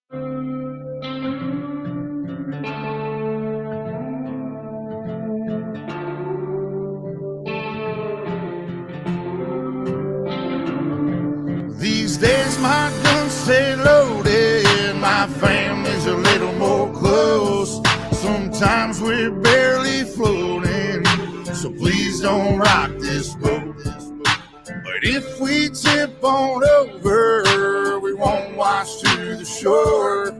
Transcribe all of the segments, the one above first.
These days my guns stay loaded, my family's a little more close. Sometimes we're barely floating, so please don't rock this boat. But if we tip on over, we won't wash to the shore.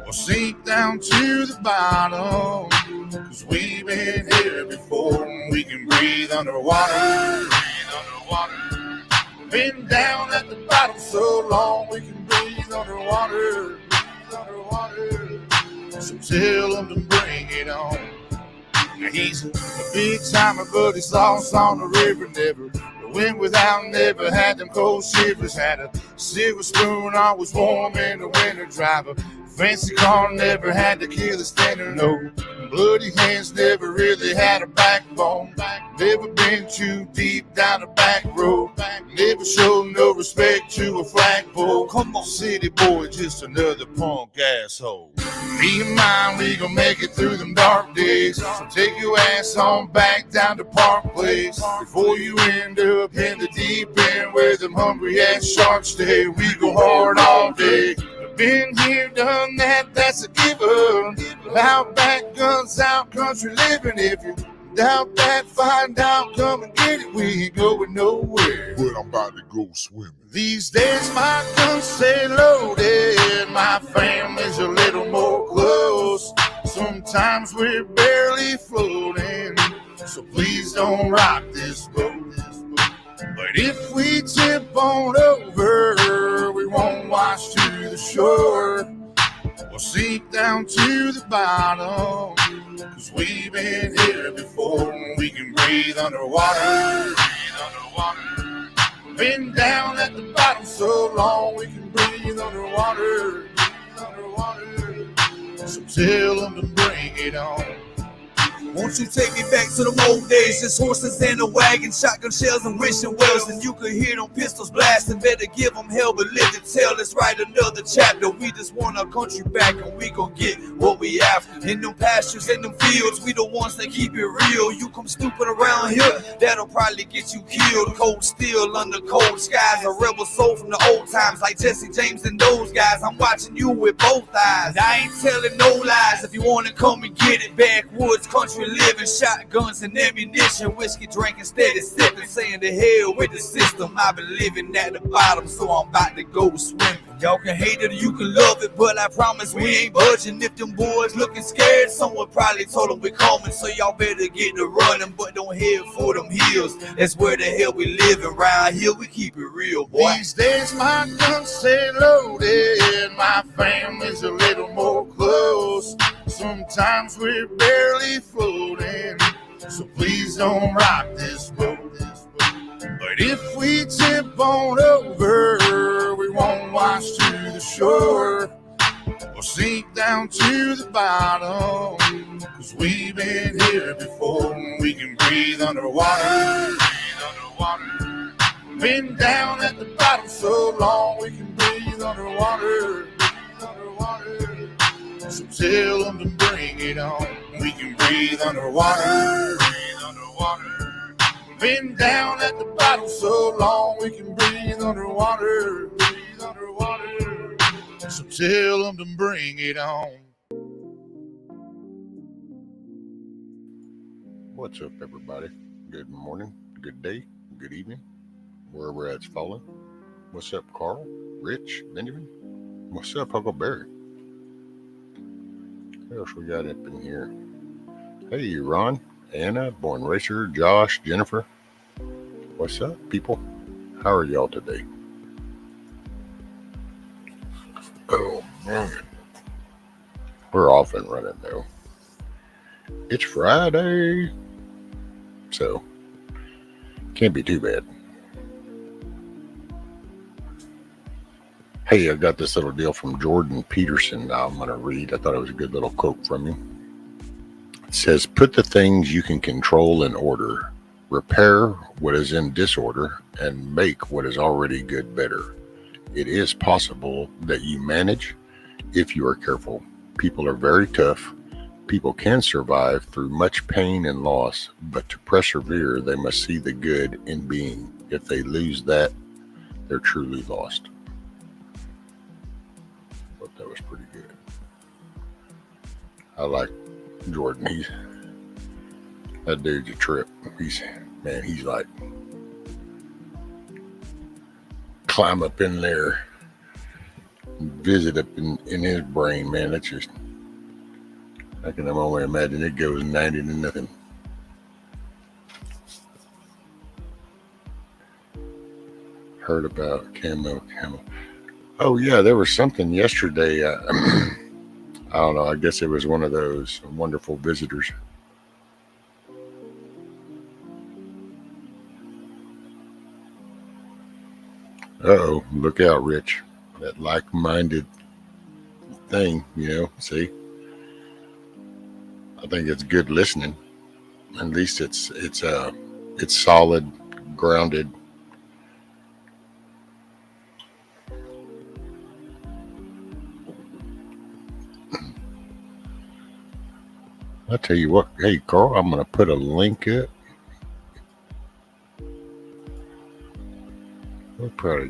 We'll sink down to the bottom, 'cause we've been here before. We can breathe underwater. Been down at the bottom so long, we can breathe underwater. So tell him to bring it on. Now he's a big timer, but he's lost on the river. Never went without, never had them cold shivers. Had a silver spoon, always warm in the winter. Driver, fancy car, never had to kill the standard. No bloody hands, never really had a backbone. Never been too deep down the back road. Never showed no respect to a flagpole. Come on, city boy, just another punk asshole. Me and mine, we gon' make it through them dark days. So take your ass on back down to Park Place before you end up in the deep end where them hungry ass sharks stay. We go hard all day. Been here, done that, that's a given. Out back, guns out, country living. If you doubt that, find out, come and get it. We ain't going nowhere, but I'm about to go swimming. These days my guns stay loaded, my family's a little more close. Sometimes we're barely floating, so please don't rock this boat. But if we tip on over, we won't wash to the shore. We'll sink down to the bottom, 'cause we've been here before. We can breathe underwater. Been down at the bottom so long, we can breathe underwater. So tell them to bring it on. Won't you take me back to the old days? Just horses and a wagon, shotgun shells and wishing wells. And you could hear them pistols blasting. Better give them hell, but live to tell. Let's write another chapter. We just want our country back, and we gon' get what we after. In them pastures, in them fields, we the ones that keep it real. You come stupid around here, that'll probably get you killed. Cold steel under cold skies. A rebel soul from the old times, like Jesse James and those guys. I'm watching you with both eyes. I ain't telling no lies. If you wanna come and get it, backwoods country living, shotguns and ammunition, whiskey drinking, steady sipping, saying to hell with the system. I've been living at the bottom, so I'm about to go swimming. Y'all can hate it or you can love it, but I promise we ain't budging. If them boys looking scared, someone probably told them we coming, so y'all better get to running, but don't head for them hills. That's where the hell we living. Round here we keep it real, boy. These days my guns stay loaded, my family's a little more close. Sometimes we're barely floating, so please don't rock this boat. But if we tip on over, we won't wash to the shore. We'll sink down to the bottom, 'cause we've been here before. We can breathe underwater. Been down at the bottom so long, we can breathe underwater. So tell them to bring it on. We can breathe underwater. Been down at the bottom so long, we can breathe underwater. So tell them to bring it on. What's up, everybody? Good morning, good day, good evening, wherever it's falling. What's up, Carl, Rich, Benjamin? What's up, Huckleberry? What else we got up in here? Hey, Ron, Anna, Born Racer, Josh, Jennifer. What's up, people? How are y'all today? Oh, man. We're off and running, though. It's Friday, so can't be too bad. Hey, I got this little deal from Jordan Peterson I'm going to read. I thought it was a good little quote from you. It says, put the things you can control in order, repair what is in disorder, and make what is already good better. It is possible that you manage. if you are careful. People are very tough. People can survive through much pain and loss, but to persevere, they must see the good in being. If they lose that, they're truly lost. I thought that was pretty good. I like Jordan. That dude's a trip. He's like, climb up in there, visit up in his brain, man. That's just, I can only imagine it goes 90 to nothing. Heard about camo. Oh yeah, there was something yesterday. I don't know. I guess it was one of those wonderful visitors. Uh-oh, look out, Rich. That like-minded thing, see? I think it's good listening. At least it's solid, grounded. I'll tell you what, hey Carl, I'm gonna put a link up. We'll probably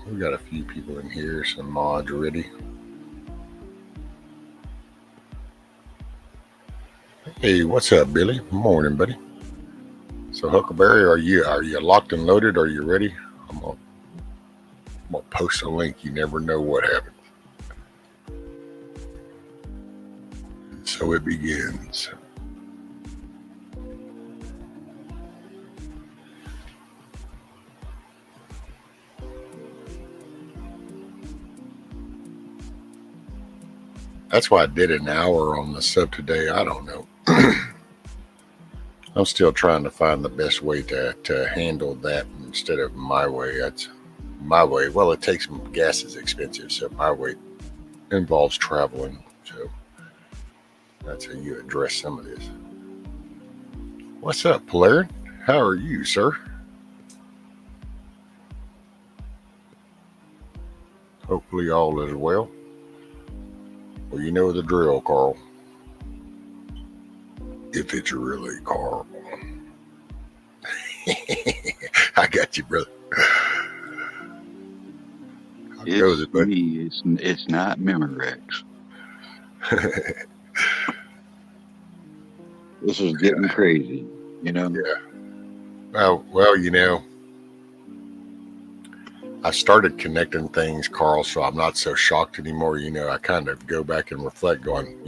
we got a few people in here, some mods already. Hey, what's up, Billy? Morning, buddy. So Huckleberry, are you locked and loaded? Are you ready? I'm gonna post a link. You never know what happens. So it begins. That's why I did an hour on the sub today. I don't know. I'm still trying to find the best way to handle that instead of my way. That's my way. Well, it takes gas is expensive, so my way involves traveling. So that's how you address some of this. What's up, Polarin? How are you, sir? Hopefully all is well. Well, you know the drill, Carl. If it's really Carl. I got you, brother. It's me. It's not Memorex. This is getting crazy, Yeah. Well, I started connecting things, Carl, so I'm not so shocked anymore. I kind of go back and reflect going,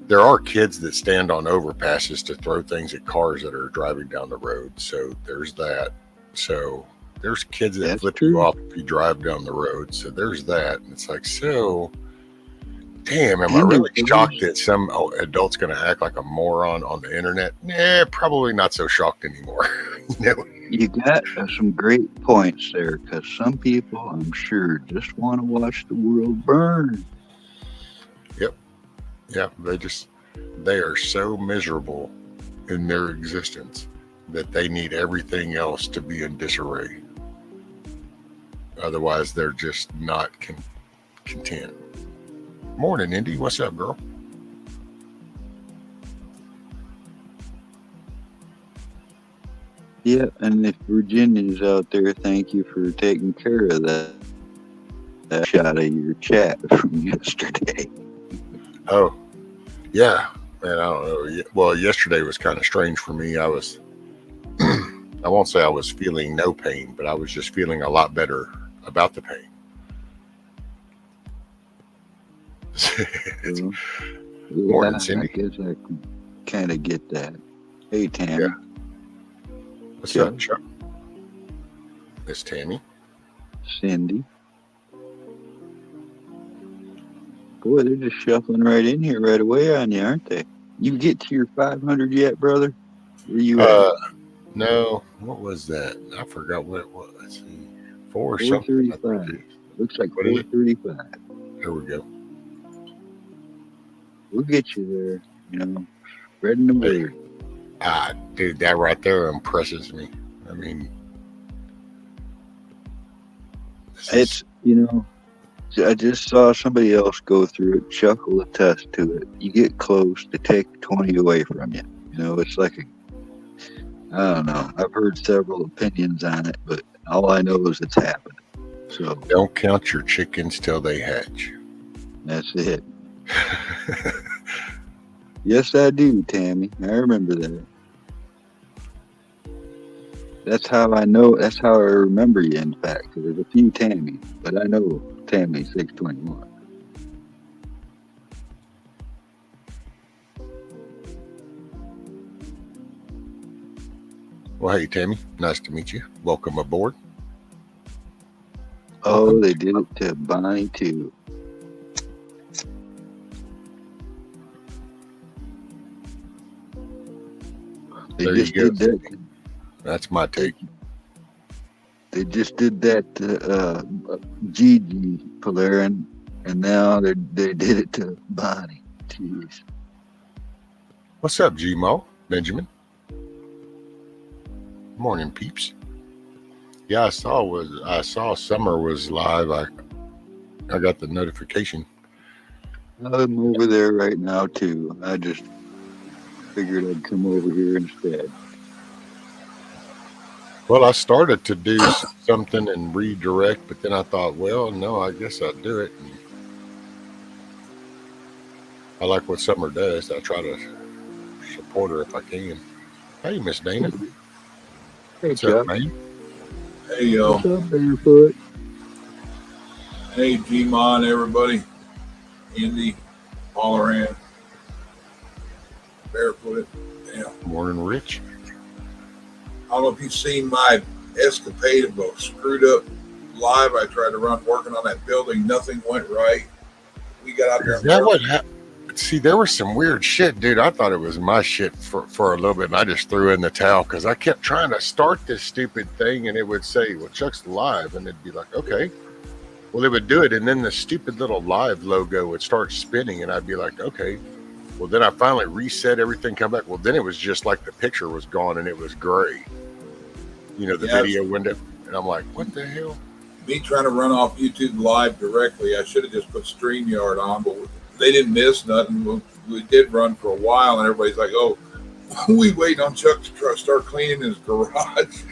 there are kids that stand on overpasses to throw things at cars that are driving down the road. So there's that. So there's kids that flip you off if you drive down the road. So there's that. And it's like, so damn, am I really shocked that some adult's going to act like a moron on the internet? Nah, probably not so shocked anymore. You got some great points there, because some people, I'm sure, just want to watch the world burn. Yep. Yeah, they are so miserable in their existence that they need everything else to be in disarray. Otherwise, they're just not content. Morning, Indy. What's up, girl? Yeah, and if Virginia's out there, thank you for taking care of that shot of your chat from yesterday. Oh, yeah. Man, I don't know. Well, yesterday was kind of strange for me. I won't say I was feeling no pain, but I was just feeling a lot better about the pain. Morning, Cindy. I guess I can kind of get that. Hey, Tammy. Yeah. What's up, Chuck? Miss Tammy. Cindy. Boy, they're just shuffling right in here right away on you, aren't they? You get to your 500 yet, brother? Where you at? No. What was that? I forgot what it was. Let's see. 435. Looks like 435. There we go. We'll get you there, spreading the word. Dude, that right there impresses me. I mean, it's, I just saw somebody else go through it, chuckle, attest to it. You get close, they take 20 away from you. You know, it's like I don't know. I've heard several opinions on it, but all I know is it's happening. So Don't count your chickens till they hatch. that's it. Yes, I do, Tammy. I remember that. That's how I know. That's how I remember you, in fact, because there's a few Tammys, but I know Tammy 621. Well, hey, Tammy, nice to meet you. Welcome aboard. Oh, Welcome. they did it to Bonnie too. They There just you did go. that. That's my take. They just did that to Gigi Polarin, and now they did it to Bonnie. Jeez. What's up, G-Mo? Benjamin? Morning, peeps. Yeah, I saw Summer was live. I got the notification. I'm over there right now too. I just figured I'd come over here instead. Well, I started to do something and redirect, but then I thought, well, no, I guess I'll do it. And I like what Summer does. I try to support her if I can. Hey, Miss Dana. Hey, What's Chuck. up, man? Hey, yo. What's up, Barefoot? Hey, G-Mon, everybody. Indy, Holleran, Barefoot. Yeah. Morning, Rich. I don't know if you've seen my escapade of a screwed up live I tried to run working on that building. Nothing went right. We got out there. Is that what happened? See, there was some weird shit, dude. I thought it was my shit for a little bit, and I just threw in the towel because I kept trying to start this stupid thing, and it would say, well, Chuck's live, and it'd be like, okay. Well, it would do it, and then the stupid little live logo would start spinning, and I'd be like, okay. Well, then I finally reset everything, come back. Well, then it was just like the picture was gone, and it was gray. You know, the video window. And I'm like, what the hell? Me trying to run off YouTube live directly. I should have just put StreamYard on, but they didn't miss nothing. We did run for a while, and everybody's like, oh, we waiting on Chuck to start cleaning his garage.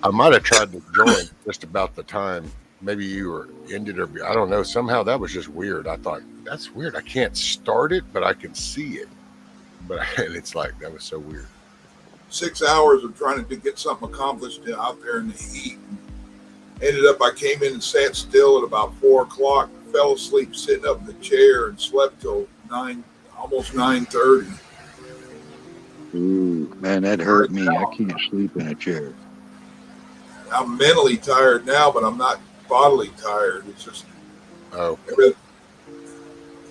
I might have tried to join just about the time. Maybe you were ended, or I don't know. Somehow that was just weird. I thought, that's weird. I can't start it, but I can see it. But and it's like, that was so weird. 6 hours of trying to get something accomplished out there in the heat. Ended up, I came in and sat still at about 4 o'clock, fell asleep sitting up in the chair and slept till almost 9:30. Ooh, man, that hurt me. I can't sleep in a chair. I'm mentally tired now, but I'm not bodily tired. It's just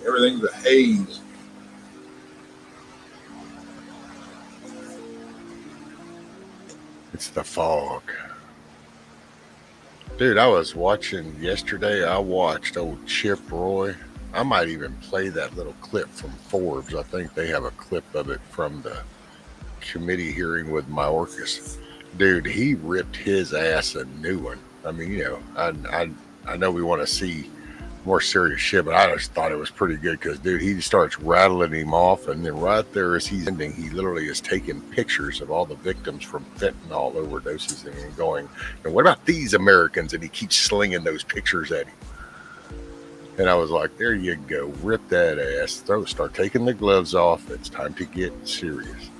everything's a haze. It's the fog. Dude, I was watching yesterday. I watched old Chip Roy. I might even play that little clip from Forbes. I think they have a clip of it from the committee hearing with Mayorkas. Dude, he ripped his ass a new one. I mean, you know, I know we want to see more serious shit, but I just thought it was pretty good because, dude, he starts rattling him off, and then right there as he's ending, he literally is taking pictures of all the victims from fentanyl overdoses and going, and what about these Americans? And he keeps slinging those pictures at him. And I was like, there you go, rip that ass, start taking the gloves off. It's time to get serious.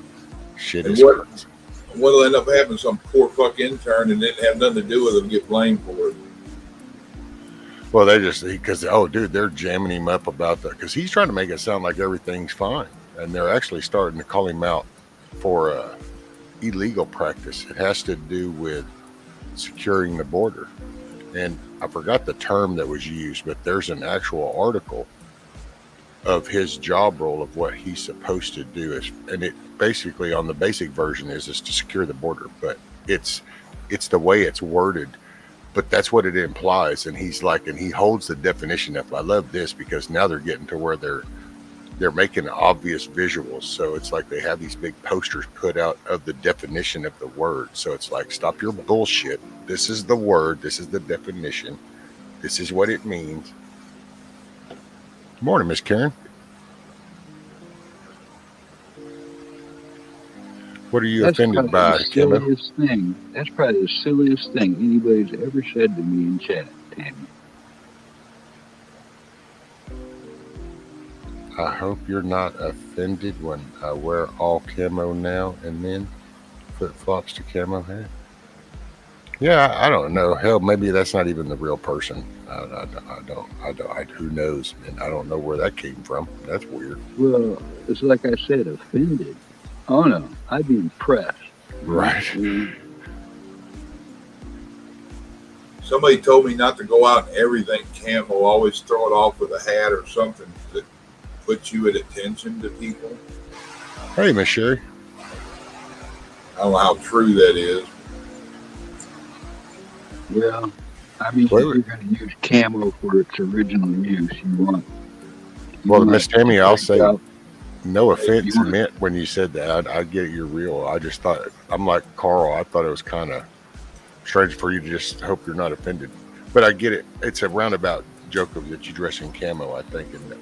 Shit is crazy. What'll end up happening? Some poor fuck intern and didn't have nothing to do with it and get blamed for it. Well, they just, because, oh, dude, they're jamming him up about that because he's trying to make it sound like everything's fine. And they're actually starting to call him out for illegal practice. It has to do with securing the border. And I forgot the term that was used, but there's an actual article of his job role of what he's supposed to do. And it basically, on the basic version, is to secure the border. But it's the way it's worded. But that's what it implies. And he's like, and he holds the definition up. I love this because now they're getting to where they're making obvious visuals. So it's like they have these big posters put out of the definition of the word. So it's like, stop your bullshit. This is the word. This is the definition. This is what it means. Good morning, Miss Karen. What are you offended by, the Kimbo? silliest thing. That's probably the silliest thing anybody's ever said to me in chat, Tammy. I hope you're not offended when I wear all camo now and then flip flops to camo hair. Yeah, I don't know. Hell, maybe that's not even the real person. I don't. Who knows? And I don't know where that came from. That's weird. Well, it's like I said, offended. Oh no, I'd be impressed. Right. Somebody told me not to go out and everything camo. Always throw it off with a hat or something that puts you at attention to people. Hey, Miss Sherry. I don't know how true that is. Well, I mean, if you're going to use camo for its original use, you want. Well, Miss Tammy, I'll say, out. no offense meant when you said that. I get you're real. I just thought, I'm like Carl. I thought it was kind of strange for you to just hope you're not offended. But I get it. It's a roundabout joke of that you dress in camo, I think. And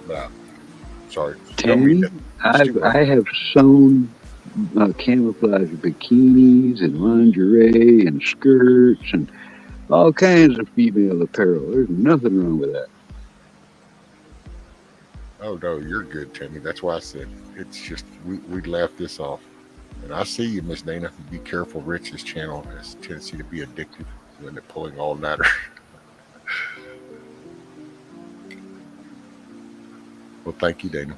sorry. Tammy, I have sewn camouflage bikinis and lingerie and skirts and all kinds of female apparel. There's nothing wrong with that. Oh, no, you're good, Tammy. That's why I said it's just, we'd laugh this off. And I see you, Miss Dana. Be careful. Rich's channel has a tendency to be addictive when they're pulling all-nighter. Well, thank you, Dana.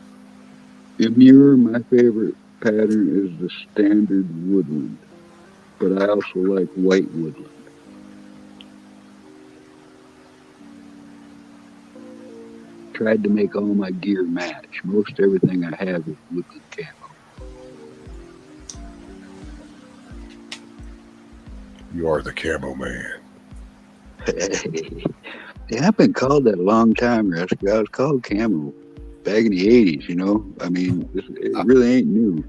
In mirror, my favorite pattern is the standard woodland, but I also like white woodland. Tried to make all my gear match. Most everything I have is woodland camo. You are the camo man. Yeah, I've been called that a long time, Rescue. I was called camo back in the 80s, you know? I mean, it really ain't new.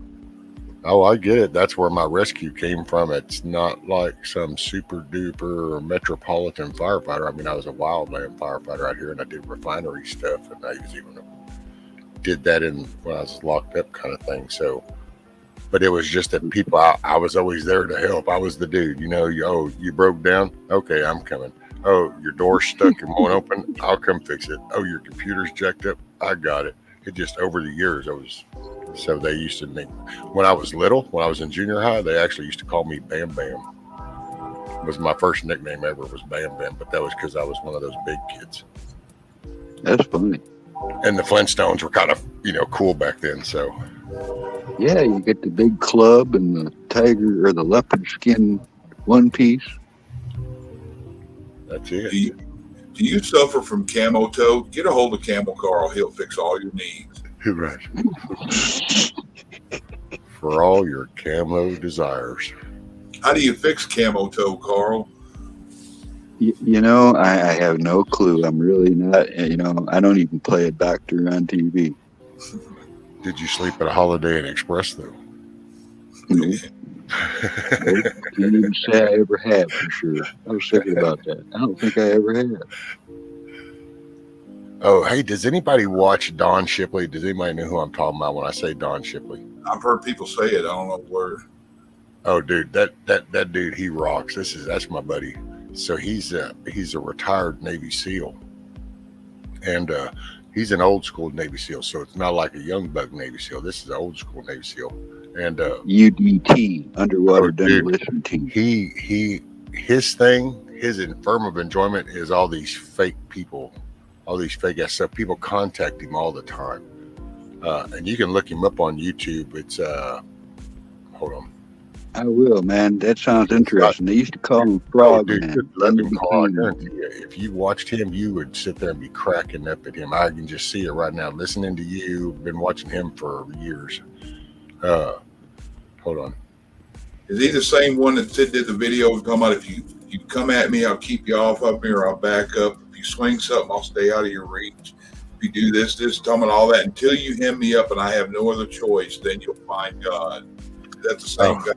Oh, I get it. That's where my rescue came from. It's not like some super duper or metropolitan firefighter. I mean, I was a wildland firefighter out here and I did refinery stuff, and I was even did that when I was locked up kind of thing. So, but it was just that people, I was always there to help. I was the dude, you know, you broke down. Okay, I'm coming. Oh, your door's stuck and won't open. I'll come fix it. Oh, your computer's jacked up. I got it. It just over the years, so they used to name, when I was little, when I was in junior high, they actually used to call me Bam Bam. It was my first nickname ever was Bam Bam, but that was because I was one of those big kids. That's funny. And the Flintstones were kind of, cool back then. So yeah, you get the big club and the tiger or the leopard skin one piece. That's it. Do you suffer from camo toe? Get a hold of Camel Carl. He'll fix all your needs. Right. For all your camo desires. How do you fix camo toe, Carl? I have no clue. I'm really not, I don't even play a doctor on TV. Did you sleep at a Holiday Inn Express, though? Can't even say I ever have, for sure. I was thinking about that. I don't think I ever have. Oh, hey, does anybody watch Don Shipley? Does anybody know who I'm talking about when I say Don Shipley? I've heard people say it. I don't know where. Oh, dude, that dude, he rocks. That's my buddy. So he's a retired Navy SEAL, and he's an old school Navy SEAL. So it's not like a young buck Navy SEAL. This is an old school Navy SEAL. And UDT, Underwater Demolition Team. His thing, his firm of enjoyment is all these fake people. All these fake ass stuff. People contact him all the time. And you can look him up on YouTube. It's, hold on. I will, man. That sounds interesting. They used to call him Frog Man. Let him call. I guarantee you, if you watched him, you would sit there and be cracking up at him. I can just see it right now. Listening to you, been watching him for years. Hold on. Is he the same one that did the video talking about if you come at me, I'll keep you off of me or I'll back up. If you swing something, I'll stay out of your reach. you do this, tell me all that until you hem me up and I have no other choice, then you'll find God. That's the same guy.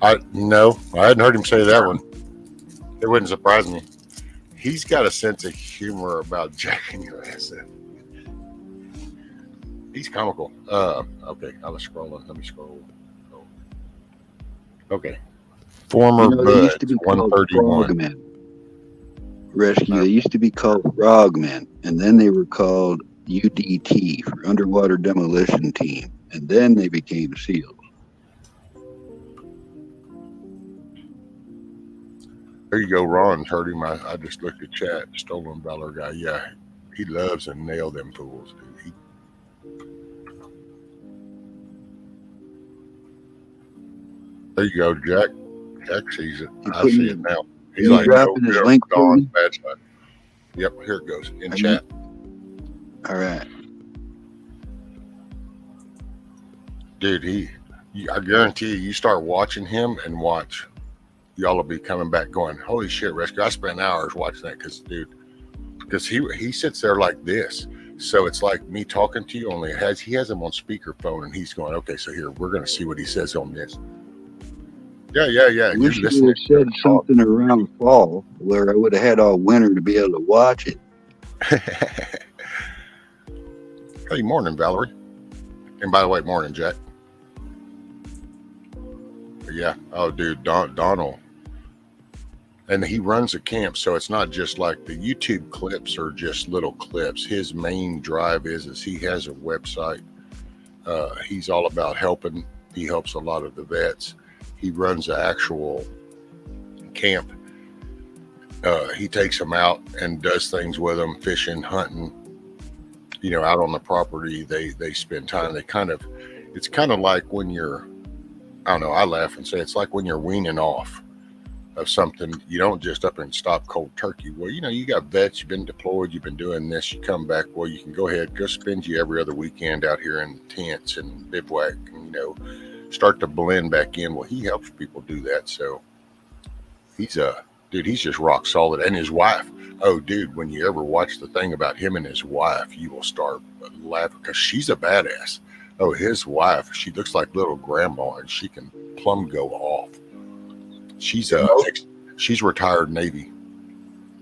I hadn't heard him say that one. It wouldn't surprise me. He's got a sense of humor about jacking your ass up. He's comical. Okay, I was scrolling. Let me scroll. Okay. Former they used to be called 131. frogmen. Rescue. They used to be called frogmen, and then they were called UDT for Underwater Demolition Team, and then they became SEALs. There you go, Ron. Heard him. I just looked at chat. Stolen Valor guy. Yeah, he loves and nail them fools, dude. There you go, Jack. Jack sees it. I see it now. He's like, dropping his link for me? bad side. Yep, here it goes in chat. All right. Dude, I guarantee you start watching him and watch. Y'all will be coming back going, holy shit, Rescue. I spent hours watching that because he sits there like this. So it's like me talking to you, only he has him on speakerphone and he's going, okay, so here, we're going to see what he says on this. Yeah. I wish you would have said something around fall where I would have had all winter to be able to watch it. Hey, morning, Valerie. And by the way, morning, Jack. Yeah. Oh, dude, Donald. And he runs a camp, so it's not just like the YouTube clips are just little clips. His main drive is he has a website. He's all about helping. He helps a lot of the vets. He runs an actual camp. He takes them out and does things with them, fishing, hunting, out on the property. They spend time. It's kind of like when you're, I don't know, I laugh and say it's like when you're weaning off of something. You don't just up and stop cold turkey. Well, you got vets, you've been deployed, you've been doing this, you come back, well, you can go ahead, go spend you every other weekend out here in tents and bivouac, and, start to blend back in. Well, he helps people do that. So he's just rock solid. And his wife, oh dude, when you ever watch the thing about him and his wife, you will start laughing because she's a badass. Oh, his wife, she looks like little grandma and she can plumb go off. She's retired Navy.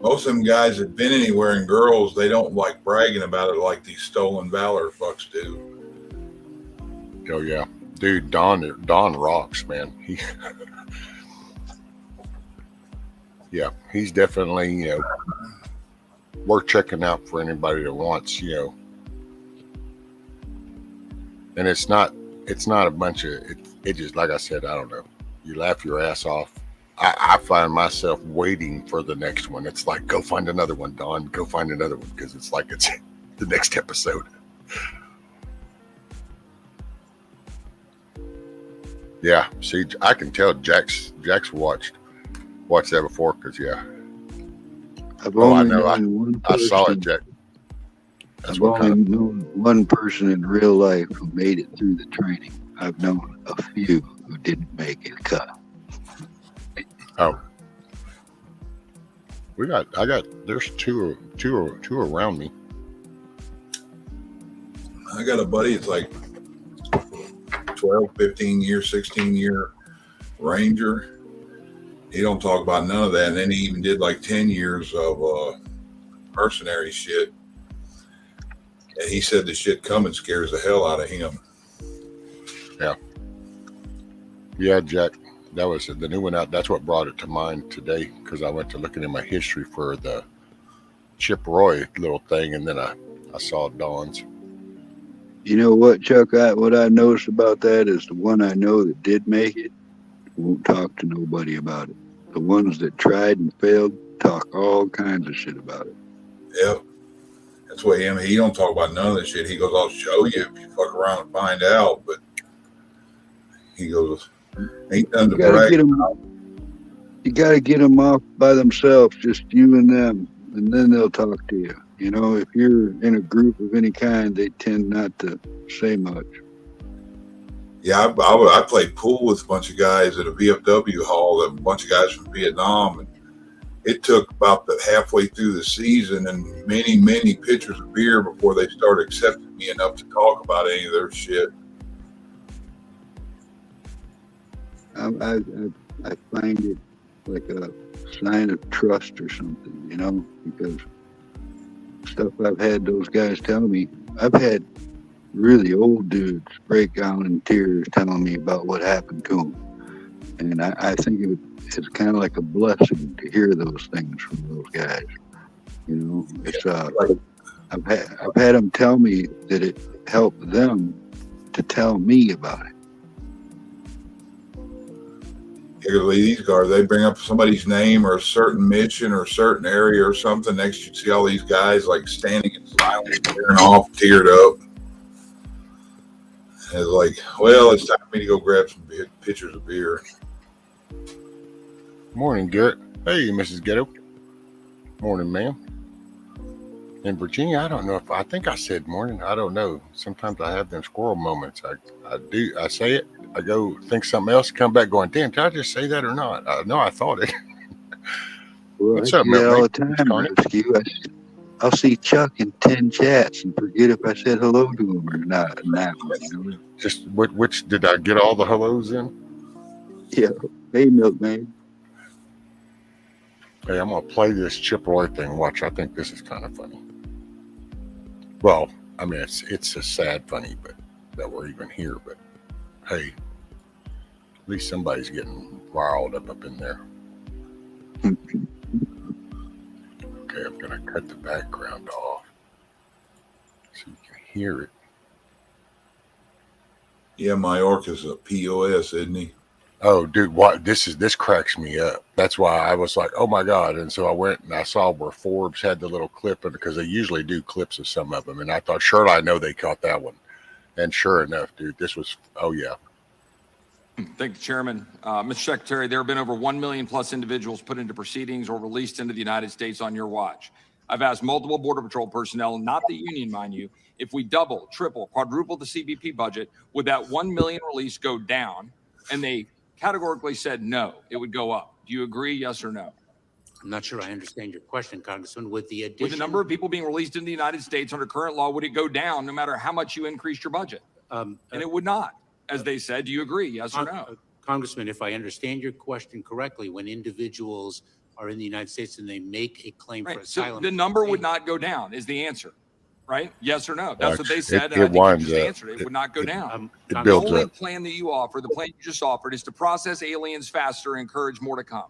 Most of them guys that been anywhere and girls, they don't like bragging about it like these Stolen Valor fucks do. Oh yeah. Dude, Don rocks, man. He's definitely, worth checking out for anybody that wants, and it's not a bunch of, it just, like I said, I don't know. You laugh your ass off. I find myself waiting for the next one. It's like, go find another one, Don. Go find another one, because it's like it's the next episode. Yeah, see, I can tell Jack's watched that before, because I know. I saw it, Jack. I've only known one person in real life who made it through the training. I've known a few who didn't make it cut. Oh, there's two around me. I got a buddy. It's like 12, 15 year, 16 year Ranger. He don't talk about none of that. And then he even did like 10 years of mercenary shit. And he said the shit coming scares the hell out of him. Yeah, Jack. That was the new one out. That's what brought it to mind today, because I went to looking in my history for the Chip Roy little thing, and then I saw Dawn's. You know what, Chuck? What I noticed about that is the one I know that did make it won't talk to nobody about it. The ones that tried and failed talk all kinds of shit about it. Yep. That's what he don't talk about none of this shit. He goes, I'll show you if you fuck around and find out. But he goes, ain't none to brag about. You got to get them off by themselves, just you and them, and then they'll talk to you. If you're in a group of any kind, they tend not to say much. Yeah, I played pool with a bunch of guys at a VFW hall, a bunch of guys from Vietnam, and it took about halfway through the season and many pitchers of beer before they started accepting me enough to talk about any of their shit. I find it like a sign of trust or something, you know, because stuff I've had those guys tell me, I've had really old dudes break down in tears telling me about what happened to them. And I think it's kind of like a blessing to hear those things from those guys. You know, it's I've had them tell me that it helped them to tell me about it. These guys, they bring up somebody's name or a certain mission or a certain area or something. Next, you see all these guys like standing in silence, tearing off, teared up. And it's like, well, it's time for me to go grab some pitchers of beer. Morning, Garrett. Hey, Mrs. Ghetto. Morning, ma'am. In Virginia, I don't know if I think I said morning. I don't know. Sometimes I have them squirrel moments. I say it. I go think something else, come back going, damn, did I just say that or not? No, I thought it. Well, What's I up, do that man? all the time, Rescue. I'll see Chuck in 10 chats and forget if I said hello to him or not. You know? Just which did I get all the hellos in? Yeah. Hey, Milkman. Hey, I'm gonna play this Chippewa thing. Watch, I think this is kind of funny. Well, I mean, it's a sad funny, but that we're even here. But hey, at least somebody's getting riled up in there. Okay, I'm gonna cut the background off so you can hear it. Yeah, Mayorka's a POS, isn't he? Oh, dude, what this cracks me up. That's why I was like, oh my God. And so I went and I saw where Forbes had the little clip, because they usually do clips of some of them. And I thought, sure, I know they caught that one. And sure enough, dude, this was, oh yeah. Thank you, Chairman. Mr. Secretary, there have been over 1 million plus individuals put into proceedings or released into the United States on your watch. I've asked multiple Border Patrol personnel, not the union, mind you, if we double, triple, quadruple the CBP budget, would that 1 million release go down? And they categorically said no, it would go up. Do you agree, yes or no? I'm not sure I understand your question, Congressman. With the addition, With the number of people being released in the United States under current law, would it go down no matter how much you increased your budget? And it would not, as they said. Do you agree, yes or no? Congressman, if I understand your question correctly, when individuals are in the United States and they make a claim for asylum, so the number would not go down is the answer, right? Yes or no? That's what they said. It and I think winds you just up. answered it. It would not go down. It The builds only up. plan that you offer, the plan you just offered, is to process aliens faster and encourage more to come.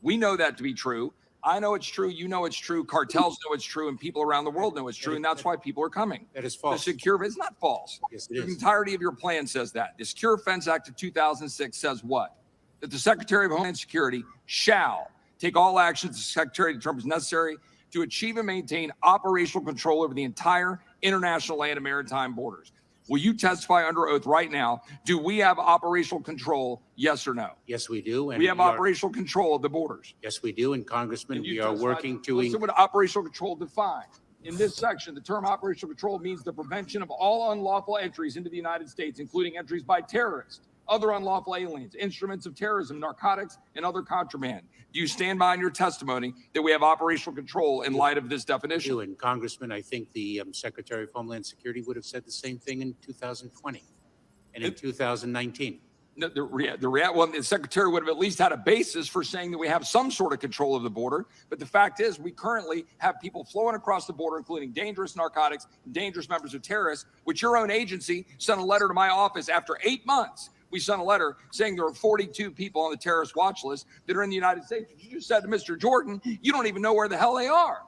We know that to be true. I know it's true. You know it's true. Cartels know it's true, and people around the world know it's true, and that's why people are coming. that is false. The secure, it's not false. Yes, it The is. entirety of your plan says that. The Secure Fence Act of 2006 says what? That the Secretary of Homeland Security shall take all actions the Secretary determines necessary to achieve and maintain operational control over the entire international land and maritime borders. Will you testify under oath right now? Do we have operational control, yes or no? Yes, we do. And We have operational control of the borders. Yes, we do. And Congressman, And you we are testified- working to. Listen what operational control defines. In this section, the term operational control means the prevention of all unlawful entries into the United States, including entries by terrorists, other unlawful aliens, instruments of terrorism, narcotics, and other contraband. Do you stand by your testimony that we have operational control in light of this definition? And Congressman, I think the Secretary of Homeland Security would have said the same thing in 2020 and in 2019. No, the Secretary would have at least had a basis for saying that we have some sort of control of the border. But the fact is, we currently have people flowing across the border, including dangerous narcotics, dangerous members of terrorists, which your own agency sent a letter to my office after 8 months. We sent a letter saying there are 42 people on the terrorist watch list that are in the United States. You just said to Mr. Jordan, you don't even know where the hell they are.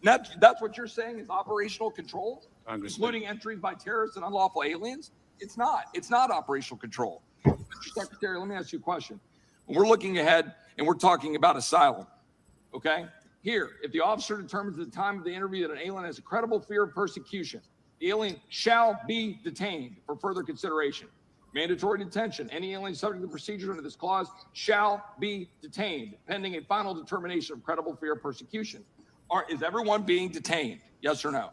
And that's what you're saying is operational control, including entries by terrorists and unlawful aliens? It's not. It's not operational control. Mr. Secretary, let me ask you a question. When we're looking ahead and we're talking about asylum, okay? Here, if the officer determines at the time of the interview that an alien has a credible fear of persecution, the alien shall be detained for further consideration. Mandatory detention. Any alien subject to the procedure under this clause shall be detained, pending a final determination of credible fear of persecution. Is everyone being detained? Yes or no?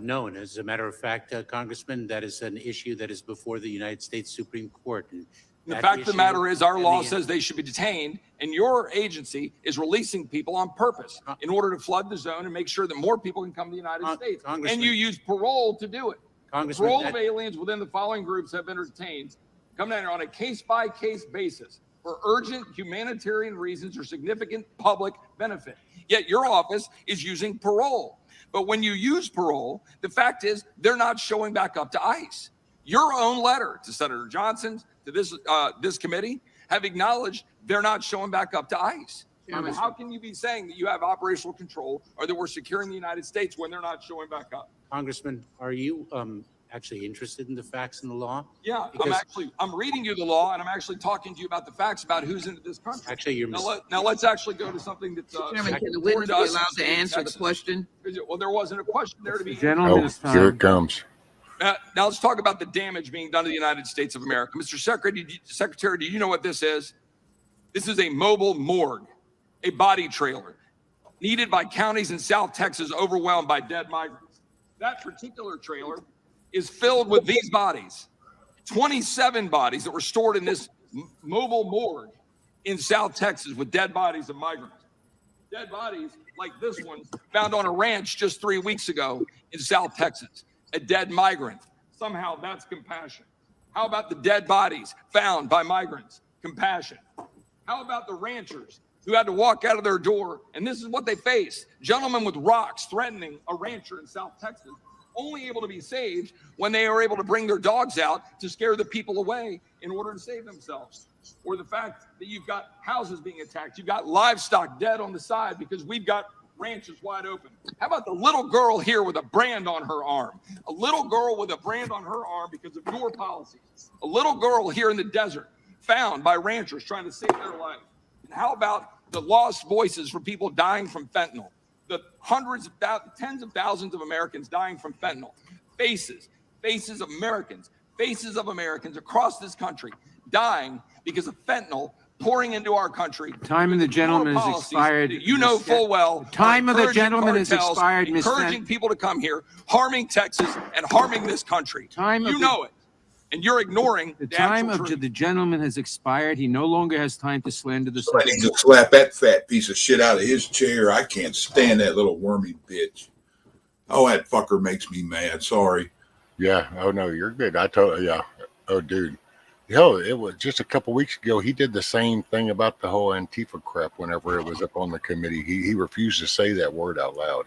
No, and as a matter of fact, Congressman, that is an issue that is before the United States Supreme Court. And The That fact of the issue matter is our and law the- says they should be detained, and your agency is releasing people on purpose in order to flood the zone and make sure that more people can come to the United States. And Congressman- you use parole to do it. Congressman, Parole that- of aliens within the following groups have been detained, come down here on a case-by-case basis for urgent humanitarian reasons or significant public benefit. Yet your office is using parole. But when you use parole, the fact is they're not showing back up to ICE. Your own letter to Senator Johnson, to this committee, have acknowledged they're not showing back up to ICE. I mean, how can you be saying that you have operational control or that we're securing the United States when they're not showing back up? Congressman, are you actually interested in the facts and the law? Yeah, Because- I'm reading you the law, and I'm actually talking to you about the facts about who's into this country. Actually, you're Now let's actually go to something that's Chairman, can the witness be allowed to answer the question? Well, there wasn't a question there to be. Oh, here it comes. Now let's talk about the damage being done to the United States of America. Mr. Secretary, do you know what this is? This is a mobile morgue, a body trailer needed by counties in South Texas overwhelmed by dead migrants. That particular trailer is filled with these bodies, 27 bodies that were stored in this mobile morgue in South Texas with dead bodies of migrants. Dead bodies like this one found on a ranch just 3 weeks ago in South Texas. A dead migrant. Somehow that's compassion. How about the dead bodies found by migrants? Compassion. How about the ranchers who had to walk out of their door, and this is what they faced? Gentlemen with rocks threatening a rancher in South Texas, only able to be saved when they were able to bring their dogs out to scare the people away in order to save themselves. Or the fact that you've got houses being attacked, you've got livestock dead on the side because we've got ranches wide open. How about the little girl here with a brand on her arm? A little girl with a brand on her arm because of your policies. A little girl here in the desert found by ranchers trying to save their life. And how about the lost voices for people dying from fentanyl? The tens of thousands of Americans dying from fentanyl. Faces of Americans across this country dying because of fentanyl pouring into our country. Time of the gentleman has expired. You know full well. Time of the encouraging gentleman has cartels, expired, Ms. encouraging people to come here, harming Texas and harming this country. You know it, and you're ignoring The the time actual of truth. the gentleman has expired. He no longer has time to slander the I need to slap that fat piece of shit out of his chair. I can't stand that little wormy bitch. Oh, that fucker makes me mad. Sorry. Yeah. Oh no, you're good. I told yeah. Oh dude. Hell, it was just a couple weeks ago. He did the same thing about the whole Antifa crap whenever it was up on the committee. He refused to say that word out loud.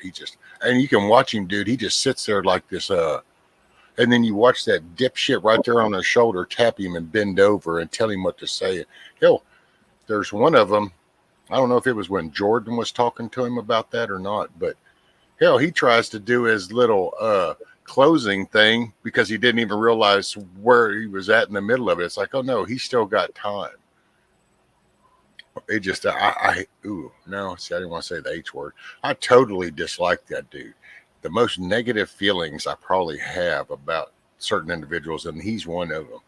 And you can watch him, dude. He just sits there like this, and then you watch that dipshit right there on his shoulder tap him and bend over and tell him what to say. Hell, there's one of them. I don't know if it was when Jordan was talking to him about that or not, but hell, he tries to do his little closing thing because he didn't even realize where he was at in the middle of it. It's like, oh no, he's still got time. It just, ooh, no, see, I didn't want to say the H word. I totally dislike that dude. The most negative feelings I probably have about certain individuals, and he's one of them.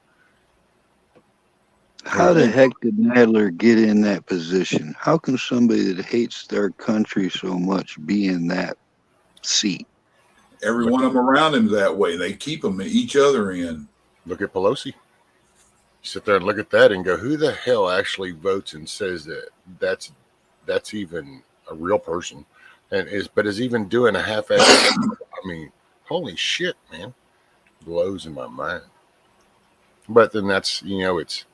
How the heck did Nadler get in that position? How can somebody that hates their country so much be in that seat? Every one of them around him that way. They keep them each other in. Look at Pelosi. Sit there and look at that and go, who the hell actually votes and says that that's even a real person and is even doing a half-ass. I mean, holy shit, man. Blows in my mind. But then that's, it's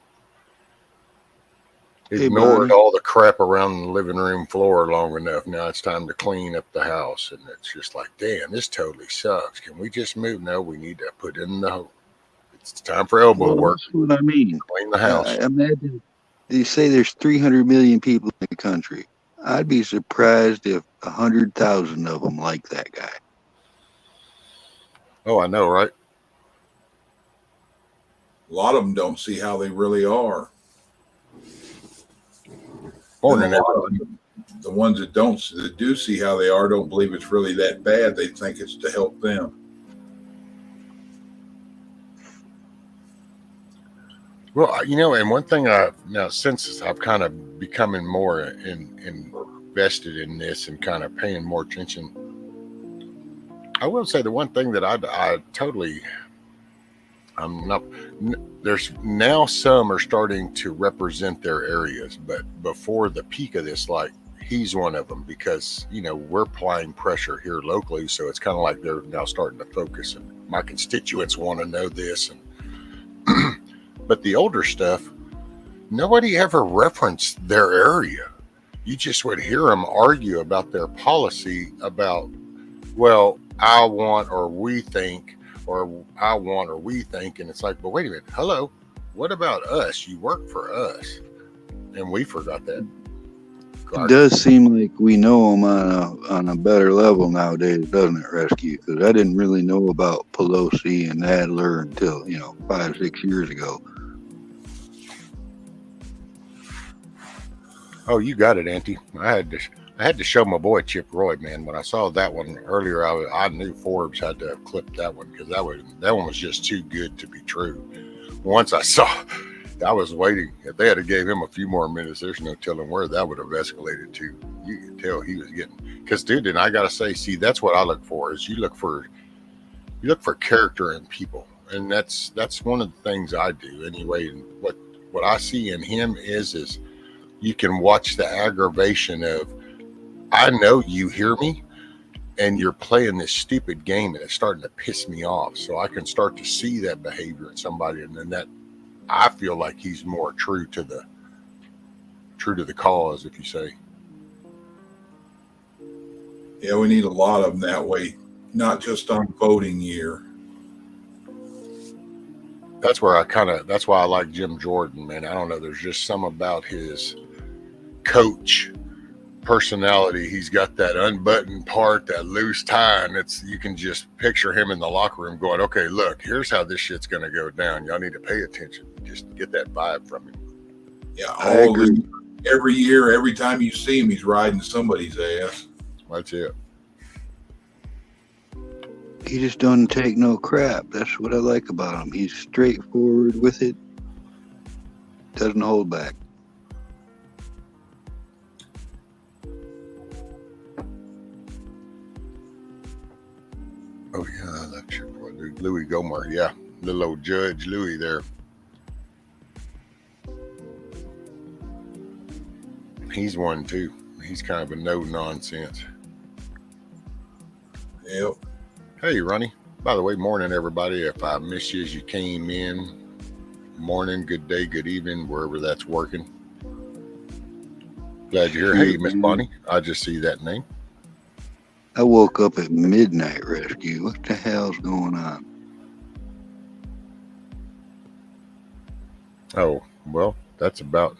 ignored all the crap around the living room floor long enough. Now it's time to clean up the house. And it's just like, damn, this totally sucks. Can we just move? No, we need to put in the hole. It's time for elbow work. That's what I mean. Clean the house. Imagine they say there's 300 million people in the country. I'd be surprised if 100,000 of them like that guy. Oh, I know, right? A lot of them don't see how they really are. Morning, And a lot of them, the ones that do see how they are don't believe it's really that bad. They think it's to help them. Well, and one thing since I've kind of becoming more invested in this and kind of paying more attention, I will say the one thing that I I'm not. There's now some are starting to represent their areas, but before the peak of this, like he's one of them because we're applying pressure here locally, so it's kind of like they're now starting to focus. And my constituents want to know this, and but the older stuff, nobody ever referenced their area. You just would hear them argue about their policy about, well, I want or we think, or I want or we think, and it's like, but wait a minute, hello, what about us? You work for us, and we forgot that. It does seem like we know them on a better level nowadays, doesn't it, Rescue? Because I didn't really know about Pelosi and Adler until 5-6 years ago. Oh, you got it, Auntie. I had to show my boy Chip Roy, man. When I saw that one earlier, I knew Forbes had to have clipped that one because that one was just too good to be true. Once I saw, I was waiting. If they had gave him a few more minutes, there's no telling where that would have escalated to. You could tell he was getting. Because, dude, and I gotta say, see, that's what I look for. Is you look for character in people, and that's one of the things I do anyway. And what I see in him is you can watch the aggravation of, I know you hear me and you're playing this stupid game and it's starting to piss me off. So I can start to see that behavior in somebody. And then that I feel like he's more true to the cause, if you say. Yeah, we need a lot of them that way, not just on voting year. That's why I like Jim Jordan, man. I don't know. There's just some about his coach personality. He's got that unbuttoned part, that loose tie, and you can just picture him in the locker room going, okay, look, here's how this shit's going to go down. Y'all need to pay attention. Just get that vibe from him. Yeah, every year, every time you see him, he's riding somebody's ass. That's it. He just doesn't take no crap. That's what I like about him. He's straightforward with it. Doesn't hold back. Oh yeah, that's your boy, Louis Gomer. Yeah, little old Judge Louis there. He's one too. He's kind of a no nonsense. Yep. Hey, Ronnie. By the way, morning, everybody. If I missed you as you came in, morning, good day, good evening, wherever that's working. Glad you're here. Hey, Miss Bonnie. I just see that name. I woke up at midnight, Rescue. What the hell's going on? Oh, well, that's about.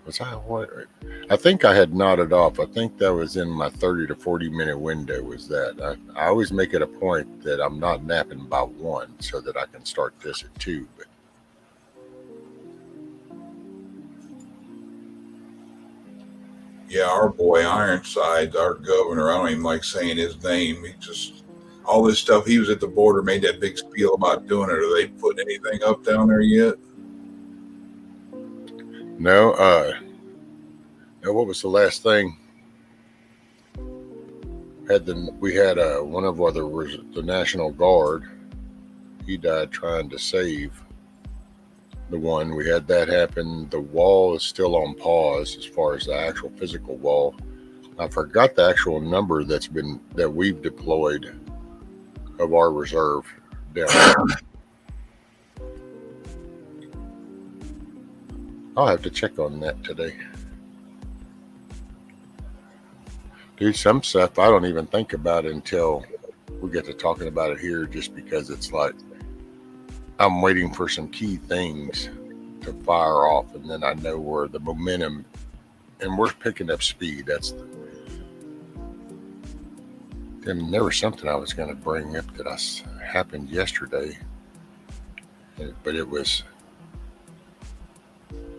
I think I had nodded off. I think that was in my 30 to 40 minute window. Was that I always make it a point that I'm not napping by 1 so that I can start this at 2. But yeah, our boy Ironside, our governor, I don't even like saying his name. He just, all this stuff, he was at the border, made that big spiel about doing it. Are they putting anything up down there yet? no, what was the last thing? We had one of the National Guard. He died trying to save the one. We had that happen. The wall is still on pause as far as the actual physical wall. I forgot the actual number that we've deployed of our reserve down there. I'll have to check on that today. Dude, some stuff I don't even think about until we get to talking about it here, just because it's like I'm waiting for some key things to fire off, and then I know where the momentum, and we're picking up speed. And there was something I was going to bring up that happened yesterday, but it was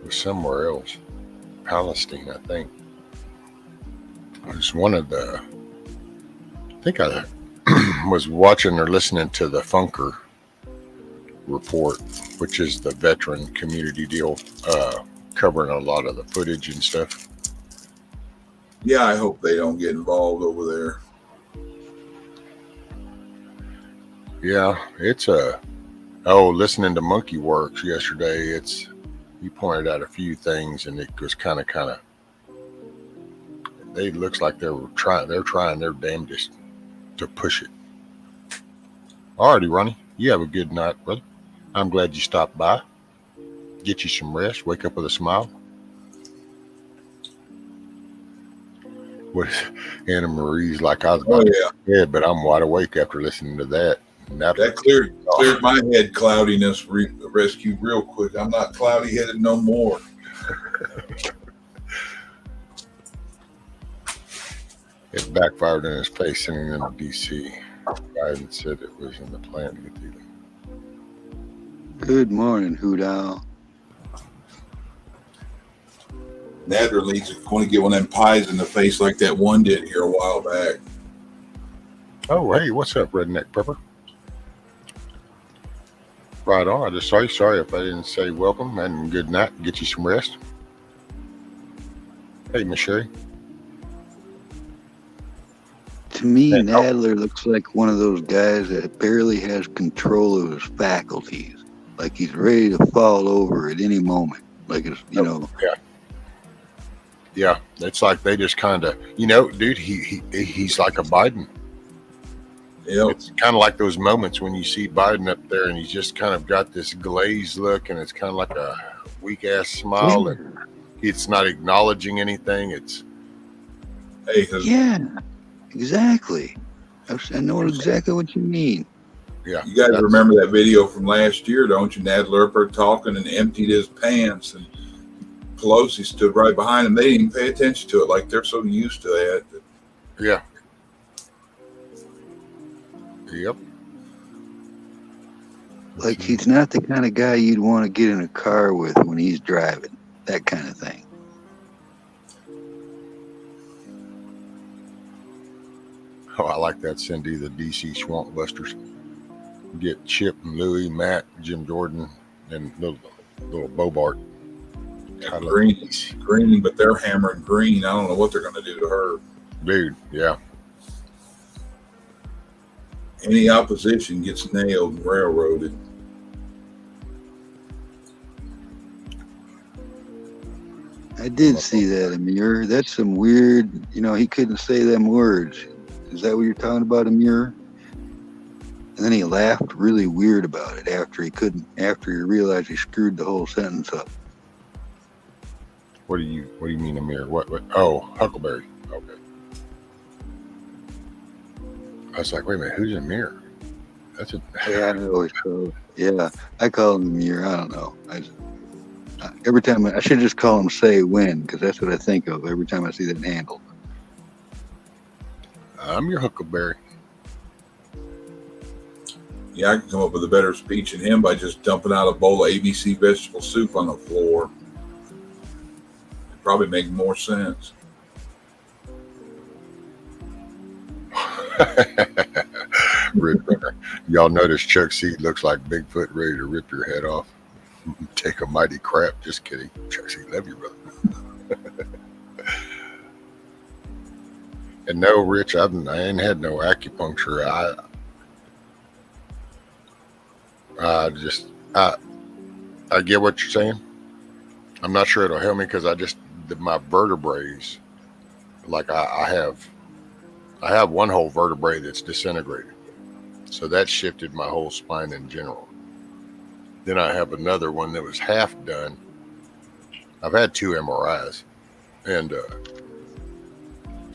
somewhere else. Palestine, I think. It was one of the, I think I was watching or listening to the Funker report, which is the veteran community deal, covering a lot of the footage and stuff. Yeah, I hope they don't get involved over there. Yeah, Oh, listening to Monkey Works yesterday, he pointed out a few things, and it was kind of. They looks like they're trying their damnedest to push it. Alrighty, Ronnie, you have a good night, brother. I'm glad you stopped by. Get you some rest. Wake up with a smile. What Anna Marie's like, I was about to bed, but I'm wide awake after listening to that. That cleared my head cloudiness rescue real quick. I'm not cloudy headed no more. It backfired in his face sending him to DC. Biden said it was in the plan to get these. Good morning, Hoot Owl. Nadler needs to going to get one of them pies in the face like that one did here a while back. Oh, hey, what's up, Redneck Pepper? Right on. I just saw you. Sorry if I didn't say welcome and good night. Get you some rest. Hey, Miss Sherry. To me, Nadler looks like one of those guys that barely has control of his faculties. Like he's ready to fall over at any moment. Like it's, Yeah, it's like they just kind of, dude, he's like a Biden. Yep. It's kind of like those moments when you see Biden up there and he's just kind of got this glazed look and it's kind of like a weak-ass smile and it's not acknowledging anything. Yeah, exactly. I know exactly what you mean. Yeah. You guys remember that video from last year, don't you? Nadler up there talking and emptied his pants and Pelosi stood right behind him. They didn't even pay attention to it, like they're so used to that. Yeah. Yep. Like he's not the kind of guy you'd want to get in a car with when he's driving. That kind of thing. Oh, I like that, Cindy, the DC Swamp Busters. Get Chip and Louie, Matt, Jim Jordan, and little Bobart. Green, but they're hammering Green. I don't know what they're going to do to her. Dude, yeah. Any opposition gets nailed and railroaded. I did see that, Amir. That's some weird, he couldn't say them words. Is that what you're talking about, Amir? And then he laughed really weird about it after he realized he screwed the whole sentence up. What do you mean, Amir? What? Oh, Huckleberry. Okay. I was like, wait a minute, who's Amir? Yeah, I always call. Yeah, I call him Amir. I don't know. Every time I should just call him Say When, because that's what I think of every time I see that handle. I'm your Huckleberry. Yeah, I can come up with a better speech than him by just dumping out a bowl of ABC vegetable soup on the floor. It'd probably make more sense. Y'all notice Chuck Seed looks like Bigfoot ready to rip your head off. Take a mighty crap. Just kidding. Chuck Seed, love you, brother. And no, Rich, I ain't had no acupuncture. I get what you're saying. I'm not sure it'll help me because my vertebrae, like I have one whole vertebrae that's disintegrated. So that shifted my whole spine in general. Then I have another one that was half done. I've had 2 MRIs, and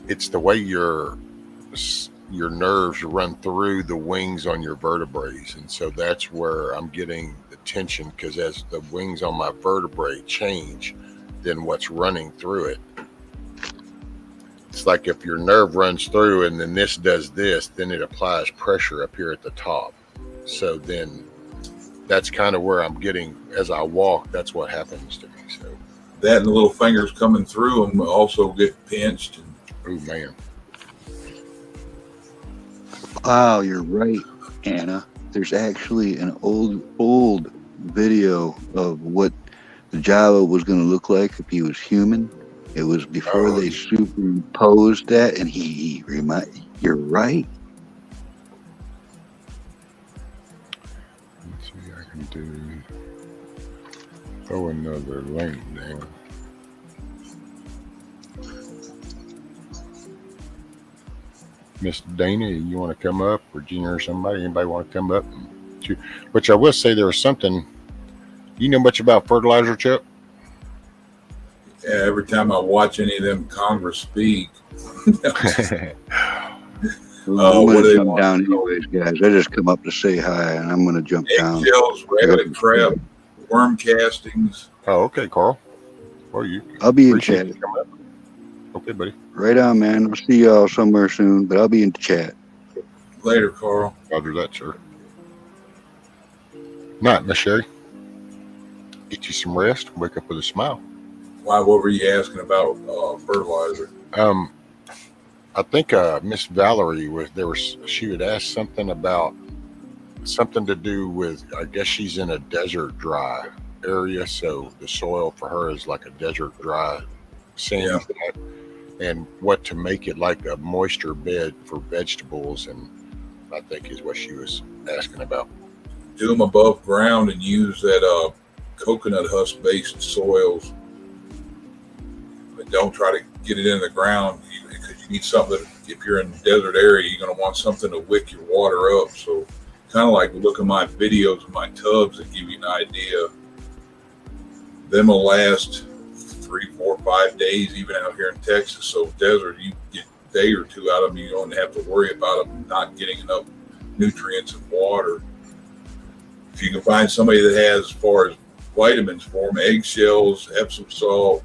it's the way your nerves run through the wings on your vertebrae, and so that's where I'm getting the tension, because as the wings on my vertebrae change, then what's running through it. It's like if your nerve runs through and then this does this, then it applies pressure up here at the top. So then that's kind of where I'm getting, as I walk, that's what happens to me. So that and the little fingers coming through them also get pinched. Oh, man. Wow, you're right, Anna. There's actually an old video of what the Java was going to look like if he was human. It was before they superimposed that, and you're right. Let's see, to throw another link down. Miss Dana, you want to come up? Regina or somebody? Anybody want to come up? Which I will say there was something. You know much about fertilizer, Chuck? Yeah, every time I watch any of them Congress speak, I'm what going do they to come want? down anyways, guys. I just come up to say hi, and I'm going to jump down. Eggshells, rabbit crap, worm castings. Oh, okay, Carl. Well, you. I'll be in appreciate chat. you coming up. Okay, buddy. Right on, man. I'll see y'all somewhere soon, but I'll be in the chat. Later, Carl. Roger that, sir. Night, Miss Sherry. Get you some rest. Wake up with a smile. Why? What were you asking about fertilizer? I think Miss Valerie she had asked something about something to do with, I guess she's in a desert dry area, so the soil for her is like a desert dry sandy bed, and what to make it like a moisture bed for vegetables, and I think is what she was asking about. Do them above ground and use that coconut husk based soils, but don't try to get it in the ground because you need something that, if you're in the desert area, you're going to want something to wick your water up. So kind of like look at my videos of my tubs that give you an idea. Them will last 3, 4, 5 days, even out here in Texas. So desert, you get a day or two out of them, you don't have to worry about them not getting enough nutrients and water. If you can find somebody that has, as far as vitamins for them, eggshells, Epsom salt,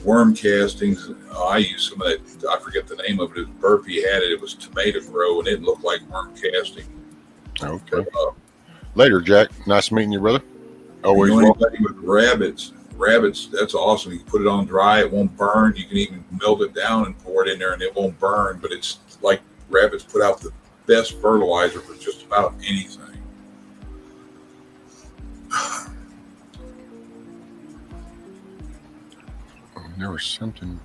worm castings. I use some of that. I forget the name of it. Burpee had it. It was tomato grow, and it looked like worm casting. Okay. Later, Jack. Nice meeting you, brother. Always. You know anybody with rabbits, that's awesome. You can put it on dry, it won't burn. You can even melt it down and pour it in there, and it won't burn. But it's like rabbits put out the best fertilizer for just about anything. There was something.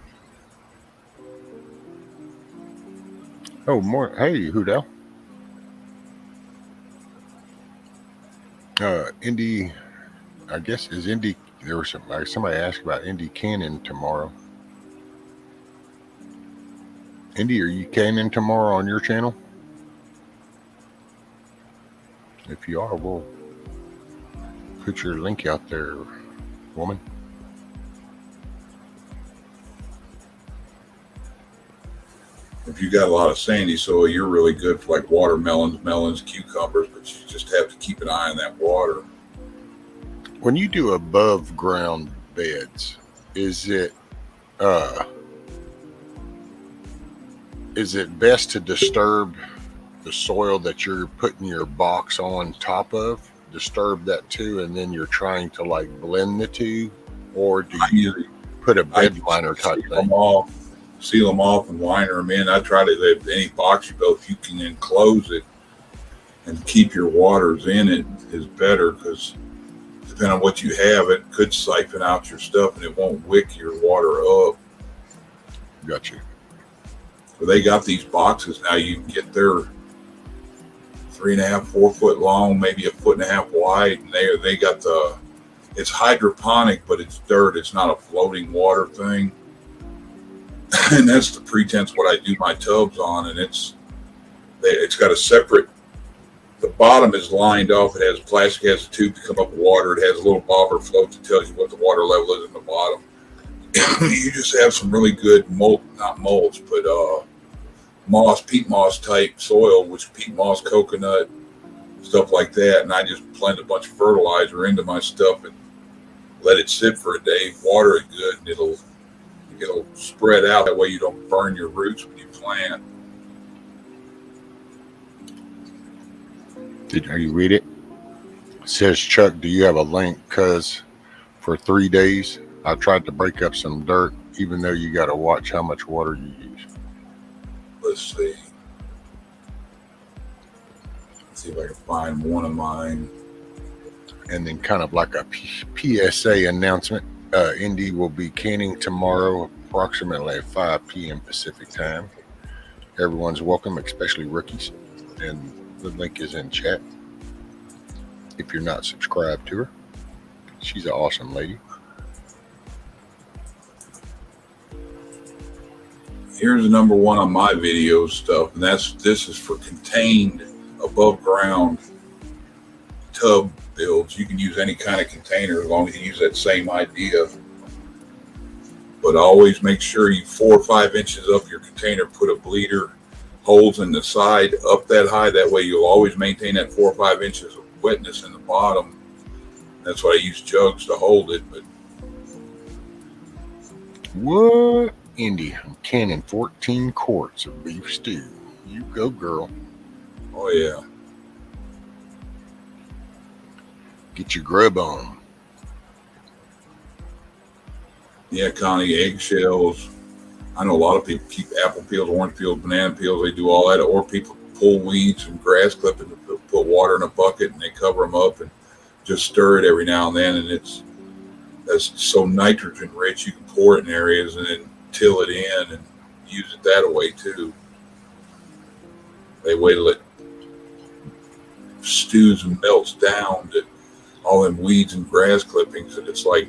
Oh, more. Hey, Hoodell. Indy, I guess, is Indy. There was somebody asked about Indy canning tomorrow. Indy, are you canning tomorrow on your channel? If you are, we'll put your link out there, woman. If you got a lot of sandy soil, you're really good for like watermelons, melons, cucumbers, but you just have to keep an eye on that water. When you do above ground beds, is it best to disturb the soil that you're putting your box on top of? Disturb that too, and then you're trying to like blend the two, or do you put a bed liner type thing? Seal them off and liner them in. I try to, any box you build, if you can enclose it and keep your waters in it, is better, because depending on what you have, it could siphon out your stuff and it won't wick your water up. Gotcha. So they got these boxes now. You can get their 3.5, 4 foot long, maybe 1.5 foot wide, and they got it's hydroponic, but it's dirt. It's not a floating water thing. And that's the pretense what I do my tubs on, and it's got a separate. The bottom is lined off. It has plastic, has a tube to come up with water. It has a little bobber float that tells you what the water level is in the bottom. You just have some really good not mulch, but peat moss type soil, which peat moss, coconut, stuff like that. And I just blend a bunch of fertilizer into my stuff and let it sit for a day. Water it good, and it'll spread out. That way you don't burn your roots when you plant. Are you read it? It says, Chuck, do you have a link? Because for 3 days, I tried to break up some dirt, even though you got to watch how much water you use. Let's see. Let's see if I can find one of mine. And then kind of like a PSA announcement. Indy will be canning tomorrow, approximately at 5 p.m. Pacific time. Everyone's welcome, especially rookies. And the link is in chat. if you're not subscribed to her. She's an awesome lady. Here's the number one on my video stuff, and this is for contained above ground tub builds. You can use any kind of container as long as you use that same idea. But always make sure you 4 or 5 inches up your container, put a bleeder holes in the side up that high. That way you'll always maintain that 4 or 5 inches of wetness in the bottom. That's why I use jugs to hold it. But What? Indy, I'm canning 14 quarts of beef stew. You go, girl. oh yeah, Get your grub on. yeah, Connie, eggshells. I know a lot of people keep apple peels, orange peels, banana peels. They do all that, or people pull weeds from grass clippings and put water in a bucket and they cover them up and just stir it every now and then. And that's so nitrogen rich. You can pour it in areas and then till it in and use it that way too. They wait till it stews and melts down to all them weeds and grass clippings, and it's like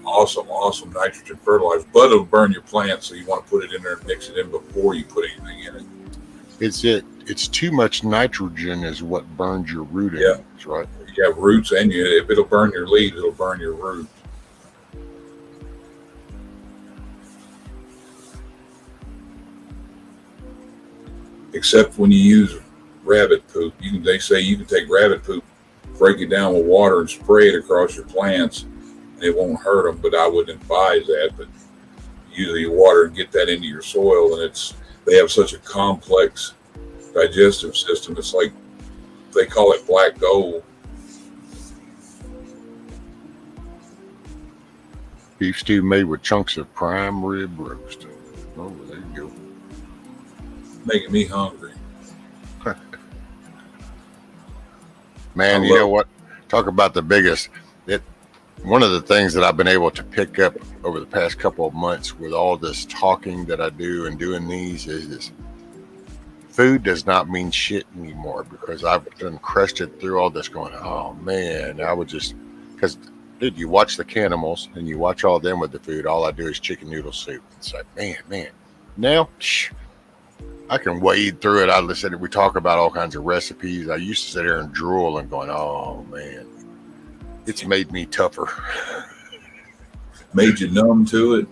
awesome nitrogen fertilizer. But it'll burn your plants, so you want to put it in there and mix it in before you put anything in it. It's too much nitrogen is what burns your root Yeah. ends, right? You have roots, and if it'll burn your leaves, it'll burn your roots. Except when you use rabbit poop. They say you can take rabbit poop, break it down with water, and spray it across your plants, and it won't hurt them. But I wouldn't advise that. But usually you water and get that into your soil, and they have such a complex digestive system. It's like they call it black gold. Beef stew made with chunks of prime rib roast. Oh, there you go. Making me hungry. Man, you know what? Talk about the biggest. One of the things that I've been able to pick up over the past couple of months with all this talking that I do and doing these is this. Food does not mean shit anymore, because I've done crushed it through all this going, oh man, I would just, because dude, you watch the Canimals and you watch all them with the food, all I do is chicken noodle soup. It's like, man, now I can wade through it. I listen, we talk about all kinds of recipes. I used to sit there and drool and going, oh man, it's made me tougher. Made you numb to it.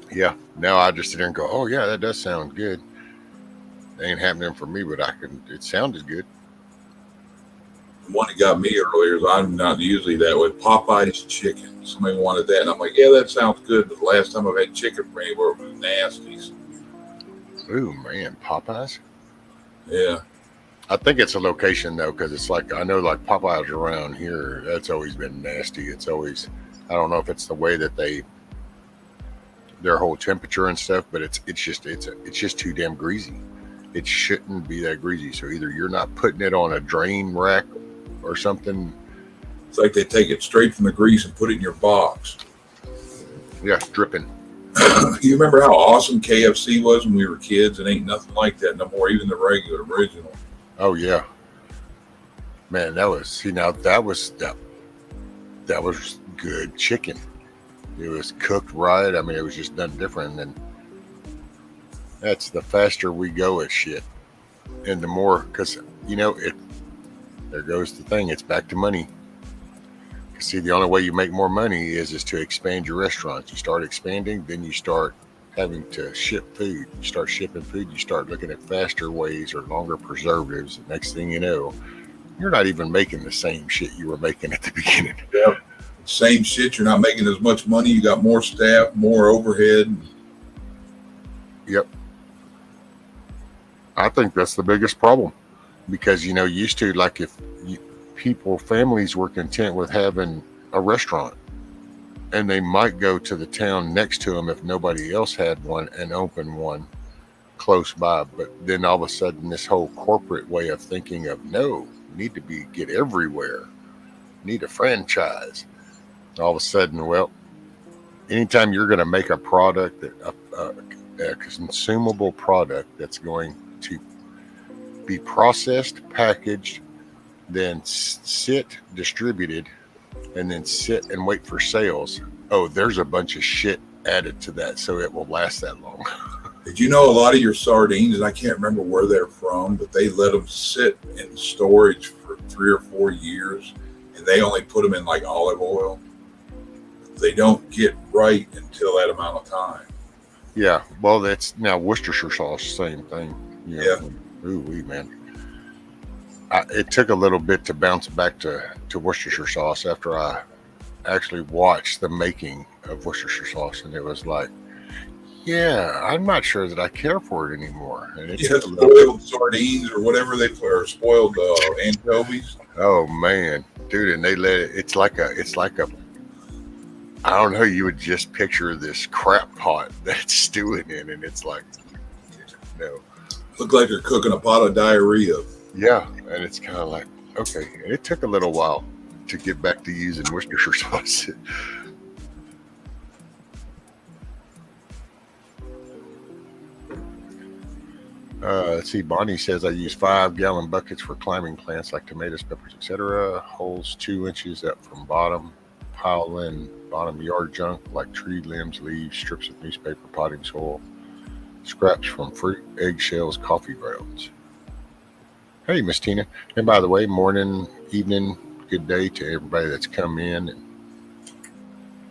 Yeah, now I just sit there and go, oh yeah, that does sound good. It ain't happening for me, but it sounded good. The one that got me earlier is I'm not usually that way. Popeye's chicken. Somebody wanted that, and I'm like, yeah, that sounds good. But the last time I've had chicken from anywhere, it was nasty. Ooh man, Popeyes. Yeah. I think it's a location though, because it's like, I know like Popeyes around here, that's always been nasty. It's always, I don't know if it's the way that their whole temperature and stuff, but it's just too damn greasy. It shouldn't be that greasy. So either you're not putting it on a drain rack or something. It's like they take it straight from the grease and put it in your box. Yeah, dripping. You remember how awesome KFC was when we were kids? It ain't nothing like that no more, even the regular original. Oh yeah. Man, that was good chicken. It was cooked right. I mean, it was just done different. And that's the faster we go at shit. And the more, because, there goes the thing. It's back to money. See, the only way you make more money is to expand your restaurants. You start expanding, then you start having to ship food. You start shipping food. You start looking at faster ways or longer preservatives. The next thing you know, you're not even making the same shit you were making at the beginning. Yep. Same shit. You're not making as much money. You got more staff, more overhead. Yep. I think that's the biggest problem, because, used to, like, if families were content with having a restaurant, and they might go to the town next to them if nobody else had one and open one close by. But then all of a sudden, this whole corporate way of thinking of, no, need to get everywhere, need a franchise. All of a sudden, well, anytime you're going to make a product, a consumable product that's going to be processed, packaged, then sit distributed, and then sit and wait for sales. Oh, there's a bunch of shit added to that, so it will last that long. Did you know a lot of your sardines, and I can't remember where they're from, but they let them sit in storage for 3 or 4 years, and they only put them in like olive oil. They don't get right until that amount of time. Yeah, well, that's now Worcestershire sauce, same thing. Yeah. Ooh, man. It took a little bit to bounce back to Worcestershire sauce after I actually watched the making of Worcestershire sauce, and it was like, yeah, I'm not sure that I care for it anymore. And it took a little spoiled sardines or whatever they put, or spoiled anchovies. Oh man, dude, and they let it. It's like a. I don't know. You would just picture this crap pot that's stewing in, and it's like, no. Look like they're cooking a pot of diarrhea. Yeah, and it's kind of like, okay. And it took a little while to get back to using Worcestershire sauce. Let's see. Bonnie says I use 5-gallon buckets for climbing plants like tomatoes, peppers, etc. Holes 2 inches up from bottom. Pile in bottom yard junk like tree limbs, leaves, strips of newspaper, potting soil, scraps from fruit, eggshells, coffee grounds. Hey, Miss Tina. And by the way, morning, evening, good day to everybody that's come in. And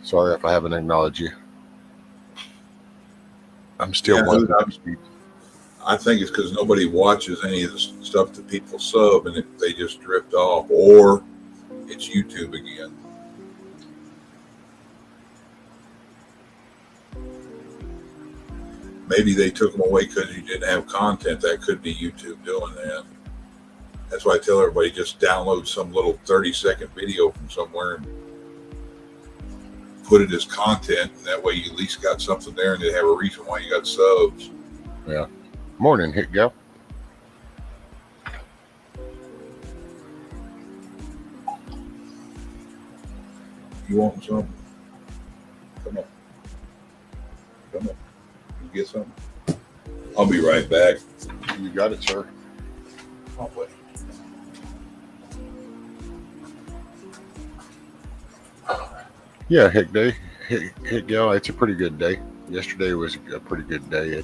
sorry if I haven't acknowledged you. I'm still watching. I think it's because nobody watches any of the stuff that people sub, and they just drift off, or it's YouTube again. Maybe they took them away because you didn't have content. That could be YouTube doing that. That's why I tell everybody, just download some little 30-second video from somewhere and put it as content, and that way you at least got something there, and they have a reason why you got subs. Yeah. Morning, Hit Gal. You want some? Come on. Come on. You get some? I'll be right back. You got it, sir. I'll wait. Yeah, Hit Day. Hit Gal, it's a pretty good day. Yesterday was a pretty good day.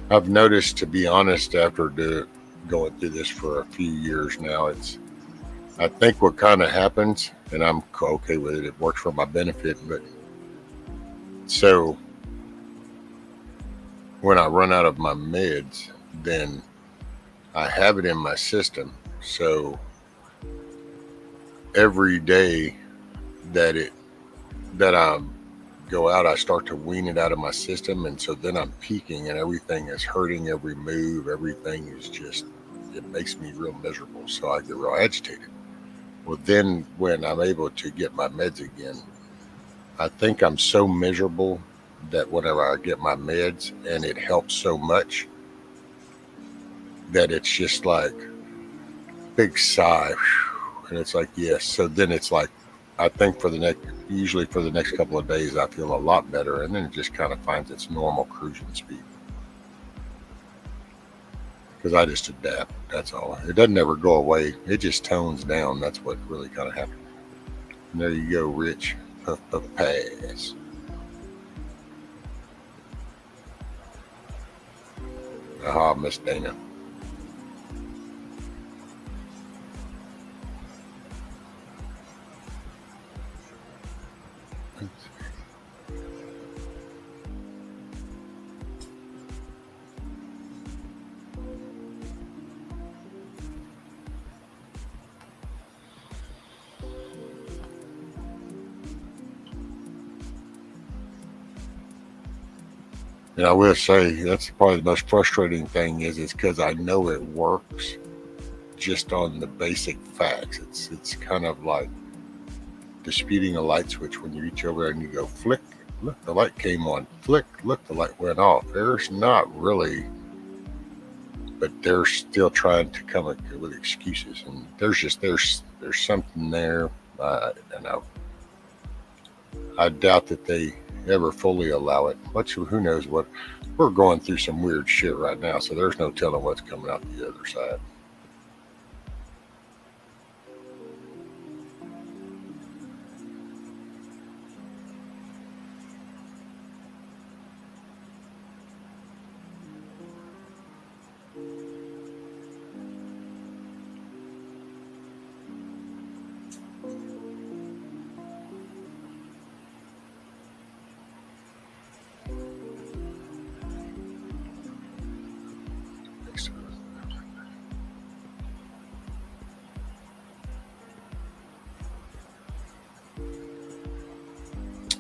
I've noticed, to be honest, after going through this for a few years now, I think what kind of happens, and I'm okay with it, it works for my benefit, but so when I run out of my meds, then I have it in my system. So every day that I go out, I start to wean it out of my system, and so then I'm peaking and everything is hurting, every move, everything is just, it makes me real miserable, so I get real agitated. Well, then when I'm able to get my meds again, I think I'm so miserable that whenever I get my meds and it helps so much that it's just like big sigh, and it's like, yes. So then it's like, I think usually for the next couple of days, I feel a lot better, and then it just kind of finds its normal cruising speed. Because I just adapt, that's all. It doesn't ever go away. It just tones down. That's what really kind of happened. And there you go, Rich. Puff, puff, pass. Aha, Miss Dana. And I will say that's probably the most frustrating thing is because I know it works just on the basic facts. It's kind of like disputing a light switch when you reach over and you go flick, look, the light came on, flick, look, the light went off. There's not really, but they're still trying to come up with excuses, and there's something there, and I doubt that ever fully allow it. Who knows what? We're going through some weird shit right now, so there's no telling what's coming out the other side.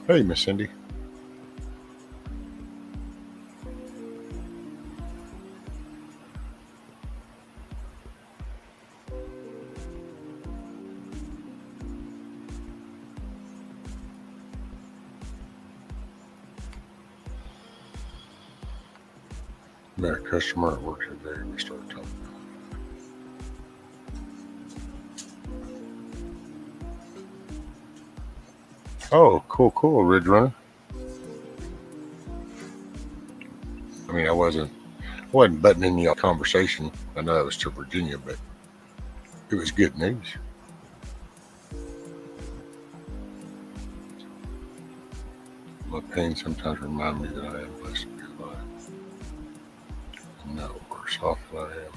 Hey, Miss Cindy. Met a customer at work today. We started talking. Oh, cool, Ridge Runner. I mean, I wasn't butting in the conversation. I know that was to Virginia, but it was good news. My pain sometimes reminds me that I am blessed to be alive. I'm not worse off than I am.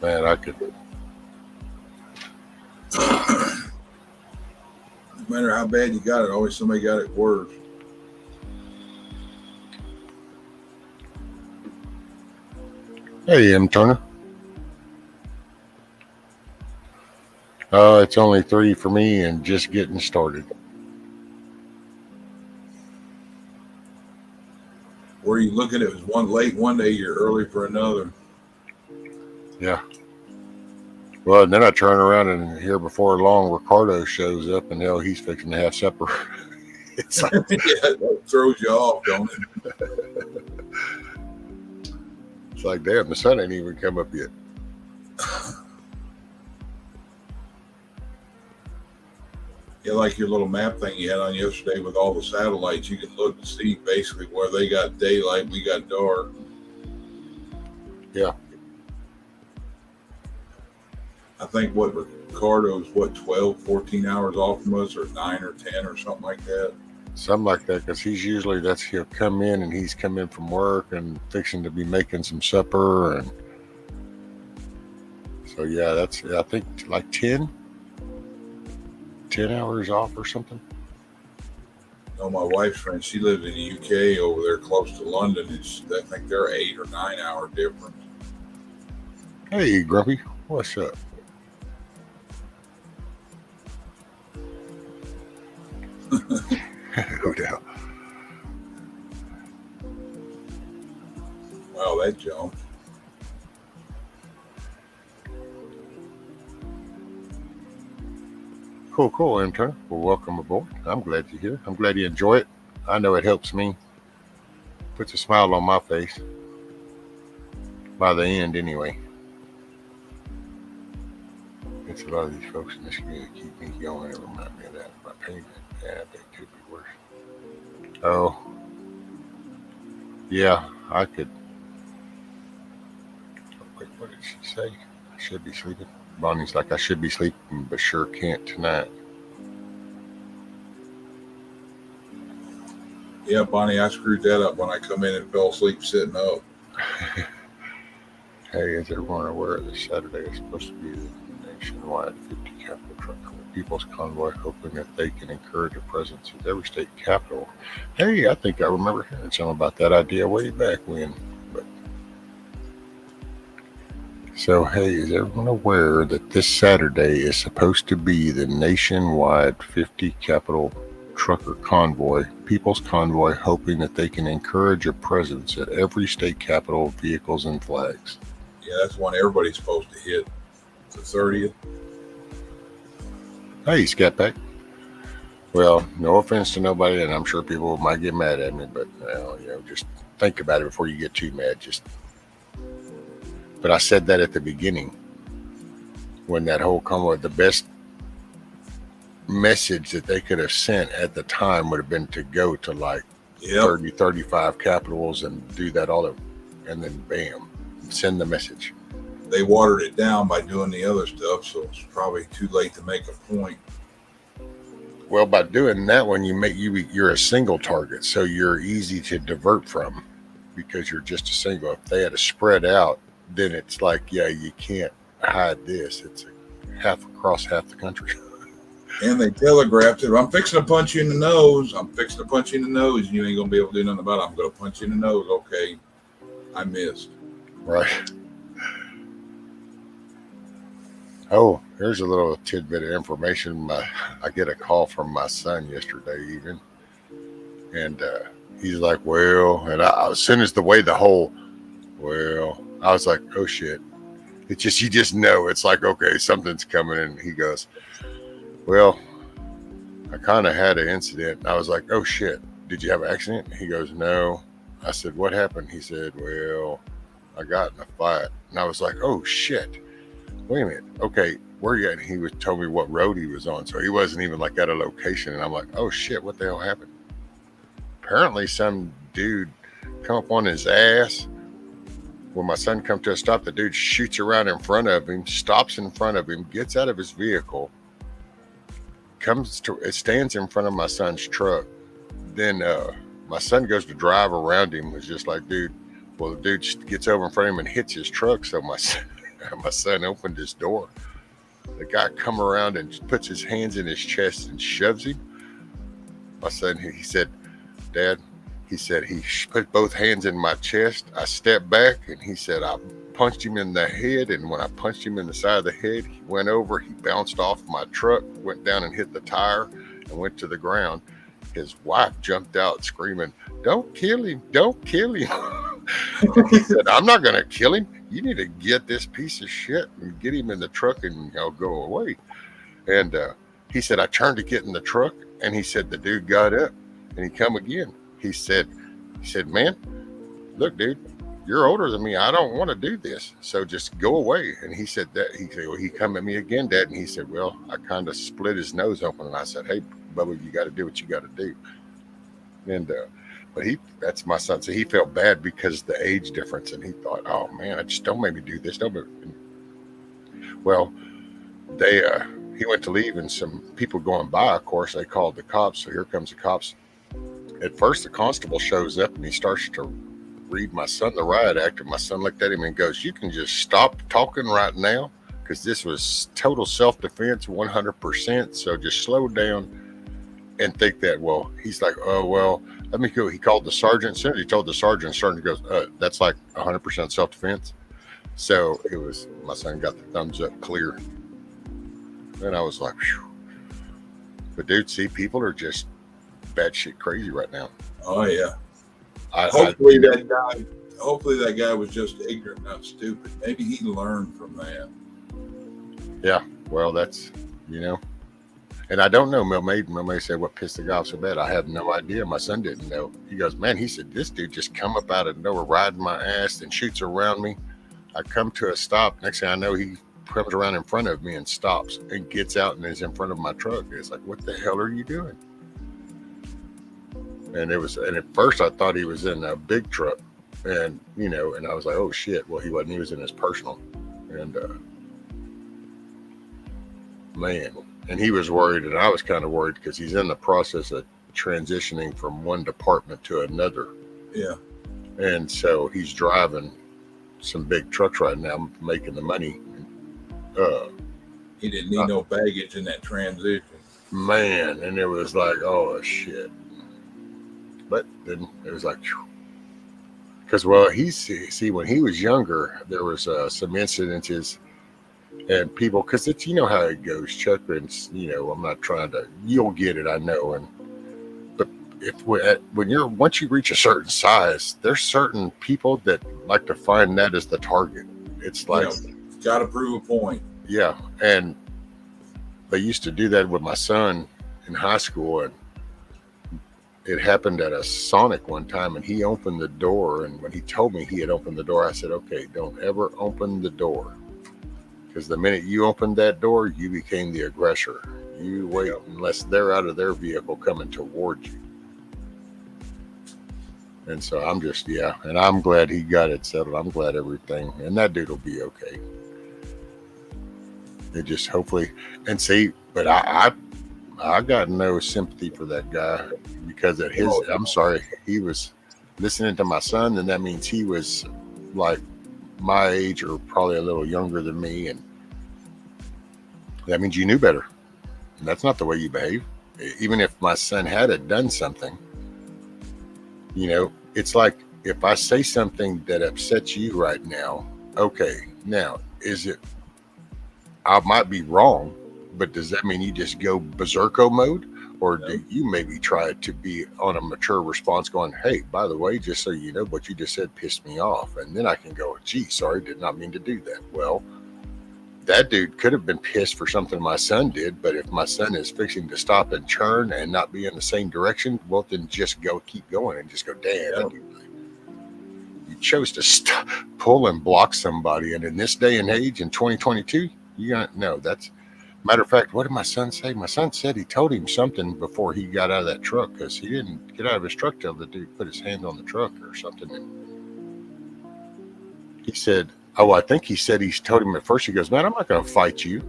Man, I could. No matter how bad you got it, always somebody got it worse. Hey, M. Turner. It's only 3 for me and just getting started. Where you look at it was one late one day, you're early for another. Yeah. Well, and then I turn around and here before long, Ricardo shows up and hell, he's fixing to have supper. It's like, Yeah, that throws you off, don't it? It's like, damn, the sun ain't even come up yet. Yeah, like your little map thing you had on yesterday with all the satellites, you can look and see basically where they got daylight, we got dark. Yeah. I think Ricardo's 12, 14 hours off from us, or 9 or 10 or something like that. Something like that, because he'll come in and he's come in from work and fixing to be making some supper. And so, yeah, that's, I think, like 10 hours off or something. No, my wife's friend, she lives in the UK over there close to London. I think they're 8 or 9 hour difference. Hey, Grumpy, what's up? No doubt. Wow, that jumped. Cool, intern. Well, welcome aboard. I'm glad you're here. I'm glad you enjoy it. I know it helps me. Puts a smile on my face. By the end, anyway. It's a lot of these folks in this community keep me going and remind me of that. My pain, yeah, that could be worse. Oh, yeah, I could. Wait, what did she say? I should be sleeping. Bonnie's like, I should be sleeping, but sure can't tonight. Yeah, Bonnie, I screwed that up when I come in and fell asleep sitting up. Hey, is everyone aware this Saturday is supposed to be the nationwide 50 capital truck people's convoy, hoping that they can encourage a presence at every state capital? Hey, I think I remember hearing something about that idea way back when. But so, hey, is everyone aware that this Saturday is supposed to be the nationwide 50 capital trucker convoy, people's convoy, hoping that they can encourage a presence at every state capital, vehicles and flags? Yeah, that's one everybody's supposed to hit. The 30th. Hey, Scat Pack. Well, no offense to nobody, and I'm sure people might get mad at me, but just think about it before you get too mad. But I said that at the beginning when that whole convoy, the best message that they could have sent at the time would have been to go to like 30, 35 capitals and do that all over, and then bam, send the message. They watered it down by doing the other stuff, so it's probably too late to make a point. Well, by doing that one, you're a single target, so you're easy to divert from because you're just a single. If they had to spread out, then it's like, yeah, you can't hide this. It's across half the country. And they telegraphed it. I'm fixing to punch you in the nose. I'm fixing to punch you in the nose. And you ain't going to be able to do nothing about it. I'm going to punch you in the nose. Okay. I missed. Right. Oh, here's a little tidbit of information. I get a call from my son yesterday even. And he's like, well, and as soon as I was like, oh shit. It's just, you just know, it's like, okay, something's coming. And he goes, well, I kind of had an incident. And I was like, oh shit, did you have an accident? He goes, no. I said, what happened? He said, well, I got in a fight. And I was like, oh shit, wait a minute. Okay, where you at? And he told me what road he was on. So he wasn't even like at a location. And I'm like, oh shit, what the hell happened? Apparently some dude come up on his ass. When my son come to a stop, the dude shoots around in front of him, stops in front of him, gets out of his vehicle, stands in front of my son's truck. Then my son goes to drive around him. Was just like, dude. Well, the dude gets over in front of him and hits his truck. So my son opened his door. The guy come around and puts his hands in his chest and shoves him. My son, he said, Dad, he said, he put both hands in my chest. I stepped back and he said, I punched him in the head. And when I punched him in the side of the head, he went over, he bounced off my truck, went down and hit the tire and went to the ground. His wife jumped out screaming, don't kill him, don't kill him. He said, I'm not going to kill him. You need to get this piece of shit and get him in the truck and I'll go away. And he said, I turned to get in the truck and he said, the dude got up and he come again. He said, man, look, dude, you're older than me. I don't want to do this. So just go away. And he said that well, he come at me again, Dad. And he said, well, I kind of split his nose open. And I said, hey, Bubba, you got to do what you got to do. And, but that's my son. So he felt bad because of the age difference. And he thought, oh man, I just don't make me do this. Well, he went to leave and some people going by, of course, they called the cops. So here comes the cops. At first, the constable shows up and he starts to read my son the riot act. And my son looked at him and goes, you can just stop talking right now because this was total self-defense, 100%. So just slow down and think that, well, he's like, oh, well, let me go. He called the sergeant. As soon as he told the sergeant goes, that's like 100% self-defense. So it was, my son got the thumbs up clear. And I was like, phew. But dude, see, people are just bad shit crazy right now. Oh yeah. Hopefully that guy was just ignorant, not stupid. Maybe he learned from that. Yeah. Well, that's, and I don't know. Mel may say what pissed the guy off so bad. I have no idea. My son didn't know. He goes, man, he said, this dude just come up out of nowhere, riding my ass and shoots around me. I come to a stop. Next thing I know, he comes around in front of me and stops and gets out and is in front of my truck. It's like, what the hell are you doing? And at first I thought he was in a big truck and, and I was like, oh shit. Well, he wasn't, he was in his personal and, man, and he was worried and I was kind of worried because he's in the process of transitioning from one department to another. Yeah. And so he's driving some big trucks right now, making the money. He didn't need no baggage in that transition. Man, and it was like, oh shit. But then it was like, because well, when he was younger, there was some incidences and people, because it's how it goes, Chuck. And I'm not trying to. You'll get it, I know. But once you reach a certain size, there's certain people that like to find that as the target. It's like, got to prove a point. Yeah, and they used to do that with my son in high school, and it happened at a Sonic one time, and he opened the door, and when he told me he had opened the door, I said, okay, don't ever open the door, because the minute you opened that door, you became the aggressor. You wait unless they're out of their vehicle coming towards you. And so I'm just, and I'm glad he got it settled. I'm glad everything, and that dude will be okay. It just hopefully, and see, but I got no sympathy for that guy because at his, I'm sorry, he was listening to my son, and that means he was like my age or probably a little younger than me, and that means you knew better. And that's not the way you behave. Even if my son had done something, you know, it's like if I say something that upsets you right now, okay, now is it, I might be wrong, but does that mean you just go berserko mode? Or do you maybe try to be on a mature response going, hey, by the way, just so you know, what you just said pissed me off. And then I can go, gee, sorry, did not mean to do that. Well, that dude could have been pissed for something my son did, but if my son is fixing to stop and churn and not be in the same direction, well, then just keep going and just go, damn, you chose to pull and block somebody. And in this day and age, in 2022, you got no, that's, matter of fact, what did my son say? My son said he told him something before he got out of that truck, because he didn't get out of his truck till the dude put his hand on the truck or something. And he said, I think he said he told him at first, he goes, man, I'm not going to fight you.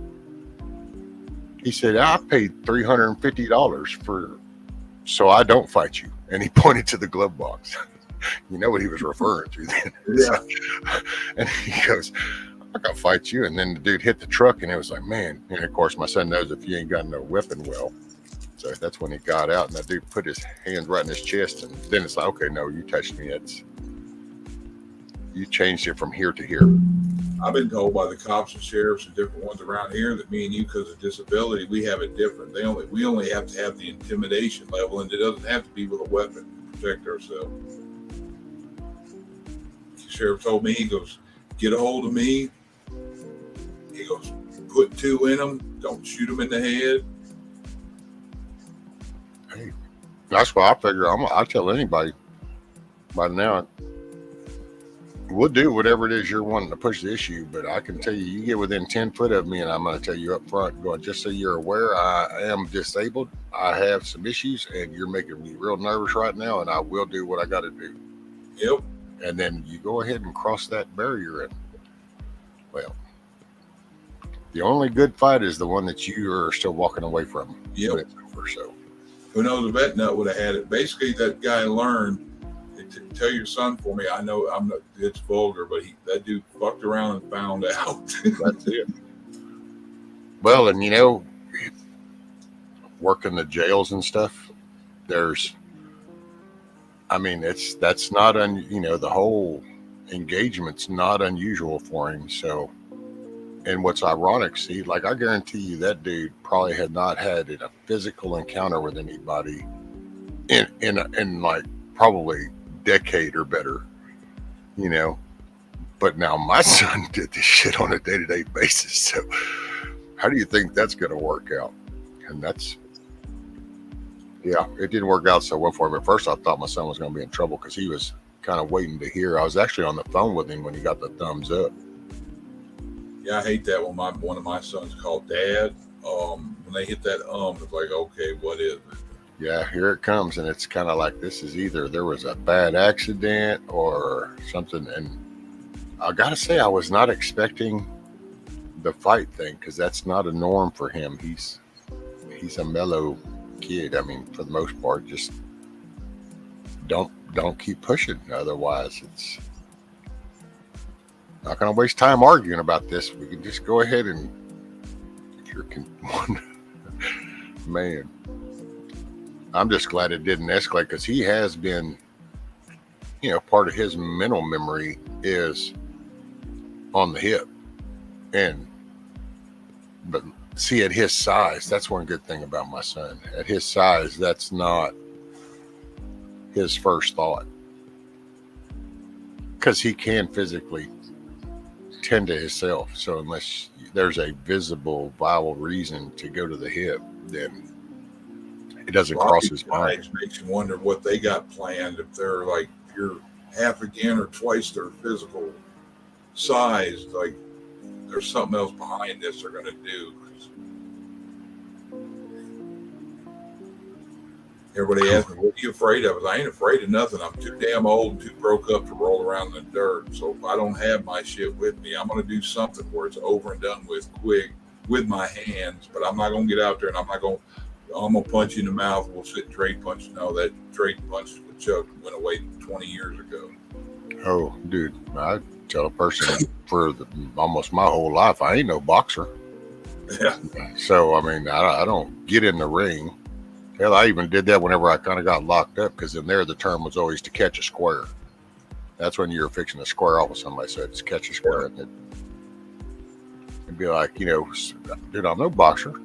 He said, I paid $350 so I don't fight you. And he pointed to the glove box. You know what he was referring to then. Yeah. And he goes, I'm not going to fight you. And then the dude hit the truck, and it was like, man. And of course, my son knows if you ain't got no weapon, well. So that's when he got out, and that dude put his hand right in his chest. And then it's like, okay, no, you touched me. You changed it from here to here. I've been told by the cops and sheriffs and different ones around here that me and you, because of disability, we have it different. We only have to have the intimidation level, and it doesn't have to be with a weapon to protect ourselves. The sheriff told me, he goes, get a hold of me. He goes, put 2 in them. Don't shoot them in the head. Hey, that's why I figure I'll tell anybody by now. We'll do whatever it is you're wanting to push the issue, but I can tell you, you get within 10 foot of me, and I'm going to tell you up front, going, just so you're aware, I am disabled. I have some issues, and you're making me real nervous right now, and I will do what I got to do. Yep. And then you go ahead and cross that barrier, and well, the only good fight is the one that you are still walking away from. Yep. When it's over, so. Who knows, a vet nut would have had it. Basically, that guy learned, tell your son for me. I know I'm not, it's vulgar, but that dude fucked around and found out. That's it. Well, and you know, working the jails and stuff, that's not the whole engagement's not unusual for him. So, and what's ironic, see, like I guarantee you that dude probably had not had a physical encounter with anybody in like probably decade or better, but now my son did this shit on a day-to-day basis. So how do you think that's going to work out? And it didn't work out so well for him. At first I thought my son was going to be in trouble because he was kind of waiting to hear. I was actually on the phone with him when he got the thumbs up. Yeah, I hate that when one of my sons called Dad. When they hit that it's like, okay, what is it? Yeah, here it comes, and it's kind of like this is either there was a bad accident or something. And I gotta say, I was not expecting the fight thing because that's not a norm for him. He's a mellow kid. I mean, for the most part, just don't keep pushing. Otherwise, it's not gonna waste time arguing about this. We can just go ahead and man. I'm just glad it didn't escalate because he has been, part of his mental memory is on the hip. But see, at his size, that's one good thing about my son. At his size, that's not his first thought. Because he can physically tend to himself. So unless there's a visible, viable reason to go to the hip, then it doesn't cross his mind. Makes you wonder what they got planned. If they're like, you're half again or twice their physical size, like there's something else behind this they're going to do. Everybody asks me, what are you afraid of? I ain't afraid of nothing. I'm too damn old and too broke up to roll around in the dirt. So if I don't have my shit with me, I'm going to do something where it's over and done with quick with my hands. But I'm not going to get out there and I'm going to punch you in the mouth. We'll sit and trade punch. No, that trade punch with Chuck went away 20 years ago. Oh, dude, I tell a person for almost my whole life, I ain't no boxer. Yeah. So, I mean, I don't get in the ring. Hell, I even did that whenever I kind of got locked up, because in there the term was always to catch a square. That's when you were fixing to square off with somebody. So it's catch a square. And it'd be like, you know, dude, I'm no boxer.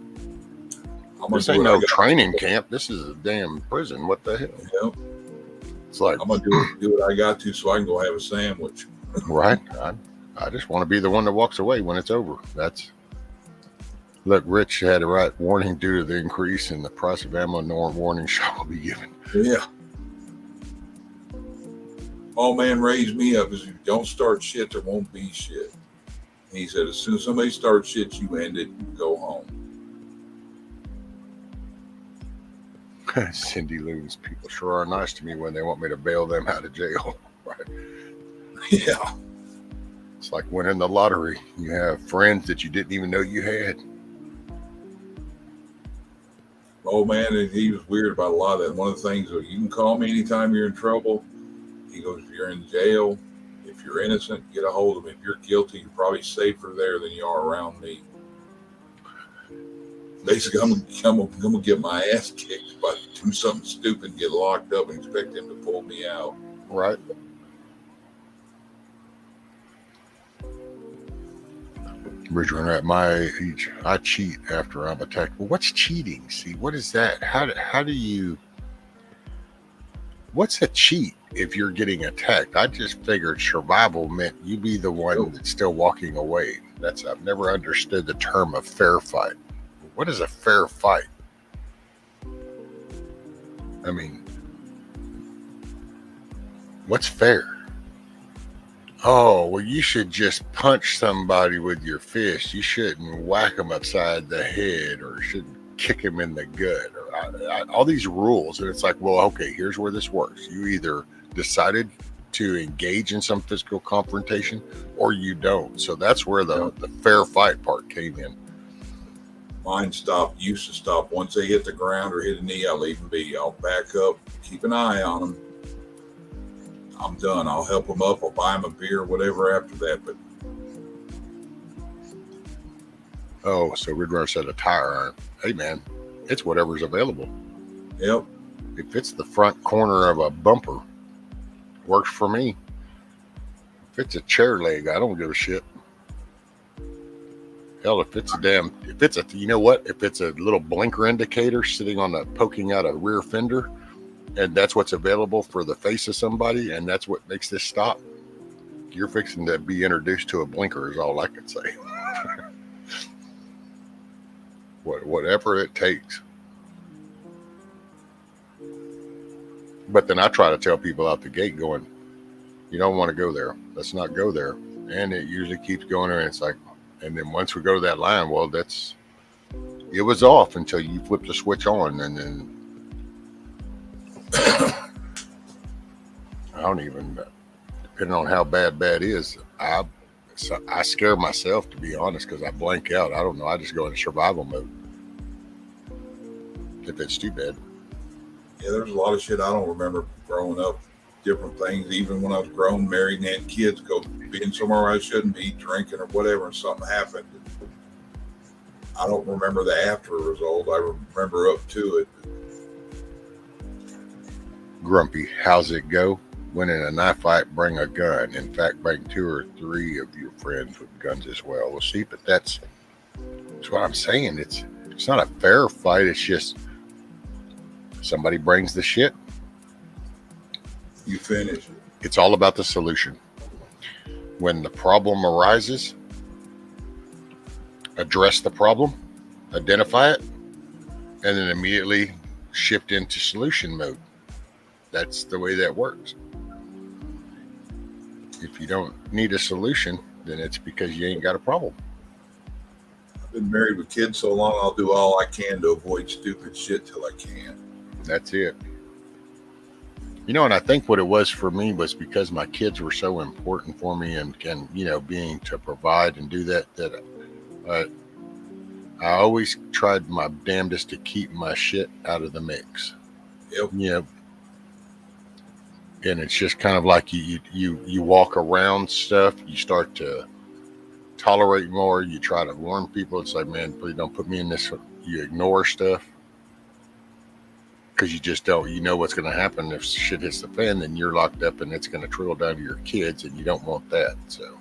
This ain't no training camp. This is a damn prison. What the hell? Yeah. It's like, I'm going to do what I got to so I can go have a sandwich. Right. I just want to be the one that walks away when it's over. Look, Rich had a right warning due to the increase in the price of ammo. No warning shall be given. Yeah. Old man raised me up as if you don't start shit, there won't be shit. And he said, as soon as somebody starts shit, you end it and go home. Cindy Loon's people sure are nice to me when they want me to bail them out of jail. Right. Yeah. It's like winning the lottery. You have friends that you didn't even know you had. Old man, he was weird about a lot of that. One of the things, you can call me anytime you're in trouble. He goes, if you're in jail, if you're innocent, get a hold of me. If you're guilty, you're probably safer there than you are around me. Basically, I'm gonna get my ass kicked if I do something stupid and get locked up and expect him to pull me out. Right. Ridge Runner, at my age, I cheat after I'm attacked. Well, what's cheating? See, what is that? How do you? What's a cheat if you're getting attacked? I just figured survival meant you be the one that's still walking away. I've never understood the term of fair fight. What is a fair fight? I mean, what's fair? Oh, well, you should just punch somebody with your fist. You shouldn't whack them upside the head or shouldn't kick him in the gut. Or all these rules. And it's like, well, okay, here's where this works. You either decided to engage in some physical confrontation or you don't. So that's where the fair fight part came in. Mine used to stop once they hit the ground or hit a knee. I'll leave them be. I'll back up, keep an eye on them. I'm done. I'll help them up. I'll buy them a beer, whatever after that. But oh, so Rid Runner said a tire iron. Hey, man, it's whatever's available. Yep. If it's the front corner of a bumper, works for me. If it's a chair leg, I don't give a shit. Hell, if it's you know what? If it's a little blinker indicator sitting on poking out a rear fender, and that's what's available for the face of somebody, and that's what makes this stop, you're fixing to be introduced to a blinker is all I can say. Whatever it takes. But then I try to tell people out the gate going, you don't want to go there. Let's not go there. And it usually keeps going there, and it's like, and then once we go to that line, well, it was off until you flip the switch on, and then I don't even, depending on how bad is, I scare myself, to be honest, because I blank out. I don't know. I just go into survival mode if it's too bad. Yeah, there's a lot of shit I don't remember growing up. Different things, even when I was grown, married, and had kids, being somewhere I shouldn't be, drinking or whatever, and something happened. I don't remember the after result. I remember up to it. Grumpy, how's it go? When in a knife fight, bring a gun. In fact, bring 2 or 3 of your friends with guns as well. Well, see, but that's what I'm saying. It's not a fair fight. It's just somebody brings the shit. You finish. It's all about the solution. When the problem arises, address the problem, identify it, and then immediately shift into solution mode. That's the way that works. If you don't need a solution, then it's because you ain't got a problem. I've been married with kids so long, I'll do all I can to avoid stupid shit till I can. That's it. You know, and I think what it was for me was because my kids were so important for me, and you know, being to provide and do that, I always tried my damnedest to keep my shit out of the mix. Yep. You know, and it's just kind of like you walk around stuff, you start to tolerate more, you try to warn people. It's like, man, please don't put me in this. You ignore stuff because you just don't, you know what's going to happen if shit hits the fan, then you're locked up and it's going to trickle down to your kids, and you don't want that. So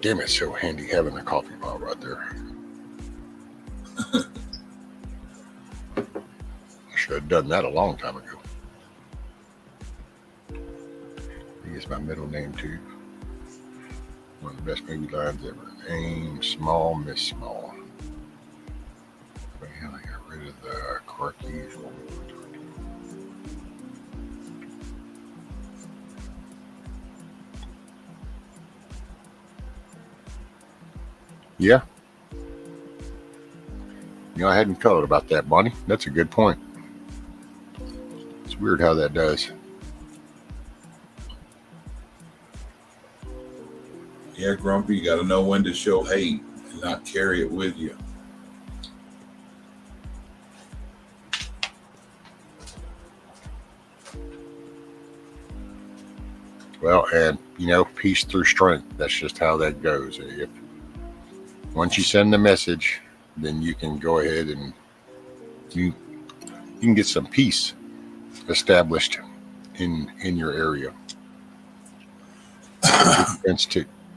damn, it's so handy having a coffee pot right there. I should have done that a long time ago. I think it's my middle name too. One of the best movie lines ever. Aim small, miss small. Well, I got rid of the car keys. Yeah. You know, I hadn't thought about that, Bonnie. That's a good point. It's weird how that does. Yeah, Grumpy, you got to know when to show hate and not carry it with you. Well, and you know, peace through strength. That's just how that goes. If once you send the message, then you can go ahead and you can get some peace established in your area. Defense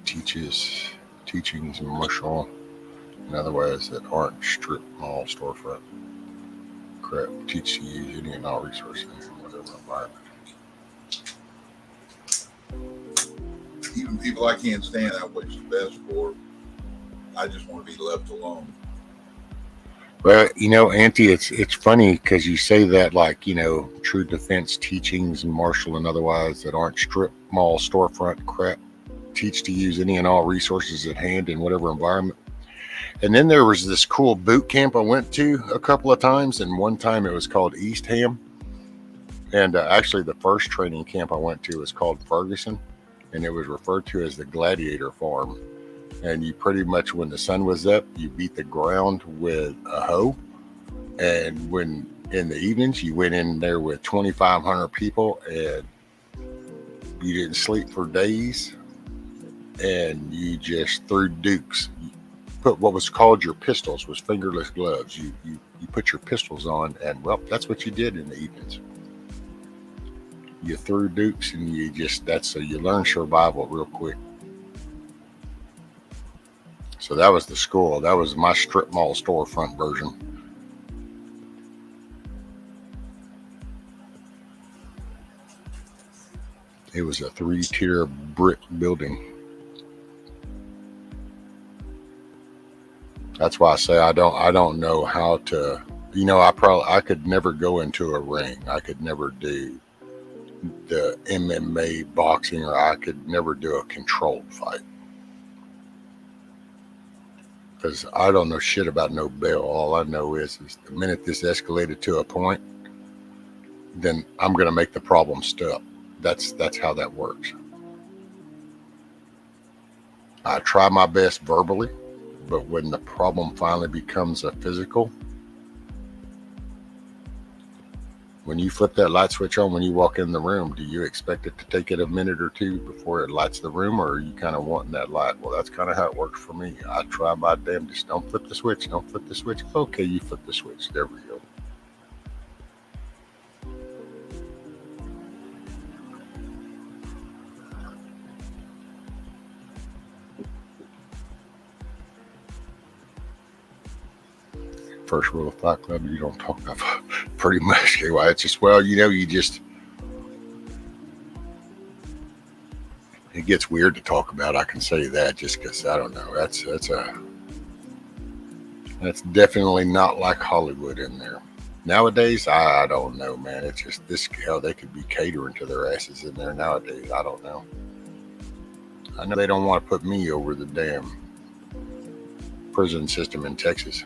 teaches teachings and martial and otherwise that aren't strip mall storefront crap. Teach to use any and all resources in whatever environment. Even people I can't stand, I wish the best for. I just want to be left alone. Well, you know, Auntie, it's funny because you say that like, you know, true defense teachings and martial and otherwise that aren't strip mall storefront crap. Teach to use any and all resources at hand in whatever environment. And then there was this cool boot camp I went to a couple of times, and one time it was called East Ham. And actually the first training camp I went to was called Ferguson, and it was referred to as the Gladiator Farm. And you pretty much, when the sun was up, you beat the ground with a hoe. And when in the evenings, you went in there with 2,500 people and you didn't sleep for days. And you just threw dukes. You put what was called your pistols, was fingerless gloves. You put your pistols on, and well, that's what you did in the evenings. You threw dukes, and you learn survival real quick. So that was the school. That was my strip mall storefront version. It was a 3-tier brick building. That's why I say I don't know how to, you know, I could never go into a ring. I could never do the MMA boxing, or I could never do a controlled fight. Because I don't know shit about no bell. All I know is the minute this escalated to a point, then I'm going to make the problem stop. That's how that works. I try my best verbally, but when the problem finally becomes a physical, when you flip that light switch on, when you walk in the room, do you expect it to take it a minute or two before it lights the room, or are you kind of wanting that light? Well, that's kind of how it works for me. I try my damnedest. Don't flip the switch. Don't flip the switch. Okay, you flip the switch. There we go. First rule of Fight Club, you don't talk about pretty much. Why it's just, well, you know, it gets weird to talk about. I can say that just because I don't know. That's definitely not like Hollywood in there. Nowadays, I don't know, man. It's just this hell. They could be catering to their asses in there nowadays. I don't know. I know they don't want to put me over the damn prison system in Texas.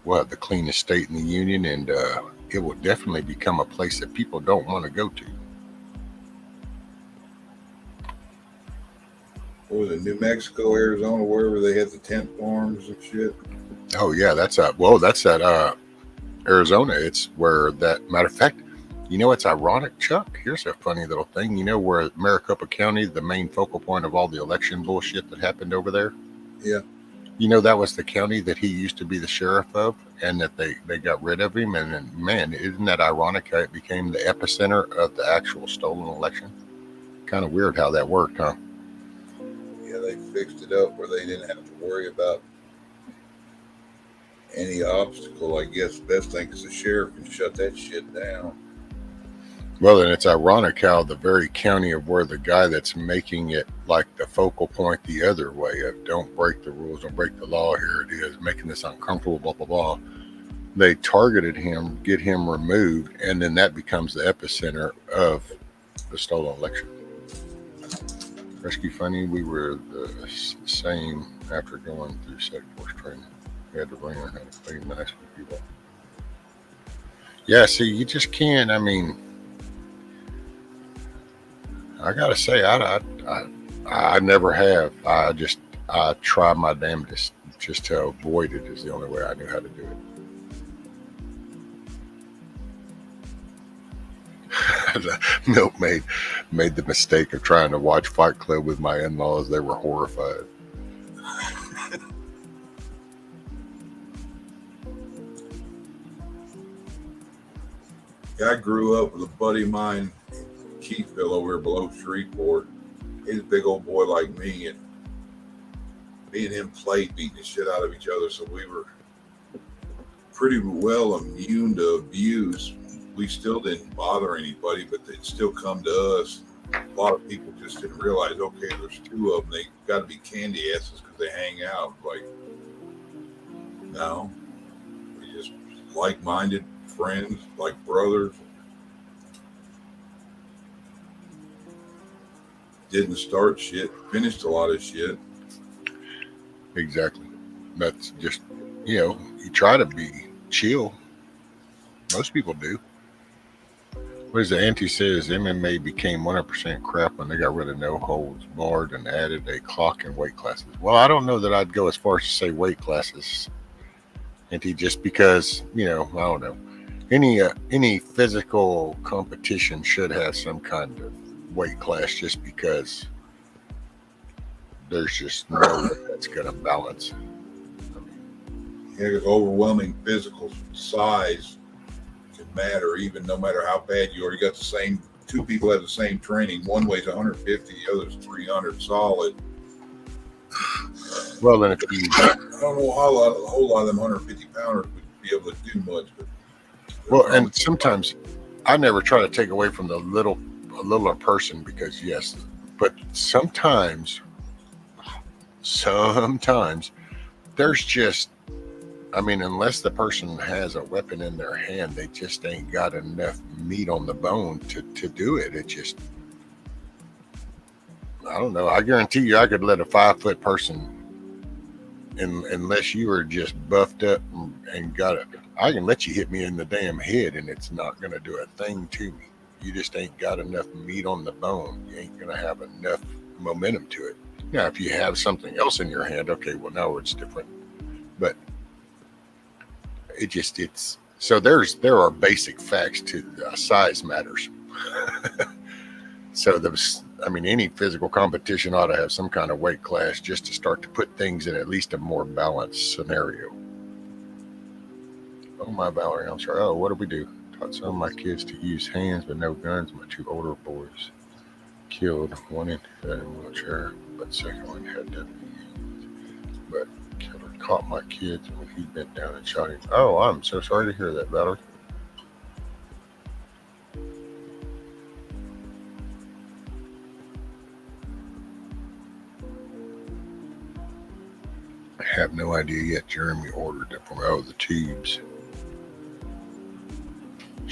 We'll have the cleanest state in the union, and it will definitely become a place that people don't want to go to. What was it, New Mexico, Arizona, wherever they had the tent farms and shit? Oh yeah, that's that Arizona. It's where that matter of fact, you know, it's ironic, Chuck. Here's a funny little thing. You know where Maricopa County, the main focal point of all the election bullshit that happened over there? Yeah. You know, that was the county that he used to be the sheriff of, and that they got rid of him. And then, man, isn't that ironic how it became the epicenter of the actual stolen election? Kind of weird how that worked, huh? Yeah, they fixed it up where they didn't have to worry about any obstacle. I guess the best thing is the sheriff can shut that shit down. Well, and it's ironic how the very county of where the guy that's making it like the focal point the other way of don't break the rules, don't break the law, here it is, making this uncomfortable, blah, blah, blah. They targeted him, get him removed, and then that becomes the epicenter of the stolen election. Rescue Funny, we were the same after going through Sector Force training. We had to learn how to play nice with people. Yeah, see, you just can't, I mean, I gotta say, I never have. I try my damnedest just to avoid it is the only way I knew how to do it. Milk made the mistake of trying to watch Fight Club with my in-laws. They were horrified. I grew up with a buddy of mine, Keithville, over here below Shreveport. He's a big old boy like me, and me and him played beating the shit out of each other, so we were pretty well immune to abuse. We still didn't bother anybody, but they'd still come to us. A lot of people just didn't realize, okay, there's two of them. They got to be candy asses because they hang out. Like, no, we just like-minded friends, like brothers. Didn't start shit, finished a lot of shit. Exactly. That's just, you know, you try to be chill. Most people do. What is the auntie says? MMA became 100% crap when they got rid of no holds barred and added a clock and weight classes. Well, I don't know that I'd go as far as to say weight classes, auntie, just because, you know, I don't know. Any physical competition should have some kind of weight class, just because there's just no way that's going to balance. Yeah, because overwhelming physical size can matter, even no matter how bad you are. You got the same, two people have the same training. One weighs 150, the other's 300 solid. Well, then if you, I don't know a whole lot of them 150 pounders would be able to do much. But well, and sometimes I never try to take away from the littler person, because yes, but sometimes there's just, I mean, unless the person has a weapon in their hand, they just ain't got enough meat on the bone to do it. It just, I don't know. I guarantee you I could let a 5-foot person, unless you are just buffed up and got it, I can let you hit me in the damn head and it's not going to do a thing to me. You just ain't got enough meat on the bone. You ain't going to have enough momentum to it. Now, if you have something else in your hand, okay, well, now it's different. But it's so there are basic facts to size matters. So any physical competition ought to have some kind of weight class just to start to put things in at least a more balanced scenario. Oh, my Valerie, I'm sorry. Oh, what do we do? Taught some of my kids to use hands but no guns. My 2 older boys killed one in a wheelchair, but the second one had deadly. But killer caught my kids when he bent down and shot him. Oh, I'm so sorry to hear that, Valerie. I have no idea yet. Jeremy ordered it from the tubes.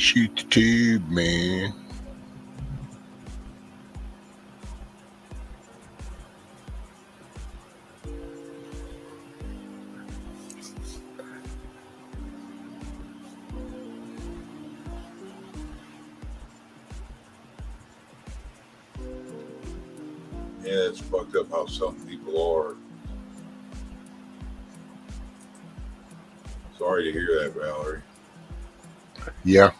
Shoot the tube, man. Yeah, it's fucked up how some people are. Sorry to hear that, Valerie. Yeah.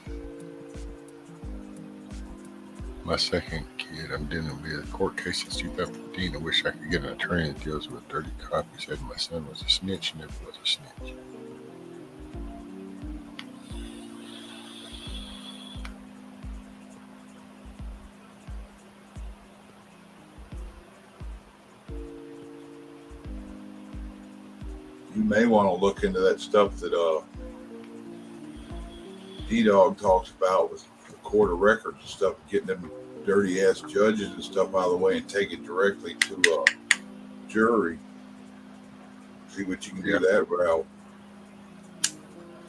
My second kid, I'm dealing with a court case since 2015. I wish I could get an attorney that deals with dirty copies. Said my son was a snitch, never was a snitch. You may want to look into that stuff that D-Dog talks about with the court of records and stuff, getting them dirty ass judges and stuff out of the way and take it directly to a jury. See what you can do that route.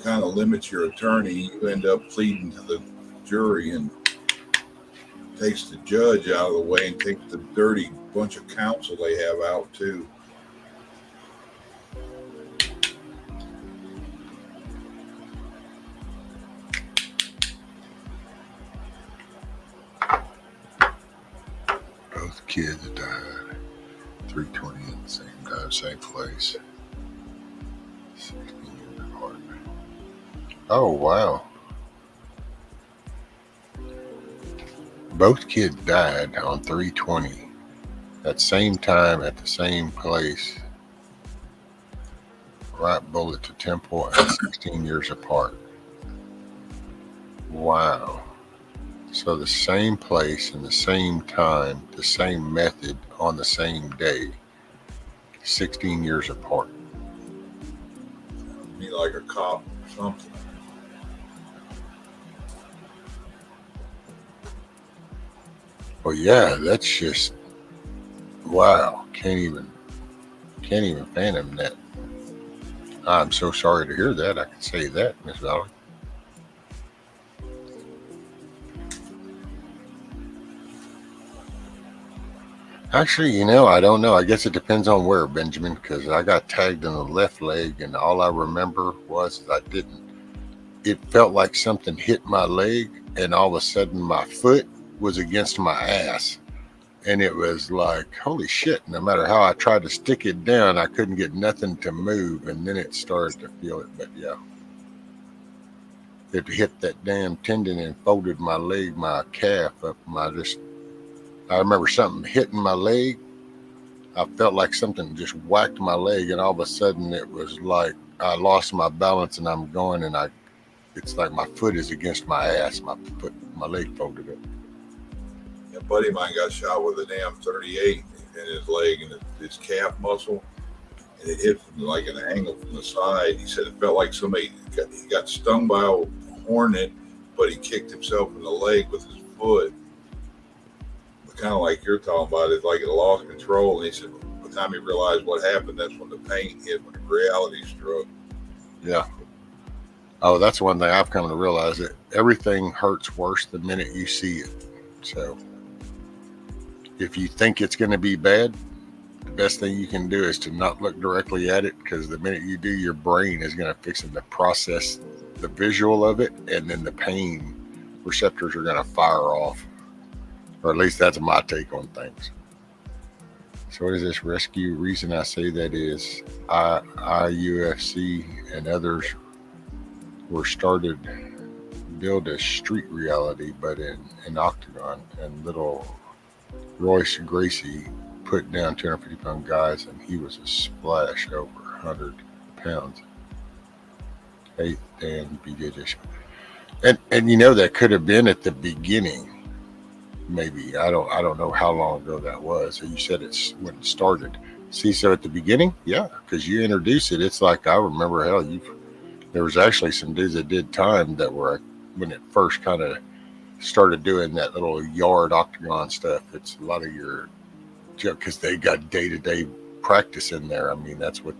Kind of limits your attorney. You end up pleading to the jury and takes the judge out of the way and takes the dirty bunch of counsel they have out too. Both kids died. 320 at the same time, same place. 16 years apart. Oh, wow. Both kids died on 320 at same time at the same place. Right bullet to temple and 16 years apart. Wow. So the same place and the same time, the same method on the same day, 16 years apart. Be like a cop or something. Well, yeah, that's just wow. Can't even fathom that. I'm so sorry to hear that. I can say that, Miss Valerie. Actually, I don't know. I guess it depends on where, Benjamin, because I got tagged in the left leg, and all I remember was I didn't. It felt like something hit my leg, and all of a sudden my foot was against my ass. And it was like, holy shit, no matter how I tried to stick it down, I couldn't get nothing to move, and then it started to feel it. But yeah, it hit that damn tendon and folded my leg, my calf up. I remember something hitting my leg. I felt like something just whacked my leg, and all of a sudden it was like I lost my balance, and I'm going, and it's like my foot is against my ass. My leg folded up. A buddy of mine got shot with a damn 38 in his leg and his calf muscle, and it hit from like an angle from the side. He said it felt like he got stung by a hornet, but he kicked himself in the leg with his foot. Kind of like you're talking about, it's like it lost control. And he said, by the time he realized what happened, that's when the pain hit, when the reality struck. Yeah. Oh, that's one thing I've come to realize, that everything hurts worse the minute you see it. So if you think it's going to be bad, the best thing you can do is to not look directly at it, because the minute you do, your brain is going to fix it to process the visual of it, and then the pain receptors are going to fire off. Or at least that's my take on things. So what is this rescue? Reason I say that is IUFC and others were started build a street reality, but in Octagon, and little Royce Gracie put down 250-pound guys, and he was a splash over 100 pounds. 8th Dan BJJ. And that could have been at the beginning. Maybe I don't know how long ago that was. So you said it's when it started. See, so at the beginning, yeah, because you introduced it. It's like I remember there was actually some dudes that did time that were when it first kind of started doing that little yard octagon stuff. It's a lot of your because they got day-to-day practice in there. I mean, that's what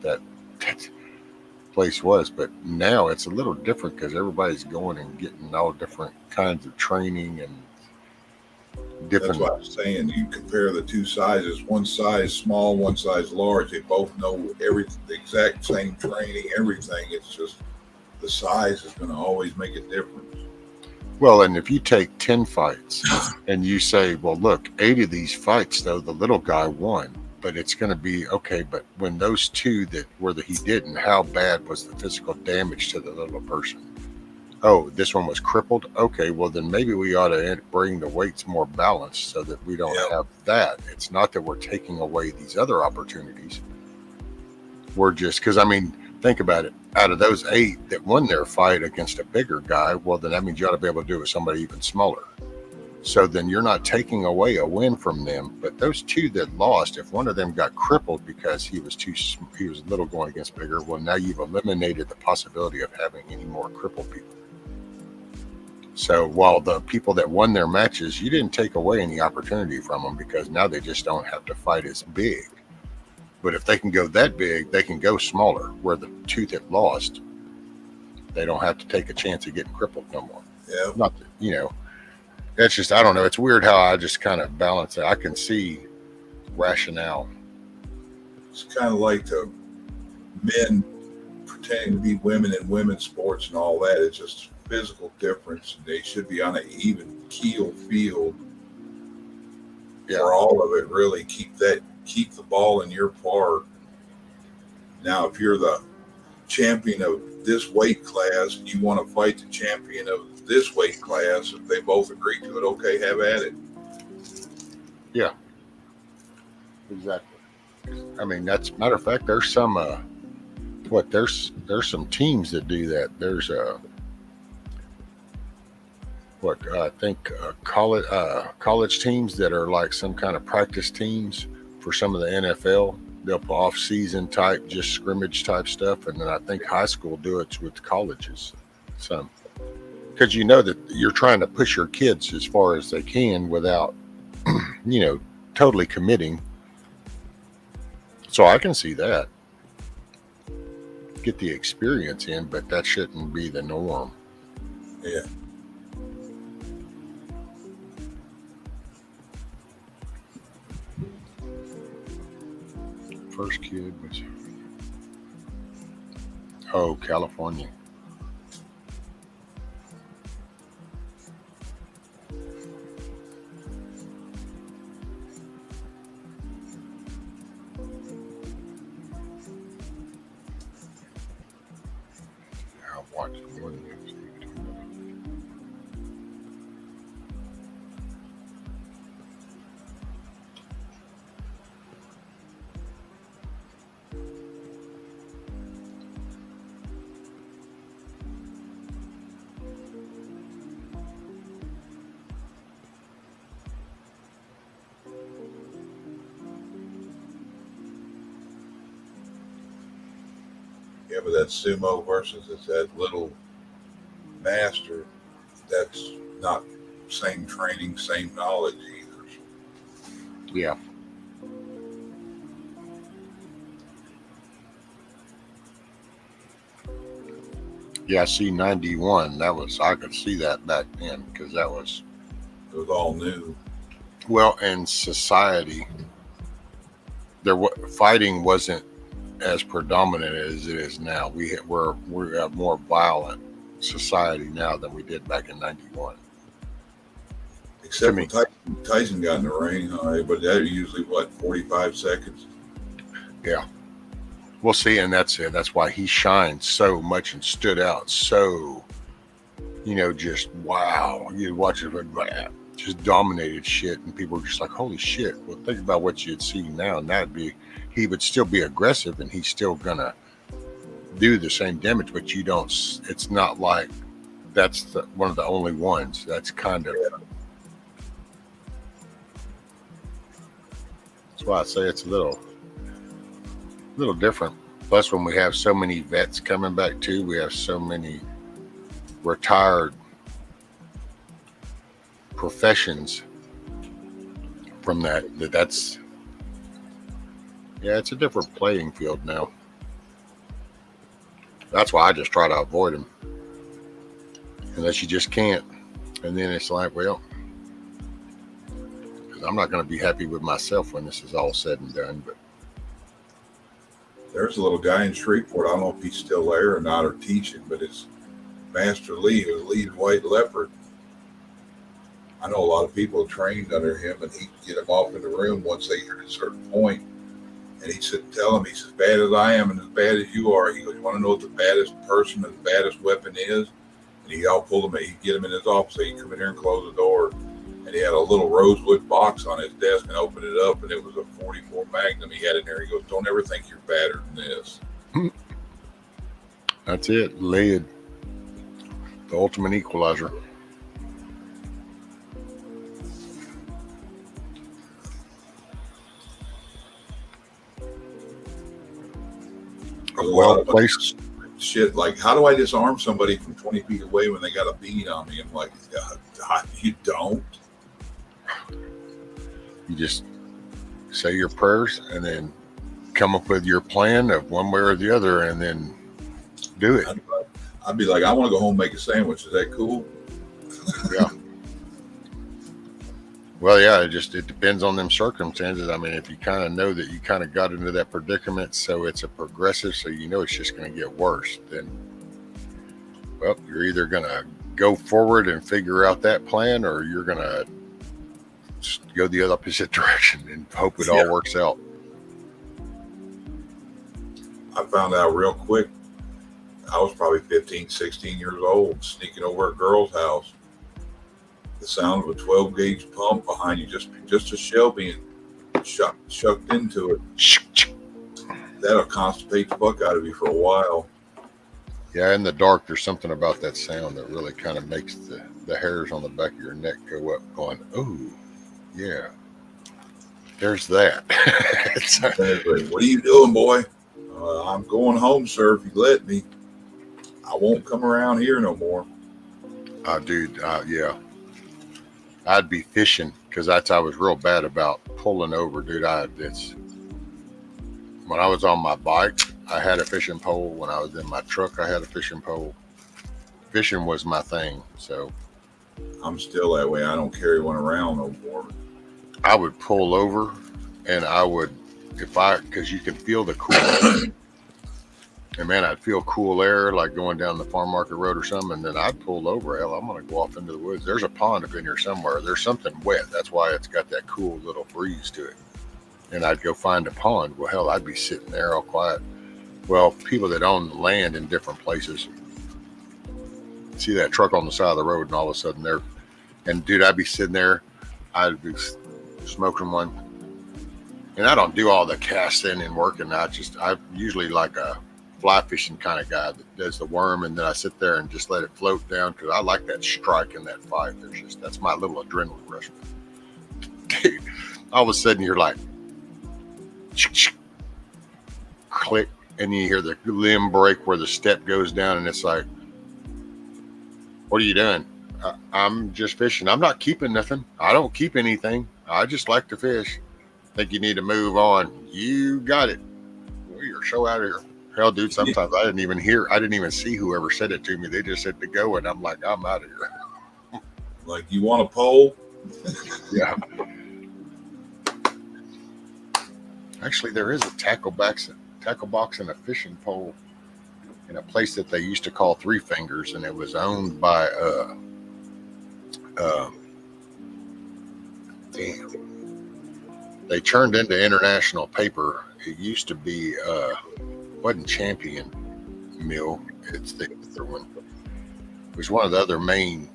place was. But now it's a little different because everybody's going and getting all different kinds of training and different. That's what I'm saying. You compare the two sizes, one size small, one size large. They both know the exact same training, everything. It's just the size is going to always make a difference. Well, and if you take 10 fights and you say, well, look, 8 of these fights, though, the little guy won, but it's going to be okay. But when those 2 that were he didn't, how bad was the physical damage to the little person? Oh, this one was crippled. Okay, well, then maybe we ought to bring the weights more balanced so that we don't have that. It's not that we're taking away these other opportunities. We're just, because I mean, think about it. Out of those 8 that won their fight against a bigger guy, well, then that means you ought to be able to do it with somebody even smaller. So then you're not taking away a win from them. But those 2 that lost, if one of them got crippled because he was little going against bigger, well, now you've eliminated the possibility of having any more crippled people. So while the people that won their matches, you didn't take away any opportunity from them because now they just don't have to fight as big. But if they can go that big, they can go smaller, where the 2 that lost, they don't have to take a chance of getting crippled no more. Yeah. Not that, you know, that's just, I don't know. It's weird how I just kind of balance it. I can see rationale. It's kind of like the men pretending to be women in women's sports and all that. It's just physical difference. They should be on an even keel field for all of it. Really keep the ball in your park. Now, if you're the champion of this weight class and you want to fight the champion of this weight class, if they both agree to it, okay, have at it. Yeah, exactly. I mean, that's matter of fact. There's some there's some teams that do that. There's I think college teams that are like some kind of practice teams for some of the NFL. They'll put off-season type, just scrimmage type stuff, and then I think high school do it with colleges. Some, because you know that you're trying to push your kids as far as they can without, totally committing. So I can see that. Get the experience in, but that shouldn't be the norm. Yeah. First kid was California. I watched more than Yeah, but that sumo versus that little master, that's not same training, same knowledge either. Yeah. Yeah, I see 91. I could see that back then because it was all new. Well, in society, fighting wasn't as predominant as it is now. We have more violent society now than we did back in 91. Except when Tyson got in the ring, but that usually 45 seconds. Yeah. We'll see, and that's it. That's why he shined so much and stood out so, just wow. You'd watch it, just dominated shit, and people were just like, holy shit. Well, think about what you'd see now, and he would still be aggressive, and he's still gonna do the same damage, but it's not like that's one of the only ones. That's kind of, that's why I say it's a little different. Plus, when we have so many vets coming back too, we have so many retired professions from that's it's a different playing field now. That's why I just try to avoid them, unless you just can't. And then it's like, well, because I'm not going to be happy with myself when this is all said and done. But There's a little guy in Shreveport. I don't know if he's still there or not, or teaching, but it's Master Lee, who's lead white leopard. I know a lot of people trained under him, and he'd get them off in the room once they hit a certain point. And he said, tell him, he's as bad as I am and as bad as you are. He goes, you want to know what the baddest person and the baddest weapon is? And he'd get him in his office. He'd come in here and close the door. And he had a little rosewood box on his desk and opened it up, and it was a 44 Magnum he had in there. He goes, don't ever think you're badder than this. that's it. Lead. The ultimate equalizer. Well placed. Shit, like, how do I disarm somebody from 20 feet away when they got a bead on me? I'm like, God, you don't. You just say your prayers and then come up with your plan of one way or the other, and then do it. I'd be like, I want to go home and make a sandwich. Is that cool? Yeah. Well, yeah, it depends on them circumstances. I mean, if you kind of know that you kind of got into that predicament, so it's a progressive, so you know it's just going to get worse, then, well, you're either going to go forward and figure out that plan, or you're going to go the other opposite direction and hope it all works out. I found out real quick. I was probably 15, 16 years old, sneaking over a girl's house. The sound of a 12 gauge pump behind you, just a shell being shucked into it. That'll constipate the fuck out of you for a while. Yeah, in the dark, there's something about that sound that really kind of makes the hairs on the back of your neck go up, going, oh, yeah, there's that. What are you doing, boy? I'm going home, sir, if you let me. I won't come around here no more. Dude, yeah. I'd be fishing, because I was real bad about pulling over, dude. When I was on my bike, I had a fishing pole. When I was in my truck, I had a fishing pole. Fishing was my thing, so. I'm still that way. I don't carry one around no more. I would pull over, and I would, because you can feel the cool air. And man, I'd feel cool air, like going down the farm market road or something, and then I'd pull over. Hell, I'm going to go off into the woods. There's a pond up in here somewhere. There's something wet. That's why it's got that cool little breeze to it. And I'd go find a pond. Well, hell, I'd be sitting there all quiet. Well, people that own land in different places see that truck on the side of the road, and all of a sudden dude, I'd be sitting there. I'd be smoking one. And I don't do all the casting and working. I'm usually like a fly fishing kind of guy that does the worm, and then I sit there and just let it float down, because I like that strike and that fight. That's my little adrenaline rush. Dude, all of a sudden you're like, click, and you hear the limb break where the step goes down, and it's like, what are you doing? I'm just fishing. I'm not keeping nothing. I don't keep anything. I just like to fish. Think you need to move on. You got it. Well, you're so out of here. Hell, dude, sometimes I didn't even see whoever said it to me. They just said to go, and I'm like, I'm out of here. Like, you want a pole? Yeah. Actually, there is a tackle box and a fishing pole in a place that they used to call Three Fingers, and it was owned by they turned into International Paper. It used to be wasn't Champion Mill. It's the other one. It was one of the other main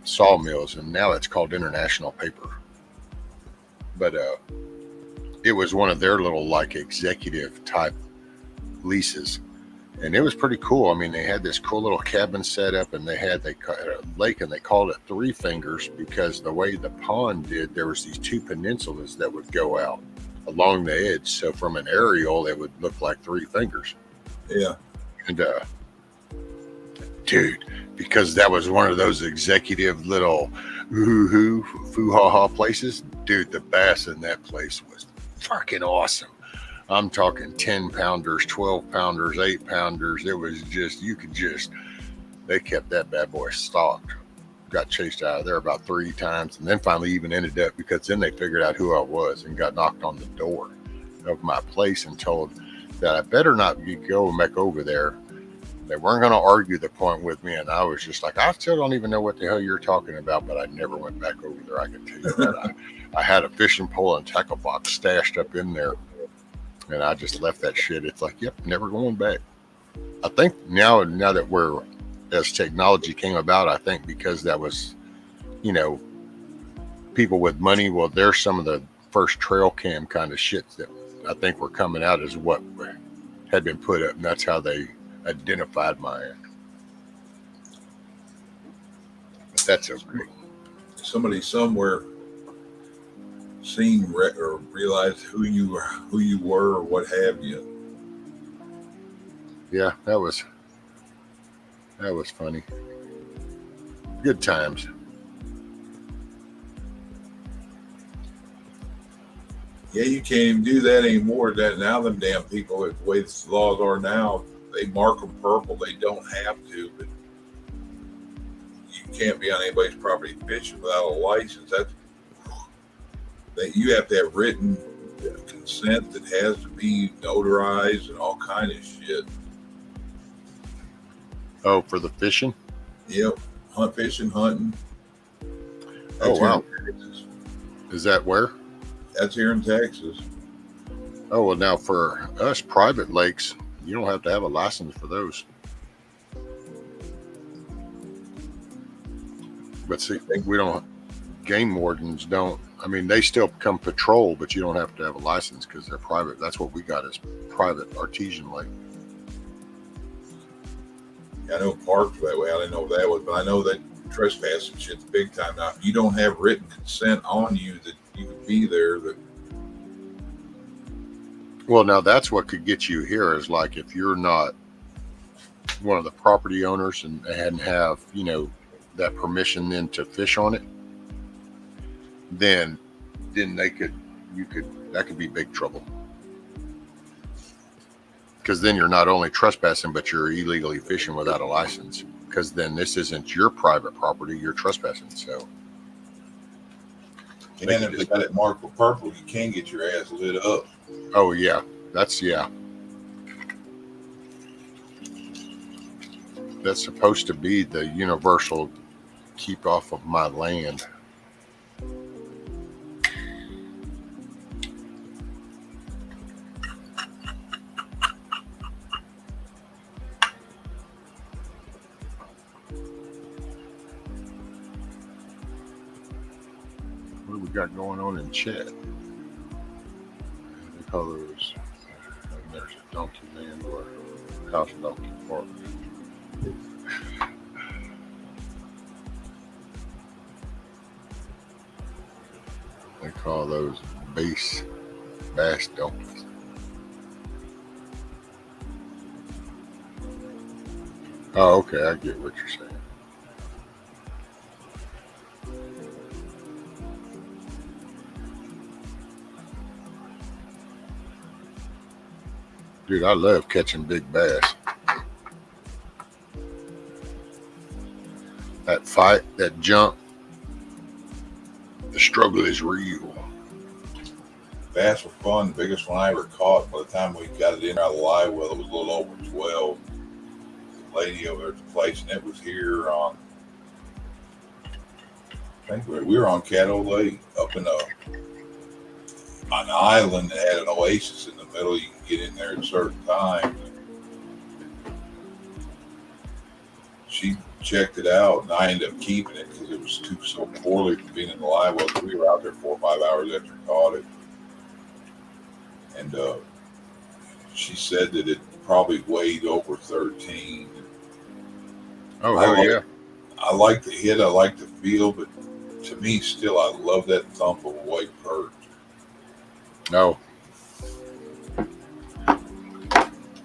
sawmills, and now it's called International Paper. But it was one of their little like executive type leases, and it was pretty cool. I mean, they had this cool little cabin set up, and they had a lake, and they called it Three Fingers because the way the pond did, there was these two peninsulas that would go out along the edge. So from an aerial, it would look like three fingers. Yeah. And dude, because that was one of those executive little foo-ha-ha places, dude, the bass in that place was fucking awesome. I'm talking 10 pounders, 12 pounders, 8 pounders. It was just, they kept that bad boy stocked. Got chased out of there about 3 times, and then finally even ended up, because then they figured out who I was and got knocked on the door of my place and told that I better not be going back over there. They weren't going to argue the point with me, and I was just like, I still don't even know what the hell you're talking about, but I never went back over there. I can tell you that. I had a fishing pole and tackle box stashed up in there, and I just left that shit. It's like, yep, never going back. I think now that as technology came about, I think because that was, people with money, well, there's some of the first trail cam kind of shit that I think were coming out as what had been put up, and that's how they identified my end. But that's okay. Somebody somewhere seen or realized who you were or what have you. Yeah, that was funny. Good times. Yeah, you can't even do that anymore. That now, them damn people, the way the laws are now, they mark them purple. They don't have to, but you can't be on anybody's property fishing without a license. You have to have written consent that has to be notarized and all kind of shit. Oh, for the fishing? Yep, fishing, hunting. Oh, wow. Is that where? That's here in Texas. Oh, well, now for us private lakes, you don't have to have a license for those. But see, game wardens don't. I mean, they still come patrol, but you don't have to have a license because they're private. That's what we got as private artesian lake. I know parks that way. I didn't know what that was, but I know that trespassing shit's big time now. If you don't have written consent on you that you could be there, that. Well, now that's what could get you here is like if you're not one of the property owners and hadn't have, that permission then to fish on it, then that could be big trouble. Because then you're not only trespassing, but you're illegally fishing without a license. Because then this isn't your private property, you're trespassing. So, And then if they got it marked with purple, you can get your ass lit up. Oh yeah, that's supposed to be the universal keep off of my land. What do we got going on in chat? They call those, there's a donkey land or house donkey park. They call those bass donkeys. Oh, okay, I get what you're saying. Dude, I love catching big bass. That fight, that jump, the struggle is real. Bass were fun. The biggest one I ever caught, by the time we got it in out of the live well, it was a little over 12. The lady over there at the place, and it was here on, I think we were on Caddo Lake, up in an island that had an oasis in the middle. You can get in there at certain times. She checked it out, and I ended up keeping it because it was so poorly from being in the live well. We were out there 4 or 5 hours after we caught it. And she said that it probably weighed over 13. Oh, hell yeah. I like the hit. I like the feel, but to me, still, I love that thump of a white perch. No.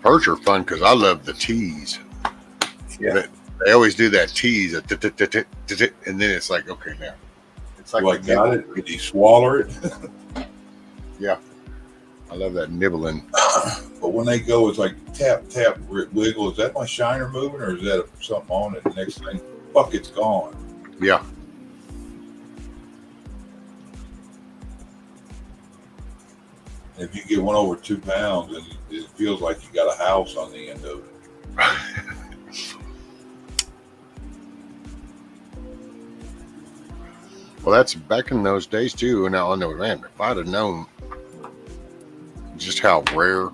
Perch are fun because I love the tease. Yeah. They always do that tease, and then it's like, okay, now. It's like, I got it. Did he swallow it? Yeah. I love that nibbling. But when they go, it's like tap, tap, wiggle. Is that my shiner moving or is that something on it? The next thing, fuck, it's gone. Yeah. If you get one over 2 pounds, and it feels like you got a house on the end of it. Well, that's back in those days too. And now I know, man, if I'd have known just how rare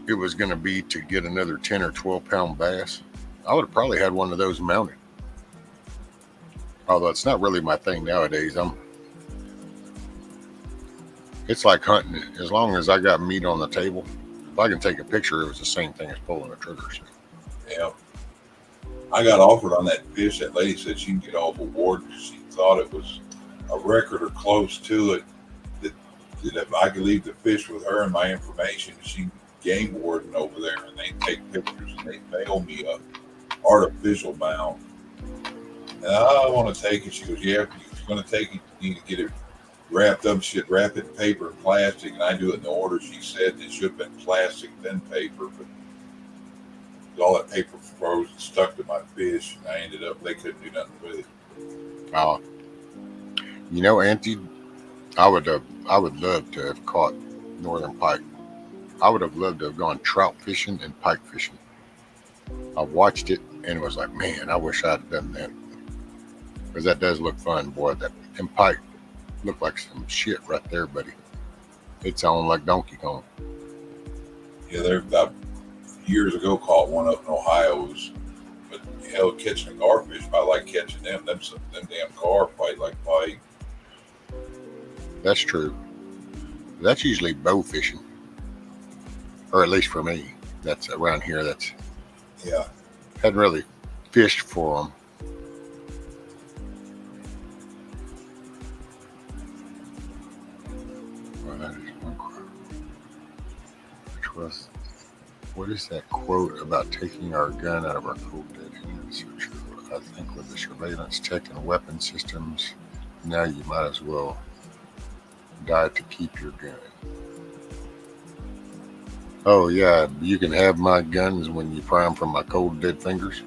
it was going to be to get another 10 or 12 pound bass, I would have probably had one of those mounted. Although it's not really my thing nowadays. It's like hunting. As long as I got meat on the table, if I can take a picture, it was the same thing as pulling a trigger. So. Yeah. I got offered on that fish. That lady said she can get off a board because she thought it was a record or close to it. That if I could leave the fish with her and my information, she game warden over there, and they take pictures and they mail me a artificial mount. And I want to take it. She goes, yeah, if you're going to take it, you need to get it wrapped up. She'd wrap it in paper and plastic, and I do it in the order she said. It should have been plastic, then paper, but all that paper froze and stuck to my fish, and I ended up, they couldn't do nothing with it. You know, Auntie, I would love to have caught northern pike. I would have loved to have gone trout fishing and pike fishing. I watched it and it was like, man, I wish I'd done that. Because that does look fun, boy. Them pike look like some shit right there, buddy. It's on like Donkey Kong. Yeah, I years ago caught one up in Ohio. But hell, catching a garfish, I like catching them. Them damn gar fight like pike. That's true. That's usually bow fishing. Or at least for me. That's around here. Yeah. Hadn't really fished for them. Well, that is one quote. What is that quote about taking our gun out of our cold dead hands? So true. I think with the surveillance tech and weapon systems, now you might as well die to keep your gun. Oh yeah, you can have my guns when you pry them from my cold dead fingers.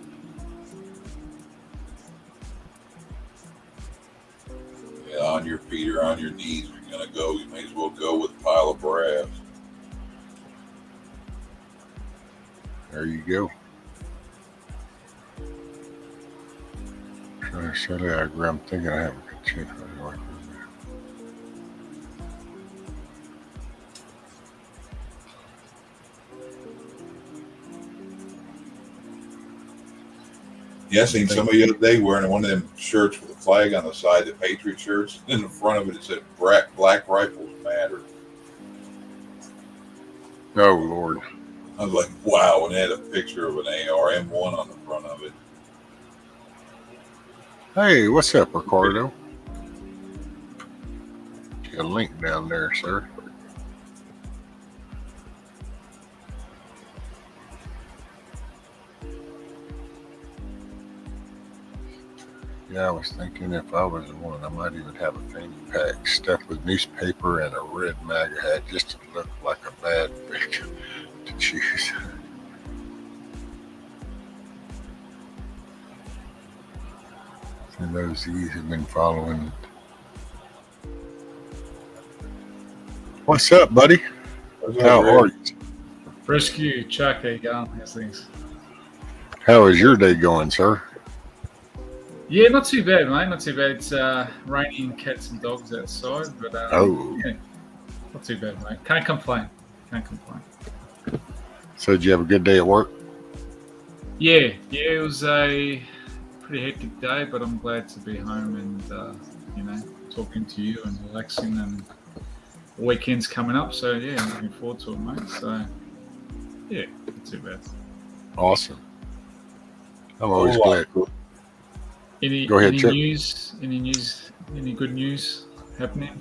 Yeah, on your feet or on your knees, if you're gonna go, you may as well go with a pile of brass. There you go. Trying to set it. I'm thinking I have a good chance. Yeah, I seen somebody the other day wearing one of them shirts with a flag on the side, the Patriot shirts. In the front of it, it said Black Rifles Matter. Oh, Lord. I was like, wow, and it had a picture of an AR-M1 on the front of it. Hey, what's up, Ricardo? Got a link down there, sir. Yeah, I was thinking if I was one, I might even have a fanny pack stuffed with newspaper and a red MAGA hat just to look like a bad bitch to choose. And those Z's have been following. What's up, buddy? How are you? Rescue, Chuck, how you going? How's things? How is your day going, sir? Yeah, not too bad, mate. Not too bad. It's raining cats and dogs outside, but yeah, not too bad, mate. Can't complain. So did you have a good day at work? Yeah, it was a pretty hectic day, but I'm glad to be home and talking to you and relaxing, and weekend's coming up, so yeah, I'm looking forward to it, mate. So yeah, not too bad. Awesome. I'm always glad. Go ahead, Chip. Any good news happening?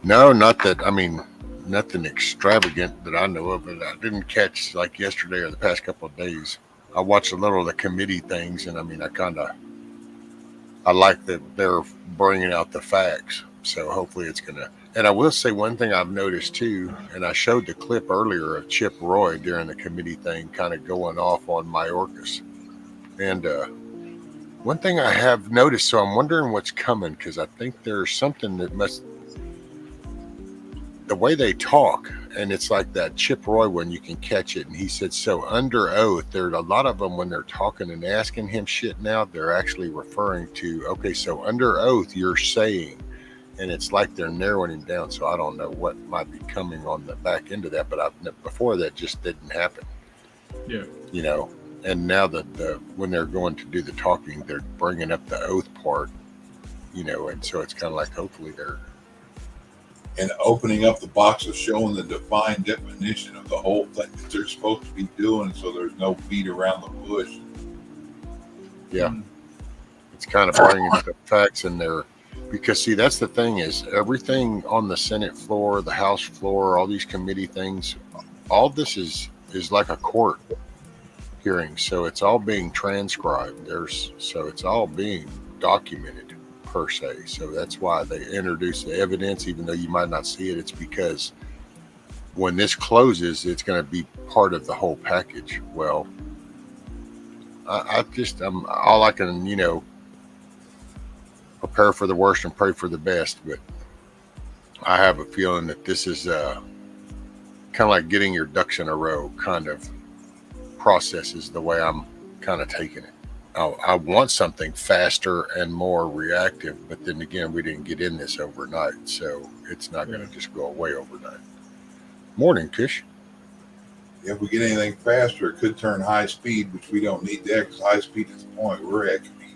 No, not that. I mean, nothing extravagant that I know of. But I didn't catch like yesterday or the past couple of days. I watched a little of the committee things, and I mean, I like that they're bringing out the facts. So hopefully, it's going to And I will say one thing I've noticed too, and I showed the clip earlier of Chip Roy during the committee thing, kind of going off on Mayorkas. And one thing I have noticed, so I'm wondering what's coming, because I think there's something that must, the way they talk, and it's like that Chip Roy one, you can catch it. And he said, so under oath, there's a lot of them when they're talking and asking him shit now, they're actually referring to, okay, so under oath, you're saying, and it's like they're narrowing him down. So I don't know what might be coming on the back end of that, but before that just didn't happen. Yeah. You know, and now that when they're going to do the talking, they're bringing up the oath part, you know, and so it's kind of like hopefully they're. And opening up the box of showing the defined definition of the whole thing that they're supposed to be doing, so there's no beat around the bush. Yeah. It's kind of bringing the facts in there. Because, see, that's the thing is everything on the Senate floor, the House floor, all these committee things, all this is like a court hearing. So it's all being transcribed. So it's all being documented per se. So that's why they introduce the evidence, even though you might not see it. It's because when this closes, it's going to be part of the whole package. Well, I'm all I can, you know, prepare for the worst and pray for the best, but I have a feeling that this is kind of like getting your ducks in a row kind of process is the way I'm kind of taking it. I want something faster and more reactive, but then again, we didn't get in this overnight, so it's not going to just go away overnight. Morning, Kish. If we get anything faster, it could turn high speed, which we don't need that, because high speed is the point we're at could be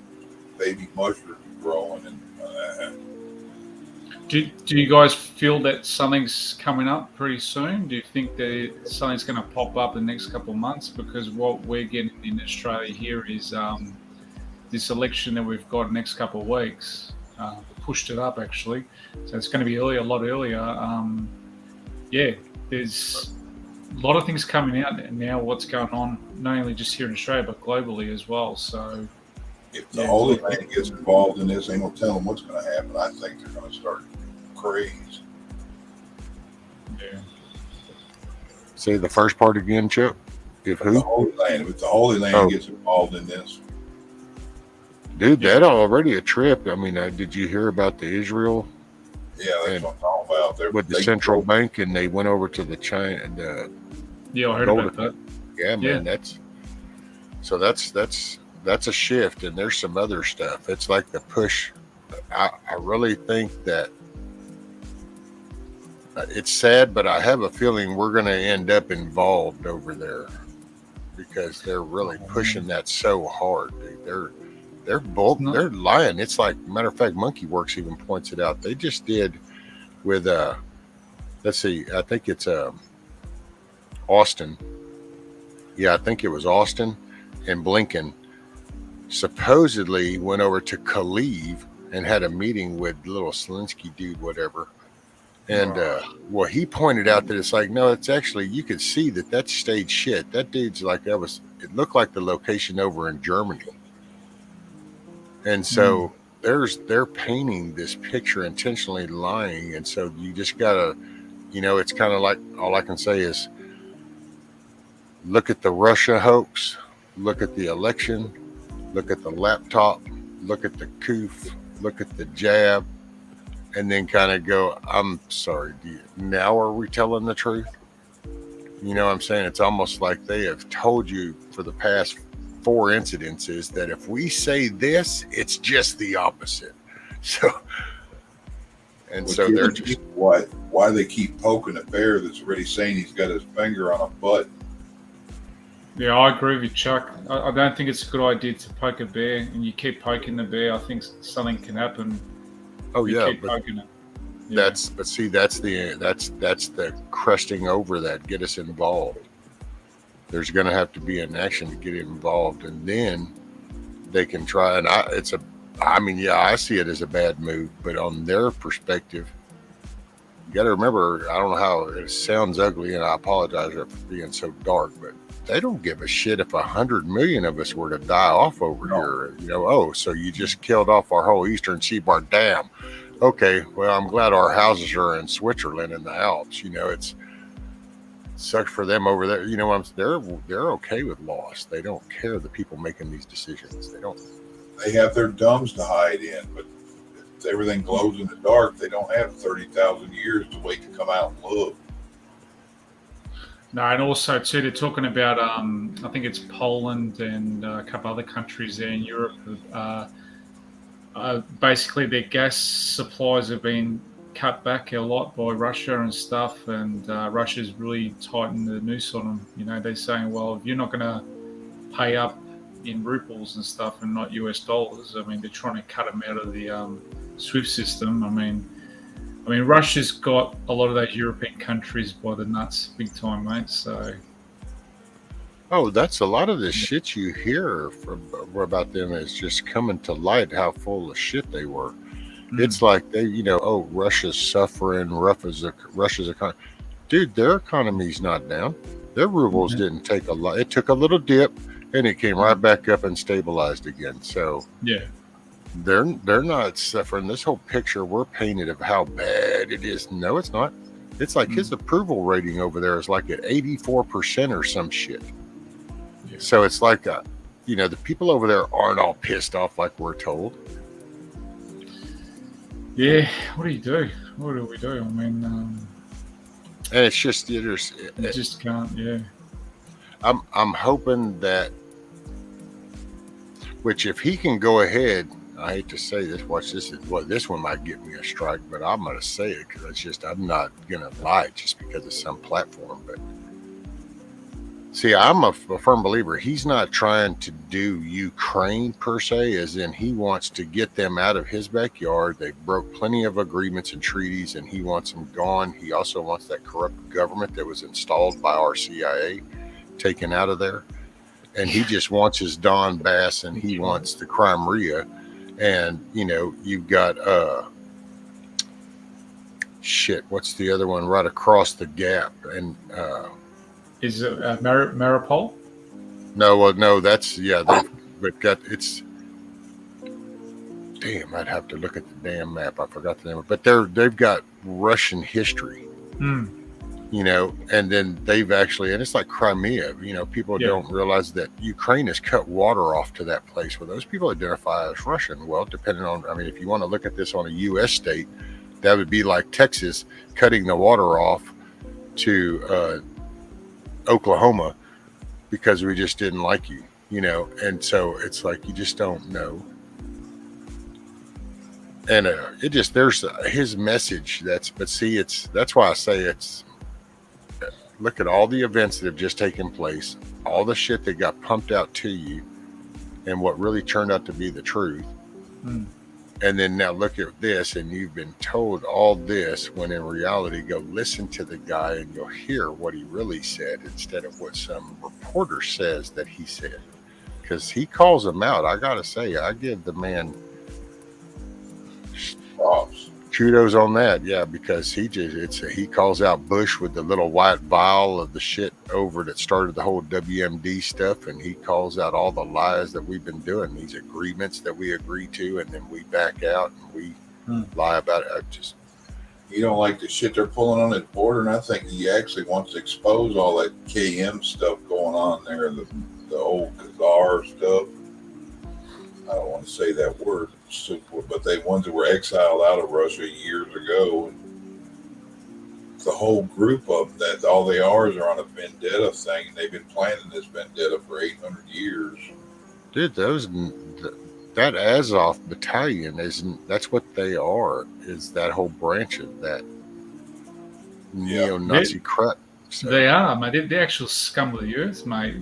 baby mushrooms growing. And do you guys feel that something's coming up pretty soon? Do you think that something's going to pop up in the next couple of months? Because what we're getting in Australia here is this election that we've got next couple of weeks. Pushed it up actually, so it's going to be earlier, a lot earlier. Yeah, there's a lot of things coming out now. What's going on, not only just here in Australia but globally as well. So. If the Holy Land gets involved in this, ain't no telling what's going to happen. I think they're going to start craze. Yeah. Say the first part again, Chip. If who? The Holy Land. If the Holy Land gets involved in this, dude, that already a trip. I mean, did you hear about the Israel? Yeah, that's what I'm talking about. With the central bank, and they went over to the China. Yeah, I heard about that. Yeah, man, that's a shift, and there's some other stuff. It's like the push. I really think that it's sad, but I have a feeling we're going to end up involved over there because they're really pushing that so hard, dude. They're lying. It's like, matter of fact, Monkey Works even points it out. They just did with let's see, I think it's Austin. Yeah, I think it was Austin and Blinken supposedly went over to Kaliv and had a meeting with little Zelensky dude, whatever. And well, he pointed out that it's like, no, it's actually, you could see that's staged shit. That dude's like, it looked like the location over in Germany. And so they're painting this picture, intentionally lying. And so you just gotta, you know, it's kind of like, all I can say is look at the Russia hoax, look at the election, look at the laptop, look at the coof, look at the jab, and then kind of go, I'm sorry, now are we telling the truth? You know what I'm saying? It's almost like they have told you for the past 4 incidences that if we say this, it's just the opposite. So, and so they're just... Why they keep poking a bear that's already saying he's got his finger on a butt. Yeah, I agree with Chuck. I don't think it's a good idea to poke a bear, and you keep poking the bear. I think something can happen. Oh yeah, keep poking it. Yeah. That's the crusting over that, get us involved. There's going to have to be an action to get involved, and then they can try. And I see it as a bad move, but on their perspective, you got to remember. I don't know how it sounds ugly, and I apologize for being so dark, but they don't give a shit if 100 million of us were to die off over here. You know, so you just killed off our whole Eastern Seaboard. Damn. Okay, well, I'm glad our houses are in Switzerland in the Alps. You know, it sucks for them over there. You know, they're okay with loss. They don't care the people making these decisions. They don't. They have their dumbs to hide in, but if everything glows in the dark, they don't have 30,000 years to wait to come out and look. No, and also too, they're talking about I think it's Poland and a couple other countries there in Europe. Basically, their gas supplies have been cut back a lot by Russia and stuff, and Russia's really tightened the noose on them. You know, they're saying, well, if you're not going to pay up in rubles and stuff and not US dollars, I mean, they're trying to cut them out of the SWIFT system. I mean, Russia's got a lot of those European countries by the nuts, big time, mate. So. Oh, that's a lot of the shit you hear about them is just coming to light how full of shit they were. It's like they, you know, oh, Russia's suffering, Russia's economy. Dude, their economy's not down. Their rubles didn't take a lot. It took a little dip, and it came right back up and stabilized again. So yeah, they're not suffering. This whole picture we're painted of how bad it is. No, it's not. It's like his approval rating over there is like at 84% or some shit. Yeah. So it's like, you know, the people over there aren't all pissed off like we're told. Yeah, what do you do? What do we do? I mean, and it's just you just can't. Yeah, I'm hoping that, which if he can go ahead, I hate to say this, watch this. This one might get me a strike, but I'm gonna say it because it's just I'm not gonna lie just because it's some platform. But see, I'm a firm believer. He's not trying to do Ukraine per se, as in he wants to get them out of his backyard. They broke plenty of agreements and treaties, and he wants them gone. He also wants that corrupt government that was installed by our CIA taken out of there. And he just wants his Donbass, and he wants the Crimea. And, you know, you've got, what's the other one right across the gap? And, is it Mariupol? No, that's but it's. Damn, I'd have to look at the damn map. I forgot the name of it. But they've got Russian history, you know, and then they've actually, and it's like Crimea. You know, people don't realize that Ukraine has cut water off to that place where those people identify as Russian. Well, depending on, I mean, if you want to look at this on a U.S. state, that would be like Texas cutting the water off to Oklahoma because we just didn't like you, you know, and so it's like you just don't know. And it just, there's his message. That's why I say it's, look at all the events that have just taken place, all the shit that got pumped out to you, and what really turned out to be the truth. And then now look at this, and you've been told all this when in reality, go listen to the guy and you'll hear what he really said instead of what some reporter says that he said. Because he calls him out. I got to say, I give the man kudos on that. Yeah, because he calls out Bush with the little white vial of the shit over that started the whole WMD stuff, and he calls out all the lies that we've been doing, these agreements that we agree to, and then we back out and we lie about it. You don't like the shit they're pulling on that border, and I think he actually wants to expose all that KM stuff going on there, the old Khazar stuff. I don't want to say that word, but they ones that were exiled out of Russia years ago. And the whole group of them, that all they are is on a vendetta thing, and they've been planning this vendetta for 800 years. Dude, that Azov battalion that's what they are, is that whole branch of that neo-Nazi crap. So. They are, mate. They're actual scum of the earth, mate.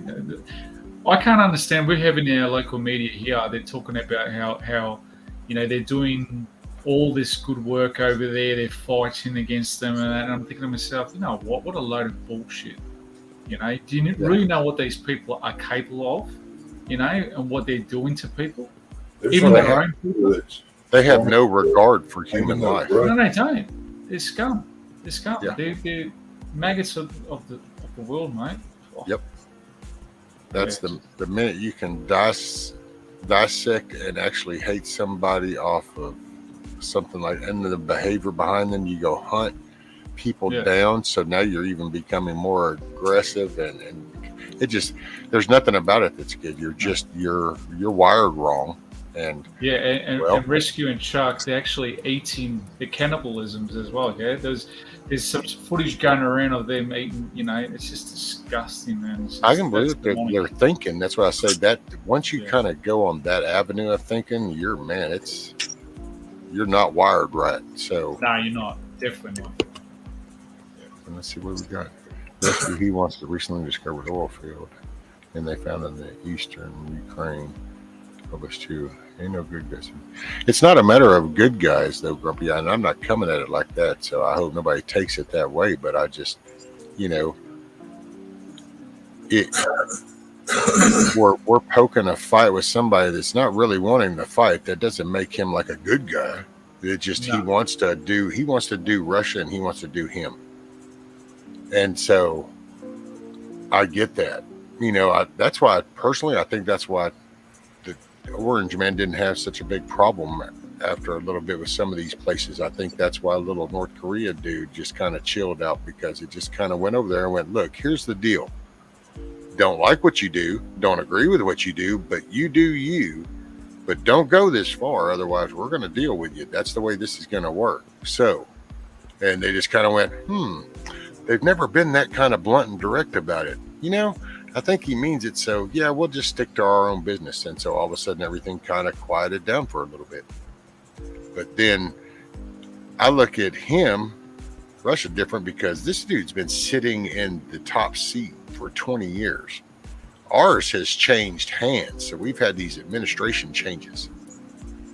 I can't understand. We're having our local media here. They're talking about how you know, they're doing all this good work over there. They're fighting against them, and I'm thinking to myself, you know what? What a load of bullshit. You know, do you really know what these people are capable of? You know, and what they're doing to people, even their own people. They have no regard for human life. No, they don't. They're scum. They're scum. Yeah. They're maggots of the world, mate. Oh. Yep. That's the minute you can dissect and actually hate somebody off of something like, and the behavior behind them, you go hunt people Yeah. down. So now you're even becoming more aggressive, and it just, there's nothing about it that's good. You're just, you're wired wrong. And Yeah, and, well, and Rescue and Shark, they're actually eating the cannibalisms as well. Yeah, there's some footage going around of them eating. You know, it's just disgusting, man. It's just, I can believe that's that demonic. they're thinking. That's why I say that once you Yeah. kind of go on that avenue of thinking, you're you're not wired right. So No, you're not. Definitely not. and let's see what we got. Rescue, he wants to recently discovered oil field, and they found in the eastern Ukraine. Published too. Ain't no good guys. It's not a matter of good guys though, Grumpy, and I'm not coming at it like that. So I hope nobody takes it that way. But I just, you know, we're poking a fight with somebody that's not really wanting to fight. That doesn't make him like a good guy. It just No. he wants to do Russia, and he wants to do him. And so I get that. You know, that's why personally I think that's why the Orange Man didn't have such a big problem after a little bit with some of these places. I think that's why little North Korea dude just kind of chilled out, because it just kind of went over there and went, look, here's the deal. Don't like what you do, don't agree with what you do, but you do you, but don't go this far. Otherwise, we're going to deal with you. That's the way this is going to work. So, and they just kind of went, they've never been that kind of blunt and direct about it. You know, I think he means it. So, yeah, we'll just stick to our own business. And so all of a sudden, everything kind of quieted down for a little bit. But then I look at him, Russia, different, because this dude's been sitting in the top seat for 20 years. Ours has changed hands. So we've had these administration changes.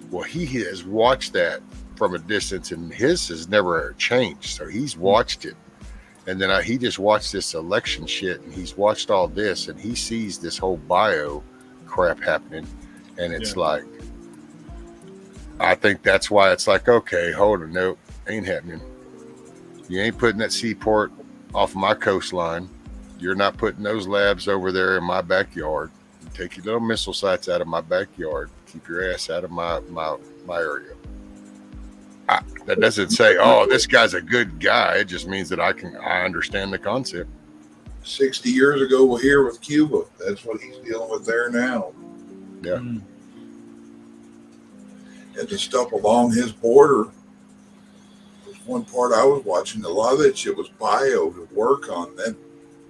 Well, he has watched that from a distance, and his has never changed. So he's watched it. And then he just watched this election shit, and he's watched all this, and he sees this whole bio crap happening. And it's like, I think that's why it's like, okay, hold on, nope, ain't happening. You ain't putting that seaport off my coastline. You're not putting those labs over there in my backyard. You take your little missile sites out of my backyard. Keep your ass out of my area. That doesn't say, oh, this guy's a good guy. It just means that I understand the concept. 60 years ago, we're here with Cuba. That's what he's dealing with there now. Yeah. And the stuff along his border was one part I was watching. A lot of that shit was bio to work on that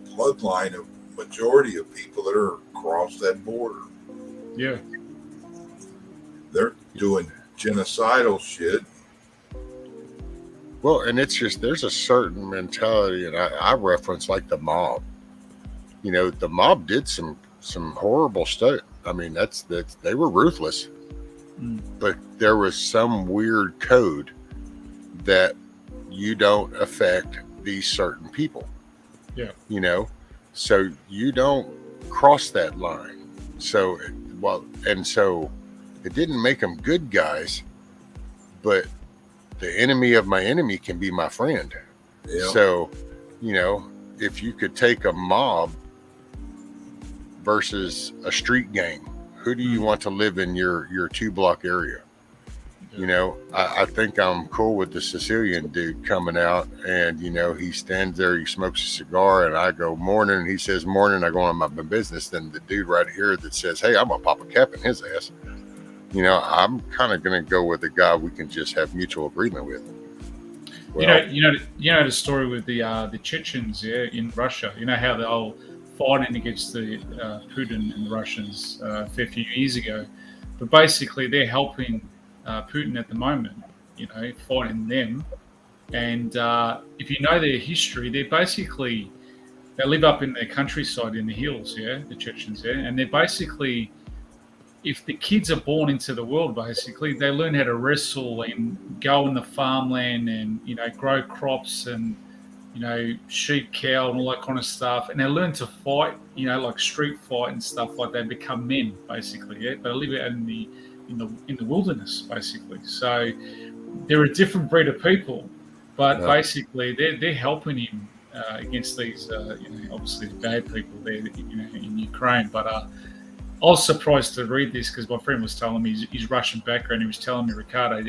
bloodline of majority of people that are across that border. Yeah. They're doing genocidal shit. Well, and it's just, there's a certain mentality, and I reference like the mob. You know, the mob did some horrible stuff. I mean, that's they were ruthless, but there was some weird code that you don't affect these certain people. Yeah. You know, so you don't cross that line. So, so it didn't make them good guys, but the enemy of my enemy can be my friend. Yeah. So, you know, if you could take a mob versus a street gang, who do you want to live in your 2-block area? You know, I think I'm cool with the Sicilian dude coming out, and, you know, he stands there, he smokes a cigar, and I go, morning, and he says, morning, I go on my business. Then the dude right here that says, hey, I'm going to pop a cap in his ass. You know, I'm kind of going to go with a guy we can just have mutual agreement with. Well, You know the story with the Chechens, in Russia. You know how they're all fighting against the Putin and the Russians a fair few years ago, but basically they're helping Putin at the moment. You know, fighting them, and if you know their history, they live up in the countryside in the hills, the Chechens, and they're basically, if the kids are born into the world, basically, they learn how to wrestle and go in the farmland and, you know, grow crops and, you know, sheep, cow and all that kind of stuff. And they learn to fight, you know, like street fight and stuff like that, become men, basically, They live out in the wilderness, basically. So they're a different breed of people, but basically they're helping him against these, you know, obviously bad people there, you know, in Ukraine. But I was surprised to read this because my friend was telling me his Russian background. He was telling me, Ricardo,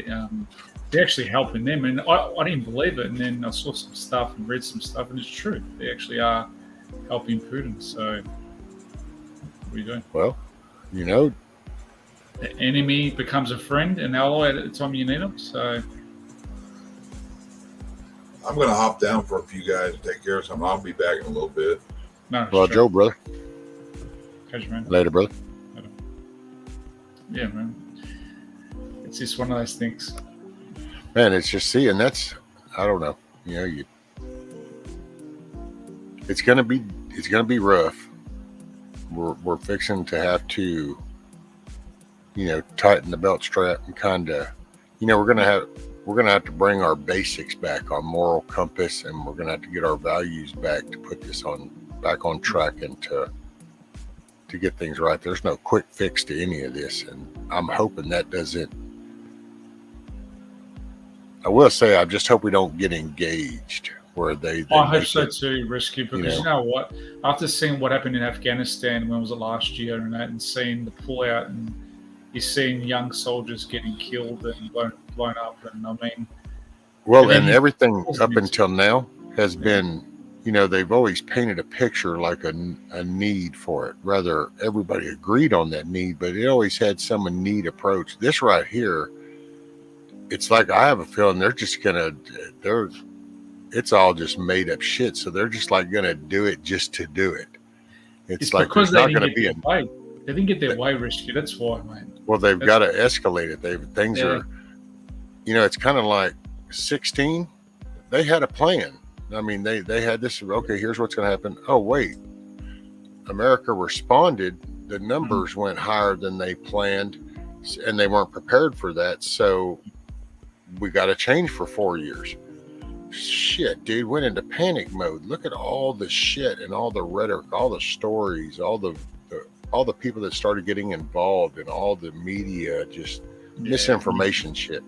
they're actually helping them. And I didn't believe it. And then I saw some stuff and read some stuff, and it's true. They actually are helping Putin. So what are you doing? Well, you know, The enemy becomes a friend and ally at the time you need them. So I'm going to hop down for a few guys and take care of something. I'll be back in a little bit. no, well, Joe, brother. Catch you, man. Later, brother. Yeah, man. It's just one of those things. Man, it's just and that's, I don't know. You know, it's gonna be rough. We're fixing to have to, you know, tighten the belt strap and kind of, you know, we're gonna have to bring our basics back, our moral compass, and we're gonna have to get our values back to put this back on track and to get things right. There's no quick fix to any of this, and I'm hoping that doesn't. I will say, I just hope we don't get engaged where they I hope make so it, too, Rescue, because you know what? After seeing what happened in Afghanistan, when was it last year, and that, and seeing the pullout, and you're seeing young soldiers getting killed and blown up, and I mean, well, and everything up until now has been, you know, they've always painted a picture like a need for it. Rather, everybody agreed on that need, but it always had some need approach. This right here, it's like I have a feeling it's all just made up shit. So they're just like gonna do it just to do it. It's like because there's they not didn't gonna get their way. They didn't get their way, Rescue. That's why, man. Well, they've got to escalate it. Things are, you know, it's kind of like 16. They had a plan. I mean, they had this. Okay, here's what's going to happen. Oh wait, America responded. The numbers went higher than they planned, and they weren't prepared for that. So we got to change for 4 years. Shit, dude, went into panic mode. Look at all the shit and all the rhetoric, all the stories, all the people that started getting involved in all the media, just misinformation shit.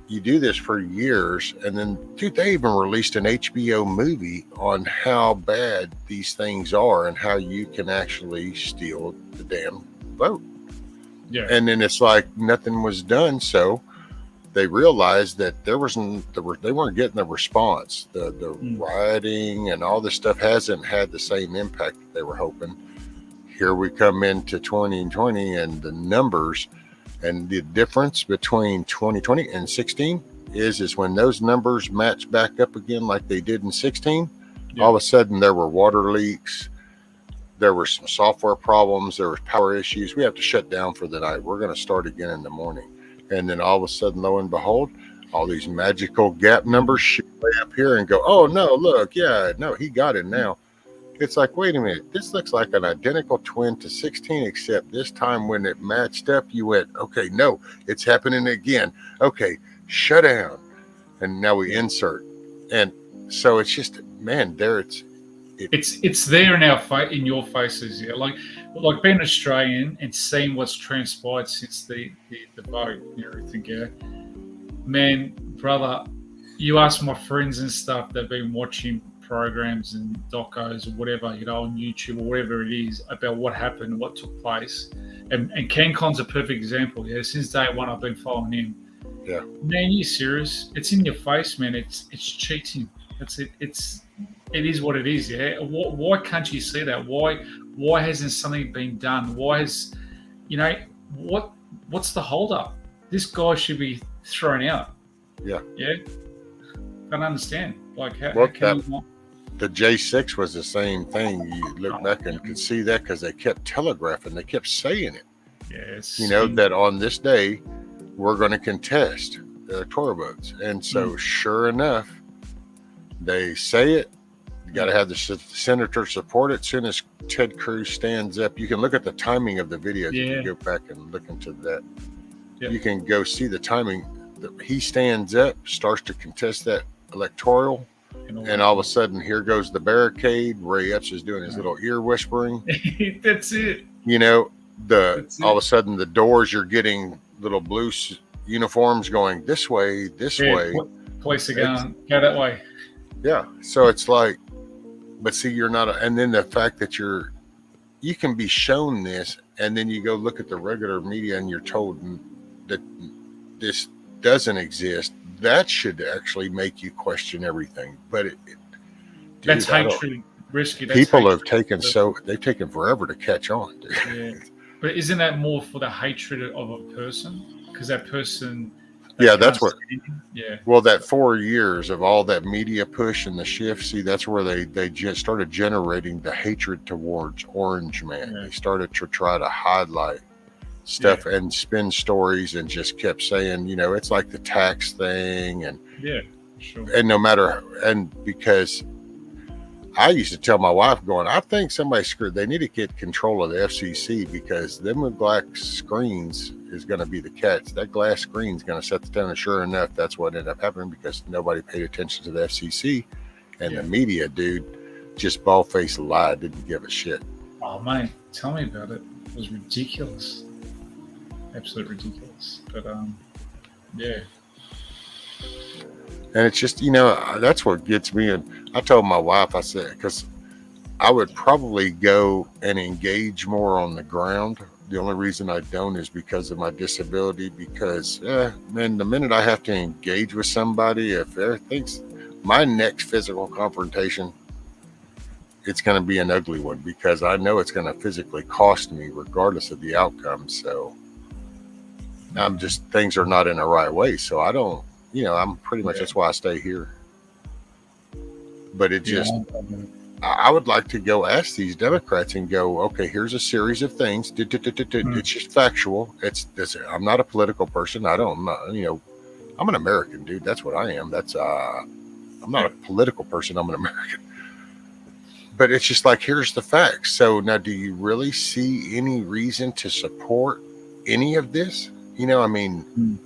You do this for years, and then, dude, they even released an HBO movie on how bad these things are and how you can actually steal the damn vote. Yeah. And then it's like nothing was done, so they realized that they weren't getting the response. The rioting and all this stuff hasn't had the same impact that they were hoping. Here we come into 2020, and the numbers, and the difference between 2020 and 16 is when those numbers match back up again like they did in 16. All of a sudden there were water leaks, there were some software problems, there were power issues. We have to shut down for the night. We're going to start again in the morning. And then all of a sudden, lo and behold, all these magical gap numbers shoot way up here and go, oh no, look, he got it now. It's like, wait a minute, this looks like an identical twin to 16, except this time when it matched up, you went, okay, no, it's happening again. Okay, shut down. And now we insert. And so it's just, man, there it's there in your faces, yeah. Like being Australian and seeing what's transpired since the vote and everything, yeah. Man, brother, you ask my friends and stuff that've been watching programs and docos or whatever, you know, on YouTube or whatever it is about what happened, what took place. And CanCon's a perfect example, yeah. Since day one I've been following him. Yeah. Man, you serious? It's in your face, man. It's cheating. That's it. It is what it is, yeah. Why can't you see that? Why hasn't something been done? Why has, you know, what's the hold up? This guy should be thrown out. Yeah. Yeah. Don't understand. Like how can you not? The J6 was the same thing. You look back and could see that because they kept telegraphing, they kept saying it. Yes. You know, that on this day we're going to contest the electoral votes. And so sure enough, they say it. You got to have the senator support it. As soon as Ted Cruz stands up, you can look at the timing of the video. You can go back and look into that. Yep. You can go see the timing. He stands up, starts to contest that electoral, and all of a sudden, here goes the barricade. Ray Epps is doing his little ear whispering. That's it. You know, all of a sudden, the doors, you're getting little blue uniforms going this way, way. Place to go that way. Yeah. So it's like, but see, you're not, and then the fact that you can be shown this, and then you go look at the regular media and you're told that doesn't exist, that should actually make you question everything. But That's hatred, Risky. That's people hatred. they've taken forever to catch on, dude. Yeah. But isn't that more for the hatred of a person? Because that person. Yeah, that's what. Yeah. Well, that 4 years of all that media push and the shift, see, that's where they just started generating the hatred towards Orange Man. They started to try to highlight stuff and spin stories, and just kept saying, you know, it's like the tax thing, and sure. And no matter, and because I used to tell my wife, going, I think somebody screwed. They need to get control of the FCC, because them with black screens is going to be the catch. That glass screen is going to set the tone. And sure enough, that's what ended up happening, because nobody paid attention to the FCC, and the media, dude, just bald-faced lied, didn't give a shit. Oh man, tell me about it. It was ridiculous, absolutely ridiculous. But yeah. And it's just, you know, that's what gets me. And I told my wife, I said, because I would probably go and engage more on the ground. The only reason I don't is because of my disability, because, man, the minute I have to engage with somebody, if they're thinks my next physical confrontation, it's going to be an ugly one, because I know it's going to physically cost me regardless of the outcome. So I'm just, things are not in the right way. So I don't, you know, I'm pretty much, that's why I stay here. But it just, I would like to go ask these Democrats and go, okay, here's a series of things. It's just factual. I'm not a political person. I don't, you know, I'm an American, dude. That's what I am. That's, I'm not a political person. I'm an American. But it's just like, here's the facts. So now, do you really see any reason to support any of this? You know, I mean,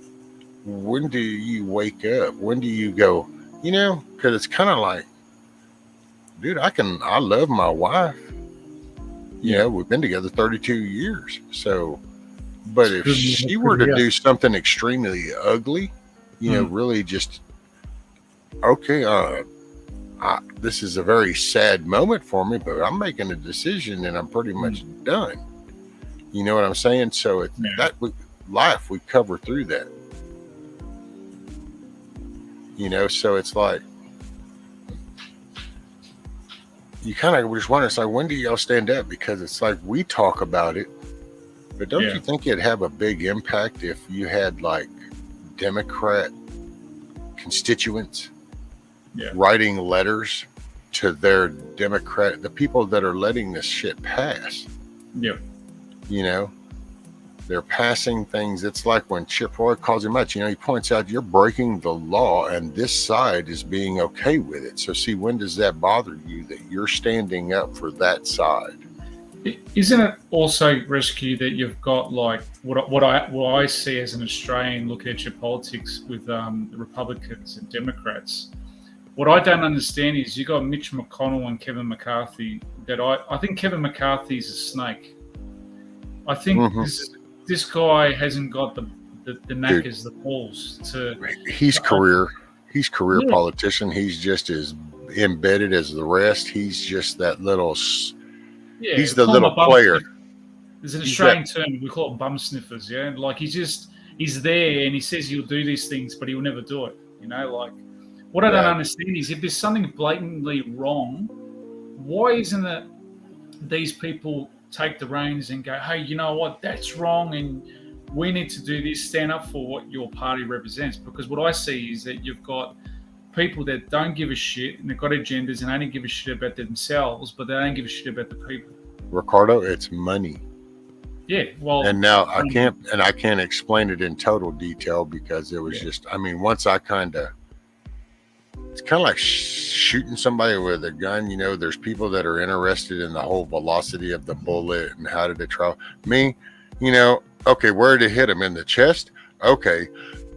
when do you wake up? When do you go, you know, because it's kind of like, dude, I love my wife. You know, we've been together 32 years. So, but if she were to do something extremely ugly, you know, really just, okay, this is a very sad moment for me, but I'm making a decision and I'm pretty much done. You know what I'm saying? So it's life, we cover through that. You know, so it's like, you kind of just wonder, it's like, when do y'all stand up? Because it's like, we talk about it, but don't you think it'd have a big impact if you had like Democrat constituents writing letters to their Democrat, the people that are letting this shit pass? You know, they're passing things. It's like when Chip Roy calls him out, you know, he points out, you're breaking the law and this side is being okay with it. So see, when does that bother you that you're standing up for that side? Isn't it also, Rescue, that you've got like what I see as an Australian looking at your politics with the Republicans and Democrats? What I don't understand is you got Mitch McConnell and Kevin McCarthy. That I think Kevin McCarthy's a snake. I think this guy hasn't got the knack as the balls to. He's career politician. He's just as embedded as the rest. He's just that little. He's the little player. There's an Australian term, we call it bum sniffers. Yeah, like he's there and he says he'll do these things, but he'll never do it. You know, like what I don't understand is if there's something blatantly wrong, why isn't it these people take the reins and go, hey, you know what, that's wrong, and we need to do this, stand up for what your party represents? Because what I see is that you've got people that don't give a shit, and they've got agendas and only give a shit about themselves, but they don't give a shit about the people. Ricardo, it's money. Yeah, well, and now I can't explain it in total detail, because it was just, I mean, once I it's kind of like shooting somebody with a gun. You know, there's people that are interested in the whole velocity of the bullet and how did it travel. Me, you know, okay, where did it hit him? In the chest? Okay,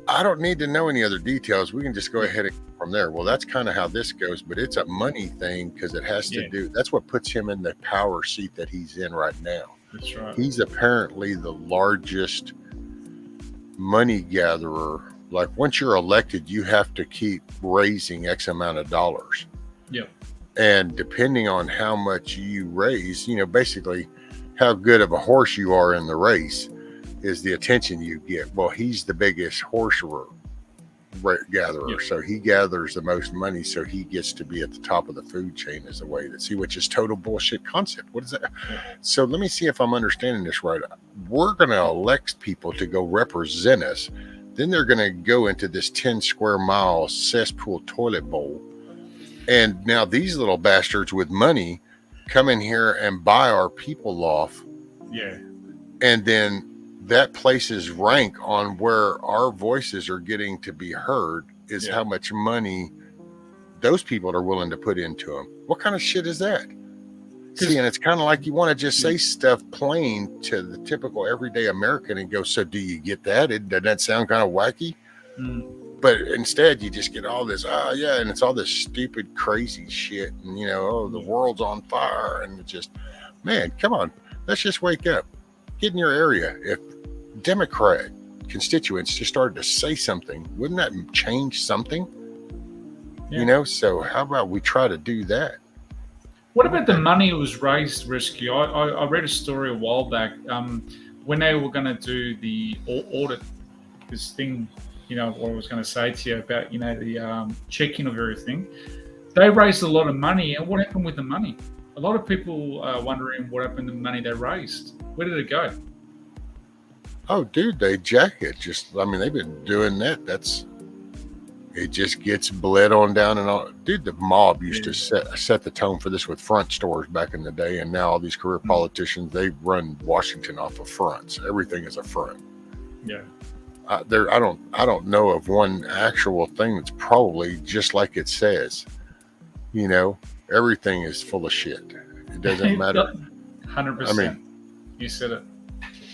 I don't need to know any other details. We can just go ahead and from there. Well, that's kind of how this goes, but it's a money thing, because it has to do, that's what puts him in the power seat that he's in right now. That's right. He's apparently the largest money gatherer. Like, once you're elected, you have to keep raising X amount of dollars. Yep. And depending on how much you raise, you know, basically how good of a horse you are in the race is the attention you get. Well, he's the biggest horse gatherer. Yep. So he gathers the most money, so he gets to be at the top of the food chain is the way to see, which is total bullshit concept. What is that? So let me see if I'm understanding this right. We're going to elect people to go represent us. Then they're going to go into this 10 square mile cesspool toilet bowl. And now these little bastards with money come in here and buy our people off. Yeah. And then that places rank on where our voices are getting to be heard is how much money those people are willing to put into them. What kind of shit is that? See, and it's kind of like you want to just say stuff plain to the typical everyday American and go, so do you get that? Doesn't that sound kind of wacky? But instead, you just get all this, and it's all this stupid, crazy shit. And, the world's on fire. And it's just, man, come on. Let's just wake up. Get in your area. If Democrat constituents just started to say something, wouldn't that change something? So how about we try to do that? What about the money that was raised, Rescue? I read a story a while back when they were going to do the audit, this thing, what I was going to say to you about, the checking of everything. They raised a lot of money. And what happened with the money? A lot of people are wondering what happened to the money they raised. Where did it go? Oh, dude, they jack it. They've been doing that. It just gets bled on down and all. Dude, the mob used to set the tone for this with front stores back in the day, and now all these career politicians, they run Washington off of fronts. Everything is a front. Yeah. I don't know of one actual thing that's probably just like it says. Everything is full of shit. It doesn't matter. 100%. You said it.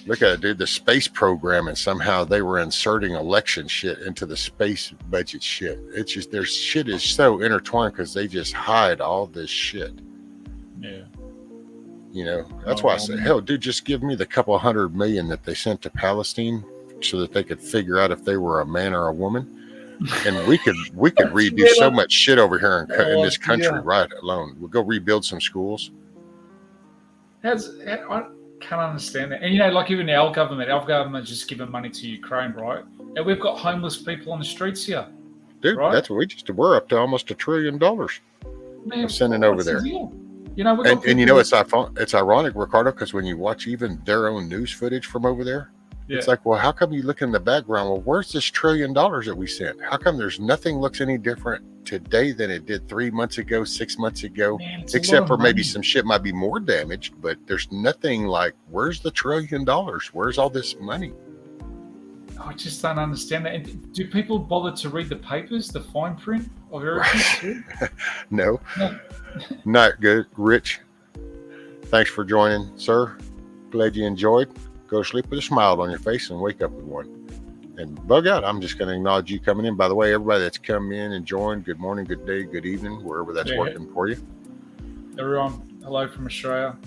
Look at it, dude. The space program, and somehow they were inserting election shit into the space budget shit. It's just their shit is so intertwined because they just hide all this shit. Yeah. That's why I say, hell, dude, just give me the couple $100 million that they sent to Palestine so that they could figure out if they were a man or a woman. And we could redo so much shit over here in this country, right alone. We'll go rebuild some schools. I can't understand that. And like even our government's just giving money to Ukraine, right? And we've got homeless people on the streets here. Dude, right? That's what we're up to almost $1 trillion. Man, I'm sending over there. It's ironic, Ricardo, because when you watch even their own news footage from over there, it's like, well, how come you look in the background? Well, where's this $1 trillion that we sent? How come there's nothing looks any different today than it did 3 months ago, 6 months ago? Man, except for maybe some shit might be more damaged, but there's nothing like, where's the $1 trillion? Where's all this money? I just don't understand that. And do people bother to read the papers, the fine print of everything? No. Not good. Rich, thanks for joining, sir. Glad you enjoyed. Go to sleep with a smile on your face and wake up with one. And bug out. I'm just going to acknowledge you coming in. By the way, everybody that's come in and joined, good morning, good day, good evening, wherever that's working for you. Everyone, hello from Australia.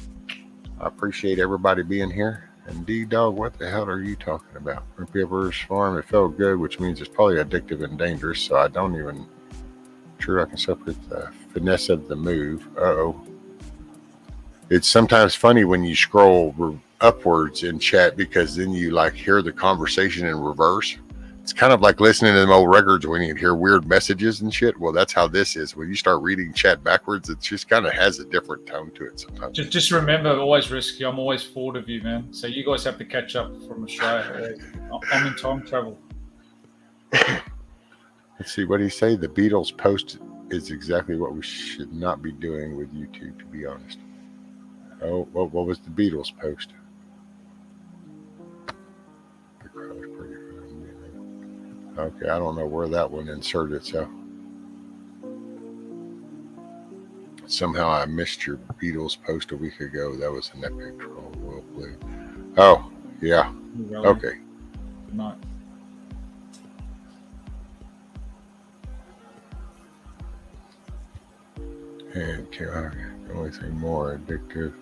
I appreciate everybody being here. And D-Dog, what the hell are you talking about? River's Farm, it felt good, which means it's probably addictive and dangerous, so I don't even sure I can separate the finesse of the move. Uh-oh. It's sometimes funny when you scroll upwards in chat because then you hear the conversation in reverse. It's kind of like listening to them old records when you hear weird messages and shit. Well, that's how this is. When you start reading chat backwards, it just kind of has a different tone to it sometimes. Just remember, always risky. I'm always forward of you, man. So you guys have to catch up from Australia. I'm in time travel. Let's see, what did he say? The Beatles post is exactly what we should not be doing with YouTube, to be honest. Oh, what was the Beatles post? Okay, I don't know where that one inserted itself. Somehow I missed your Beatles post a week ago. That was an epic troll. Well played. Oh, yeah. Okay. Good night. And the only thing more addictive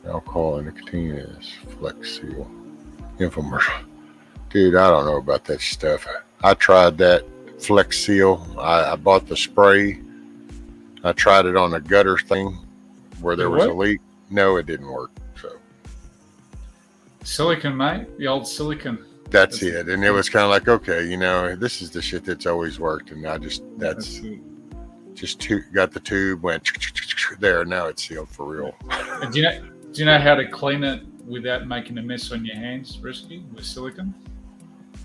alcohol and nicotine is Flex Seal. Infomercial. Dude, I don't know about that stuff. I tried that Flex Seal. I bought the spray. I tried it on a gutter thing where there was a leak. No, it didn't work. So silicon, mate. The old silicon. That's it. And it was kind of like, okay, you know, this is the shit that's always worked. And I just, got the tube, went there. Now it's sealed for real. And do you know how to clean it without making a mess on your hands, Risky, with silicone?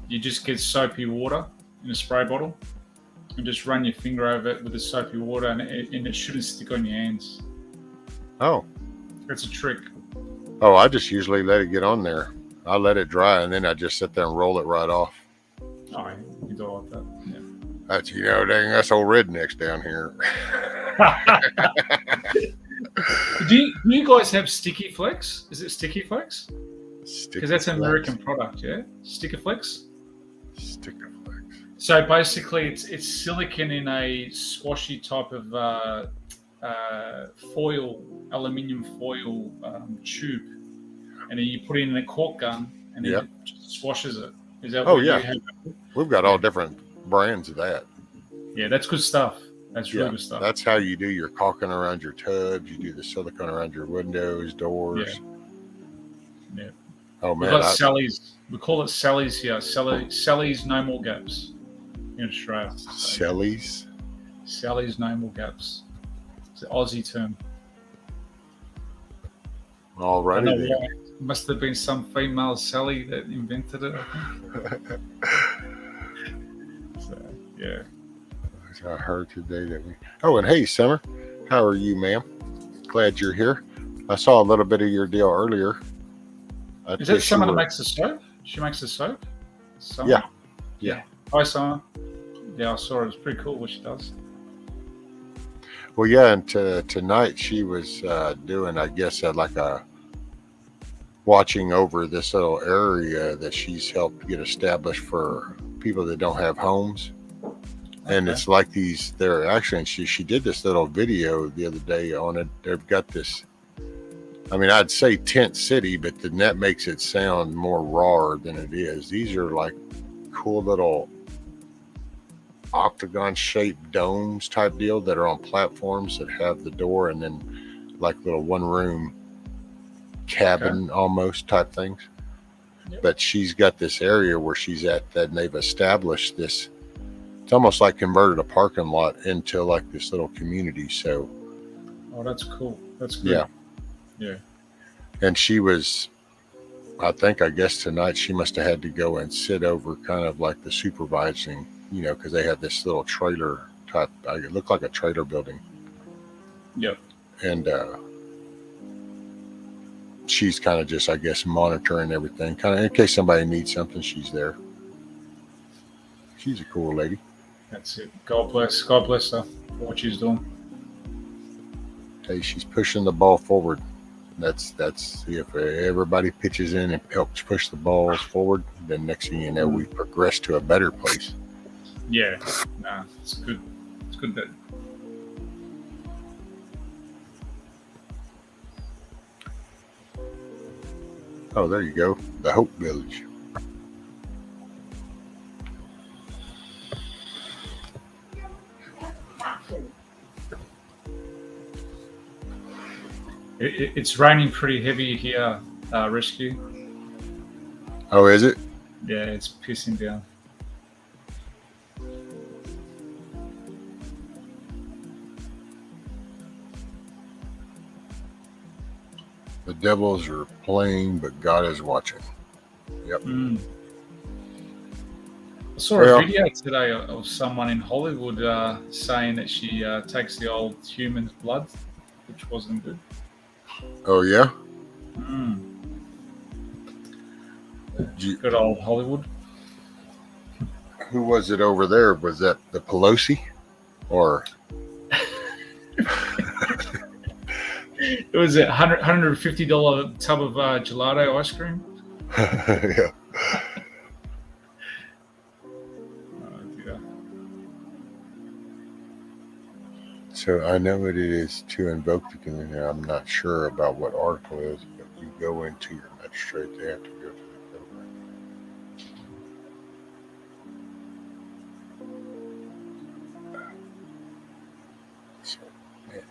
You just get soapy water in a spray bottle and just run your finger over it with the soapy water, and it shouldn't stick on your hands. Oh. That's a trick. Oh, I just usually let it get on there. I let it dry, and then I just sit there and roll it right off. Oh, you do like that. Yeah. That's, you know, dang, that's old rednecks down here. Do you guys have Sticky Flex? Is it Sticky Flex? Because that's an Flex. American product, yeah? Sticky Flex? Sticky Flex. So basically, it's silicon in a squashy type of aluminium foil tube, and then you put it in a cork gun, and then it just swashes it. Is that what you have? We've got all different brands of that. Yeah, that's good stuff. That's really good stuff. That's how you do your caulking around your tubs. You do the silicone around your windows, doors. Yeah. Oh man, we got Sally's. We call it Sally's here. Sally's No More Gaps in Australia. Sally's. Sally's No More Gaps. It's an Aussie term. Alrighty then. Must have been some female Sally that invented it, I think. So, yeah. I heard today that we. Oh, and hey, Summer, how are you, ma'am? Glad you're here. I saw a little bit of your deal earlier. Is that Summer that makes the soap? She makes the soap? Summer? Yeah. Hi, Summer. Yeah, I saw it. It's pretty cool what she does. Well, yeah, and tonight she was doing, I guess, watching over this little area that she's helped get established for people that don't have homes. And it's like they're actually, and she did this little video the other day on it. They've got this, I mean, I'd say tent city, but the net makes it sound more raw than it is. These are like cool little octagon shaped domes type deal that are on platforms that have the door and then like little one room cabin almost type things. But she's got this area where she's at that, and they've established this. It's almost like converted a parking lot into like this little community. So, oh, that's cool. That's good. Yeah. And she was, I guess tonight she must have had to go and sit over kind of like the supervising, you know, because they had this little trailer type. It looked like a trailer building. Yep. And she's kind of just, I guess, monitoring everything. Kind of in case somebody needs something, she's there. She's a cool lady. That's it. God bless her for what she's doing. Hey, she's pushing the ball forward. That's if everybody pitches in and helps push the balls forward, then next thing you know, we progress to a better place. Yeah, nah, it's good. It's good that. Oh, there you go. The Hope Village. It's raining pretty heavy here, Rescue. Oh, is it? Yeah, it's pissing down. The devils are playing, but God is watching. Yep. I saw a video today of someone in Hollywood saying that she takes the old human's blood, which wasn't good. Oh, yeah? Good old Hollywood. Who was it over there? Was that the Pelosi? Or... It was a $150 tub of gelato ice cream. Yeah. So I know what it is to invoke the community. I'm not sure about what article it is, but you go into your magistrate, they have to go to the program. So, man,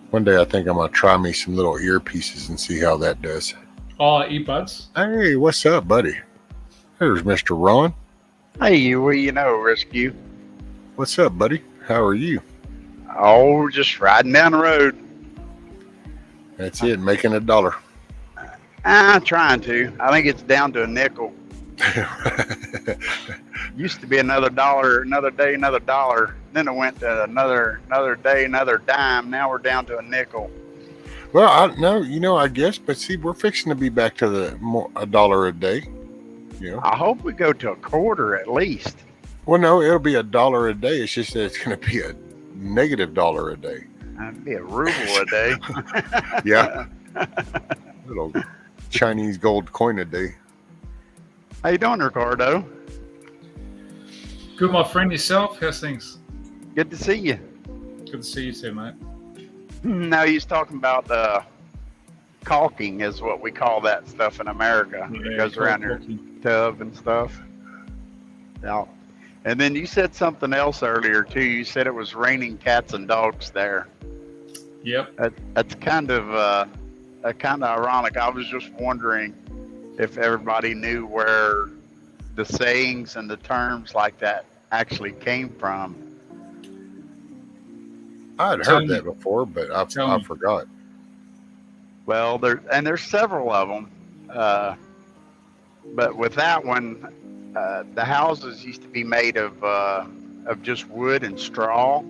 one day I think I'm going to try me some little earpieces and see how that does. Oh, earbuds. Hey, what's up, buddy? There's Mr. Ron. Hey, what do you know, Rescue? What's up, buddy? How are you? Oh, just riding down the road. That's it, making $1. I'm trying to. I think it's down to a nickel. Used to be another dollar, another day, another dollar. Then it went to another day, another dime. Now we're down to a nickel. Well, I guess, but see, we're fixing to be back to $1 a day. You know. I hope we go to a quarter at least. Well, no, it'll be $1 a day. It's just that it's going to be a negative $1 a day. That'd be a ruble a day. Yeah. Little Chinese gold coin a day. How you doing, Ricardo? Good, my friend. Yourself? How's things? Good to see you. Good to see you too, mate. Now he's talking about caulking is what we call that stuff in America. Yeah, It goes around your tub and stuff. Yeah. And then you said something else earlier too. You said it was raining cats and dogs there. Yep. That's kind of ironic. I was just wondering if everybody knew where the sayings and the terms like that actually came from. I'd heard that before, but I forgot. Well, there's several of them, but with that one, the houses used to be made of just wood and straw,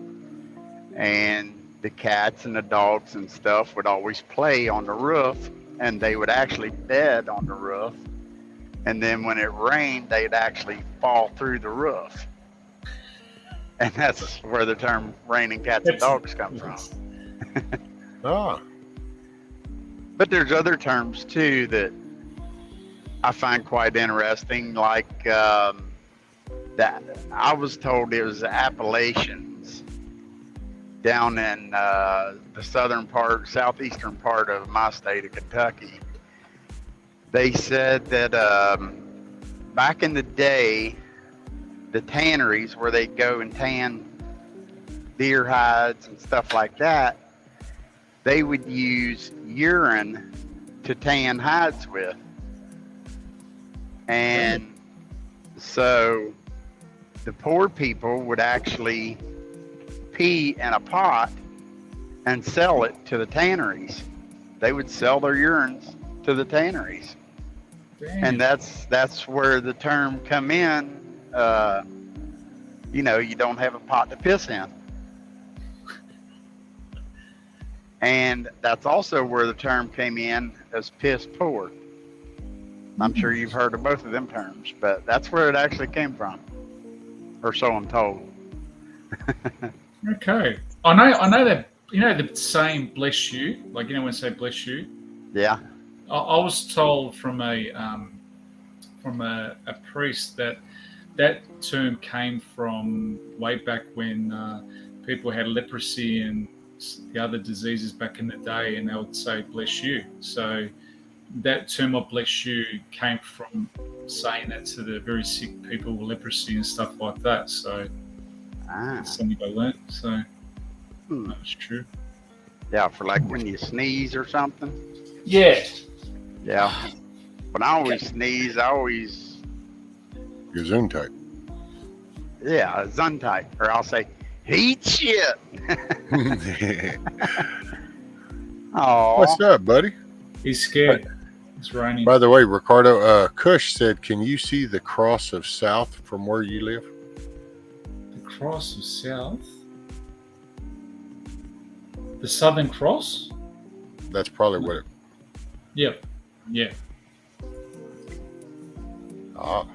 and the cats and the dogs and stuff would always play on the roof, and they would actually bed on the roof, and then when it rained, they'd actually fall through the roof. And that's where the term raining cats and dogs come from. Ah. But there's other terms too that I find quite interesting, like that I was told it was the Appalachians down in the southeastern part of my state of Kentucky. They said that back in the day, the tanneries where they'd go and tan deer hides and stuff like that, they would use urine to tan hides with. And so the poor people would actually pee in a pot and sell it to the tanneries. They would sell their urines to the tanneries. Damn. And that's where the term come in. You don't have a pot to piss in. And that's also where the term came in as piss poor. I'm sure you've heard of both of them terms, but that's where it actually came from, or so I'm told. Okay. I know that, the saying bless you, like, when they say bless you. Yeah. I was told from a priest that term came from way back when people had leprosy and the other diseases back in the day, and they would say bless you. So that term of bless you came from saying that to the very sick people with leprosy and stuff like that. So that's something I learned. So that's true. Yeah, for like when you sneeze or something. Yeah. Yeah. When I always sneeze, Gesundheit. Yeah, Gesundheit, or I'll say heat shit. Oh. What's up, buddy? He's scared. It's raining. By the way, Ricardo, Kush said, can you see the cross of south from where you live? The cross of south? The Southern Cross? That's probably what it... Yep. Yeah. Ah.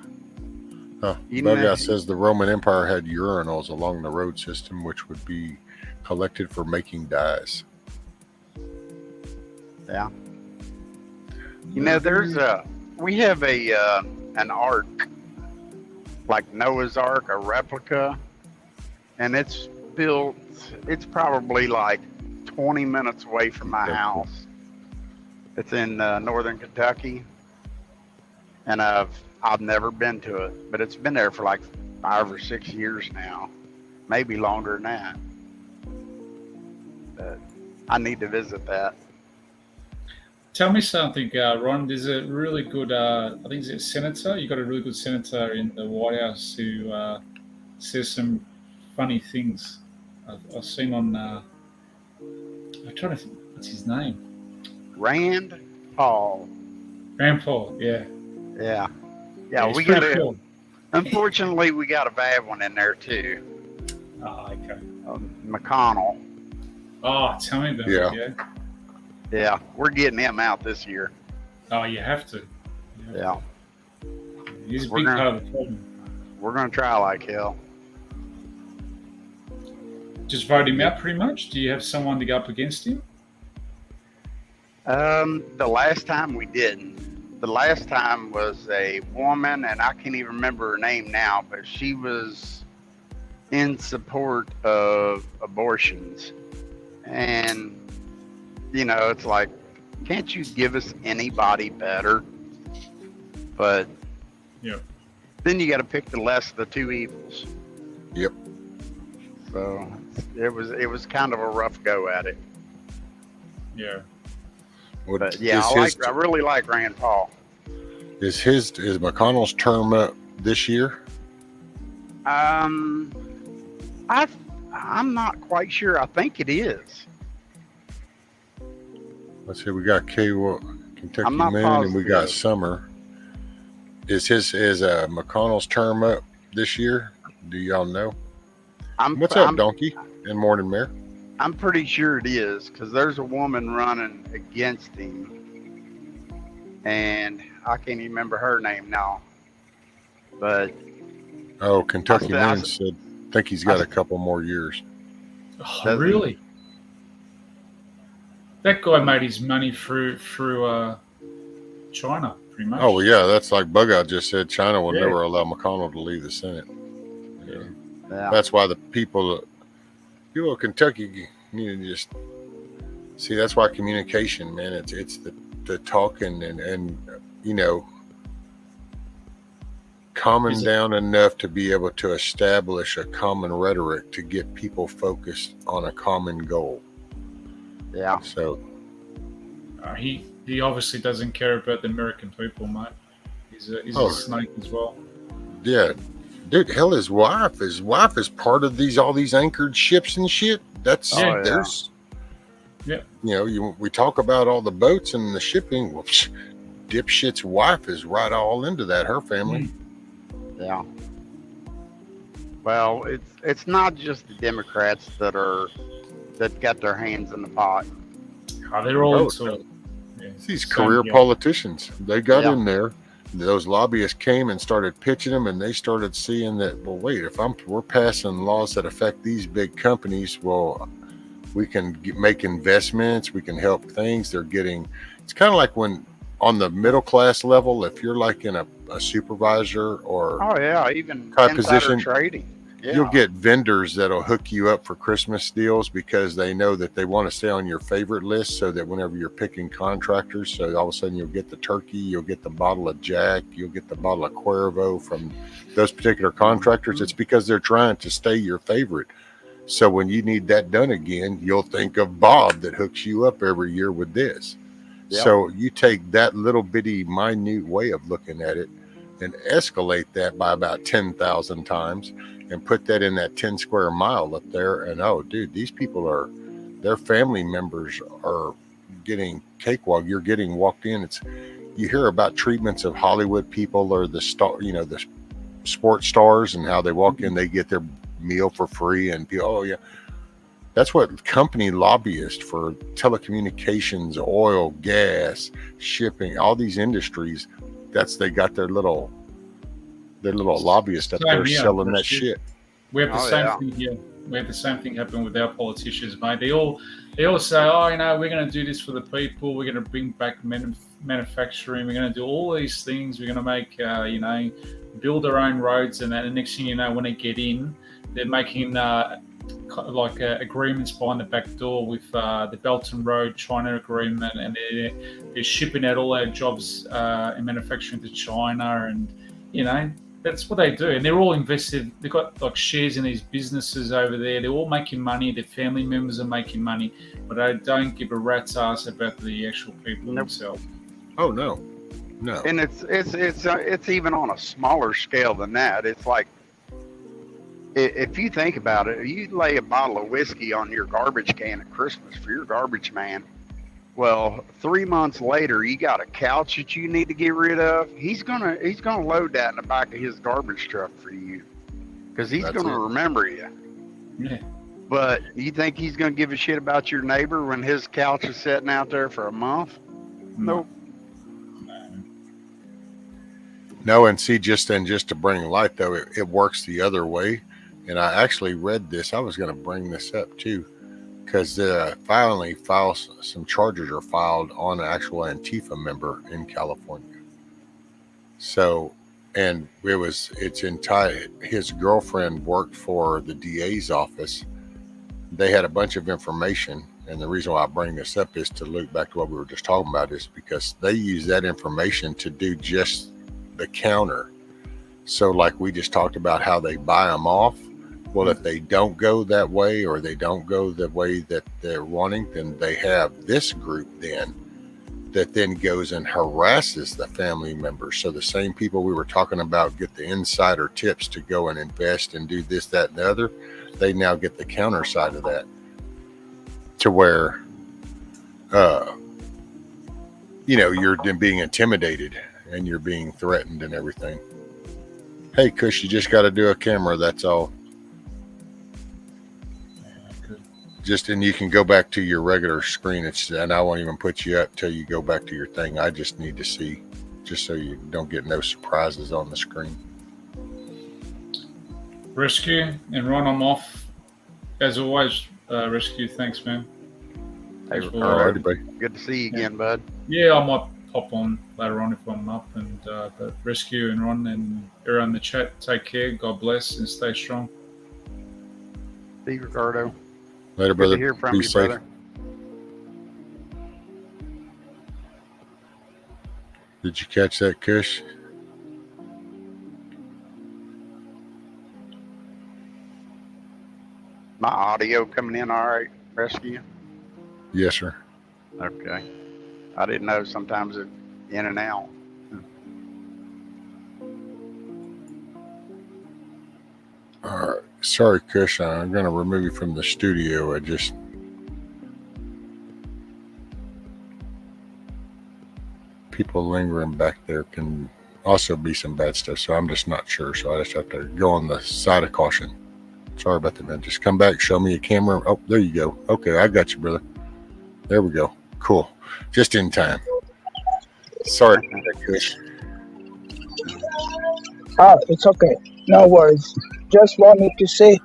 Bug says the Roman Empire had urinals along the road system, which would be collected for making dyes. Yeah. We have an ark, like Noah's Ark, a replica, and it's probably like 20 minutes away from my house. It's in northern Kentucky, and I've never been to it, but it's been there for like 5 or 6 years now, maybe longer than that. But I need to visit that. Tell me something, Ron. There's a really good, I think it's a senator. You got a really good senator in the White House who says some funny things. I've seen on. I'm trying to think. What's his name? Rand Paul. Rand Paul. Yeah. Yeah. Yeah, We he's got pretty it. cool. Unfortunately, we got a bad one in there too. Oh, okay. McConnell. Oh, tell me about Yeah. it. Yeah. Yeah, we're getting him out this year. Oh, you have to. Yeah. He's a We're big gonna- part of the problem. We're going to try like hell. Just vote him out, pretty much. Do you have someone to go up against him? The last time we didn't. The last time was a woman, and I can't even remember her name now, but she was in support of abortions. And, it's like, can't you give us anybody better? But then you got to pick the less of the two evils. Yep. So it was kind of a rough go at it. Yeah. But yeah, I really like Rand Paul. Is McConnell's term up this year? I'm not quite sure. I think it is. Let's see. We got Kentucky I'm not Moon, and we got positive. Summer. Is McConnell's term up this year? Do y'all know? What's up, Donkey and Morning Mare? I'm pretty sure it is, because there's a woman running against him, and I can't even remember her name now. But Kentucky I Moon said, I think he's got a couple more years. Oh, really? That guy made his money through China, pretty much. Oh, yeah, that's like Bug-Out just said. China will Yeah. never allow McConnell to leave the Senate. Yeah. That's why the people of Kentucky need to just see. That's why communication, man. It's the talking and calming down enough to be able to establish a common rhetoric to get people focused on a common goal. Yeah. So he obviously doesn't care about the American people, mate. He's a snake as well. Yeah. Dude, hell, his wife is part of all these anchored ships and shit. That's there's, we talk about all the boats and the shipping. Well, dipshit's wife is right all into that. Her family. Yeah. Well, it's not just the Democrats that got their hands in the pot. Oh, they're all into it. Yeah. These career politicians, they got in there. Those lobbyists came and started pitching them, and they started seeing that, well, wait, if we're passing laws that affect these big companies, well, we can make investments, we can help things. It's kind of like when on the middle class level, if you're like in a supervisor or even type insider position, trading. Yeah. You'll get vendors that'll hook you up for Christmas deals because they know that they want to stay on your favorite list, so that whenever you're picking contractors, so all of a sudden you'll get the turkey, you'll get the bottle of Jack, you'll get the bottle of Cuervo from those particular contractors. It's because they're trying to stay your favorite. So when you need that done again, you'll think of Bob that hooks you up every year with this. Yep. So you take that little bitty minute way of looking at it and escalate that by about 10,000 times and put that in that 10 square mile up there. And, oh, dude, these people their family members are getting cakewalk. You're getting walked in. You hear about treatments of Hollywood people or the sports stars and how they walk in, they get their meal for free. And, oh, yeah. That's what company lobbyists for telecommunications, oil, gas, shipping, all these industries, they got their little lobbyists up there selling that shit. We have the same thing here. We have the same thing happen with our politicians, mate. They all say, we're going to do this for the people. We're going to bring back manufacturing. We're going to do all these things. We're going to make, build our own roads and that. And next thing you know, when they get in, they're making agreements behind the back door with the Belt and Road China agreement, and they're shipping out all our jobs in manufacturing to China, and that's what they do, and they're all invested. They've got like shares in these businesses over there. They're all making money. Their family members are making money, but they don't give a rat's ass about the actual people themselves. Oh no. And it's even on a smaller scale than that. It's like, if you think about it, you lay a bottle of whiskey on your garbage can at Christmas for your garbage man. Well, 3 months later, you got a couch that you need to get rid of. He's gonna load that in the back of his garbage truck for you, because he's gonna remember you. Yeah. But you think he's gonna give a shit about your neighbor when his couch is sitting out there for a month? Nope. No, and see, just to bring light though, it works the other way. And I actually read this. I was going to bring this up too, because some charges are filed on an actual Antifa member in California. So, and his girlfriend worked for the DA's office. They had a bunch of information. And the reason why I bring this up is to look back to what we were just talking about, is because they use that information to do just the counter. So like we just talked about how they buy them off. Well, if they don't go that way, or they don't go the way that they're wanting, then they have this group then that then goes and harasses the family members. So the same people we were talking about get the insider tips to go and invest and do this, that, and the other. They now get the counter side of that, to where, you're being intimidated and you're being threatened and everything. Hey, Kush, you just got to do a camera. That's all. And you can go back to your regular screen. And I won't even put you up till you go back to your thing. I just need to see, just so you don't get no surprises on the screen. Rescue and Ron, I'm off. As always, Rescue, thanks, man. Hey, all right, everybody. Good to see you again, bud. Yeah, I might pop on later on if I'm up. And but Rescue and Ron and everyone in the chat, take care. God bless and stay strong. See you, Ricardo. Later, brother. Good to hear from Be you, safe. brother. Did you catch that, Kush? My audio coming in all right, Rescue? Yes, sir. Okay. I didn't know, sometimes it's in and out. All right. Sorry, Kush. I'm going to remove you from the studio. People lingering back there can also be some bad stuff. So I'm just not sure. So I just have to go on the side of caution. Sorry about that, man. Just come back. Show me a camera. Oh, there you go. Okay. I got you, brother. There we go. Cool. Just in time. Sorry about that, Kush. It's okay. No worries. Just wanted to say,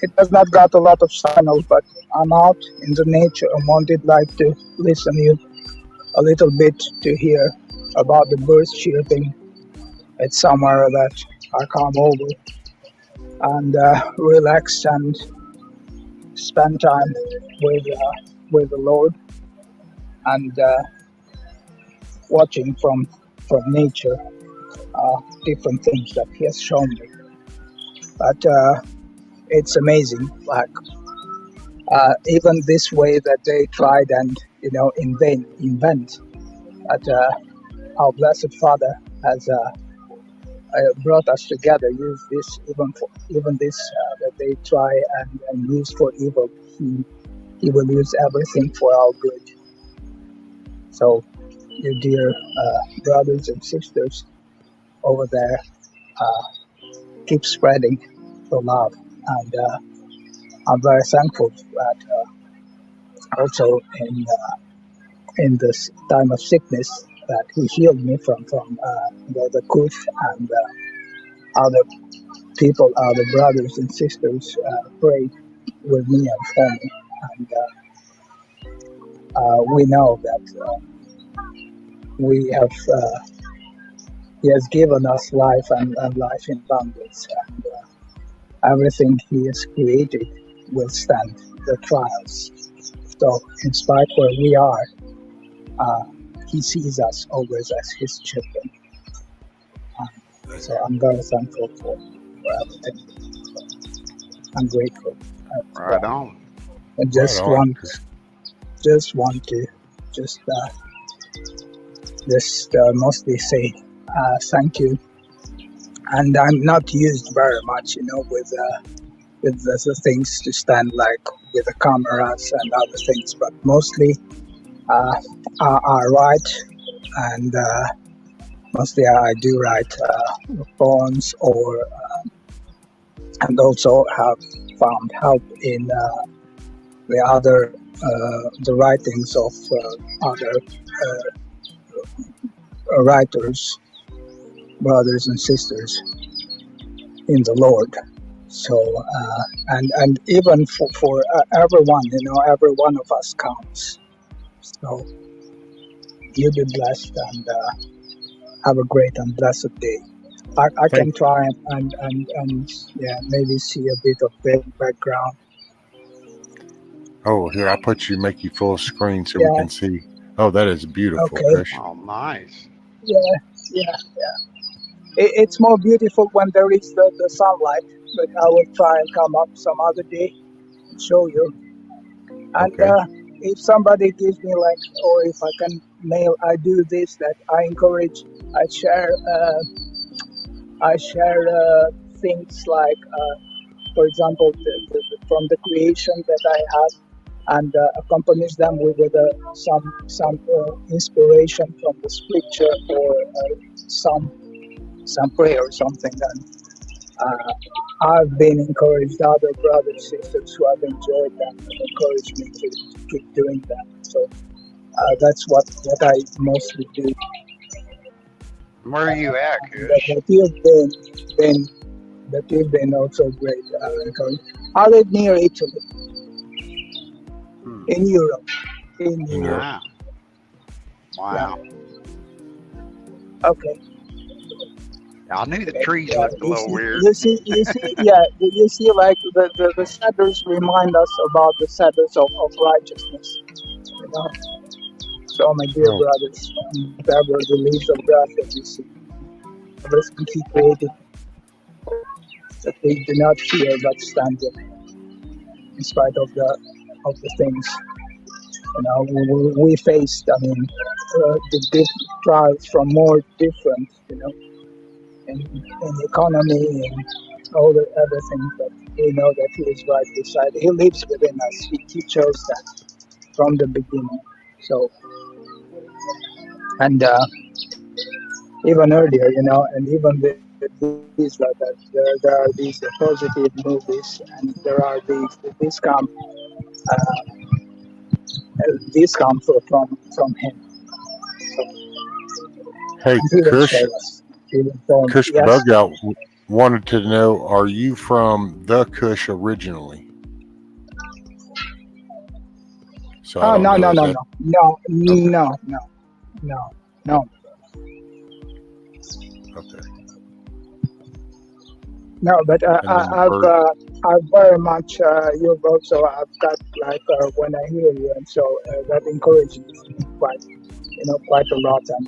it has not got a lot of signal, but I'm out in the nature and wanted to listen to you a little bit to hear about the birds chirping. It's somewhere that I come over and relax and spend time with the Lord and watching from nature different things that He has shown me. But it's amazing, even this way that they tried and invent that our Blessed Father has brought us together. Use this even this that they try and use for evil. He will use everything for our good. So, you dear brothers and sisters over there, keep spreading the love, and I'm very thankful that also in this time of sickness that He healed me from the cough, and other people, other brothers and sisters prayed with me and for me, and we know that we have. He has given us life and life in abundance, and everything He has created will stand the trials. So, in spite where we are, He sees us always as His children. So I'm very thankful for everything. I'm grateful. Right on. I just Right on. want to just mostly say thank you. And I'm not used very much, with the things to stand like with the cameras and other things, but mostly I write, and mostly I do write poems, and also have found help in the writings of other writers, brothers and sisters in the Lord. So and even for everyone, every one of us counts. So you be blessed and have a great and blessed day. I can try and maybe see a bit of background. Oh, here, I'll make you full screen so we can see. Oh, that is beautiful, Okay. Kush. Oh, nice. Yeah. It's more beautiful when there is the sunlight, but I will try and come up some other day and show you. And Okay. if somebody gives me or if I can mail, I do this, that I encourage, I share things like, for example, from the creation that I have, and accompanies them with some inspiration from the scripture, or some prayer or something. And I've been encouraged, other brothers, sisters who have enjoyed that and encouraged me to keep doing that. So that's what I mostly do. Where are you at, Kush? But you've been also great. I live near Italy, in Europe. In Europe. Wow. Okay. I knew the trees looked a little weird. You see, like the shadows remind us about the shadows of righteousness. So, my dear brothers, whatever the leaves of grass that you see, everything He created, that we do not fear but stand in spite of the things. We faced. The trials from more different, in economy and all everything, but we know that He is right beside. He lives within us. He chose that from the beginning. So, and even earlier, and even with these, that there are these positive movies, and there are these come from Him. So, Hey, He will Kush. show us. He will show us. Kush Yes. Bugout wanted to know: are you from the Kush originally? So I don't No. Okay. No, but I've very much. You've also. I've got when I hear you, and so that encourages me quite a lot, and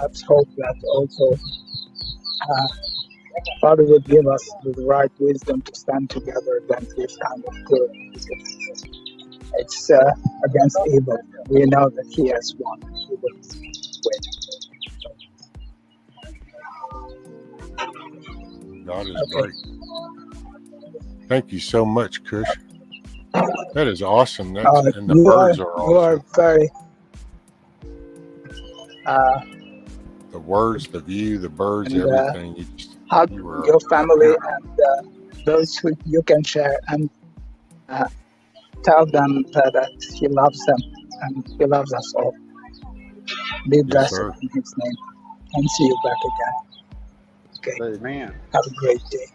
let's hope that also Father would give us the right wisdom to stand together against this kind of tyranny. It's against evil. We know that He has won. He will win. God is great. Thank you so much, Kush. That is awesome. And the birds are awesome. You are very. The words, the view, the birds, and, everything. Hug your family and those who you can share, and tell them that He loves them and He loves us all. Be blessed in His name, and see you back again. Okay. Amen. Have a great day.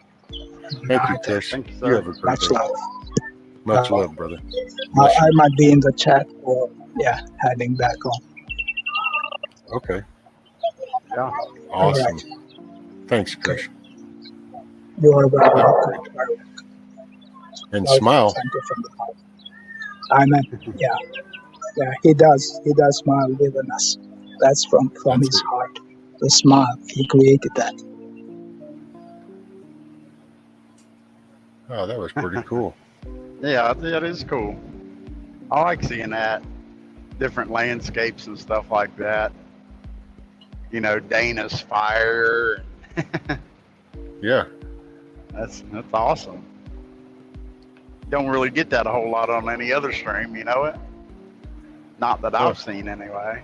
Thank you, Kush. Thank you, You sir. have a great Much day. love. Much love, brother. I might be in the chat, or heading back home. Okay. Yeah. Awesome. Right. Thanks, Kush. You are very welcome. And smile. Thank you from the heart. Amen. Yeah. He does. He does smile within us. That's from His heart. the smile. He created that. Oh, that was pretty cool. Yeah, that is cool. I like seeing that. Different landscapes and stuff like that. You know, Dana's fire. Yeah. That's awesome. Don't really get that a whole lot on any other stream, you know it? Not that I've seen anyway.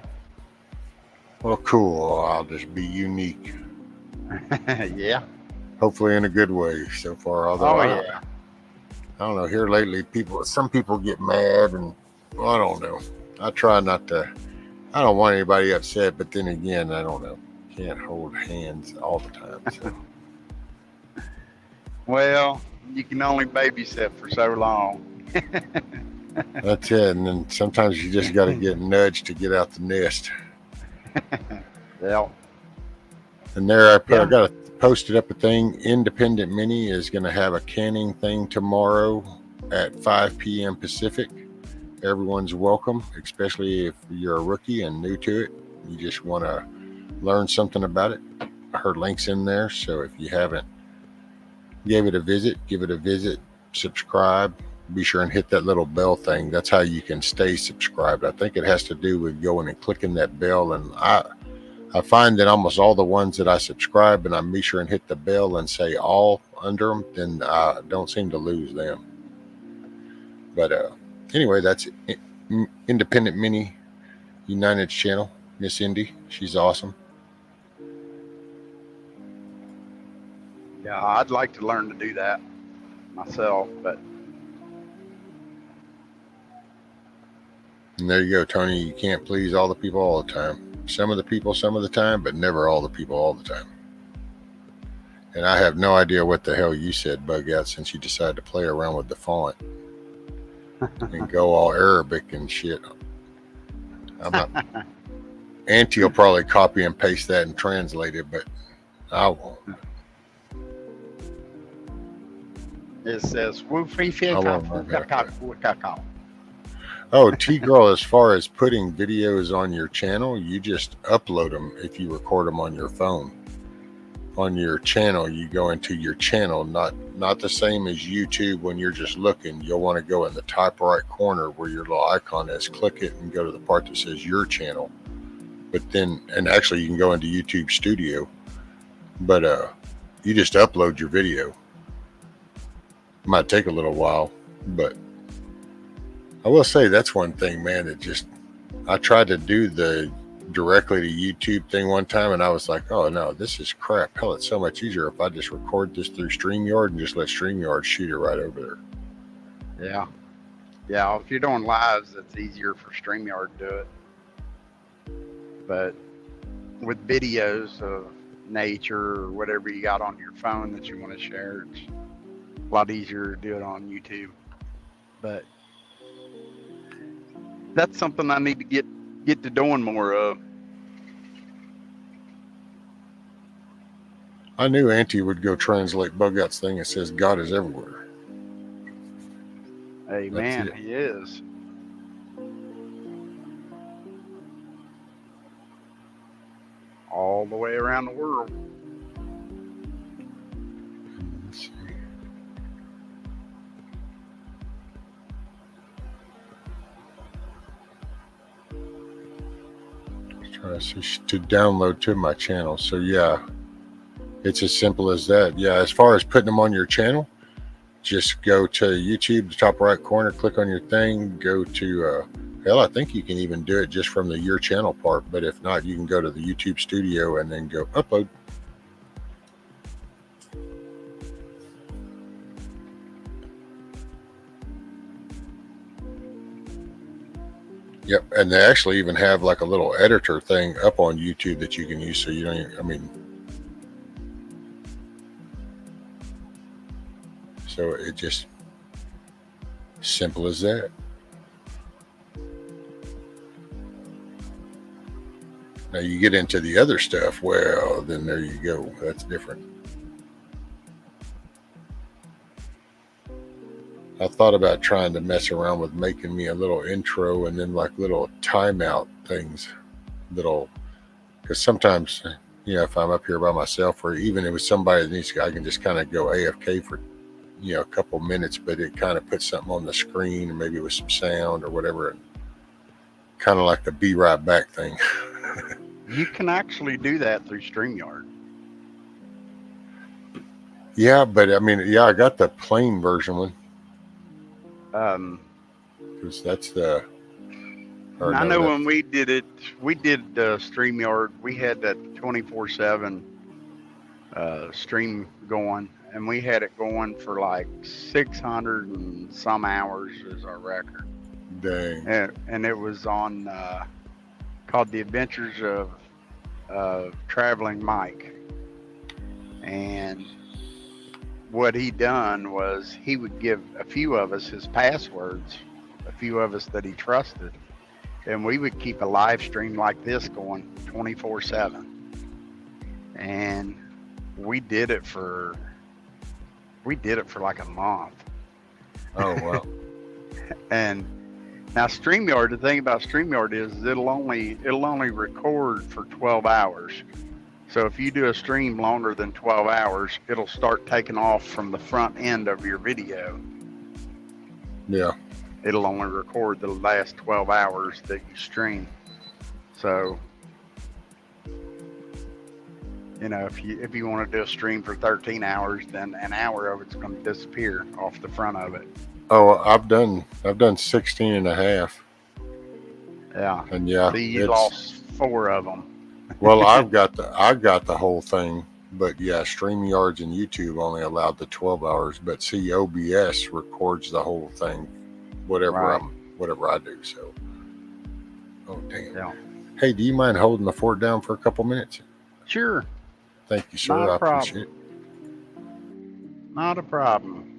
Well, cool. I'll just be unique. Yeah. Hopefully in a good way so far. Although I don't know, here lately some people get mad and well, I don't know. I try not to, I don't want anybody upset, but then again, I don't know. Can't hold hands all the time. So. Well, you can only babysit for so long. That's it. And then sometimes you just got to get nudged to get out the nest. Yeah. And there I got to posted up a thing. Independent Mini is going to have a canning thing tomorrow at 5 p.m. Pacific. Everyone's welcome, especially if you're a rookie and new to it. You just want to learn something about it. Her link's in there. So if you haven't give it a visit, subscribe. Be sure and hit that little bell thing. That's how you can stay subscribed. I think it has to do with going and clicking that bell. And I find that almost all the ones that I subscribe and I be sure and hit the bell and say all under them, then I don't seem to lose them. But anyway, that's it. Independent Mini United channel. Miss Indy, she's awesome. Yeah, I'd like to learn to do that myself, but. And there you go, Tony. You can't please all the people all the time. Some of the people some of the time, but never all the people all the time. And I have no idea what the hell you said, Bug Out, since you decided to play around with the font and go all Arabic and shit. I'm not. Auntie will probably copy and paste that and translate it, but I won't. It says woo free cacao. Oh, T-Girl, as far as putting videos on your channel, you just upload them if you record them on your phone. On your channel, you go into your channel, not the same as YouTube when you're just looking. You'll want to go in the top right corner where your little icon is, click it and go to the part that says your channel. But then, and actually you can go into YouTube Studio, but you just upload your video. It might take a little while, but I will say that's one thing, man, that just, I tried to do the directly to YouTube thing one time and I was like, oh no, this is crap. Hell, it's so much easier if I just record this through StreamYard and just let StreamYard shoot it right over there. Yeah. Yeah, if you're doing lives, it's easier for StreamYard to do it. But with videos of nature or whatever you got on your phone that you want to share, it's a lot easier to do it on YouTube. But that's something I need to get to doing more of. I knew Auntie would go translate Bug Out's thing. It says God is everywhere. Hey, man, he is. All the way around the world. Let's see. To download to my channel. So yeah, it's as simple as that. Yeah, as far as putting them on your channel, just go to YouTube, the top right corner, click on your thing, go to hell, I think you can even do it just from the your channel part, but if not, you can go to the YouTube Studio and then go upload. Yep, and they actually even have like a little editor thing up on YouTube that you can use, so you don't even, I mean, so it just simple as that. Now you get into the other stuff, well, then there you go. That's different. I thought about trying to mess around with making me a little intro and then like little timeout things, because sometimes you know, if I'm up here by myself, or even with somebody that needs, I can just kind of go AFK for, you know, a couple minutes, but it kind of puts something on the screen, or maybe with some sound or whatever, and kind of like the be right back thing. You can actually do that through StreamYard. Yeah, but I mean, yeah, I got the plain version one. Because that's the. I know when we did it, we did StreamYard. We had that 24/7 stream going, and we had it going for like 600 and some hours is our record. Dang. And it was on called The Adventures of Traveling Mike. And what he done was he would give a few of us his passwords, a few of us that he trusted, and we would keep a live stream like this going 24/7. And we did it for like a month. Oh wow. And now StreamYard, the thing about StreamYard is it'll only record for 12 hours. So if you do a stream longer than 12 hours, it'll start taking off from the front end of your video. Yeah. It'll only record the last 12 hours that you stream. So, you know, if you want to do a stream for 13 hours, then an hour of it's going to disappear off the front of it. Oh, I've done 16 and a half. Yeah. And yeah, so you lost 4 of them. Well, I've got the whole thing, but yeah, StreamYards and YouTube only allowed the 12 hours, but see, OBS records the whole thing, whatever I do. So, oh damn. Yeah. Hey, do you mind holding the fort down for a couple minutes? Sure. Thank you, sir. Not a I problem. appreciate it. Not a problem.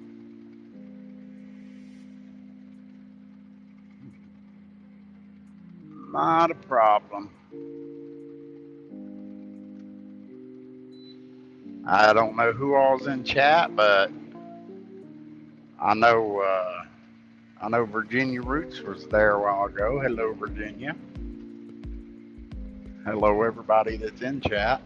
Not a problem. I don't know who all's in chat, but I know Virginia Roots was there a while ago. Hello, Virginia. Hello, everybody that's in chat.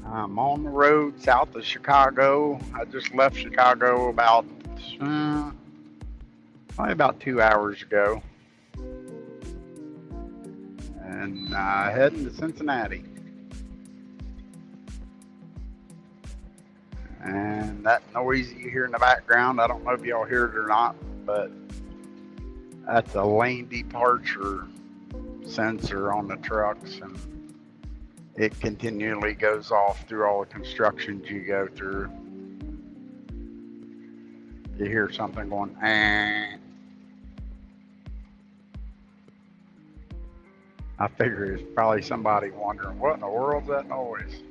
I'm on the road south of Chicago. I just left Chicago about probably about 2 hours ago, and heading to Cincinnati. And that noise you hear in the background, I don't know if y'all hear it or not, but that's a lane departure sensor on the trucks, and it continually goes off through all the constructions you go through. You hear something going, eh. I figure it's probably somebody wondering, what in the world's that noise?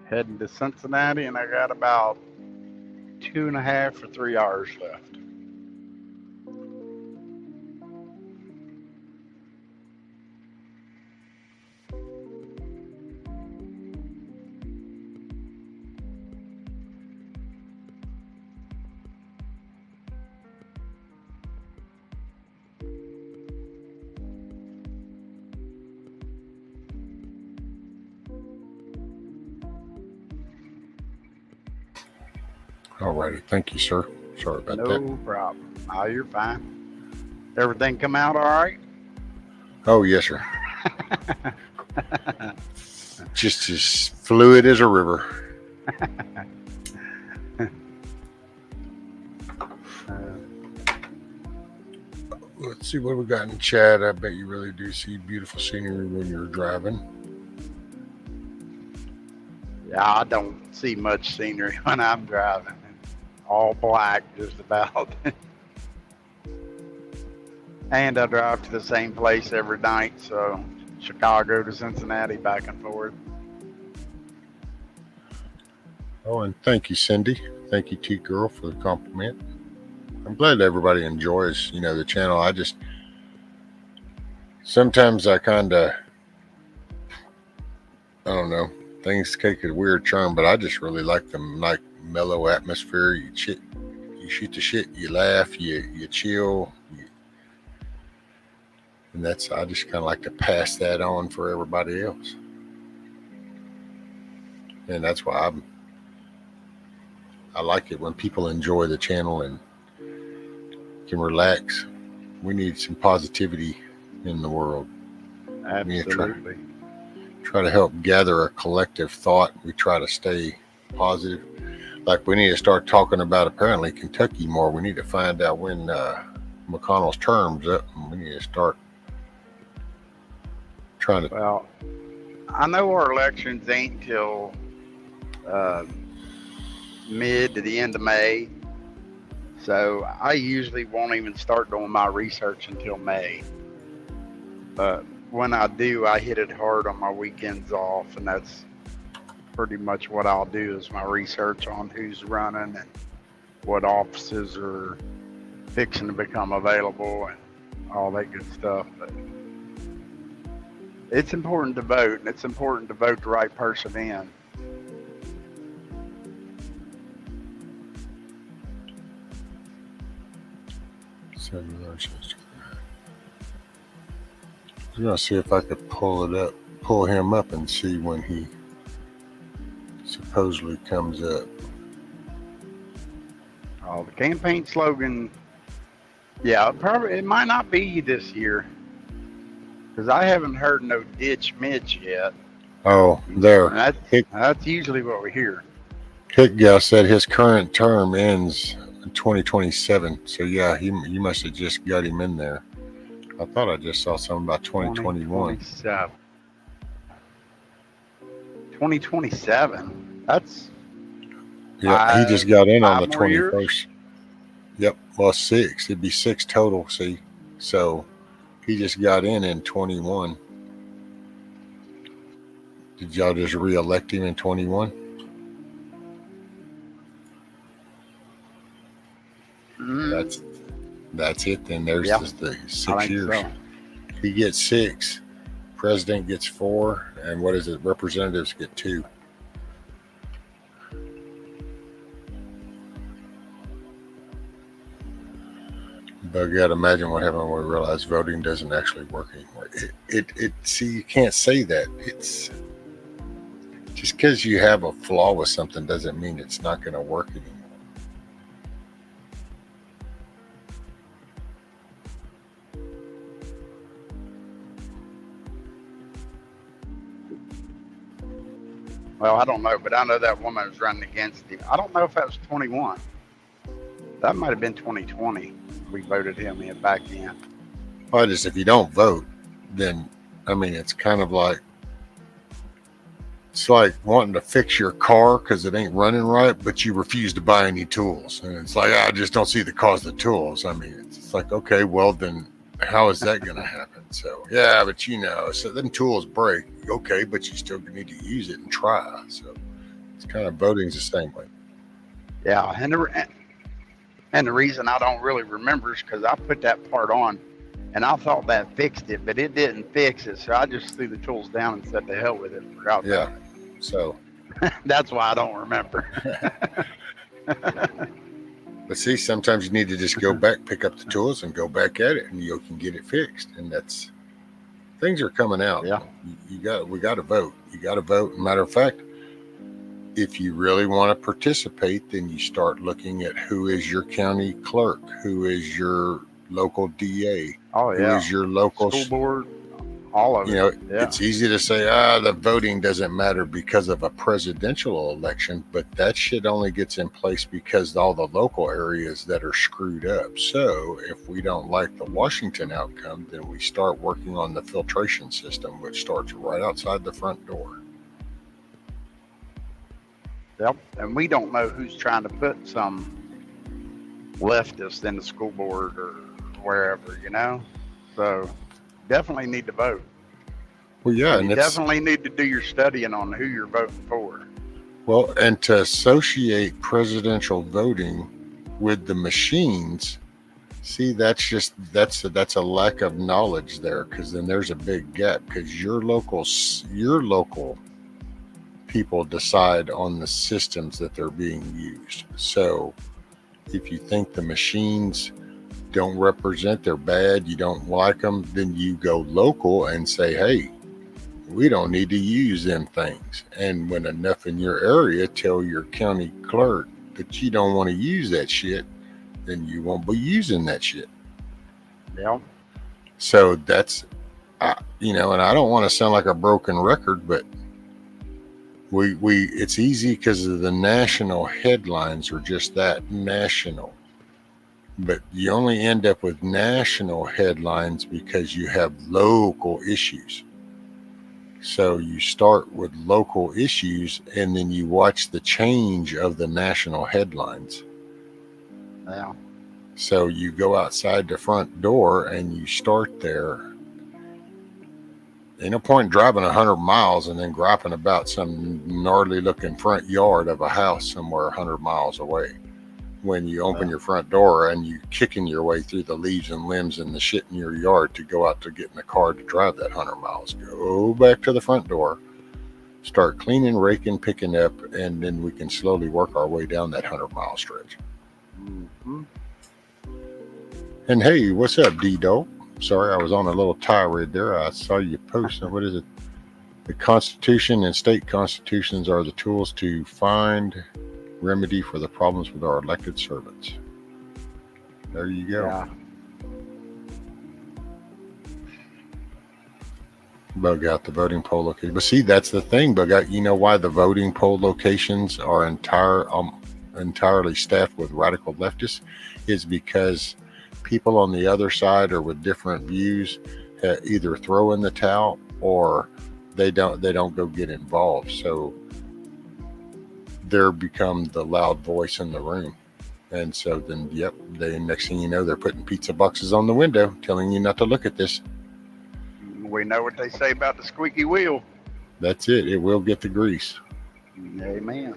Heading to Cincinnati, and I got about 2.5 or 3 hours left. All righty. Thank you, sir. Sorry about that. No problem. Oh, you're fine. Everything come out all right? Oh, yes, sir. Just as fluid as a river. Let's see what we got in chat. I bet you really do see beautiful scenery when you're driving. Yeah, I don't see much scenery when I'm driving. All black, just about. And I drive to the same place every night, so Chicago to Cincinnati, back and forth. Oh, and thank you, Cindy. Thank you, T-Girl, for the compliment. I'm glad everybody enjoys, the channel. Sometimes I don't know, things take a weird turn, but I just really like the mellow atmosphere. You shoot the shit, you laugh, you chill, and I just kind of like to pass that on for everybody else. And that's why I like it when people enjoy the channel and can relax. We need some positivity in the world. Absolutely. Try to help gather a collective thought. We try to stay positive. Like, we need to start talking about apparently Kentucky more. We need to find out when McConnell's term's up, and we need to start trying to. Well, I know our elections ain't till mid to the end of May, so I usually won't even start doing my research until May. But when I do, I hit it hard on my weekends off, and that's pretty much what I'll do, is my research on who's running and what offices are fixing to become available and all that good stuff. But it's important to vote, and it's important to vote the right person in. I'm gonna see if I could pull him up and see when he supposedly comes up. Oh, the campaign slogan, yeah, it might not be this year, because I haven't heard no ditch Mitch yet. Oh, there. That's usually what we hear. Hickgal said his current term ends in 2027. So yeah, you must have just got him in there. I thought I just saw something about 2021. 2027. That's. Yeah, he just got in on the 21st. Years? Yep, well, 6. It'd be 6 total, see? So he just got in 21. Did y'all just re-elect him in 21? That's it. Then there's just the 6 years. So. He gets 6. President gets 4, and what is it? Representatives get 2. But you got to imagine what happened when we realized voting doesn't actually work anymore. See, you can't say that. It's just because you have a flaw with something doesn't mean it's not going to work anymore. Well, I don't know, but I know that woman was running against him. I don't know if that was 21. That might have been 2020. We voted him in back in. Well, just if you don't vote, then it's kind of like wanting to fix your car because it ain't running right, but you refuse to buy any tools, and it's like, I just don't see the cost of the tools. It's like, okay, well then, how is that going to happen? So yeah, but so then tools break. Okay, but you still need to use it and try. So it's kind of voting's the same way. Yeah, and the reason I don't really remember is because I put that part on, and I thought that fixed it, but it didn't fix it. So I just threw the tools down and said, "To hell with it." Forgot. Yeah. So that's why I don't remember. But see, sometimes you need to just go back, pick up the tools, and go back at it, and you can get it fixed. And things are coming out. Yeah. We got to vote. You got to vote. Matter of fact, if you really want to participate, then you start looking at who is your county clerk, who is your local DA, who is your local school board, all of it. It's easy to say, the voting doesn't matter because of a presidential election, but that shit only gets in place because all the local areas that are screwed up. So if we don't like the Washington outcome, then we start working on the filtration system, which starts right outside the front door. Yep. And we don't know who's trying to put some leftist in the school board or wherever, you know? So definitely need to vote. Well, yeah, And you definitely need to do your studying on who you're voting for. well, and to associate presidential voting with the machines, see, that's a lack of knowledge there, because then there's a big gap, because your local people decide on the systems that they're being used. So if you think the machines don't represent, they're bad, you don't like them, then you go local and say, hey, we don't need to use them things. And when enough in your area tell your county clerk that you don't want to use that shit, then you won't be using that shit. Yeah. So that's, and I don't want to sound like a broken record, but it's easy because of the national headlines are just that, national. But you only end up with national headlines because you have local issues. So you start with local issues and then you watch the change of the national headlines. Yeah. So you go outside the front door and you start there. Ain't no point driving 100 miles and then griping about some gnarly looking front yard of a house somewhere 100 miles away. When you open your front door and you kicking your way through the leaves and limbs and the shit in your yard to go out to get in the car to drive that 100 miles. Go back to the front door, start cleaning, raking, picking up, and then we can slowly work our way down that 100-mile stretch. Mm-hmm. And hey, what's up, D-Dope? Sorry, I was on a little tirade there. I saw you post. What is it? The Constitution and state constitutions are the tools to find remedy for the problems with our elected servants. There you go. Yeah. Bug out the voting poll location. But see, that's the thing, Bug out. You know why the voting poll locations are entirely staffed with radical leftists? Is because people on the other side or with different views either throw in the towel or they don't go get involved. So they're become the loud voice in the room. And so then, next thing you know, they're putting pizza boxes on the window telling you not to look at this. We know what they say about the squeaky wheel. That's it. It will get the grease. Amen.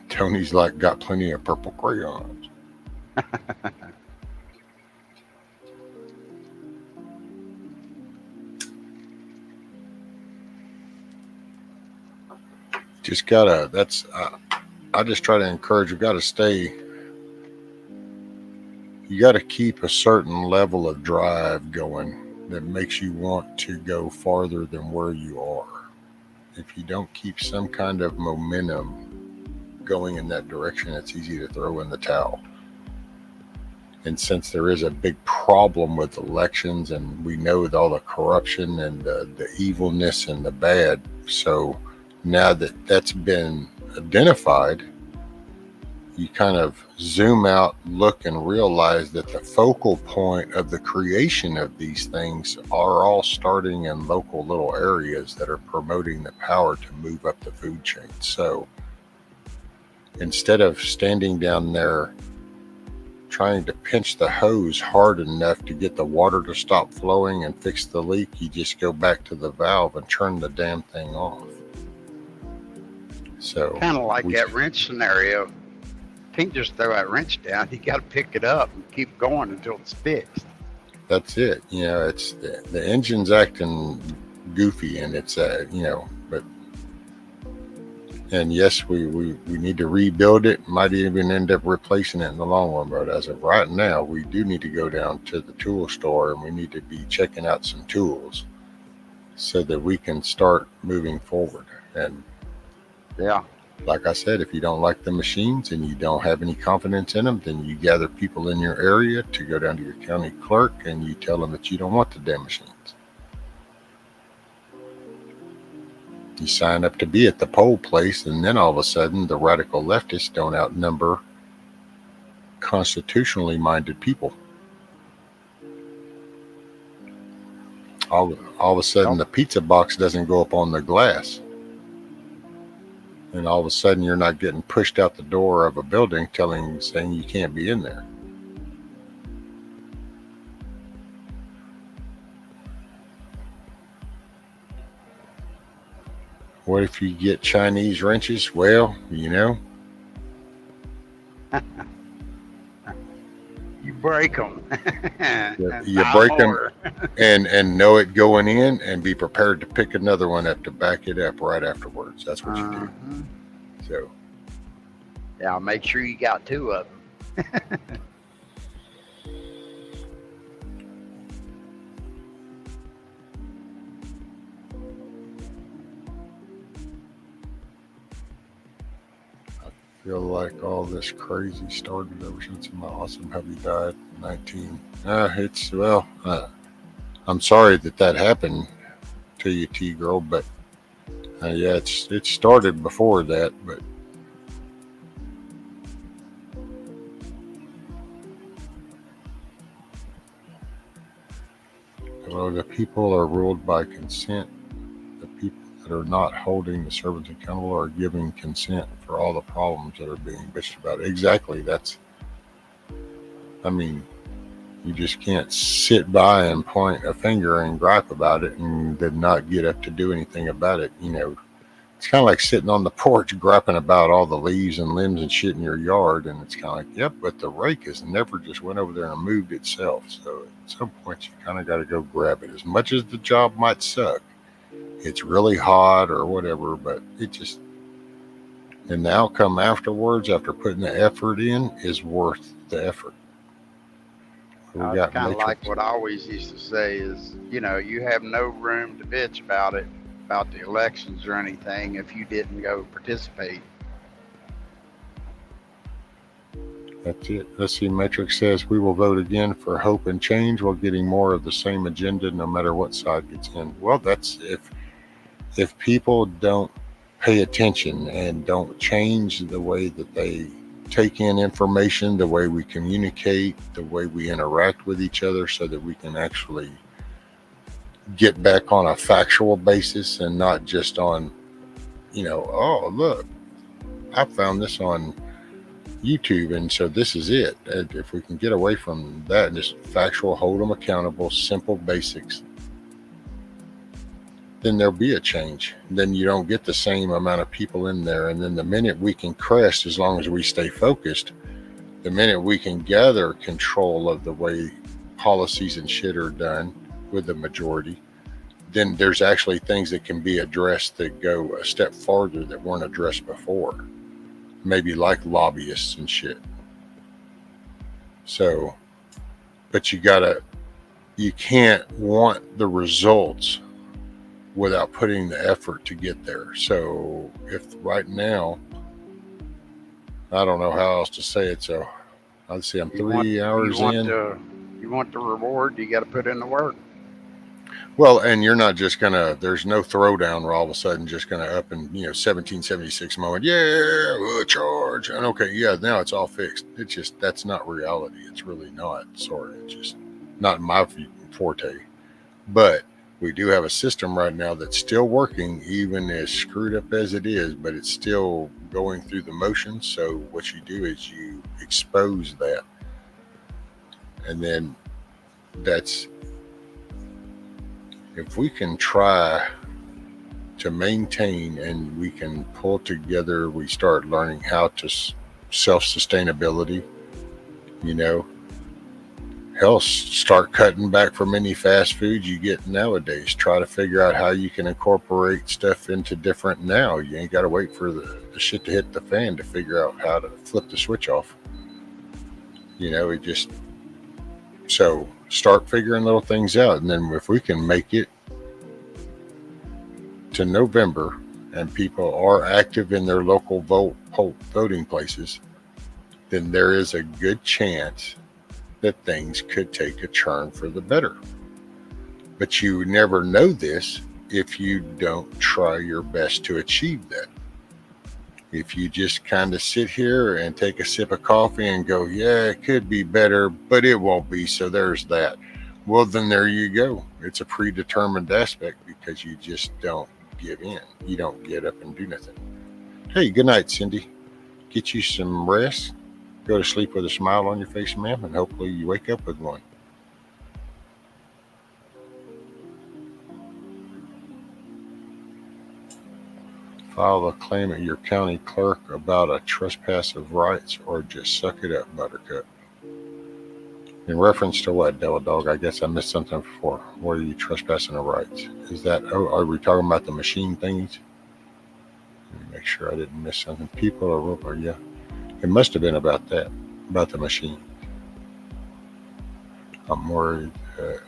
Tony's like, got plenty of purple crayons. Just gotta, I just try to encourage, you gotta keep a certain level of drive going that makes you want to go farther than where you are. If you don't keep some kind of momentum going in that direction, it's easy to throw in the towel. And since there is a big problem with elections and we know all the corruption and the evilness and the bad, so now that that's been identified, you kind of zoom out, look, and realize that the focal point of the creation of these things are all starting in local little areas that are promoting the power to move up the food chain. So instead of standing down there trying to pinch the hose hard enough to get the water to stop flowing and fix the leak, you just go back to the valve and turn the damn thing off. So kind of like that wrench scenario. Can't just throw that wrench down. You got to pick it up and keep going until it's fixed. That's it. It's the engine's acting goofy, and it's but and yes, we need to rebuild it. Might even end up replacing it in the long run. But as of right now, we do need to go down to the tool store and we need to be checking out some tools so that we can start moving forward. And yeah, like I said, if you don't like the machines and you don't have any confidence in them, then you gather people in your area to go down to your county clerk and you tell them that you don't want the damn machines. You sign up to be at the poll place, and then all of a sudden the radical leftists don't outnumber constitutionally minded people. all of a sudden the pizza box doesn't go up on the glass. And all of a sudden you're not getting pushed out the door of a building saying you can't be in there. What if you get Chinese wrenches? Well, you know. You break them. You break them and know it going in and be prepared to pick another one up to back it up right afterwards. That's what you do. So. Yeah, make sure you got 2 of them. Feel like all this crazy started ever since my awesome hubby died in 19. I'm sorry that happened to you, T-girl, but yeah, it started before that, but well, the people are ruled by consent. The people that are not holding the servants accountable are giving consent for all the problems that are being bitched about. Exactly. You just can't sit by and point a finger and gripe about it and then not get up to do anything about it. You know, it's kind of like sitting on the porch griping about all the leaves and limbs and shit in your yard. And it's kind of like, yep, but the rake has never just went over there and moved itself. So at some point you kind of got to go grab it. As much as the job might suck, it's really hot or whatever, but and the outcome afterwards, after putting the effort in, is worth the effort. It's kind of like what I always used to say is, you know, you have no room to bitch about the elections or anything if you didn't go participate. That's it. Let's see, Metric says we will vote again for hope and change while getting more of the same agenda no matter what side gets in. Well, that's if people don't pay attention and don't change the way that they take in information, the way we communicate, the way we interact with each other so that we can actually get back on a factual basis and not just on, you know, oh, look, I found this on YouTube and so this is it. If we can get away from that and just factual, hold them accountable, simple basics, then there'll be a change. Then you don't get the same amount of people in there. And then the minute we can crest, as long as we stay focused, the minute we can gather control of the way policies and shit are done with the majority, then there's actually things that can be addressed that go a step farther that weren't addressed before. Maybe like lobbyists and shit. So, but you can't want the results without putting the effort to get there. So if right now, I don't know how else to say it. So I'd say I'm 3 hours in. You want the reward, you got to put in the work. Well, and you're not just there's no throwdown where all of a sudden just going to up and, 1776 moment. Yeah, we'll charge. And okay, yeah, now it's all fixed. It's just, that's not reality. It's really not. Sorry. It's just not my forte. But we do have a system right now that's still working, even as screwed up as it is, but it's still going through the motions. So what you do is you expose that. And then if we can try to maintain and we can pull together, we start learning how to self-sustainability, hell, start cutting back from any fast food you get nowadays. Try to figure out how you can incorporate stuff into different now. You ain't got to wait for the shit to hit the fan to figure out how to flip the switch off. So start figuring little things out. And then if we can make it to November and people are active in their local voting places, then there is a good chance that things could take a turn for the better. But you never know this if you don't try your best to achieve that. If you just kind of sit here and take a sip of coffee and go, yeah, it could be better, but it won't be, so there's that. Well, then there you go. It's a predetermined aspect because you just don't give in. You don't get up and do nothing. Hey, good night, Cindy. Get you some rest. Go to sleep with a smile on your face, ma'am, and hopefully you wake up with one. File a claim at your county clerk about a trespass of rights, or just suck it up, Buttercup. In reference to what, Devil Dog? I guess I missed something before. What are you trespassing of rights? Is that, are we talking about the machine thingies? Let me make sure I didn't miss something. People are, yeah. It must have been about that, about the machine. I'm worried that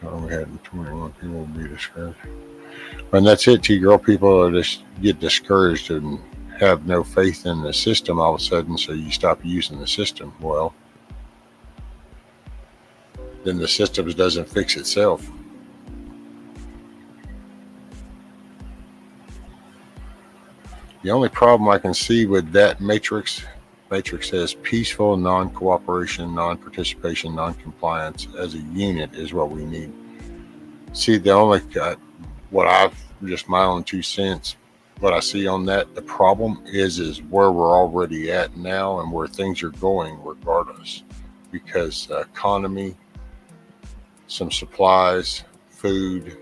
we had 21 people will be discouraged. And that's it, T-girl. People are just get discouraged and have no faith in the system all of a sudden, so you stop using the system. Well, then the system doesn't fix itself. The only problem I can see with that matrix says peaceful non-cooperation, non-participation, non-compliance as a unit is what we need. See, the only what I've just my own 2 cents, what I see on that, the problem is where we're already at now and where things are going regardless, because economy, some supplies, food,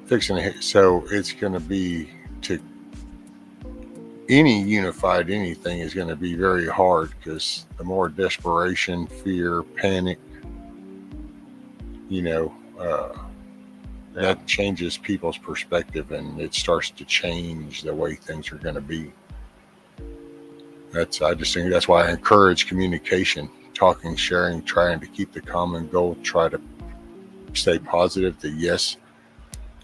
fixing it. So it's going to be to any unified anything is going to be very hard, because the more desperation, fear, panic, that changes people's perspective, and it starts to change the way things are going to be. I just think that's why I encourage communication, talking, sharing, trying to keep the common goal, try to stay positive that yes,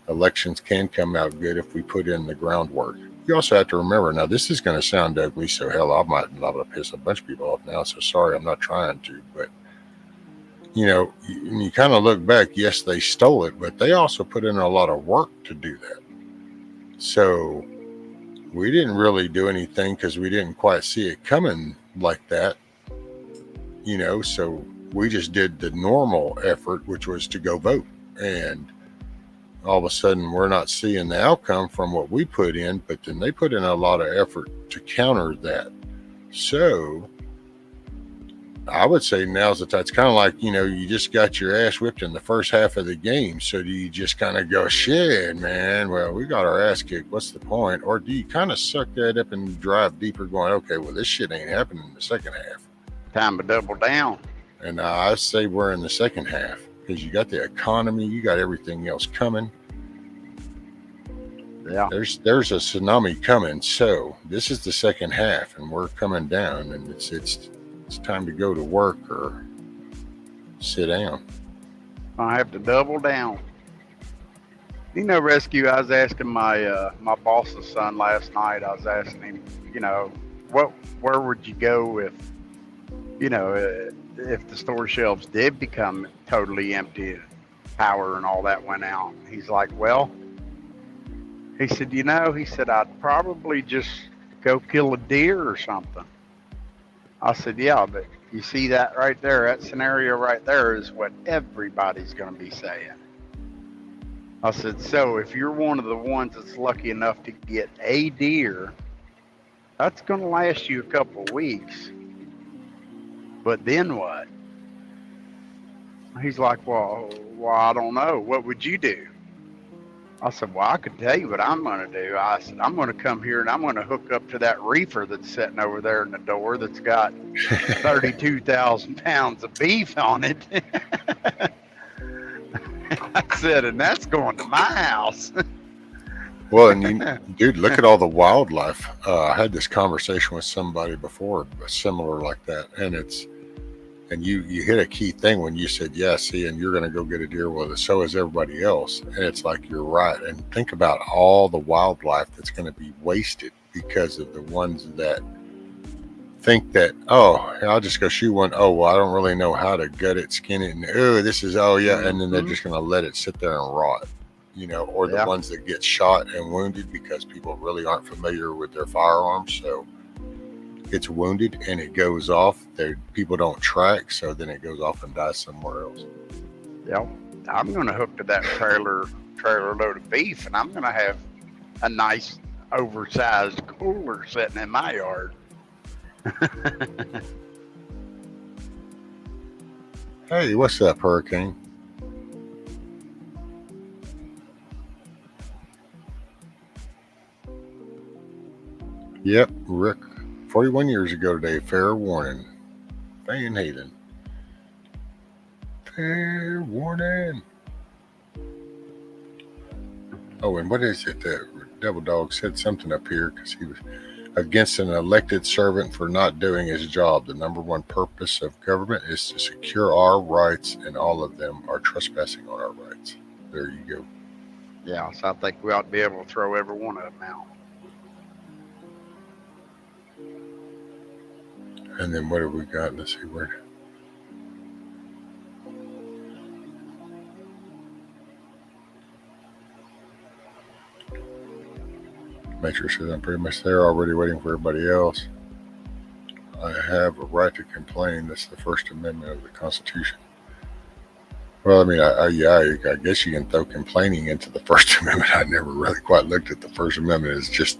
elections can come out good if we put in the groundwork. You also have to remember, now this is going to sound ugly, so hell, I might piss a bunch of people off now, so sorry, I'm not trying to, but you kind of look back, yes, they stole it, but they also put in a lot of work to do that. So we didn't really do anything because we didn't quite see it coming like that, so we just did the normal effort, which was to go vote. And all of a sudden we're not seeing the outcome from what we put in, but then they put in a lot of effort to counter that. So I would say now's the time. It's kind of like, you just got your ass whipped in the first half of the game. So do you just kind of go, shit, man, well, we got our ass kicked. What's the point? Or do you kind of suck that up and drive deeper going, okay, well, this shit ain't happening in the second half. Time to double down. And I say we're in the second half, because you got the economy, you got everything else coming. Yeah. There's a tsunami coming. So this is the second half, and we're coming down, and it's time to go to work or sit down. I have to double down. Rescue, I was asking my my boss's son last night, I was asking him, where would you go if the store shelves did become totally empty, power and all that went out? He's like, well, he said, I'd probably just go kill a deer or something. I said, yeah, but you see that right there, that scenario right there is what everybody's going to be saying. I said, so if you're one of the ones that's lucky enough to get a deer, that's going to last you a couple of weeks. But then what? He's like, well, I don't know. What would you do? I said, well, I could tell you what I'm going to do. I said, I'm going to come here and I'm going to hook up to that reefer that's sitting over there in the door that's got 32,000 pounds of beef on it. I said, and that's going to my house. Well, and dude, look at all the wildlife. I had this conversation with somebody before, similar like that, and you hit a key thing when you said, yeah, see, and you're going to go get a deer. Well, so is everybody else. And it's like, you're right. And think about all the wildlife that's going to be wasted because of the ones that think that, oh, I'll just go shoot one. Oh, well, I don't really know how to gut it, skin it. And, oh, yeah. And then they're just going to let it sit there and rot, or the ones that get shot and wounded because people really aren't familiar with their firearms. So gets wounded and it goes off. People don't track, so then it goes off and dies somewhere else. Yeah, I'm going to hook to that trailer load of beef, and I'm going to have a nice oversized cooler sitting in my yard. Hey, what's up, Hurricane? Yep, Rick. 41 years ago today, fair warning. Van Hayden. Fair warning. Oh, and what is it? The Devil Dog said something up here because he was against an elected servant for not doing his job. The number one purpose of government is to secure our rights, and all of them are trespassing on our rights. There you go. Yeah, so I think we ought to be able to throw every one of them out. And then what have we got? Let's see where. Matrix says I'm pretty much there already, waiting for everybody else. I have a right to complain. That's the First Amendment of the Constitution. Well, I mean, I guess you can throw complaining into the First Amendment. I never really quite looked at the First Amendment as just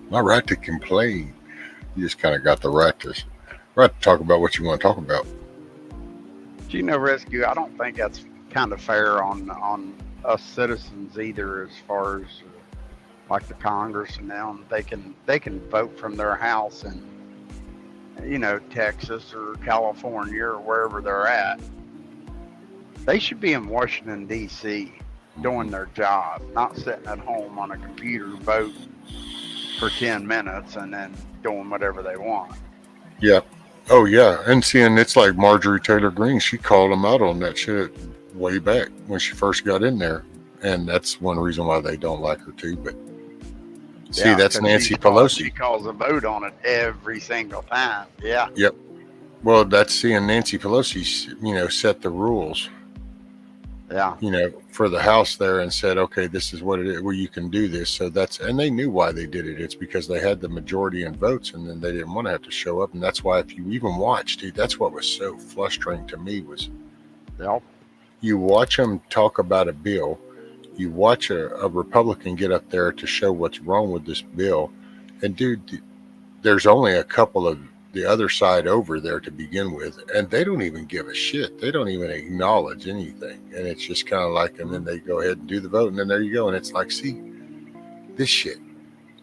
my right to complain. You just kind of got the right to talk about what you want to talk about. Geno Rescue, I don't think that's kind of fair on us citizens either, as far as like the Congress and them. They can vote from their house in, Texas or California or wherever they're at. They should be in Washington, D.C. doing their job, not sitting at home on a computer voting for 10 minutes and then doing whatever they want. Yeah. Oh, yeah. And seeing it's like Marjorie Taylor Greene, she called them out on that shit way back when she first got in there. And that's one reason why they don't like her, too. But see, that's Nancy Pelosi. She calls a vote on it every single time. Yeah. Yep. Well, that's seeing Nancy Pelosi, set the rules. Yeah. For the House there and said, okay, this is what it is. Well, you can do this. So and they knew why they did it. It's because they had the majority in votes, and then they didn't want to have to show up. And that's why, if you even watch, dude, that's what was so frustrating to me was, you watch them talk about a bill. You watch a Republican get up there to show what's wrong with this bill. And dude, there's only a couple of the other side over there to begin with, and they don't even give a shit. They don't even acknowledge anything. And it's just kind of like, and then they go ahead and do the vote, and then there you go. And it's like, see, this shit.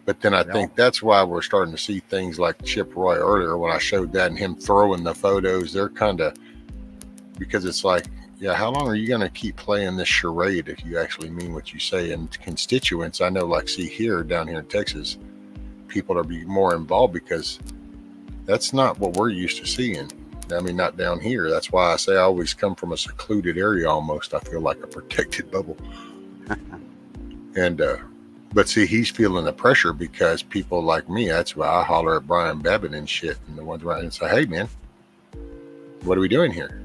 But then I think that's why we're starting to see things like Chip Roy earlier when I showed that and him throwing the photos. They're kind of, because it's like, yeah, how long are you going to keep playing this charade if you actually mean what you say? And constituents, I know, like, see here, down here in Texas, people are being more involved because that's not what we're used to seeing. I mean, not down here. That's why I say I always come from a secluded area almost. I feel like a protected bubble. And, but see, he's feeling the pressure because people like me, that's why I holler at Brian Babbitt and shit and the ones around and say, hey, man, what are we doing here?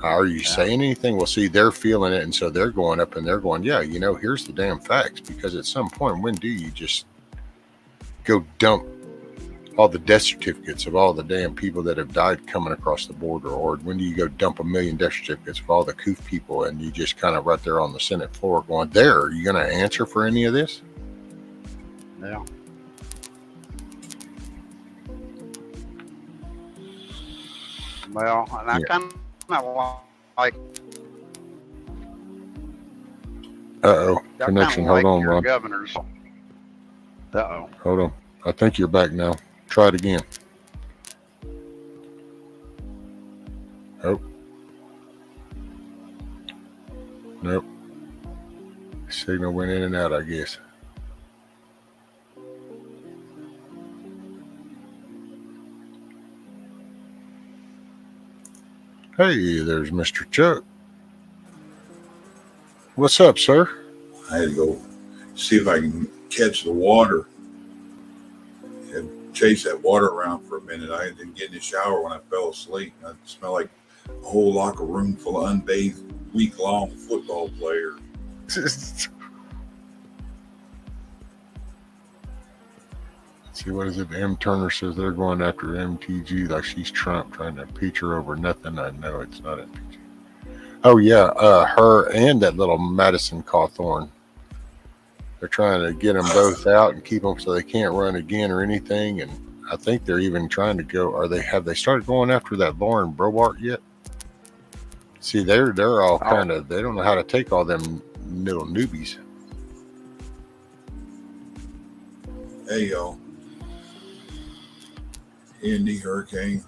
Are you saying anything? Well, see, they're feeling it. And so they're going up and they're going, yeah, here's the damn facts. Because at some point, when do you just go dump all the death certificates of all the damn people that have died coming across the border? Or when do you go dump 1 million death certificates of all the COOF people and you just kind of right there on the Senate floor going, there, are you going to answer for any of this? Yeah. Well, and I kind of like. Connection. Hold on, Ron. Governors. Hold on. I think you're back now. Try it again. Oh. Nope. Signal went in and out, I guess. Hey, there's Mr. Chuck. What's up, sir? I had to go see if I can catch the water and chase that water around for a minute. I didn't get in the shower when I fell asleep. I smelled like a whole locker room full of unbathed, week-long football players. See, what is it? M. Turner says they're going after MTG like she's Trump, trying to impeach her over nothing. I know it's not impeaching. Oh, yeah, her and that little Madison Cawthorn. They're trying to get them both out and keep them so they can't run again or anything. And I think they're even trying to go. Have they started going after that Lauren Brobart yet? See, they're all kind of, they don't know how to take all them little newbies. Hey, y'all. Andy Hurricane.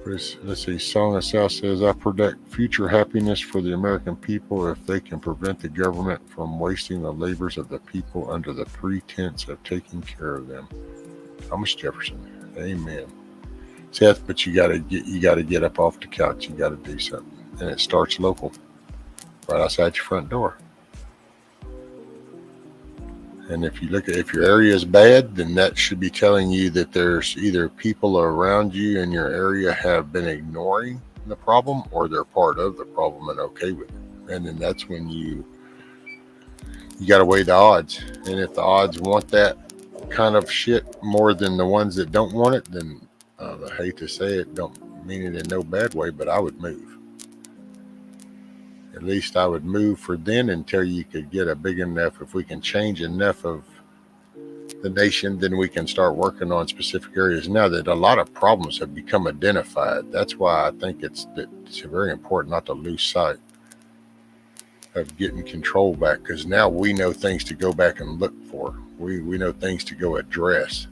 Let's see. Song of South says, I predict future happiness for the American people if they can prevent the government from wasting the labors of the people under the pretense of taking care of them. Thomas Jefferson. Amen. See, but you gotta get up off the couch. You gotta do something, and it starts local, right outside your front door. And if you look at, if your area is bad, then that should be telling you that there's either people around you in your area have been ignoring the problem, or they're part of the problem and okay with it. And then that's when you got to weigh the odds. And if the odds want that kind of shit more than the ones that don't want it, then I hate to say it, don't mean it in no bad way, but I would move. At least I would move for then until you could get a big enough, if we can change enough of the nation, then we can start working on specific areas. Now that a lot of problems have become identified, that's why I think it's very important not to lose sight of getting control back, because now we know things to go back and look for. We know things to go address,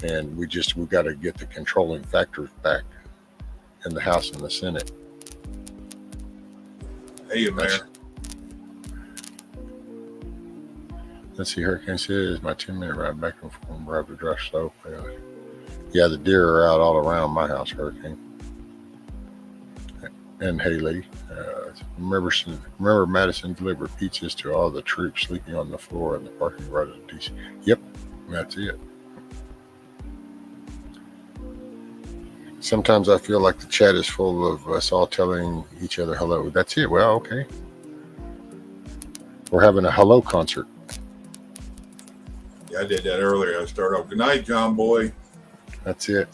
and we've got to get the controlling factors back in the House and the Senate. Hey, Mayor. Let's see, Hurricane says my 10-minute ride back and forth from Road to Drive Slow. Yeah, the deer are out all around my house, Hurricane. And Haley. Remember Madison delivered pizzas to all the troops sleeping on the floor in the parking garage of DC. Yep, that's it. Sometimes I feel like the chat is full of us all telling each other hello. That's it. Well, okay. We're having a hello concert. Yeah, I did that earlier. I started off, good night, John Boy. That's it.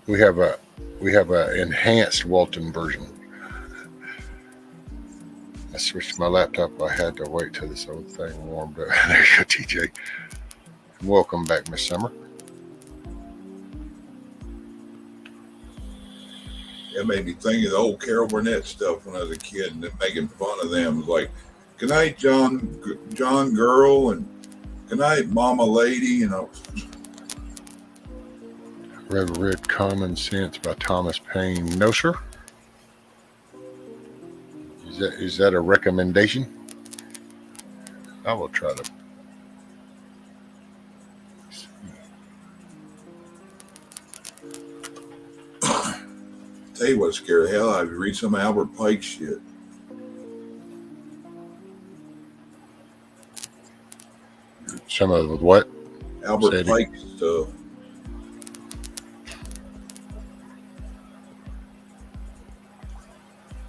We have a enhanced Walton version. I switched my laptop. I had to wait till this old thing warmed up. There you go, TJ. Welcome back, Miss Summer. That made me think of the old Carol Burnett stuff when I was a kid, and then making fun of them. It was like, good night, John Girl, and good night, Mama Lady, you know. Read Common Sense by Thomas Paine. No, sir. Is that a recommendation? I will try to. Tell you what scared the hell out of you. Read some Albert Pike shit. Some of what? Albert Pike stuff.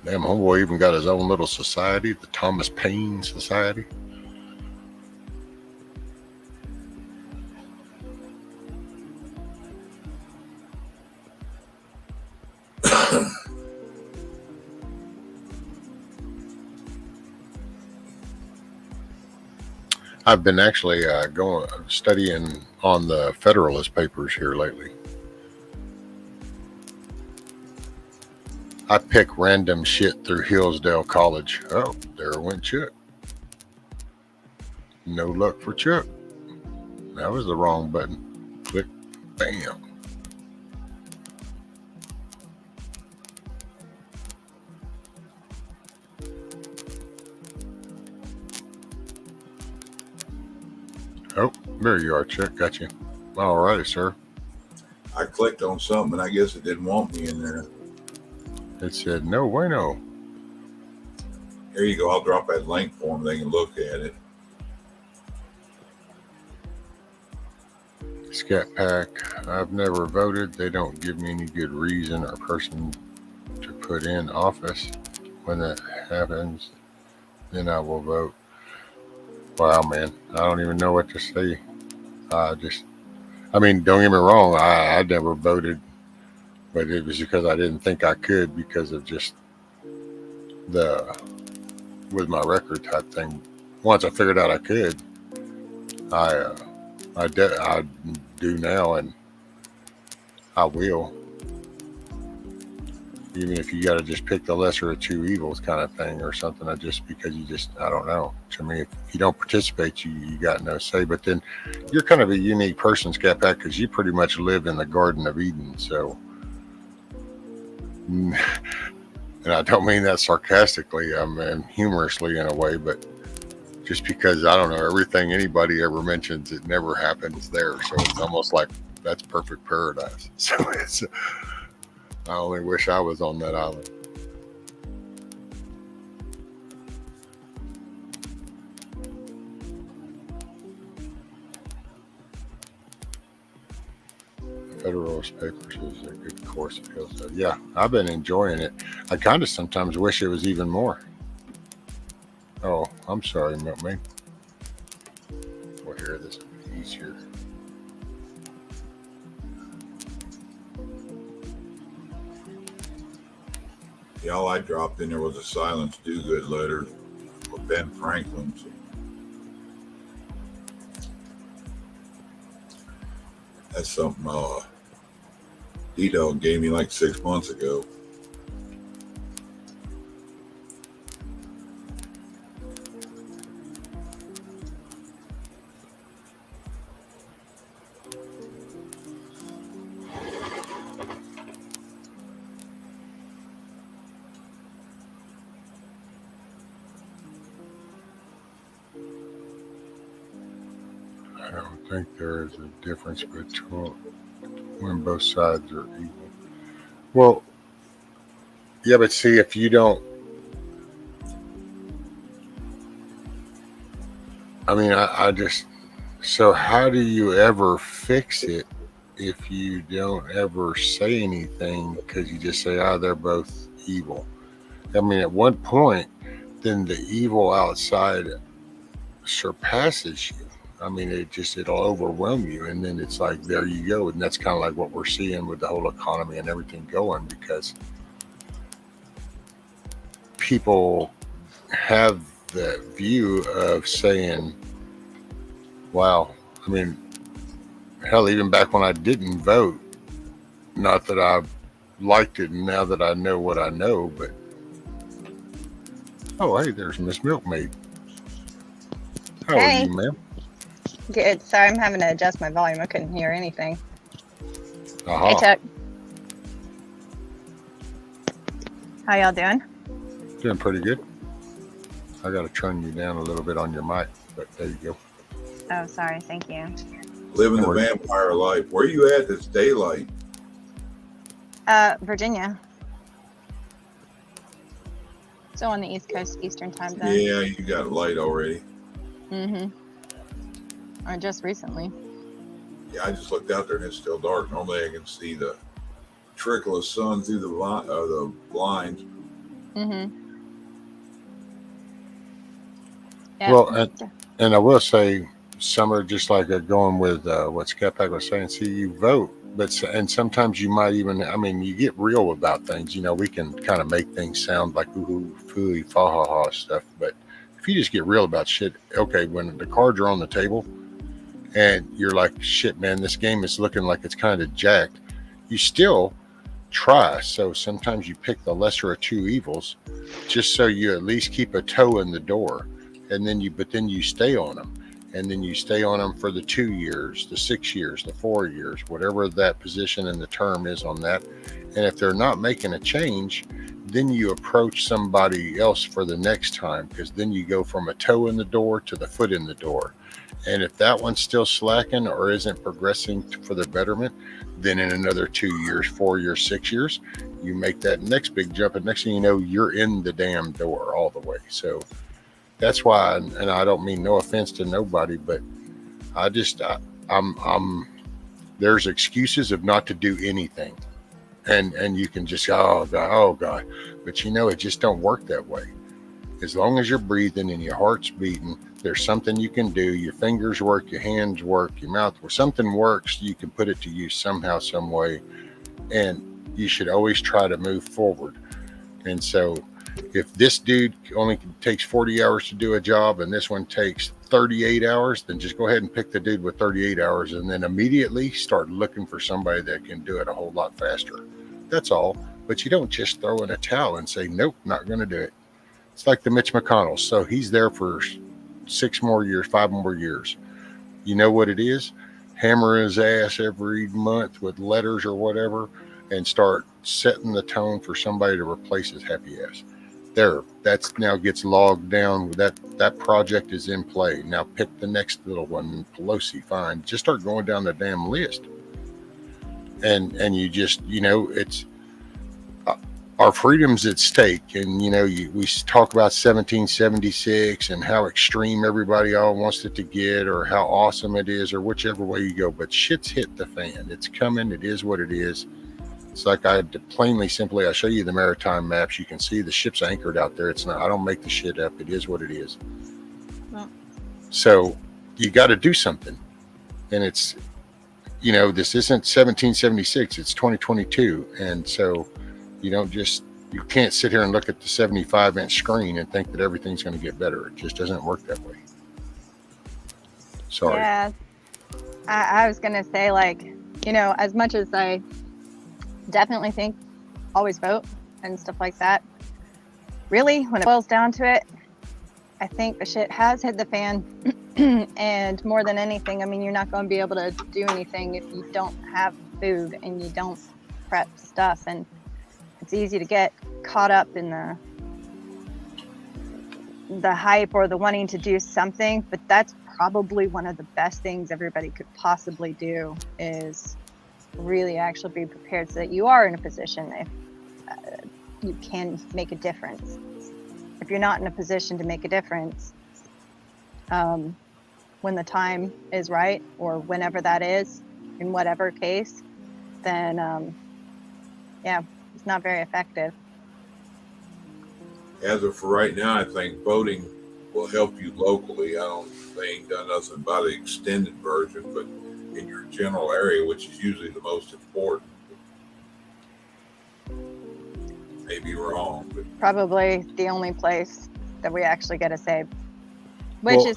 Damn, homeboy even got his own little society, the Thomas Paine Society. I've been actually studying on the Federalist Papers here lately. I pick random shit through Hillsdale College. Oh, there went Chuck. No luck for Chuck. That was the wrong button. Click. Bam. Oh, there you are, Chuck. Got you. All righty, sir. I clicked on something, and I guess it didn't want me in there. It said, no bueno. Here you go. I'll drop that link for them. They can look at it. Scat Pack. I've never voted. They don't give me any good reason or person to put in office. When that happens, then I will vote. Wow, man. I don't even know what to say. I mean, don't get me wrong. I never voted, but it was because I didn't think I could because of just with my record type thing. Once I figured out I could, I do now, and I will. Even if you got to just pick the lesser of two evils kind of thing or something, just because I don't know. To me, if you don't participate, you got no say. But then you're kind of a unique person, Scat Pack, because you pretty much live in the Garden of Eden. So, and I don't mean that sarcastically, I mean humorously in a way, but just because, I don't know, everything anybody ever mentions, it never happens there. So it's almost like that's perfect paradise. So I only wish I was on that island. Federalist Papers is a good course. Yeah, I've been enjoying it. I kind of sometimes wish it was even more. Oh, I'm sorry, Milkmaid. We'll hear this easier. Yeah, all I dropped in there was a Silence Do-Good letter for Ben Franklin. That's something D-Dog gave me like 6 months ago. I don't think there is a difference between when both sides are equal. Well, yeah, but see, if you don't, I mean, I just, so how do you ever fix it if you don't ever say anything because you just say, they're both evil? I mean, at one point, then the evil outside surpasses you. I mean, it'll overwhelm you. And then it's like, there you go. And that's kind of like what we're seeing with the whole economy and everything going, because people have that view of saying, wow, I mean, hell, even back when I didn't vote, not that I liked it, and now that I know what I know, but oh, hey, there's Miss Milkmaid. How are you, ma'am? Good. Sorry, I'm having to adjust my volume. I couldn't hear anything. Uh-huh. Hey, Chuck. How y'all doing? Doing pretty good. I got to turn you down a little bit on your mic, but there you go. Oh, sorry. Thank you. Living the vampire life. Where you at this daylight? Virginia. So on the East Coast, Eastern time zone. Yeah, you got light already. Mm-hmm. Or just recently. Yeah, I just looked out there and it's still dark. Normally I can see the trickle of sun through the blinds. Mm-hmm. Yeah. Well, and I will say, Summer, just like going with what Scat Pack was saying, see, you vote, and sometimes you might even, I mean, you get real about things. You know, we can kind of make things sound like ooh, fooey, fa ha ha stuff, but if you just get real about shit, okay, when the cards are on the table and you're like, shit, man, this game is looking like it's kind of jacked, you still try. So sometimes you pick the lesser of two evils just so you at least keep a toe in the door, and then you stay on them. And then you stay on them for the 2 years, the 6 years, the 4 years, whatever that position and the term is on that. And if they're not making a change, then you approach somebody else for the next time, because then you go from a toe in the door to the foot in the door. And if that one's still slacking or isn't progressing for the betterment, then in another 2 years, 4 years, 6 years, you make that next big jump. And next thing you know, you're in the damn door all the way. So that's why, and I don't mean no offense to nobody, but I just, there's excuses of not to do anything. And you can just, oh God, but you know, it just don't work that way. As long as you're breathing and your heart's beating, there's something you can do. Your fingers work, your hands work, your mouth works. Something works, you can put it to use somehow, some way. And you should always try to move forward. And so if this dude only takes 40 hours to do a job and this one takes 38 hours, then just go ahead and pick the dude with 38 hours and then immediately start looking for somebody that can do it a whole lot faster. That's all. But you don't just throw in a towel and say, nope, not going to do it. It's like the Mitch McConnell. So he's there for 6 more years, 5 more years. You know what it is? Hammer his ass every month with letters or whatever and start setting the tone for somebody to replace his happy ass. There, that's now gets logged down. That project is in play. Now pick the next little one. Pelosi, fine. Just start going down the damn list. And you just, it's our freedom's at stake. And, we talk about 1776 and how extreme everybody all wants it to get or how awesome it is or whichever way you go. But shit's hit the fan. It's coming. It is what it is. It's like I show you the maritime maps. You can see the ship's anchored out there. It's not, I don't make the shit up. It is what it is. Well, so you got to do something. And it's, this isn't 1776, it's 2022. And so you can't sit here and look at the 75-inch screen and think that everything's going to get better. It just doesn't work that way. Sorry. Yeah. I was going to say, as much as I definitely think always vote and stuff like that, really, when it boils down to it, I think the shit has hit the fan. And more than anything, you're not going to be able to do anything if you don't have food and you don't prep stuff. And it's easy to get caught up in the hype or the wanting to do something, but that's probably one of the best things everybody could possibly do is really actually be prepared so that you are in a position if you can make a difference. If you're not in a position to make a difference, when the time is right or whenever that is, in whatever case, then it's not very effective. As of for right now, I think voting will help you locally. They ain't done nothing about the extended version, but in your general area, which is usually the most important. Maybe wrong, but Probably the only place that we actually get a say, which is,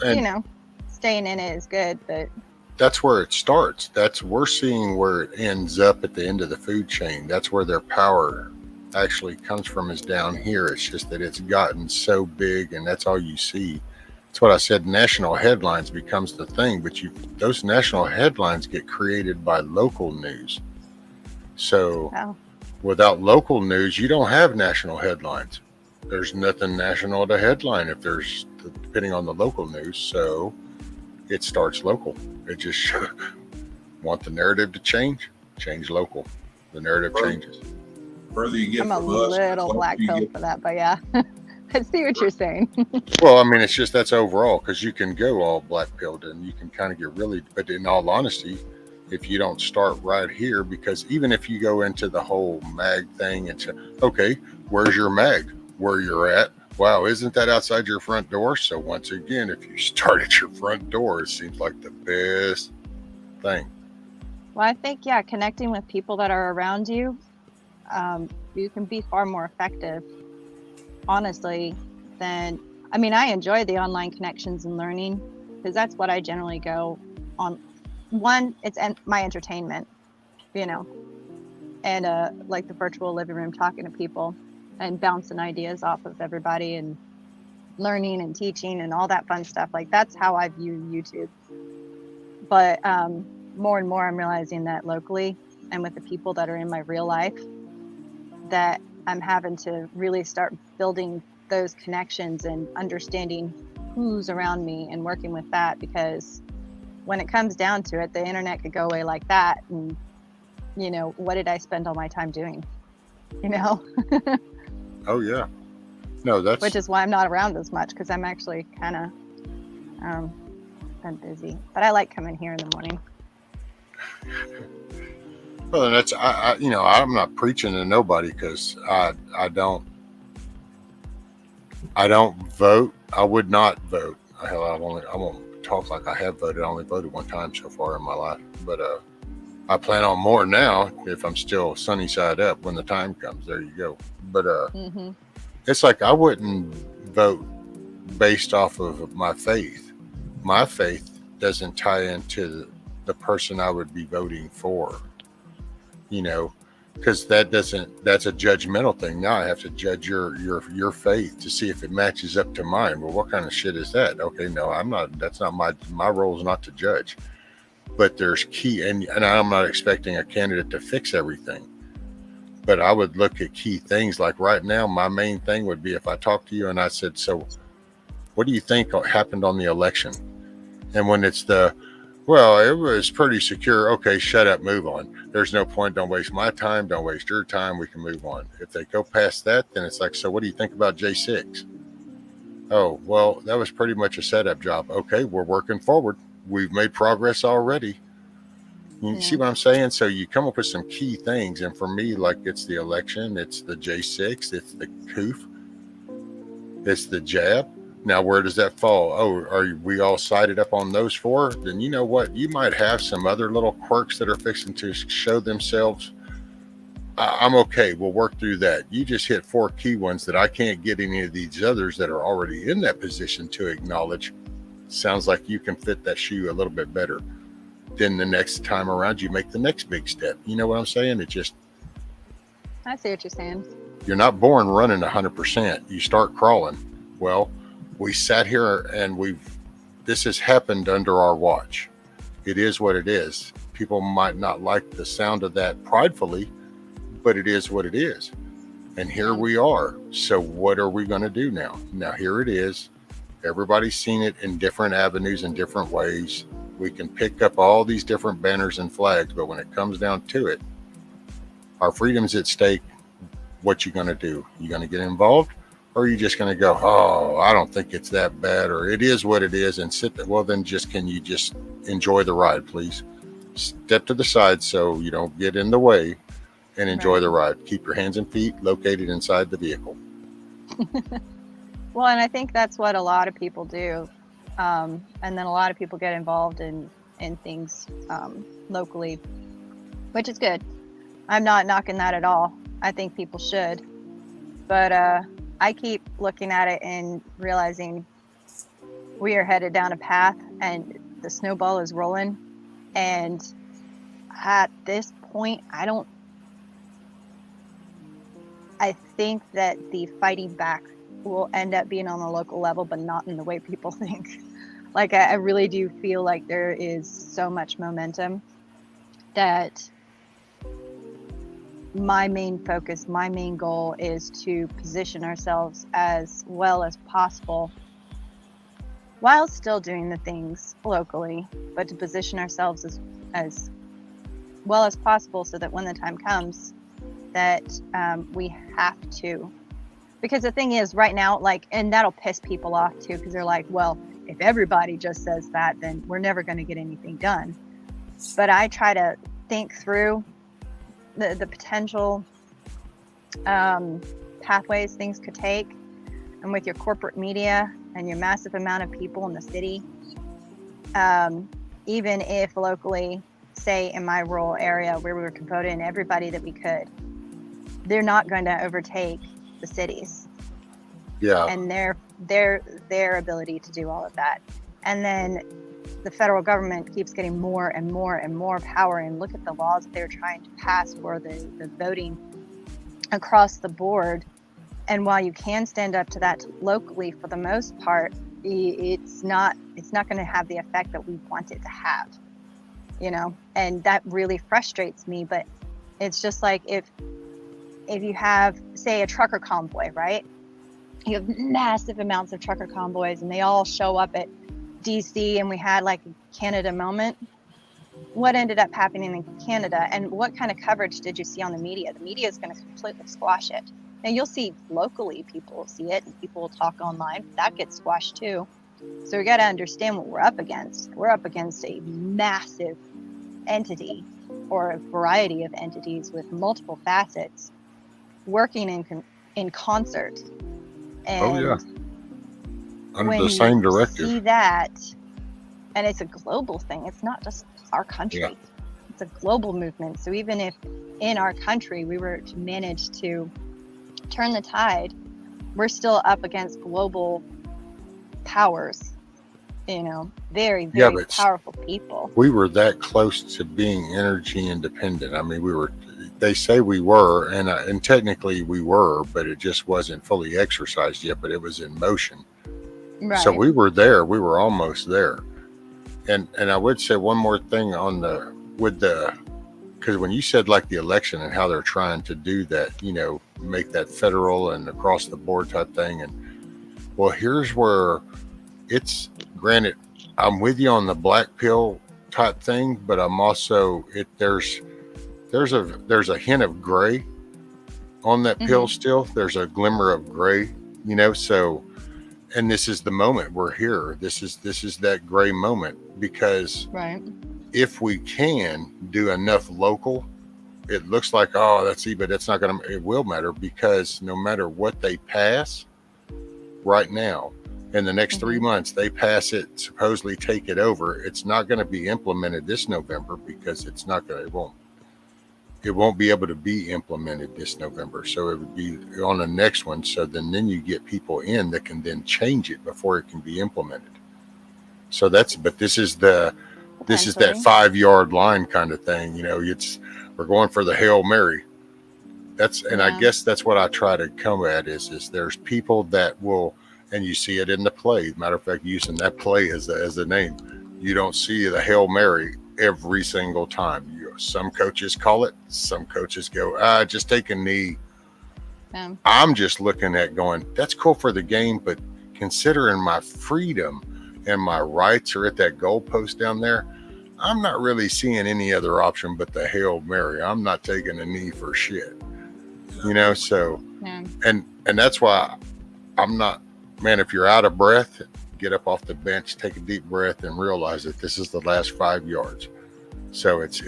staying in it is good, but that's where it starts. We're seeing where it ends up at the end of the food chain. That's where their power actually comes from, is down here. It's just that it's gotten so big and that's all you see. That's what I said. National headlines becomes the thing, but those national headlines get created by local news. So without local news, you don't have national headlines. There's nothing national to headline if there's, depending on the local news. So it starts local. It just want the narrative to change local. The narrative changes. Further you get I'm a from us, little black pill for that, but yeah. I see what you're saying. Well, it's just that's overall, because you can go all black pilled and you can kind of get really, but in all honesty, if you don't start right here, because even if you go into the whole mag thing and say, okay, where's your mag? Where you're at? Wow, isn't that outside your front door? So once again, if you start at your front door, it seems like the best thing. Well, I think, connecting with people that are around you, you can be far more effective, honestly, than, I enjoy the online connections and learning because that's what I generally go on. One, it's my entertainment, and like the virtual living room, talking to people and bouncing ideas off of everybody and learning and teaching and all that fun stuff. Like that's how I view YouTube. But more and more I'm realizing that locally and with the people that are in my real life, that I'm having to really start building those connections and understanding who's around me and working with that, because when it comes down to it, the internet could go away like that. And, what did I spend all my time doing? Oh, yeah. No, that's... Which is why I'm not around as much, because I'm actually kind of been busy. But I like coming here in the morning. Well, that's, I'm not preaching to nobody because I don't I don't vote. I would not vote. Hell, I won't talk like I have voted. I only voted one time so far in my life, but I plan on more now if I'm still sunny side up when the time comes. There you go. But it's like I wouldn't vote based off of my faith. My faith doesn't tie into the person I would be voting for, you know, because that's a judgmental thing. Now I have to judge your faith to see if it matches up to mine. Well, what kind of shit is that? Okay, no, I'm not. That's not my role is not to judge. But there's key, and I'm not expecting a candidate to fix everything. But I would look at key things. Like right now, my main thing would be if I talked to you and I said, "So, what do you think happened on the election?" And when it's well, it was pretty secure. Okay, shut up, move on. There's no point. Don't waste my time. Don't waste your time. We can move on. If they go past that, then it's like, so what do you think about J6? Oh, well, that was pretty much a setup job. Okay, we're working forward. We've made progress already. You see what I'm saying? So you come up with some key things. And for me, like it's the election, it's the J6, it's the COOF, it's the jab. Now, where does that fall? Oh, are we all sided up on those four? Then you know what? You might have some other little quirks that are fixing to show themselves. I'm okay. We'll work through that. You just hit 4 key ones that I can't get any of these others that are already in that position to acknowledge. Sounds like you can fit that shoe a little bit better. Then the next time around, you make the next big step. You know what I'm saying? It just... I see what you're saying. You're not born running 100%. You start crawling. Well, we sat here and this has happened under our watch. It is what it is. People might not like the sound of that pridefully, but it is what it is. And here we are. So what are we going to do now? Now, here it is. Everybody's seen it in different avenues and different ways. We can pick up all these different banners and flags, but when it comes down to it, our freedom's at stake. What you going to do? You going to get involved? Or are you just going to go, oh, I don't think it's that bad, or it is what it is, and sit there? Well, then can you just enjoy the ride, please? Step to the side so you don't get in the way and enjoy the ride. Keep your hands and feet located inside the vehicle. Well, and I think that's what a lot of people do. And then a lot of people get involved in things locally, which is good. I'm not knocking that at all. I think people should. But I keep looking at it and realizing we are headed down a path and the snowball is rolling. And at this point, I think that the fighting back will end up being on the local level, but not in the way people think. Like, I really do feel like there is so much momentum that my main focus, my main goal is to position ourselves as well as possible while still doing the things locally, but to position ourselves as well as possible so that when the time comes that we have to. Because the thing is right now, like, and that'll piss people off too, because they're like, well, if everybody just says that, then we're never going to get anything done. But I try to think through the potential pathways things could take. And with your corporate media and your massive amount of people in the city, even if locally, say in my rural area where we were voting everybody that we could, they're not going to overtake the cities. Yeah. And their ability to do all of that. And then the federal government keeps getting more and more and more power. And look at the laws that they're trying to pass for the voting across the board. And while you can stand up to that locally for the most part, it's not going to have the effect that we want it to have, you know. And that really frustrates me. But it's just like if you have, say, a trucker convoy, right? You have massive amounts of trucker convoys and they all show up at DC, and we had like a Canada moment. What ended up happening in Canada, and what kind of coverage did you see on the media? The media is going to completely squash it. Now you'll see locally, people will see it and people will talk online. That gets squashed too. So we got to understand what we're up against. We're up against a massive entity, or a variety of entities with multiple facets working in concert. And under when the same you directive. see that, and it's a global thing, it's not just our country. Yeah. It's a global movement. So even if in our country we were to manage to turn the tide, we're still up against global powers, you know, very, very but powerful people. we were that close to being energy independent. I mean, they say we were, and technically we were, but it just wasn't fully exercised yet, but it was in motion. Right. So we were there. We were almost there. And I would say one more thing because when you said like the election and how they're trying to do that, you know, make that federal and across the board type thing. And well, here's where it's granted, I'm with you on the black pill type thing, but I'm also there's a hint of gray on that pill still. There's a glimmer of gray, you know, so, and this is the moment we're here. This is that gray moment, because right. if we can do enough local, it looks like, oh, but it's not going to, it will matter, because no matter what they pass right now, in the next 3 months, they pass it, supposedly take it over. It's not going to be implemented this November, because it won't be able to be implemented this November. So it would be on the next one. So then you get people in that can then change it before it can be implemented. So but this is that 5-yard line kind of thing. You know, we're going for the Hail Mary. I guess that's what I try to come at is there's people that will, and you see it in the play. Matter of fact, using that play as the name, you don't see the Hail Mary every single time. Some coaches call it. Some coaches go, just take a knee. I'm just looking at going, that's cool for the game, but considering my freedom and my rights are at that goalpost down there, I'm not really seeing any other option but the Hail Mary. I'm not taking a knee for shit. You know, so, and that's why I'm not, man, if you're out of breath, get up off the bench, take a deep breath, and realize that this is the last 5 yards. So it's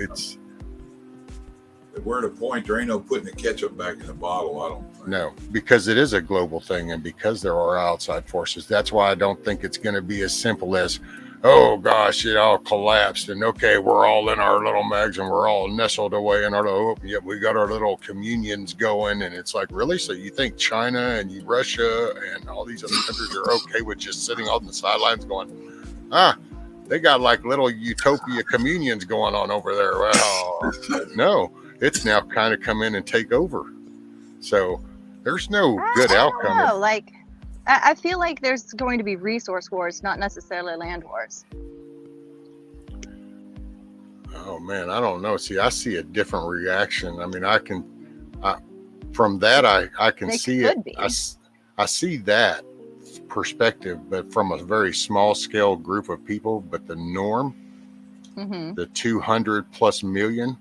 we're at a point, there ain't no putting the ketchup back in the bottle, I don't think. No, because it is a global thing, and because there are outside forces. That's why I don't think it's going to be as simple as, oh gosh, it all collapsed, and okay, we're all in our little mags and we're all nestled away in our we got our little communions going, and it's like, really? So you think China and Russia and all these other countries are okay with just sitting on the sidelines going, they got like little utopia communions going on over there? Well, no, it's now kind of come in and take over. So there's no good outcome. No, like I feel like there's going to be resource wars, not necessarily land wars. Oh man, I don't know. See, I see a different reaction. I mean, from that, I can see it. I see that perspective, but from a very small scale group of people. But the norm, the 200 plus million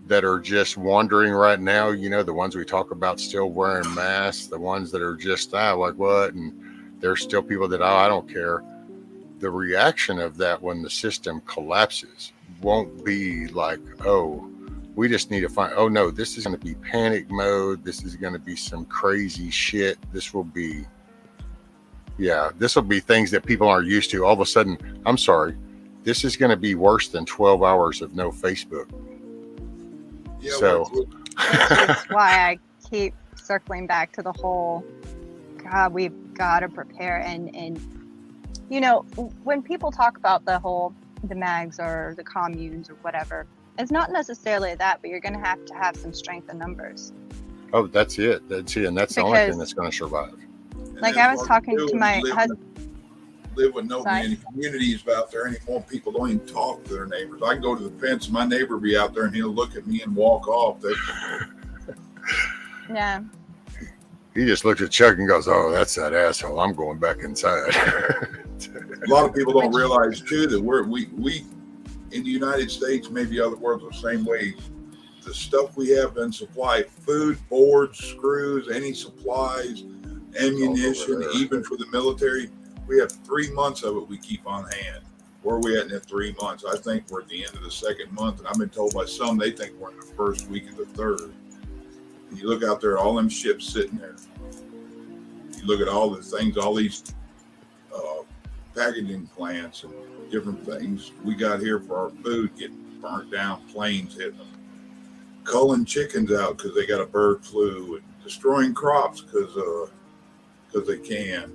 that are just wandering right now, you know, the ones we talk about still wearing masks, the ones that are just like what, and there's still people that I don't care. The reaction of that when the system collapses won't be like, oh, we just need to find, oh no, this is going to be panic mode, this is going to be some crazy shit, this will be things that people aren't used to. All of a sudden, I'm sorry, this is going to be worse than 12 hours of no Facebook. Yeah, so that's why I keep circling back to the whole, God, we've got to prepare. And you know, when people talk about the mags or the communes or whatever, it's not necessarily that, but you're going to have some strength in numbers. Oh, that's it. And that's the only thing that's going to survive. Like I was talking to my husband. Live with no many communities out there anymore. People don't even talk to their neighbors. I can go to the fence, my neighbor be out there and he'll look at me and walk off. Yeah. He just looks at Chuck and goes, oh, that's that asshole. I'm going back inside. A lot of people don't realize too that we in the United States, maybe other worlds the same way. The stuff we have been supplied, food, boards, screws, any supplies, ammunition, even for the military, we have 3 months of it we keep on hand. Where are we at in that 3 months? I think we're at the end of the 2nd month, and I've been told by some they think we're in the 1st week of the 3rd. And you look out there, all them ships sitting there. You look at all the things, all these packaging plants and different things we got here for our food getting burnt down, planes hitting them, culling chickens out because they got a bird flu, and destroying crops because they can.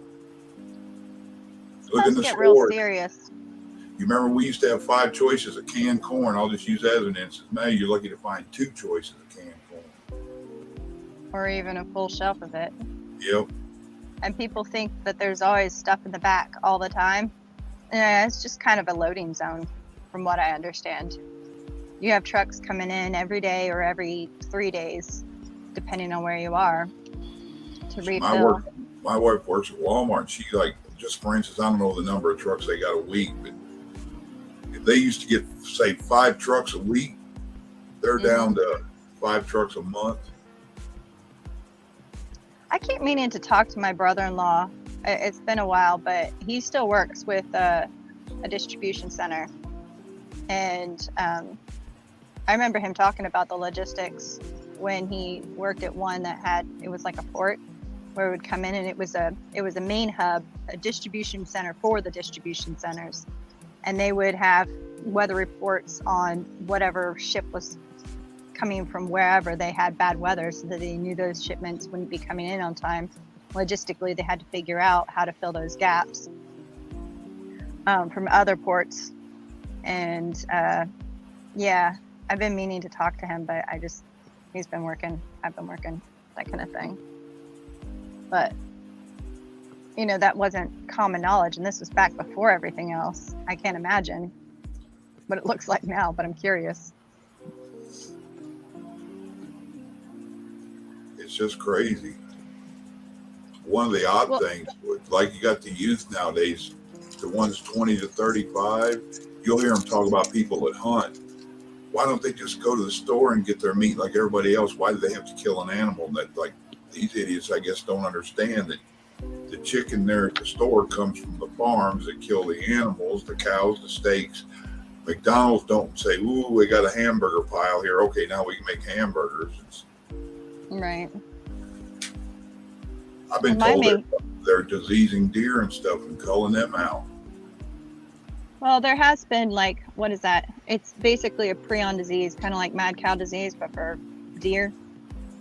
Look in the Get real store. serious. You remember we used to have 5 choices of canned corn. I'll just use that as an instance. Now you're lucky to find 2 choices of canned corn. Or even a full shelf of it. Yep. And people think that there's always stuff in the back all the time. Yeah, it's just kind of a loading zone, from what I understand. You have trucks coming in every day or every 3 days, depending on where you are, to refill. My wife works at Walmart, and she, like, just for instance, I don't know the number of trucks they got a week, but if they used to get, say, 5 trucks a week, they're down to 5 trucks a month. I keep meaning to talk to my brother-in-law. It's been a while, but he still works with a distribution center. And I remember him talking about the logistics when he worked at one that it was like a port where it would come in, and it was a main hub, a distribution center for the distribution centers. And they would have weather reports on whatever ship was coming from wherever they had bad weather, so that they knew those shipments wouldn't be coming in on time. Logistically, they had to figure out how to fill those gaps from other ports. And yeah, I've been meaning to talk to him, but he's been working, I've been working, that kind of thing. But that wasn't common knowledge, and this was back before everything else. I can't imagine what it looks like now, but I'm curious. It's just crazy. One of the odd things, like you got the youth nowadays, the ones 20 to 35, you'll hear them talk about people that hunt. Why don't they just go to the store and get their meat like everybody else? Why do they have to kill an animal? That, like, these idiots, I guess, don't understand that the chicken there at the store comes from the farms that kill the animals, the cows, the steaks. McDonald's don't say, ooh, we got a hamburger pile here. Okay, now we can make hamburgers. Right. I've been told that they're diseasing deer and stuff and culling them out. Well, there has been, like, what is that? It's basically a prion disease, kind of like mad cow disease, but for deer.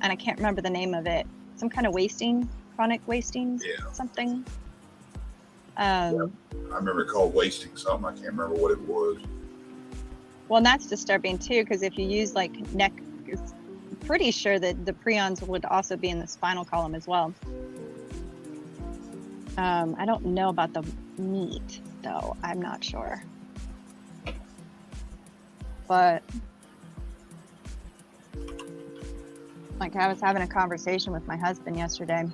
And I can't remember the name of it. Some kind of wasting, chronic wasting, something. I remember it called wasting something. I can't remember what it was. Well, and that's disturbing too, because if you use like pretty sure that the prions would also be in the spinal column as well. I don't know about the meat though. I'm not sure. But like, I was having a conversation with my husband yesterday.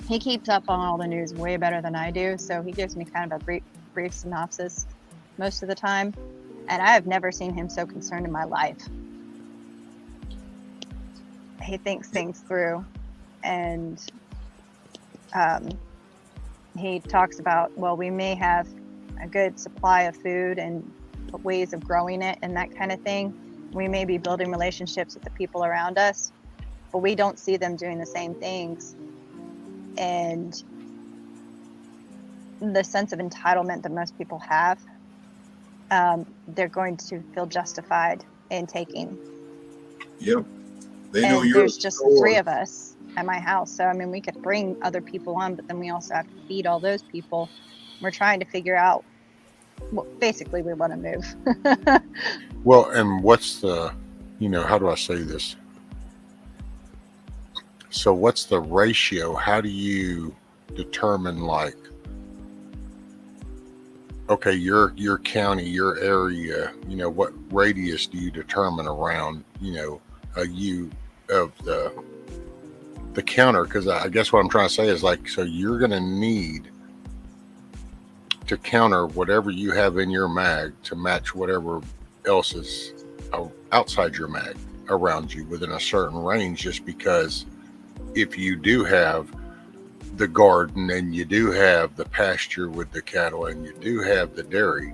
He keeps up on all the news way better than I do, so he gives me kind of a brief synopsis most of the time. And I have never seen him so concerned in my life. He thinks things through, and he talks about, well, we may have a good supply of food and ways of growing it and that kind of thing. We may be building relationships with the people around us, but we don't see them doing the same things. And the sense of entitlement that most people have, they're going to feel justified in taking. Yep. They know and you're there's just the 3 of us at my house. So, I mean, we could bring other people on, but then we also have to feed all those people. We're trying to figure out, well, basically we want to move. Well, and what's the, how do I say this? So what's the ratio? How do you determine, like, okay, your county, your area, what radius do you determine around, you of the counter? Because I guess what I'm trying to say is, like, so you're going to need to counter whatever you have in your mag to match whatever else is outside your mag around you within a certain range, just because if you do have the garden and you do have the pasture with the cattle and you do have the dairy,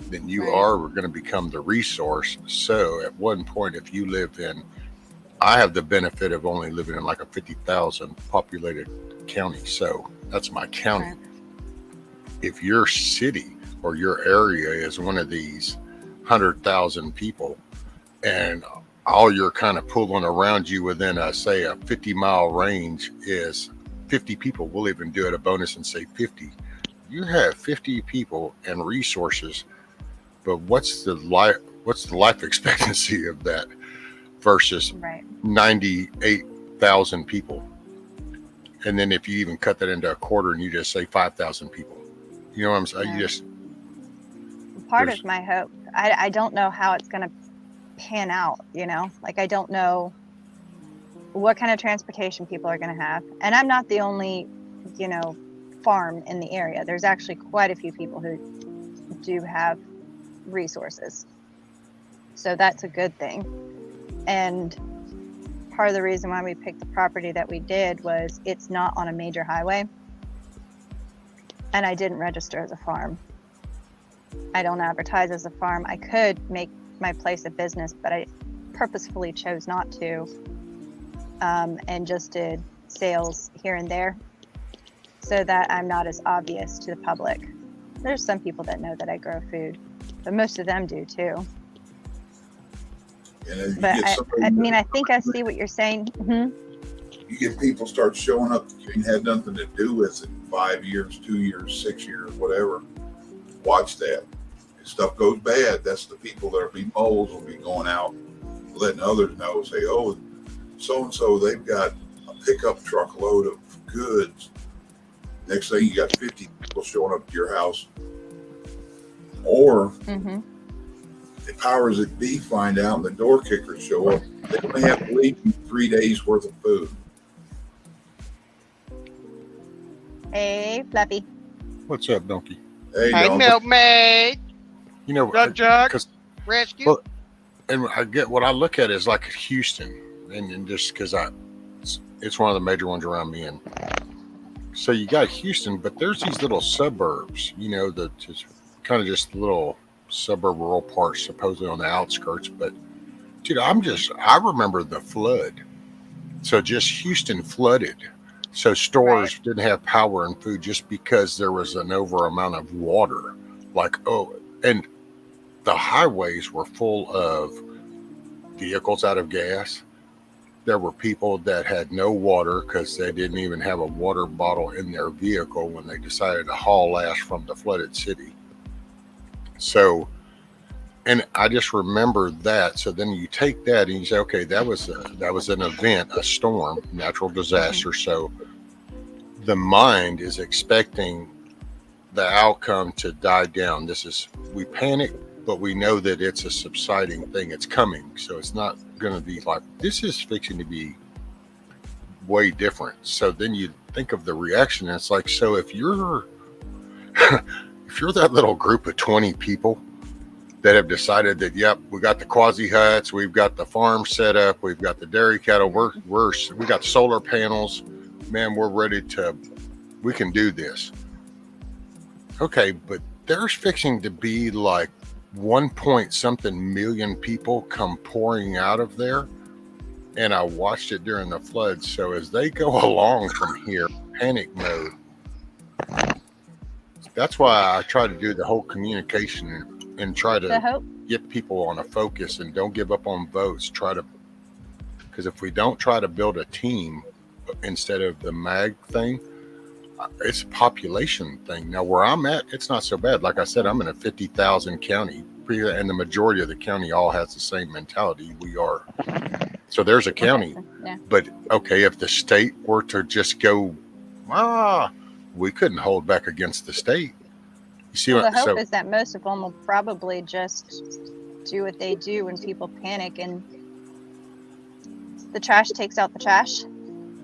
then you are going to become the resource. So at one point, if you live in, I have the benefit of only living in like a 50,000 populated county. So that's my county. if your city or your area is one of these 100,000 people, and all you're kind of pulling around you within a 50-mile range is 50 people, we'll even do it a bonus and say 50. You have 50 people and resources, but what's the life expectancy of that versus 98,000 people? And then if you even cut that into a quarter and you just say 5,000 people, you know what I'm saying? You just part of my hope, I don't know how it's going to pan out, like I don't know what kind of transportation people are going to have. And I'm not the only, farm in the area. There's actually quite a few people who do have resources. So that's a good thing. And part of the reason why we picked the property that we did was it's not on a major highway. And I didn't register as a farm. I don't advertise as a farm. I could make my place a business, but I purposefully chose not to, and just did sales here and there so that I'm not as obvious to the public. There's some people that know that I grow food, but most of them do too. But I think I see what you're saying. Mm-hmm. You get people start showing up that you ain't had nothing to do with in 5 years, 2 years, 6 years, whatever. Watch that. If stuff goes bad, that's the people that will be moles will be going out, letting others know, say, oh, so-and-so, they've got a pickup truckload of goods. Next thing, you got 50 people showing up to your house. Or the powers that be find out and the door kickers show up. They only have to leave you 3 days worth of food. Hey, Fluffy. What's up, Donkey? Hey, milkmaid. Jug, rescue. Well, and I get what I look at is like Houston, and just because it's one of the major ones around me, and so you got Houston, but there's these little suburbs, that just kind of just little suburb rural parts, supposedly on the outskirts. But dude, I remember the flood. So just Houston flooded. So stores didn't have power and food just because there was an over amount of water. And the highways were full of vehicles out of gas. There were people that had no water because they didn't even have a water bottle in their vehicle when they decided to haul ash from the flooded city. So, and I just remember that. So then you take that and you say, okay, that was an event, a storm, natural disaster. So the mind is expecting the outcome to die down. We panic, but we know that it's a subsiding thing. It's coming. So it's not going to be like, this is fixing to be way different. So then you think of the reaction. And it's like, so if you're that little group of 20 people that have decided that, yep, we got the quasi huts, we've got the farm set up, we've got the dairy cattle, we got solar panels, man, we're ready we can do this. Okay, but there's fixing to be like 1-point-something million people come pouring out of there. And I watched it during the flood. So as they go along from here, panic mode. That's why I try to do the whole communication and try to get people on a focus and don't give up on votes. Because if we don't try to build a team instead of the MAG thing, it's a population thing. Now where I'm at, it's not so bad. Like I said, I'm in a 50,000 county, and the majority of the county all has the same mentality we are. So there's a county, but okay, if the state were to just go, we couldn't hold back against the state. You see, the hope is that most of them will probably just do what they do when people panic, and the trash takes out the trash.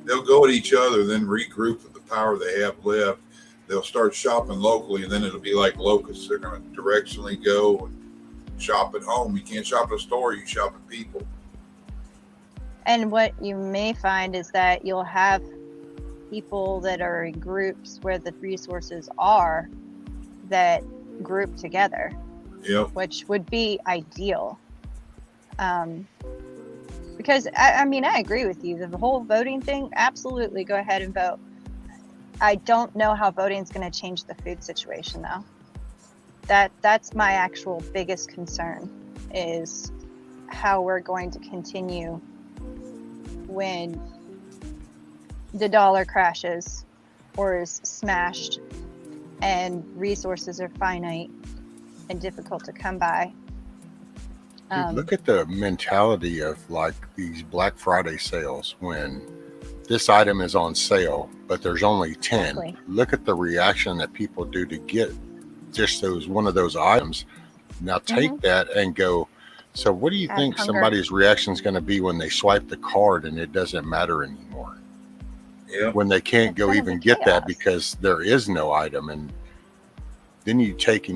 They'll go at each other, then regroup with the power they have left. They'll start shopping locally, and then it'll be like locusts. They're going to directionally go and shop at home. You can't shop at a store, you shop at people. And what you may find is that you'll have people that are in groups where the resources are that group together, which would be ideal. Because I agree with you. The whole voting thing, absolutely go ahead and vote. I don't know how voting is going to change the food situation, though. That's my actual biggest concern, is how we're going to continue when the dollar crashes or is smashed and resources are finite and difficult to come by. Dude, look at the mentality of like these Black Friday sales when this item is on sale, but there's only 10. Exactly. Look at the reaction that people do to get just one of those items. Now take that and go. So what do you Add think hunger. somebody's reaction is going to be when they swipe the card and it doesn't matter anymore? Yeah. When they can't It's go gonna even be get that chaos. because there is no item. And then you take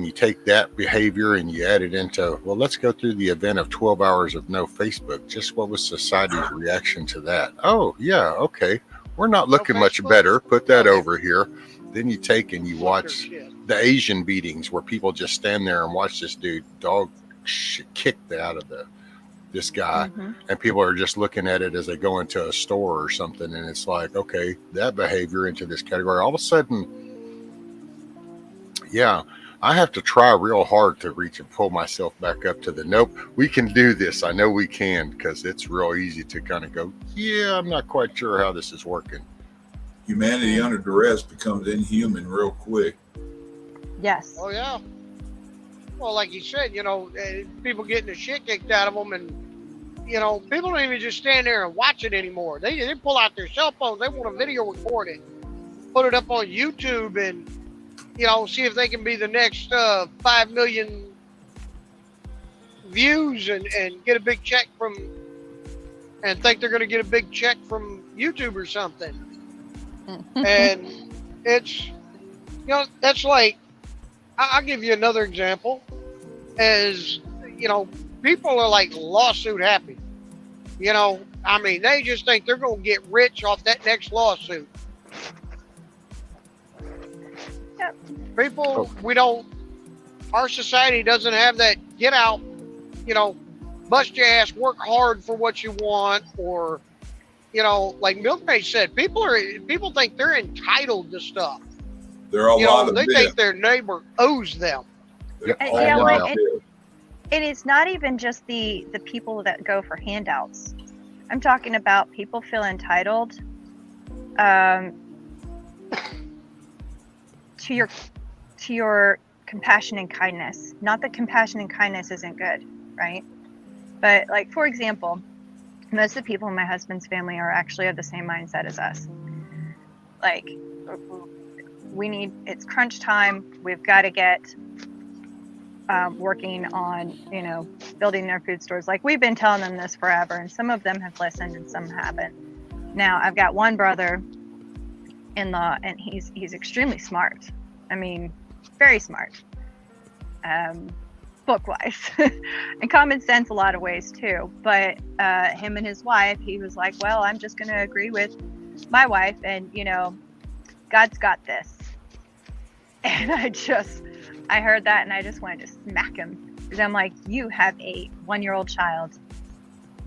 that behavior and you add it into, well, let's go through the event of 12 hours of no Facebook. Just what was society's reaction to that? Oh, yeah, okay. We're not looking much better. Put that over here. Then you take and you watch the Asian beatings where people just stand there and watch this dude dog kicked out of this guy, and people are just looking at it as they go into a store or something, and it's like, okay, that behavior into this category. All of a sudden, yeah, I have to try real hard to reach and pull myself back up to the nope, we can do this. I know we can, because it's real easy to kind of go, yeah, I'm not quite sure how this is working. Humanity under duress becomes inhuman real quick. Yes. Oh, yeah. Well, like you said, people getting the shit kicked out of them, and, people don't even just stand there and watch it anymore. They pull out their cell phones. They want to video record it, put it up on YouTube, and, see if they can be the next 5 million views and get a big check and think they're going to get a big check from YouTube or something. And it's, that's like, I'll give you another example. As people are like lawsuit happy. They just think they're going to get rich off that next lawsuit. Yep. People, our society doesn't have that get out, bust your ass, work hard for what you want, or, like Milkmaid said, people think they're entitled to stuff. There are a lot of they myths. think their neighbor owes them. And it's not even just the people that go for handouts. I'm talking about people feel entitled to your compassion and kindness. Not that compassion and kindness isn't good, right? But like, for example, most of the people in my husband's family are actually of the same mindset as us. Like, it's crunch time. We've got to get working on, building their food stores. Like, we've been telling them this forever, and some of them have listened and some haven't. Now, I've got one brother-in-law, and he's extremely smart. Very smart, book-wise, and common sense a lot of ways too. But him and his wife, he was like, well, I'm just going to agree with my wife, and God's got this. And I heard that, and I just wanted to smack him, because I'm like, you have a 1-year-old child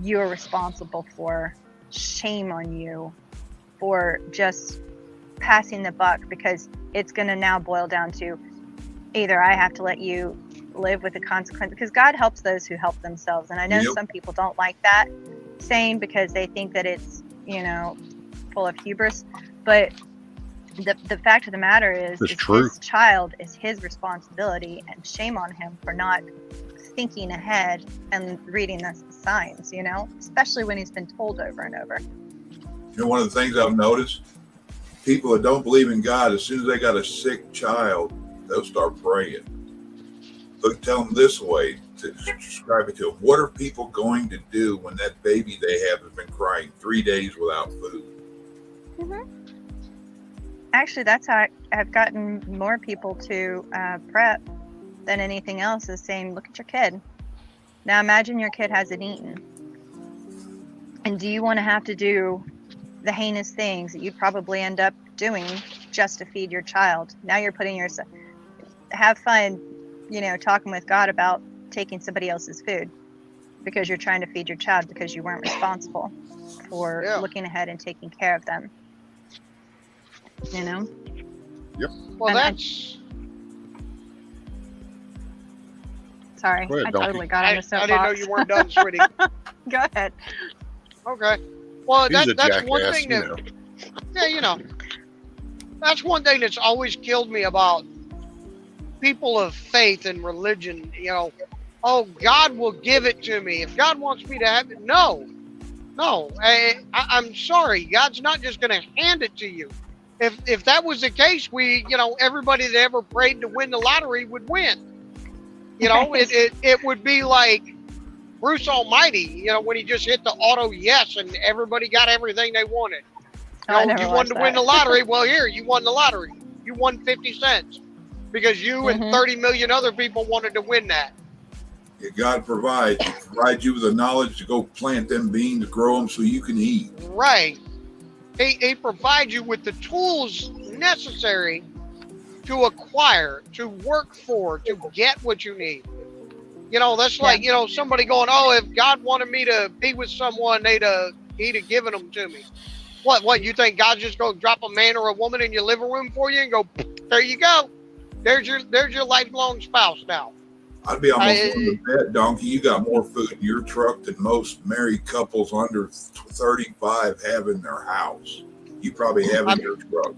you are responsible for. Shame on you for just passing the buck, because it's going to now boil down to either I have to let you live with the consequence, because God helps those who help themselves. And I know some people don't like that saying, because they think that it's, full of hubris. But the fact of the matter is his child is his responsibility, and shame on him for not thinking ahead and reading the signs, especially when he's been told over and over. One of the things I've noticed, people that don't believe in God, as soon as they got a sick child, they'll start praying. Look, tell them this way to describe it to them. What are people going to do when that baby they have has been crying 3 days without food? Actually, that's how I've gotten more people to prep than anything else, is saying, look at your kid. Now imagine your kid hasn't eaten. And do you want to have to do the heinous things that you'd probably end up doing just to feed your child? Now you're putting yourself, have fun, talking with God about taking somebody else's food because you're trying to feed your child, because you weren't responsible for looking ahead and taking care of them. Yep. Well, And that's. Sorry, Go ahead, I Donkey. totally got on the I soapbox. didn't know you weren't done, sweetie. Go ahead. Okay. Well, He's a that's one jackass, thing you that. know. Yeah, you know. That's one thing that's always killed me about people of faith and religion. You know, oh, God will give it to me if God wants me to have it. No. I'm sorry. God's not just going to hand it to you. If that was the case, everybody that ever prayed to win the lottery would win. You know, it would be like Bruce Almighty, when he just hit the auto yes and everybody got everything they wanted. I You never wanted watched to that. win the lottery. Well, here, you won the lottery. You won 50 cents because you and 30 million other people wanted to win that. Yeah, God provides you with the knowledge to go plant them beans, grow them so you can eat. Right. He provides you with the tools necessary to acquire, to work for, to get what you need. That's like, somebody going, oh, if God wanted me to be with someone, he'd have given them to me. What, you think God's just going to drop a man or a woman in your living room for you and go, there you go. There's your lifelong spouse now. I'd be almost willing to bet, Donkey, you got more food in your truck than most married couples under 35 have in their house. You probably have in your truck.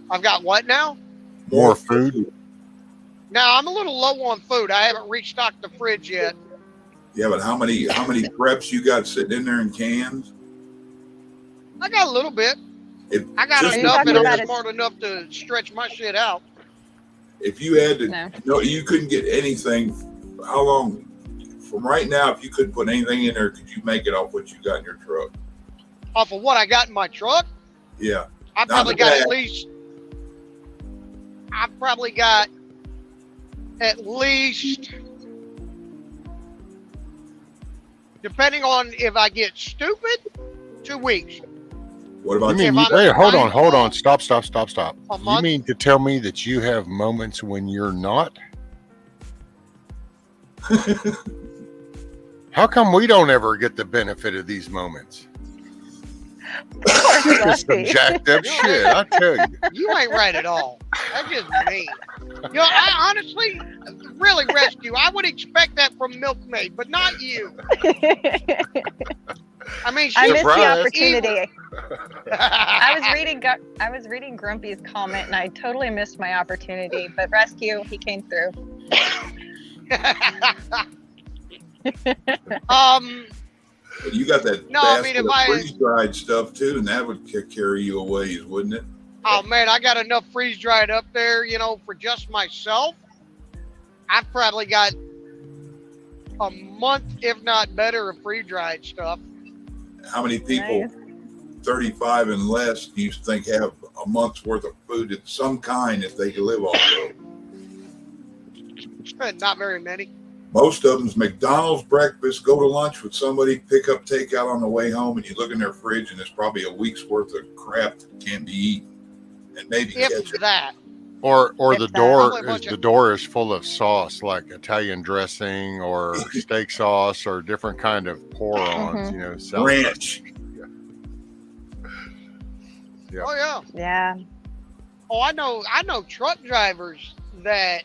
I've got what now? More food. Now, I'm a little low on food. I haven't restocked the fridge yet. Yeah, but how many preps you got sitting in there in cans? I got a little bit. I got just enough, and I'm about smart enough to stretch my shit out. If you had to, you couldn't get anything. How long? From right now, if you couldn't put anything in there, could you make it off what you got in your truck? Off of what I got in my truck? Yeah. I've probably got at least, depending on if I get stupid, 2 weeks. What about you? you? Hey, hold on. Stop. A You month? mean to tell me that you have moments when you're not? How come we don't ever get the benefit of these moments? It's some jacked up shit, I tell you. You ain't right at all. That's just me. I honestly, really, Rescue, I would expect that from Milkmaid, but not you. I mean, I missed the Surprise. opportunity. I was reading Grumpy's comment and I totally missed my opportunity. But Rescue, he came through. You got that No, I mean, basket if of I- freeze-dried stuff too, and that would carry you a ways, wouldn't it? Oh man, I got enough freeze dried up there, for just myself. I've probably got a month, if not better, of freeze dried stuff. How many people, 35 and less, do you think have a month's worth of food of some kind if they can live off of? Not very many. Most of them's McDonald's breakfast, go to lunch with somebody, pick up takeout on the way home, and you look in their fridge and there's probably a week's worth of crap that can't be eaten. And maybe If ketchup. that. Or the Probably a bunch of- door is full of sauce, like Italian dressing or steak sauce or different kind of pour-ons, salad. Ranch. Yeah. Oh yeah. Yeah. Oh, I know truck drivers that,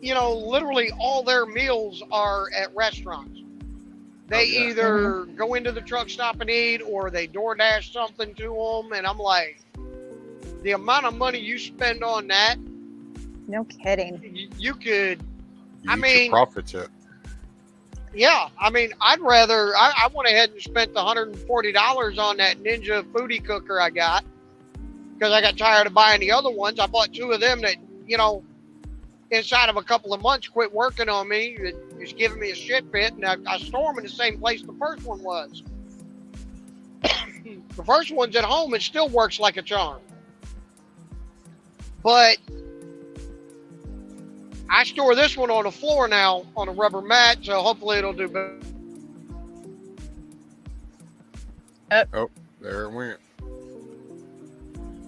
literally all their meals are at restaurants. They either go into the truck stop and eat, or they DoorDash something to them, and I'm like, the amount of money you spend on that, No kidding. you could, You I eat mean, your profits up. yeah, I mean, I'd rather, I went ahead and spent the $140 on that Ninja foodie cooker I got, because I got tired of buying the other ones. I bought 2 of them that, inside of a couple of months quit working on me. It was giving me a shit fit, and I store them in the same place the first one was. The first one's at home. It still works like a charm. But I store this one on the floor now on a rubber mat, so hopefully it'll do better. Oh, there it went.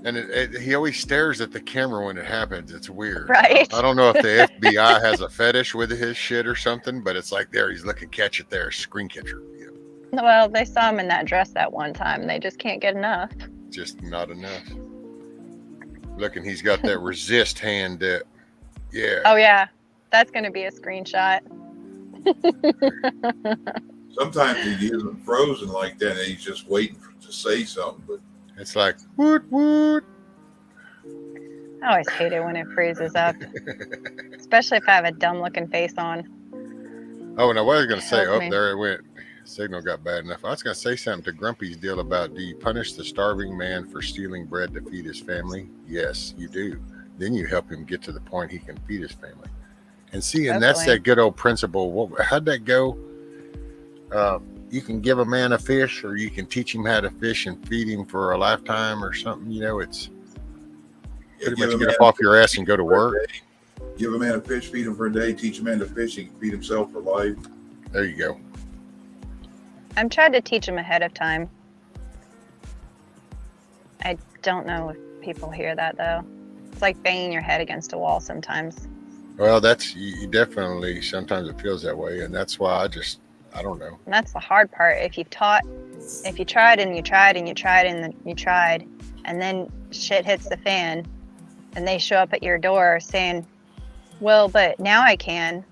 And he always stares at the camera when it happens. It's weird. Right. I don't know if the FBI has a fetish with his shit or something, but it's like there, he's looking, catch it there, screen catcher. Yeah. Well, they saw him in that dress that one time. They just can't get enough. Just not enough. Look, and he's got that resist hand up. Yeah. Oh yeah, that's gonna be a screenshot. Sometimes he isn't frozen like that, and he's just waiting to say something. But it's like woot woot. I always hate it when it freezes up, especially if I have a dumb looking face on. Oh, and I was going to say, Help me. there it went. Signal got bad enough. I was going to say something to Grumpy's deal about, do you punish the starving man for stealing bread to feed his family? Yes, you do. Then you help him get to the point he can feed his family. And see, and that's that good old principle. How'd that go? You can give a man a fish, or you can teach him how to fish and feed him for a lifetime or something. You know, it's pretty much get up off your ass and go to work. Give a man a fish, feed him for a day. Teach a man to fish, he can feed himself for life. There you go. I'm trying to teach him ahead of time. I don't know if people hear that though. It's like banging your head against a wall sometimes. Well, that's you definitely, sometimes it feels that way. And that's why I don't know. And that's the hard part. If you tried and you tried and you tried and you tried, and then shit hits the fan and they show up at your door saying, well, but now I can.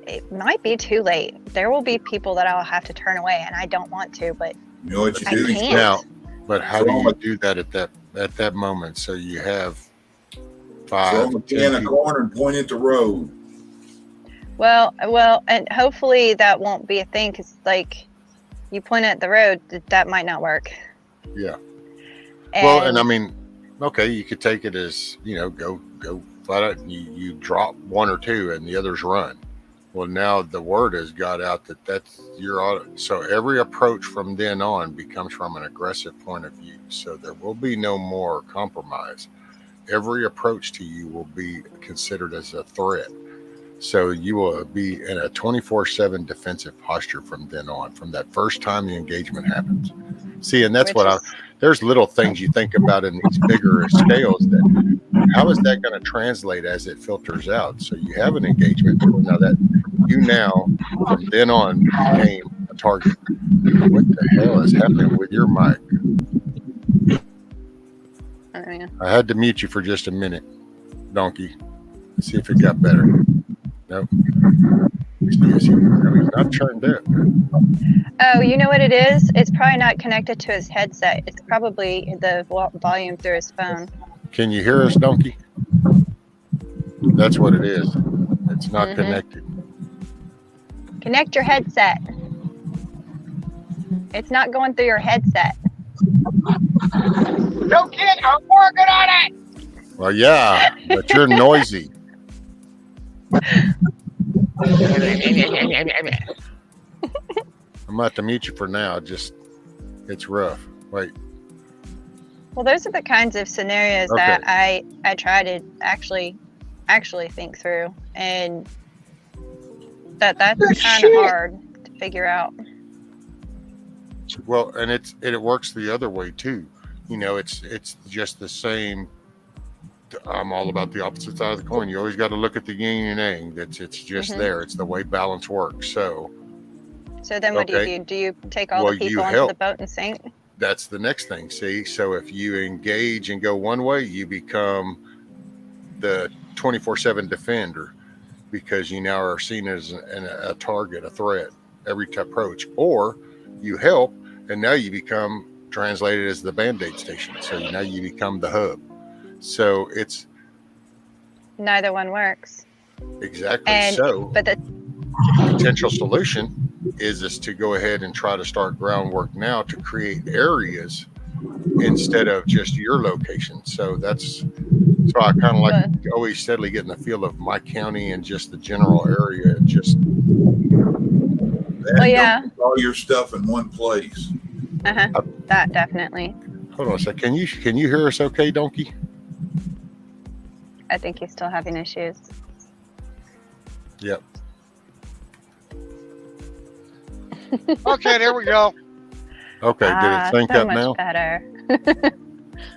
It might be too late. There will be people that I'll have to turn away, and I don't want to, but you know what you I do can't. Now, but how do you do that at that moment? So you have 5, throw him in a corner and point at the road. Well, and hopefully that won't be a thing, because like you point at the road, that might not work. Yeah. Well, and I mean, okay, you could take it as, you know, go flat out, and you drop 1 or 2 and the others run. Well, now the word has got out that that's your auto. So every approach from then on becomes from an aggressive point of view. So there will be no more compromise. Every approach to you will be considered as a threat. So you will be in a 24/7 defensive posture from then on, from that first time the engagement happens. See, and that's there's little things you think about in these bigger scales that how is that going to translate as it filters out? So you have an engagement now that you now from then on became a target. What the hell is happening with your mic? I had to mute you for just a minute, Donkey. Let's see if it got better. Nope. He's not turned up. Oh, you know what it is? It's probably not connected to his headset. It's probably the volume through his phone. Can you hear us, Donkey? That's what it is. It's not connected. Connect your headset. It's not going through your headset. No kid, I'm working on it. Well, yeah, but you're noisy. I'm about to mute you for now. It's rough. Wait. Well, those are the kinds of scenarios that I try to actually think through, and that's kind of hard to figure out. Well, and it works the other way too. You know, it's just the same. I'm all about the opposite side of the coin. You always got to look at the yin and yang. It's just there. It's the way balance works. So then what do you do? Do you take all the people onto the boat and sink? That's the next thing. See, so if you engage and go one way, you become the 24/7 defender, because you now are seen as a target, a threat, every approach. Or you help, and now you become translated as the Band-Aid station. So now you become the hub. So it's neither one works. Exactly. But the potential solution is to go ahead and try to start groundwork now to create areas instead of just your location. So I kind of like always steadily getting the feel of my county and just the general area. All your stuff in one place. That definitely. Hold on a second. Can you hear us okay, Donkey? I think he's still having issues. Yep. Okay, there we go. Okay, did it sync so up much now? Better.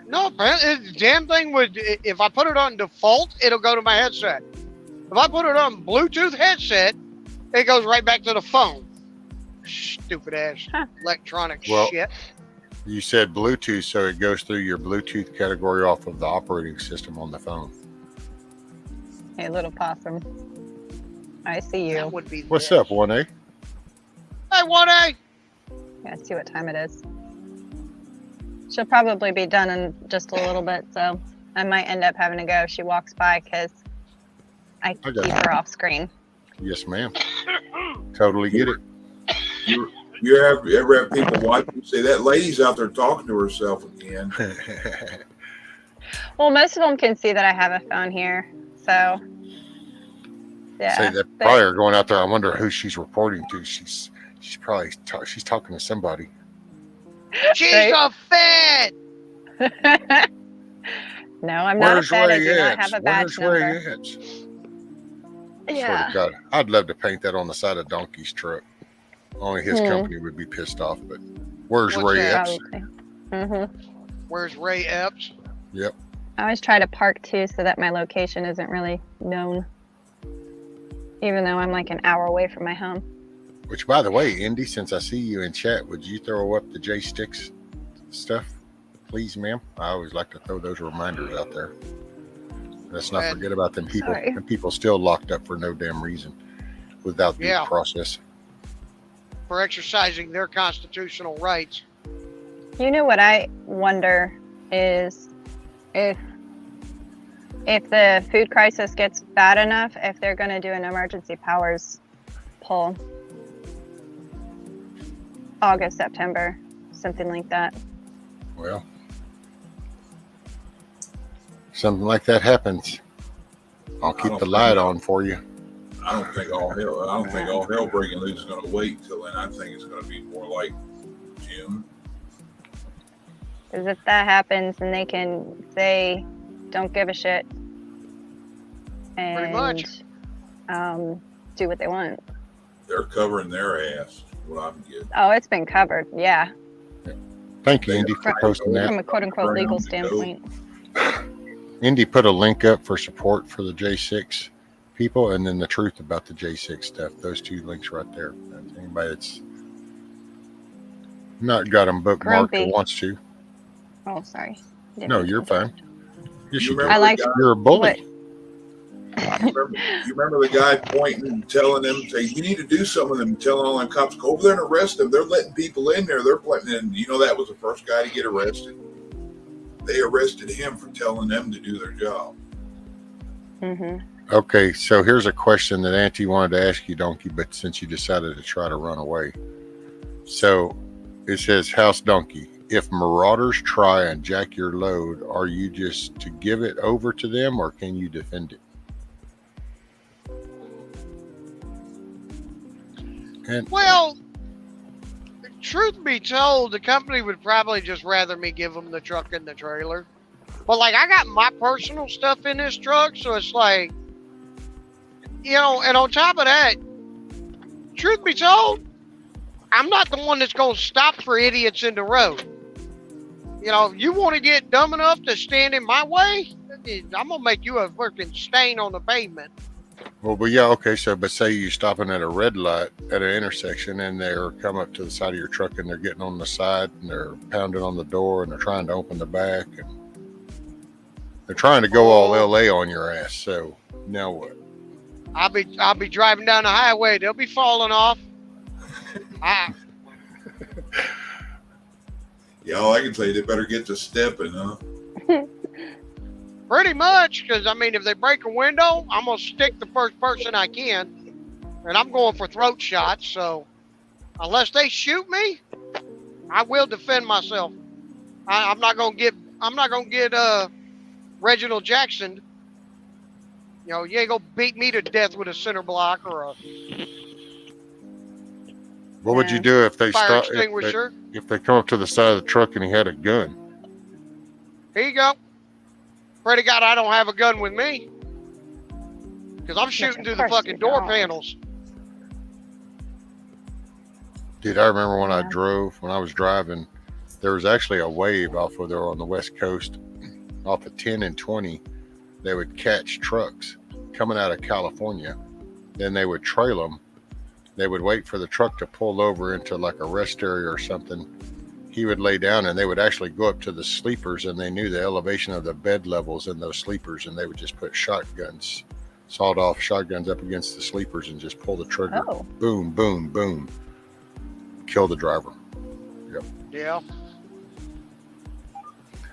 No, the damn thing would, if I put it on default, it'll go to my headset. If I put it on Bluetooth headset, it goes right back to the phone. Stupid ass electronic shit. You said Bluetooth, so it goes through your Bluetooth category off of the operating system on the phone. Hey, little possum. I see you. That would be What's this. up, 1A? Hey, 1A. Yeah, see what time it is. She'll probably be done in just a little bit, so I might end up having to go if she walks by because I got keep you. her off screen. Yes, ma'am. Totally get it. You ever have people watch and say that lady's out there talking to herself again? Well, most of them can see that I have a phone here, so yeah. Say that probably are going out there. I wonder who she's reporting to. She's probably she's talking to somebody. She's Right? a fed. No, I'm not a Where's fed. I Ray do not at? have a badge number. Where's Ray at? Swear Yeah. to God, I'd love to paint that on the side of Donkey's truck. Only his company would be pissed off. But where's What's Ray that? Epps? Where's Ray Epps? Yep. I always try to park too so that my location isn't really known, even though I'm like an hour away from my home. Which, by the way, Indy, since I see you in chat, would you throw up the J Sticks stuff, please, ma'am? I always like to throw those reminders out there. Let's not forget about them people. Sorry. Them people still locked up for no damn reason, without due Yeah. process. For exercising their constitutional rights. You know what I wonder is if the food crisis gets bad enough, if they're going to do an emergency powers pull. August, September, something like that. Well, something like that happens, I'll keep the light on for you. I don't think all hell breaking loose is going to wait till then. I think it's going to be more like June. Because if that happens, then they can say, "Don't give a shit," and Pretty much. Do what they want. They're covering their ass. What I'm getting. Oh, it's been covered. Yeah, Thank you, Indy, for posting from that. a quote-unquote legal standpoint. Indy put a link up for support for the J6 people, and then the truth about the J6 stuff. Those two links right there. Anybody that's not got them bookmarked Grumpy. or wants to. Oh, sorry. No, you're fine. Yes, you I like. You're a bully. You remember the guy pointing and telling them, say, you need to do some of them, telling all them cops, go over there and arrest them. They're letting people in there. They're letting in. You know, that was the first guy to get arrested. They arrested him for telling them to do their job. Okay, so here's a question that Auntie wanted to ask you, Donkey, but since you decided to try to run away. So it says, House Donkey, if marauders try and jack your load, are you just to give it over to them or can you defend it? Well, truth be told, the company would probably just rather me give them the truck and the trailer. But like, I got my personal stuff in this truck, so it's like, you know, and on top of that, truth be told, I'm not the one that's going to stop for idiots in the road. You know, if you want to get dumb enough to stand in my way, I'm going to make you a freaking stain on the pavement. Well, but yeah, okay. So, but say you're stopping at a red light at an intersection and they're coming up to the side of your truck and they're getting on the side and they're pounding on the door and they're trying to open the back and they're trying to go all LA on your ass. So now what? I'll be driving down the highway. They'll be falling off. Yeah, all I can say, they better get to stepping, huh? Pretty much, because I mean, if they break a window, I'm gonna stick the first person I can, and I'm going for throat shots. So, unless they shoot me, I will defend myself. I'm not gonna get Reginald Jackson. You know, you ain't gonna beat me to death with a center block or a What would you do if they fire stop? extinguisher. If they come up to the side of the truck and he had a gun? Here you go. Pray to God I don't have a gun with me, because I'm shooting through the fucking door panels. Dude, I remember when I was driving, there was actually a wave off of there on the West Coast, off of 10 and 20. They would catch trucks coming out of California. Then they would trail them. They would wait for the truck to pull over into like a rest area or something. he would lay down, and they would actually go up to the sleepers, and they knew the elevation of the bed levels in those sleepers, and they would just put shotguns, sawed off shotguns up against the sleepers and just pull the trigger. Oh. Boom, boom, boom. Kill the driver. Yep. Yeah.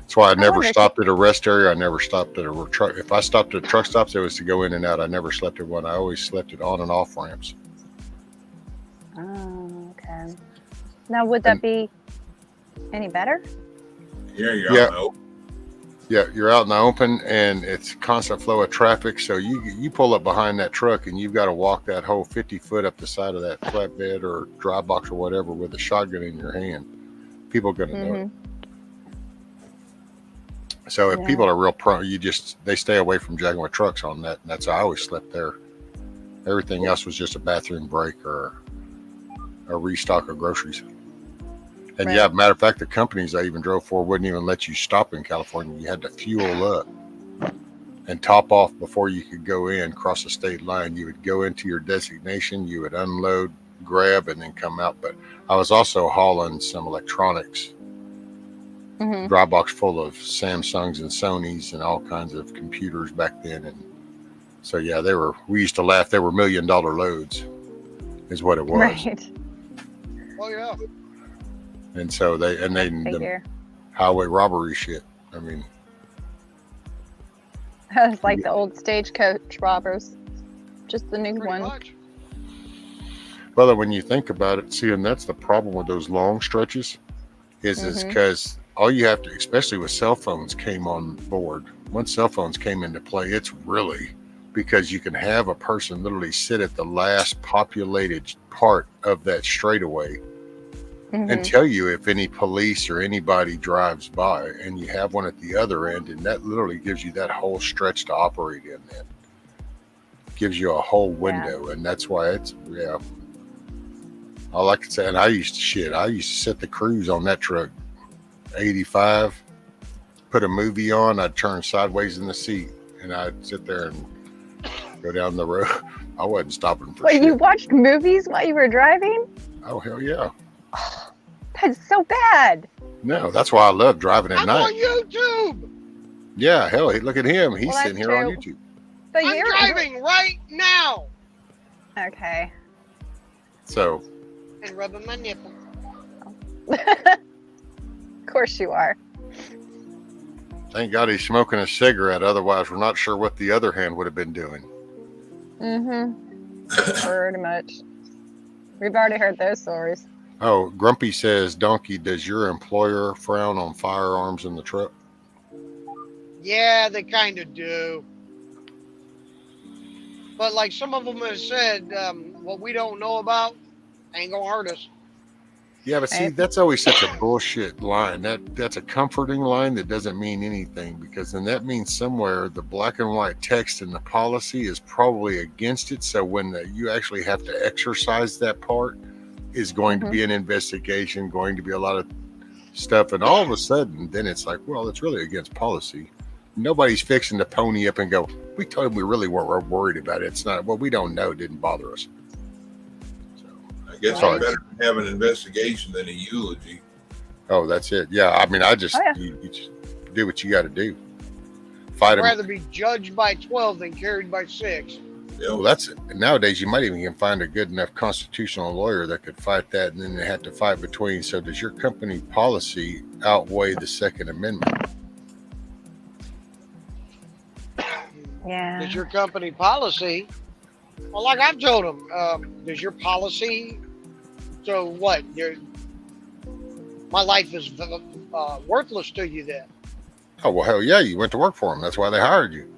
That's why I never wonder- stopped at a rest area. I never stopped at a truck. If I stopped at truck stops, it was to go in and out. I never slept at one. I always slept at on and off ramps. Oh, okay. Now, would that be any better? Yeah, you're Yeah. out in the open. Yeah, you're out in the open, and it's constant flow of traffic. So you pull up behind that truck, and you've got to walk that whole 50 foot up the side of that flatbed or dry box or whatever with a shotgun in your hand. People are going to know it. So if people are real prone, they stay away from jacking with trucks on that. And that's how I always slept there. Everything else was just a bathroom break or a restock of groceries. And yeah, matter of fact, the companies I even drove for wouldn't even let you stop in California. You had to fuel up and top off before you could go in, cross the state line. You would go into your designation, you would unload, grab, and then come out. But I was also hauling some electronics, dry box full of Samsungs and Sonys and all kinds of computers back then. And so, yeah, we used to laugh, they were $1 million loads is what it was. Right. Oh yeah. And so the highway robbery shit. I mean, It's like the old stagecoach robbers, just the new one. Much. well, when you think about it, see, and that's the problem with those long stretches is because all you have to, especially with cell phones came on board. Once cell phones came into play, it's really because you can have a person literally sit at the last populated part of that straightaway and tell you if any police or anybody drives by, and you have one at the other end, and that literally gives you that whole stretch to operate in. Then gives you a whole window, and that's why it's all I can say. And I used to set the cruise on that truck, 85, put a movie on, I'd turn sideways in the seat, and I'd sit there and go down the road. I wasn't stopping for shit. You watched movies while you were driving? Oh, hell yeah. That's so bad. No, that's why I love driving at I'm night. on YouTube. Yeah, hell, look at him. He's Well, sitting here that's on true. YouTube. So I'm driving right now Okay. So, and rubbing my nipple. Of course you are. thank God he's smoking a cigarette. Otherwise, we're not sure what the other hand would have been doing. Pretty much. We've already heard those stories. Oh, Grumpy says, Donkey, does your employer frown on firearms in the truck? Yeah, they kind of do. But like some of them have said, what we don't know about ain't gonna hurt us. Yeah, but see, that's always such a bullshit line. That's a comforting line that doesn't mean anything, because then that means somewhere the black and white text in the policy is probably against it. So when you actually have to exercise that part, is going to be an investigation, going to be a lot of stuff, and all of a sudden, then it's like, well, it's really against policy. Nobody's fixing to pony up and go, we told him we really weren't worried about it. It's not, well, we don't know. It didn't bother us. I guess it's better to have an investigation than a eulogy. Oh, that's it. Yeah, I mean, you just do what you got to do. Fight I'd them. rather be judged by 12 than carried by 6. Well, that's it. Nowadays, you might even find a good enough constitutional lawyer that could fight that, and then they have to fight between. So, does your company policy outweigh the Second Amendment? Yeah. Does your company policy? Well, like I've told them, does your policy? So what? My life is worthless to you then? Oh, well, hell yeah, you went to work for them. That's why they hired you.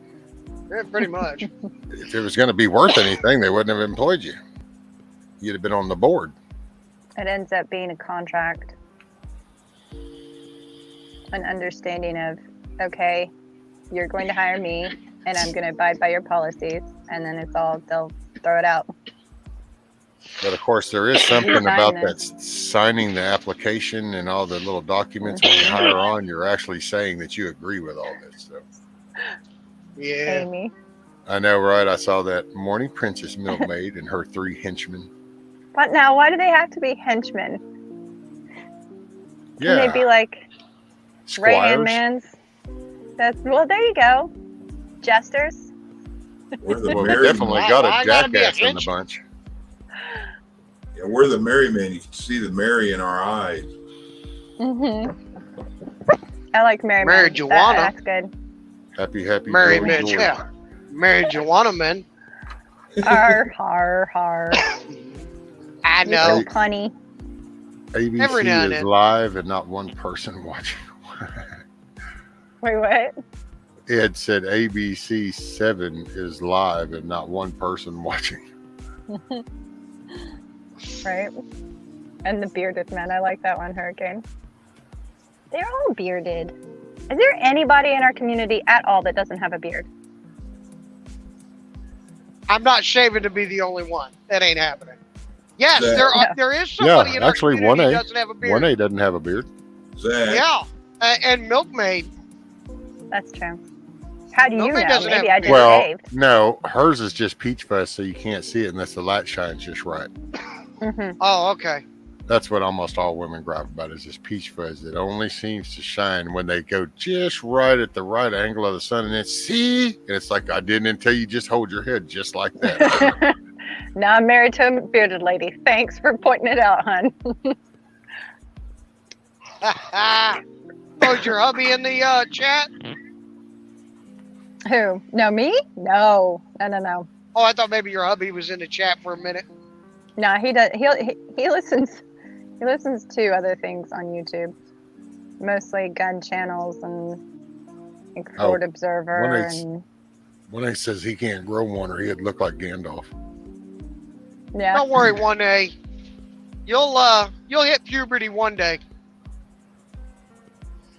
Yeah, pretty much. If it was going to be worth anything, they wouldn't have employed you. You'd have been on the board. It ends up being a contract. An understanding of, okay, you're going to hire me and I'm going to abide by your policies. And then they'll throw it out. But of course, there is something Sign about this. that signing the application and all the little documents when you hire on, you're actually saying that you agree with all this. So. Yeah. Amy. I know, right? I saw that Morning Princess milkmaid and her 3 henchmen. But now, why do they have to be henchmen? Can they be like right-hand Squires. mans? Well, there you go. Jesters. We're the Well, we merry definitely man. got Why a I gotta be a jackass in the hitch? bunch. Yeah, we're the merry man. You can see the merry in our eyes. I like Mary. Mary Joanna. That's good. Happy Mary Joey men, George. yeah. Mary Joanna men. Har har har. I You're know. so punny. Every now ABC and is then. live and not one person watching. Wait, what? Ed said ABC 7 is live and not one person watching. Right. And the bearded men. I like that one, Hurricane. They're all bearded. Is there anybody in our community at all that doesn't have a beard? I'm not shaving to be the only one. That ain't happening. Yes, Zach. there is somebody in our actually, community 1A. who doesn't have a beard. 1A doesn't have a beard. Zach. Yeah, and Milkmaid. That's true. How do you Nobody know? doesn't Maybe have I a just beard. Well, shaved. no, hers is just peach fuzz, so you can't see it unless the light shines just right. Oh, okay. That's what almost all women gripe about is this peach fuzz. It only seems to shine when they go just right at the right angle of the sun, and then see, and it's like I didn't until you just hold your head just like that. Now I'm married to a bearded lady. Thanks for pointing it out, hon. Oh, is your hubby in the chat? Who? No, me? No. No. Oh, I thought maybe your hubby was in the chat for a minute. No, he does. He listens. He listens to other things on YouTube, mostly gun channels and like Ford Observer and. When he says he can't grow one, or he'd look like Gandalf. Yeah. Don't worry, 1A. You'll hit puberty one day.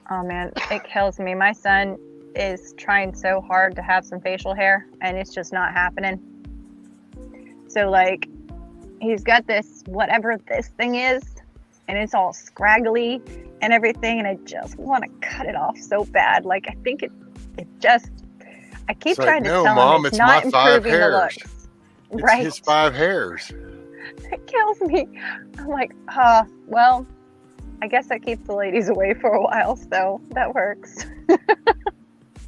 Oh man, it kills me. My son is trying so hard to have some facial hair, and it's just not happening. So like, he's got this whatever this thing is, and it's all scraggly and everything, and I just want to cut it off so bad. Like I think it just. I keep It's trying like, to no, tell Mom, him it's it's not my 5 improving the hairs. looks. It's Right. his 5 hairs. It kills me. I'm like, well, I guess that keeps the ladies away for a while, so that works.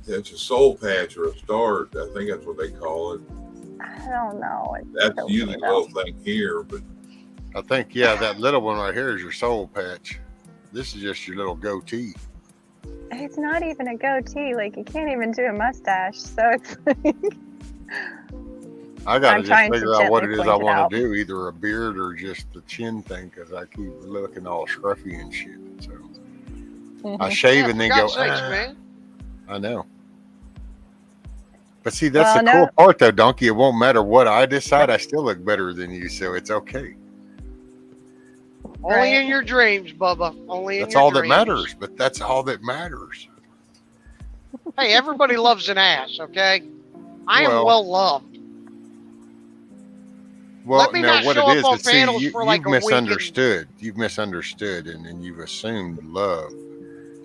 It's a soul patch or a star. I think that's what they call it. I don't know. That's usually the little thing here, but I think, yeah, that little one right here is your soul patch. This is just your little goatee. It's not even a goatee. Like, you can't even do a mustache. So it's like... I got to I'm just trying to figure out what it gently is I point it want out. to do, either a beard or just the chin thing, because I keep looking all scruffy and shit. So I shave and then for go, God's sakes, man. I know. But see, that's Well, the cool no. part, though, Donkey. It won't matter what I decide. I still look better than you, so it's okay. Only in your dreams, Bubba. Only in That's your all dreams. that matters. But that's all that matters. Hey, everybody loves an ass, okay? I am well loved. Well, Let me no, not what show it up on is, see, panels for like you've a week and- misunderstood. You've misunderstood, and you've assumed love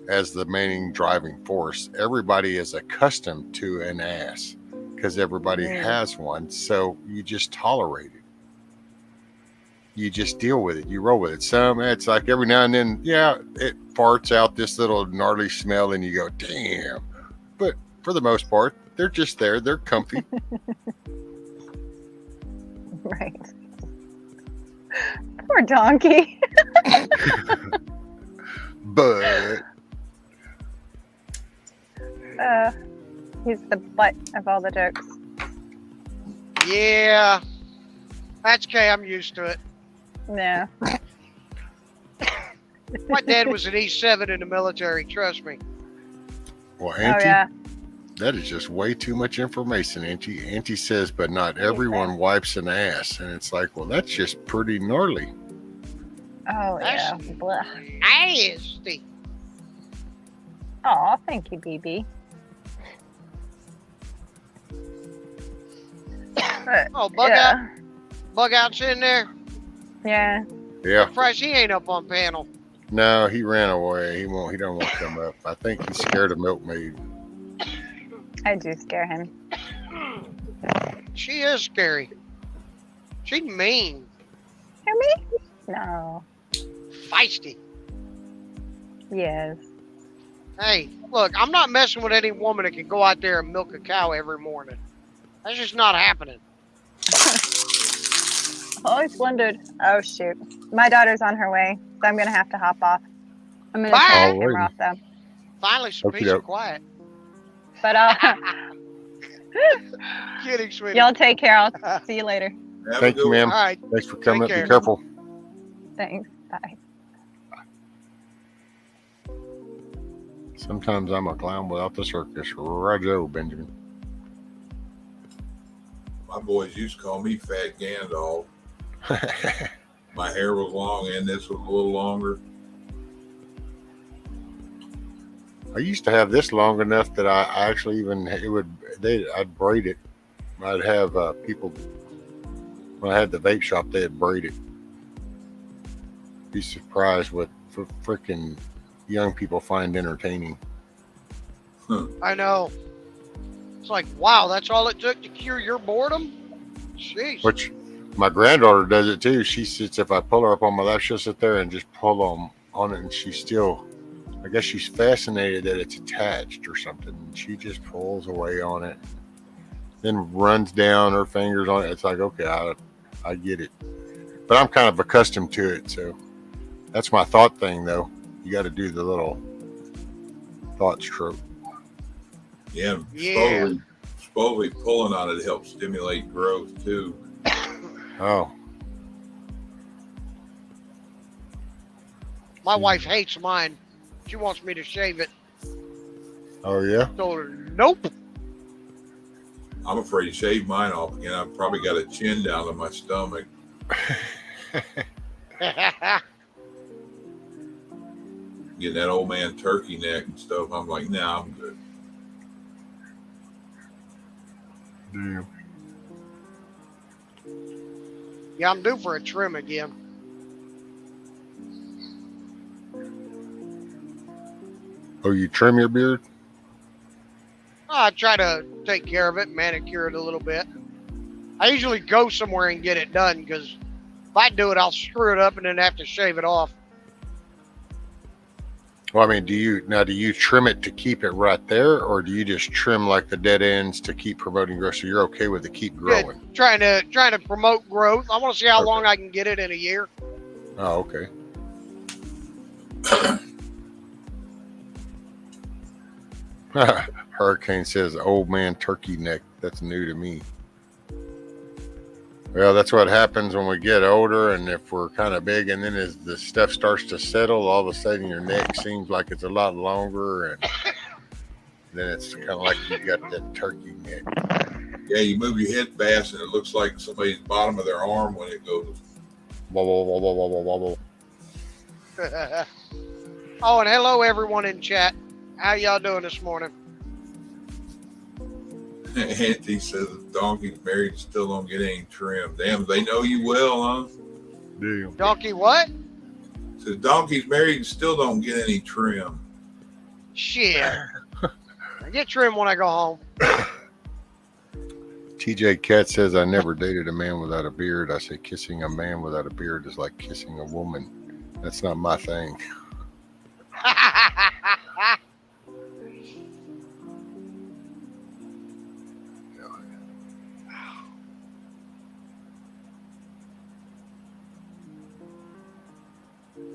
as the main driving force. Everybody is accustomed to an ass because everybody has one, so you just tolerate it. You just deal with it. You roll with it. It's like every now and then, yeah, it farts out this little gnarly smell, and you go, damn. But for the most part, they're just there. They're comfy. Right. Poor donkey. But He's the butt of all the jokes. Yeah. That's okay. I'm used to it. Yeah. My dad was an E7 in the military. Trust me. well, Auntie, yeah. that is just way too much information, Auntie. Auntie says, but not everyone wipes an ass. And it's like, well, that's just pretty gnarly. Oh, yeah. That's- Blah. Nasty. Aw, thank you, BB. Oh, bug out. Bug out's in there. Yeah. Yeah. Surprised he ain't up on panel. No, he ran away. He don't want to come up. I think he's scared of Milkmaid. I do scare him. She is scary. She's mean. Hear me? No. Feisty. Yes. Hey, look, I'm not messing with any woman that can go out there and milk a cow every morning. That's just not happening. Always wondered. Oh shoot, my daughter's on her way, so I'm gonna have to hop off. I'm gonna Bye. turn the camera off though. Finally, some peace and quiet. But Kidding, sweetie. y'all take care. I'll see you later. Thank you, ma'am. All right. Thanks for coming up. Take Be care. careful. Thanks. Bye. Sometimes I'm a clown without the circus. Roger, Benjamin. My boys used to call me Fat Gandalf. My hair was long and this was a little longer. I used to have this long enough that I actually I'd braid it. I'd have people, when I had the vape shop, they'd braid it. Be surprised what freaking young people find entertaining. I know. It's like, wow, that's all it took to cure your boredom? Jeez. Which my granddaughter does it too. She sits, if I pull her up on my lap, she'll sit there and just pull on it, and she's still, I guess she's fascinated that it's attached or something. She just pulls away on it, then runs down her fingers on it. It's like, okay, I get it. But I'm kind of accustomed to it, so that's my thought thing, though. You got to do the little thought stroke. Yeah, supposedly pulling on it helps stimulate growth too. Oh. My wife hates mine. She wants me to shave it. Oh, yeah? Told her, nope. I'm afraid to shave mine off again. I've probably got a chin down to my stomach. Getting that old man turkey neck and stuff. I'm like, nah, I'm good. Damn. Yeah, I'm due for a trim again. Oh, you trim your beard? I try to take care of it, manicure it a little bit. I usually go somewhere and get it done because if I do it, I'll screw it up and then have to shave it off. Well, I mean, do you trim it to keep it right there, or do you just trim like the dead ends to keep promoting growth? So you're okay with it keep growing? Trying to promote growth. I want to see how long I can get it in a year. Oh, okay. Hurricane says old man turkey neck. That's new to me. Well, that's what happens when we get older, and if we're kind of big, and then as the stuff starts to settle, all of a sudden your neck seems like it's a lot longer, and then it's kind of like you got that turkey neck. Yeah, you move your head fast, and it looks like somebody's bottom of their arm when it goes. Wobble, wobble, wobble, wobble. Oh, and hello everyone in chat. How y'all doing this morning? Auntie says if donkey's married, still don't get any trim. Damn, they know you well, huh? Damn. Donkey what? Says donkey's married and still don't get any trim. Shit. I get trim when I go home. TJ Cat says, I never dated a man without a beard. I say kissing a man without a beard is like kissing a woman. That's not my thing.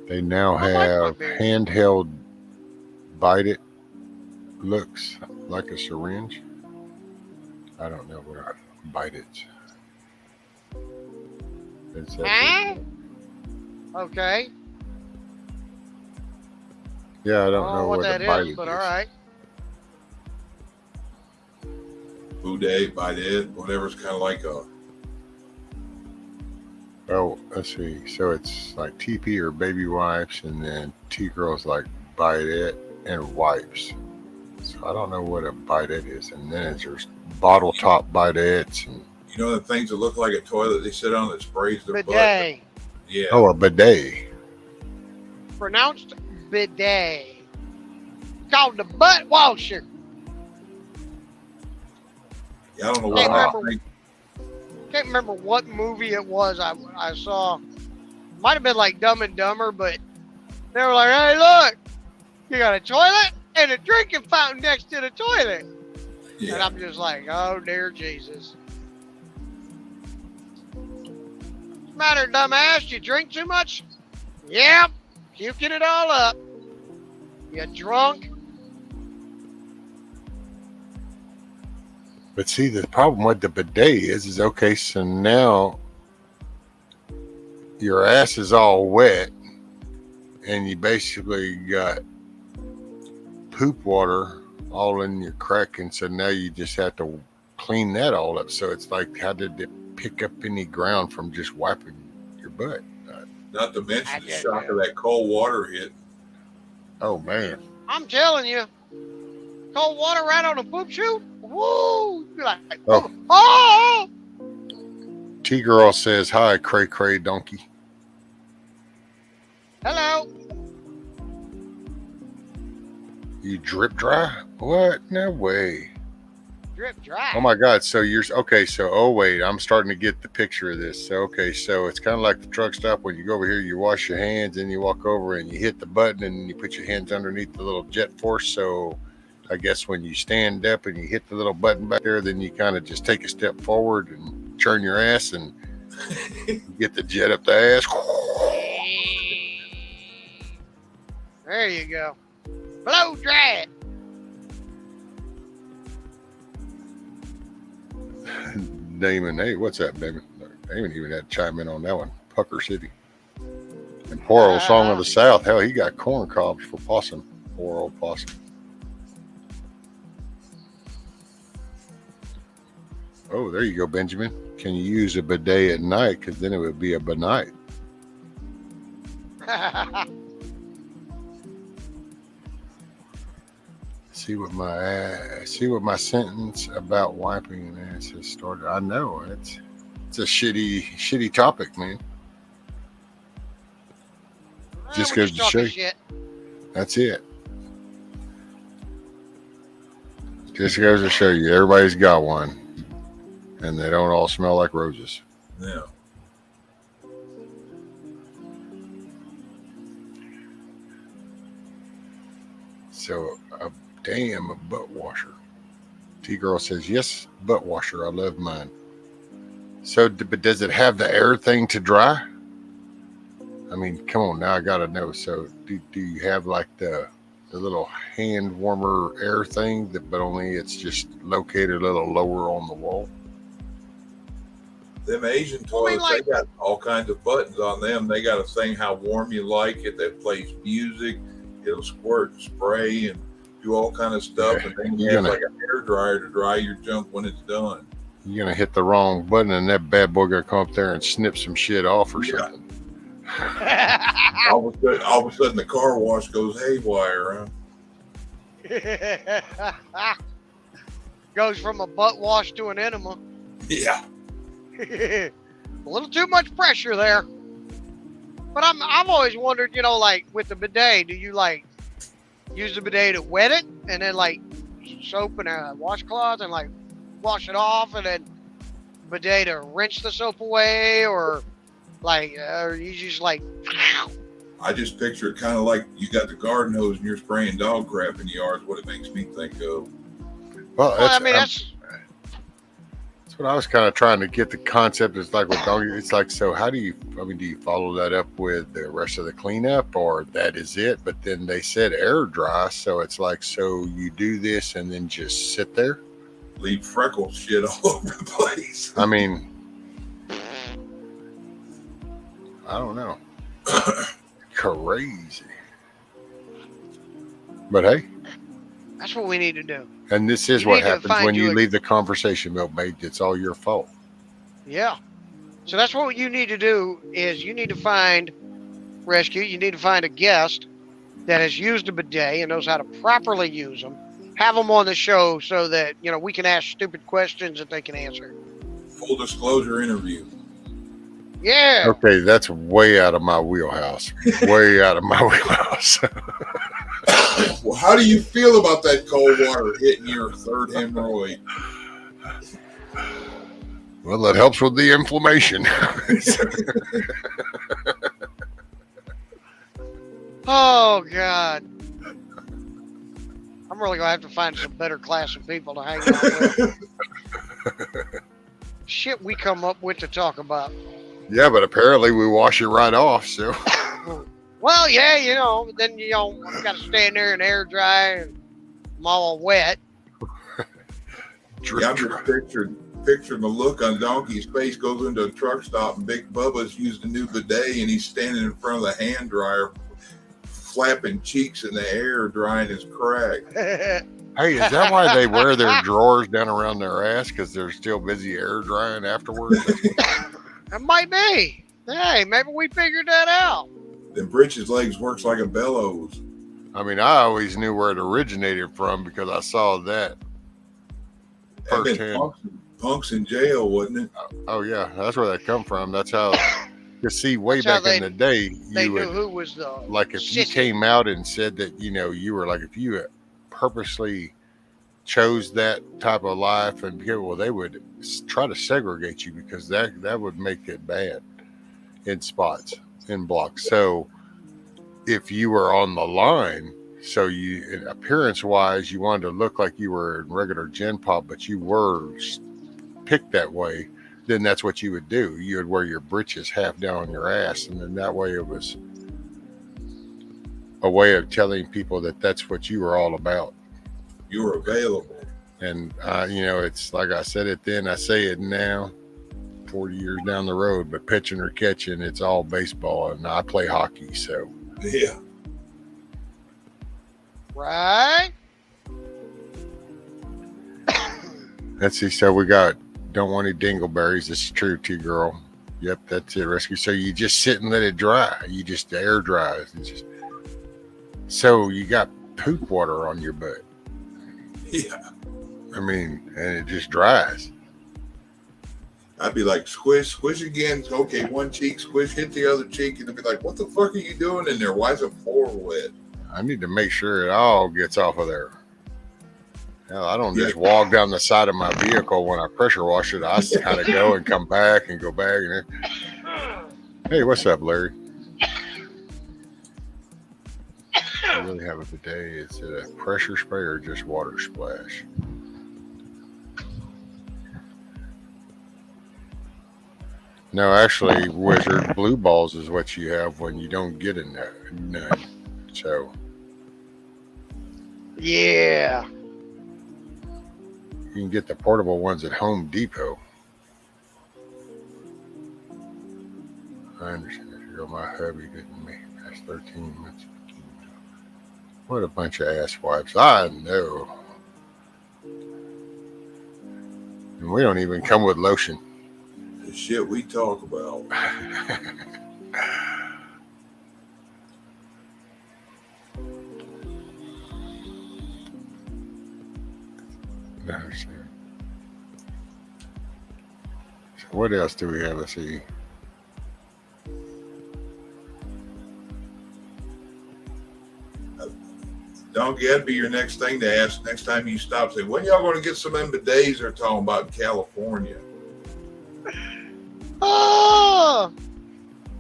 They now have handheld bite it. Looks like a syringe. I don't know what I bite it. Huh? Okay. Yeah, I don't know what what that a bite is, it but is. all right. Boudet, bite it, whatever's kind of like a. Oh, let's see. So it's like TP or baby wipes, and then T-Girl's like bite it and wipes. So I don't know what a bite it is. And then there's bottle top bite it's. And You know the things that look like a toilet they sit on that sprays their butt? Bidet. Yeah. oh, a bidet. Pronounced bidet. Called the butt washer. Yeah, I don't know Can't what remember, can't remember what movie it was I saw. Might have been like Dumb and Dumber, but they were like, hey, look, You got a toilet and a drinking fountain next to the toilet. Yeah. And I'm just like, oh, dear Jesus. What's the matter, dumbass? You drink too much? Yep. Puking it all up. You drunk? But see, the problem with the bidet is okay, so now your ass is all wet and you basically got poop water all in your crack, and so now you just have to clean that all up. So it's like, how did it pick up any ground from just wiping your butt? Not to mention the shock of that cold water hit. Oh, man. I'm telling you. Cold water right on a poop chute? Woo! You'd be like, Oh. oh! T-Girl says, hi, cray cray donkey. Hello. You drip dry? What? No way. Drip dry. Oh my God. So you're okay. So, oh wait, I'm starting to get the picture of this. So, okay. So it's kind of like the truck stop when you go over here, you wash your hands and you walk over and you hit the button and you put your hands underneath the little jet force. So I guess when you stand up and you hit the little button back there, then you kind of just take a step forward and churn your ass and get the jet up the ass. There you go. Blow dry it. Damon, hey, what's up, Damon? Damon even had to chime in on that one. Pucker City. And poor old Song of the South. Hell, he got corn cobs for possum. Poor old possum. Oh, there you go, Benjamin. Can you use a bidet at night? Because then it would be a benite. See what my sentence about wiping an ass has started. I know it's a shitty topic, man. Just goes to show you. That's it. Just goes to show you, everybody's got one, and they don't all smell like roses. Yeah. So damn, a butt washer. T-Girl says, yes, butt washer. I love mine. So, but does it have the air thing to dry? I mean, come on, now I got to know. So do you have like the little hand warmer air thing, but only it's just located a little lower on the wall? Them Asian toilets, they got all kinds of buttons on them. They got a thing how warm you like it that plays music. It'll squirt spray and do all kind of stuff, and then you have like a hair dryer to dry your junk when it's done. You're gonna hit the wrong button, and that bad boy gonna come up there and snip some shit off or something. all of a sudden, the car wash goes haywire. Huh? Goes from a butt wash to an enema. Yeah. A little too much pressure there. But I've always wondered, like with the bidet, do you like use the bidet to wet it and then like soap and a washcloth and like wash it off, and then bidet to rinse the soap away, or like or you just like? I just picture it kind of like you got the garden hose and you're spraying dog crap in the yard. Is what it makes me think of. Well, that's what I was kind of trying to get the concept. Is like with doggy. It's like, so how do you? I mean, do you follow that up with the rest of the cleanup, or that is it? But then they said air dry, so it's like, so you do this and then just sit there, leave freckle shit all over the place. I mean, I don't know. Crazy. But hey, that's what we need to do. and this is You what need to happens find when you you a- leave the conversation, milkmaid. It's all your fault. Yeah. So that's what you need to do is you need to find rescue. You need to find a guest that has used a bidet and knows how to properly use them. Have them on the show so that, we can ask stupid questions that they can answer. Full disclosure interview. Yeah. Okay, that's way out of my wheelhouse. Way out of my wheelhouse. Well, how do you feel about that cold water hitting your third hemorrhoid? Well, that helps with the inflammation. Oh, God. I'm really gonna have to find some better class of people to hang out with. Shit we come up with to talk about. Yeah, but apparently we wash it right off. So. Well, yeah, then I gotta stand there and air dry, and I'm all wet. Yeah, I'm just picturing the look on Donkey's face. Goes into a truck stop, and Big Bubba's used a new bidet, and he's standing in front of the hand dryer, flapping cheeks in the air, drying his crack. Hey, is that why they wear their drawers down around their ass? Because they're still busy air drying afterwards? That might be. Hey, maybe we figured that out. Then Britch's legs works like a bellows. I mean, I always knew where it originated from because I saw that firsthand. Punks in jail, wasn't it? Oh yeah, that's where that come from. That's how. You see, way That's back in the day, They you knew would, who was the like if you came out and said that you were like, if you purposely chose that type of life and well, they would try to segregate you because that would make it bad in spots, in blocks. So if you were on the line, so you appearance wise, you wanted to look like you were in regular Gen Pop, but you were picked that way, then that's what you would do. You would wear your britches half down on your ass, and then that way it was a way of telling people that that's what you were all about. You were available. And, it's like I said it then, I say it now, 40 years down the road, but pitching or catching, it's all baseball. And I play hockey, so. Yeah. Right? Let's see. So we got, don't want any dingleberries. This is true, T-girl. Yep, that's it, Rescue. So you just sit and let it dry. You just air dries. So you got poop water on your butt. Yeah. I mean, and it just dries. I'd be like, squish again. Okay, one cheek, squish, hit the other cheek. And they'd be like, what the fuck are you doing in there? Why is the floor wet? I need to make sure it all gets off of there. Hell, I don't just walk down the side of my vehicle when I pressure wash it. I kind of go and come back and go back. And hey, what's up, Larry? I really have a bidet. Is it a pressure spray or just water splash? No, actually, Wizard, blue balls is what you have when you don't get in there. None. So. Yeah. You can get the portable ones at Home Depot. I understand. Girl, my hubby didn't make it past 13 months. What a bunch of ass wipes. I know. And we don't even come with lotion. The shit we talk about. I understand. So what else do we have? Let's see. Donkey, that'd be your next thing to ask next time you stop. Say, when y'all going to get some bidets they're talking about in California? Oh,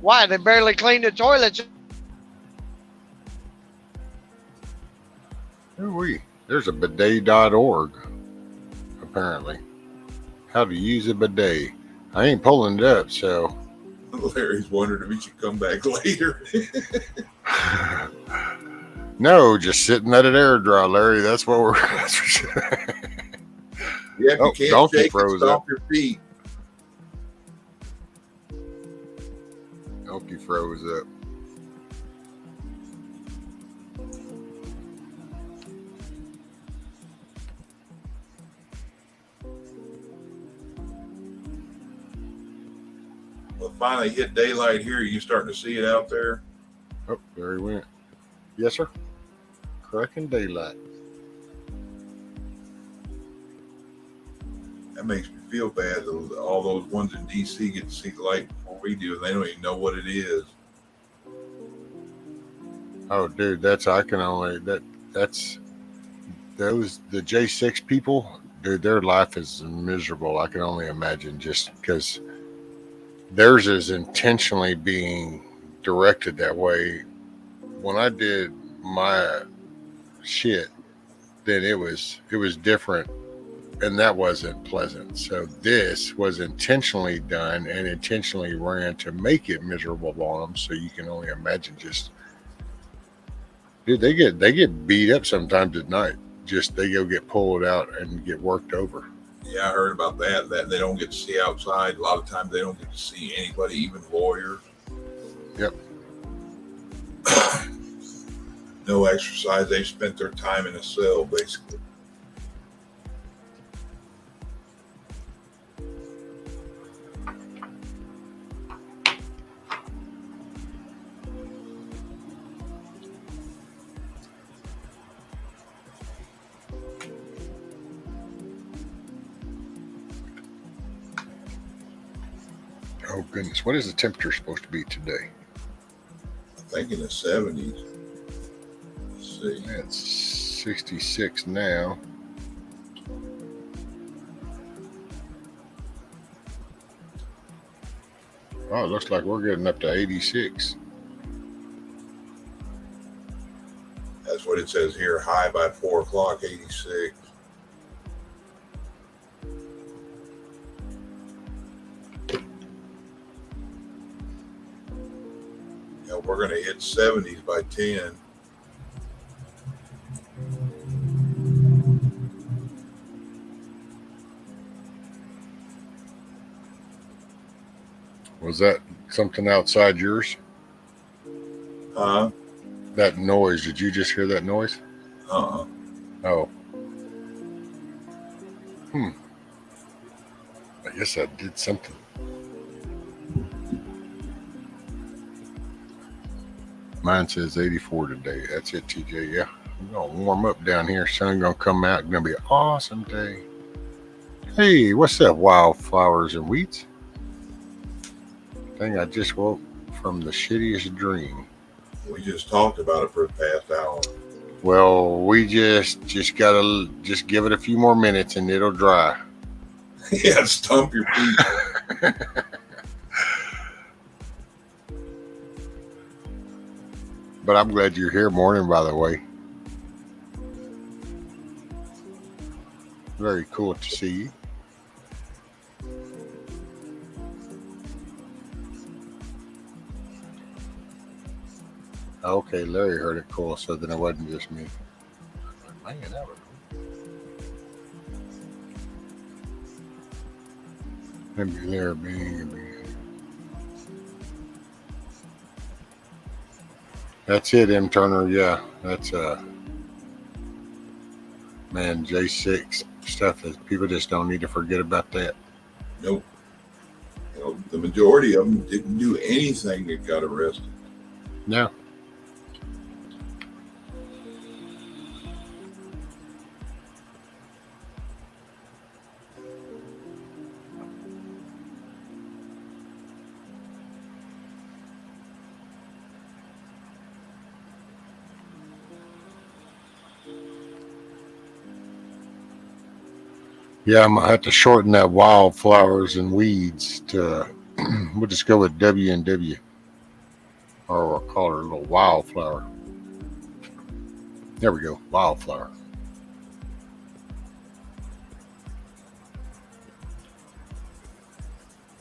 why? They barely clean the toilets. There's a bidet.org, apparently. How to use a bidet. I ain't pulling it up, so. Larry's wondering if he should come back later. No, just sitting at an air dry, Larry. That's what we're. Yeah, if you can't shake it, stomp your feet. Donkey froze up. Well, finally hit daylight here. You starting to see it out there? Oh, there he went. Yes, sir. Cracking daylight. That makes me feel bad. All those ones in DC get to see the light before we do, and they don't even know what it is. Oh, dude, that's the J6 people, dude, their life is miserable. I can only imagine, just because theirs is intentionally being directed that way. When I did my shit, then it was different, and that wasn't pleasant. So this was intentionally done and intentionally ran to make it miserable on them. So you can only imagine. Just, dude, they get beat up sometimes at night. Just they go get pulled out and get worked over. Yeah, I heard about that. That they don't get to see outside. A lot of times they don't get to see anybody, even lawyers. Yep. No exercise. They spent their time in a cell, basically. Oh goodness, what is the temperature supposed to be today? I think in the 70s. Let's see. It's 66 now. Oh, it looks like we're getting up to 86. That's what it says here. High by 4 o'clock, 86. Yeah, we're going to hit 70s by 10. Was that something outside yours? That noise, did you just hear that noise? Uh-uh. Oh. I guess I did something. Mine says 84 today. That's it, TJ. Yeah. We're going to warm up down here. Sun going to come out. It's going to be an awesome day. Hey, what's up, wildflowers and weeds? Dang, I just woke from the shittiest dream. We just talked about it for the past hour. Well, we just gotta give it a few more minutes and it'll dry. Yeah, stump your feet. But I'm glad you're here. Morning, by the way. Very cool to see you. Okay, Larry heard it cool, so then it wasn't just me. Man, that was cool. Maybe there being. That's it, M. Turner. Yeah, that's man, J6 stuff that people just don't need to forget about that. Nope. You know, the majority of them didn't do anything that got arrested. No. Yeah, I'm gonna have to shorten that wildflowers and weeds to. We'll just go with W and W, or we'll call her a little wildflower. There we go, wildflower.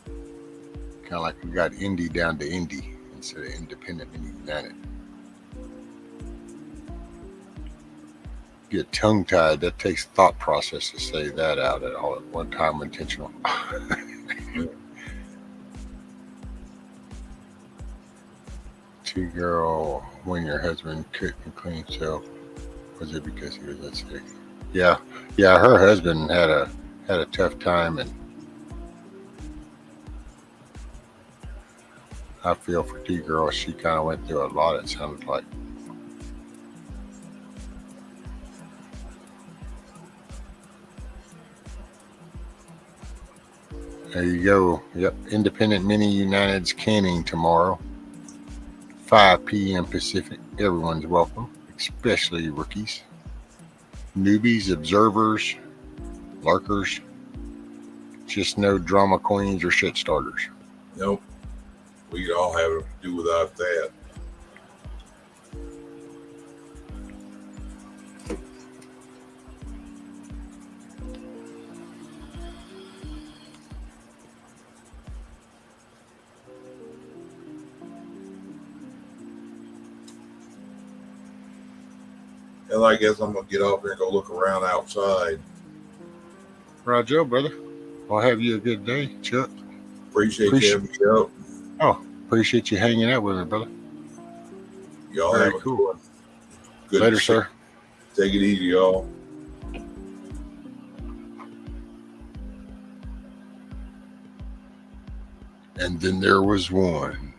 Kind of like we got Indy down to Indy instead of Independent and United. Get tongue tied. That takes thought process to say that out at all at one time. Intentional. Girl, when your husband cooked and cleaned himself, was it because he was that sick? Yeah, her husband had a tough time, and I feel for T-Girl. She kind of went through a lot, it sounded like. There you go. Yep, Independent Mini United's canning tomorrow. 5 p.m. Pacific. Everyone's welcome, especially rookies, newbies, observers, lurkers. Just no drama queens or shit starters. Nope. We could all have to do without that. And I guess I'm going to get off here and go look around outside. Roger, brother. Well, have you a good day, Chuck. Appreciate you having me out. Oh, appreciate you hanging out with me, brother. Y'all Very have a cool. good one. Good Later, to see sir. you. Take it easy, y'all. And then there was one.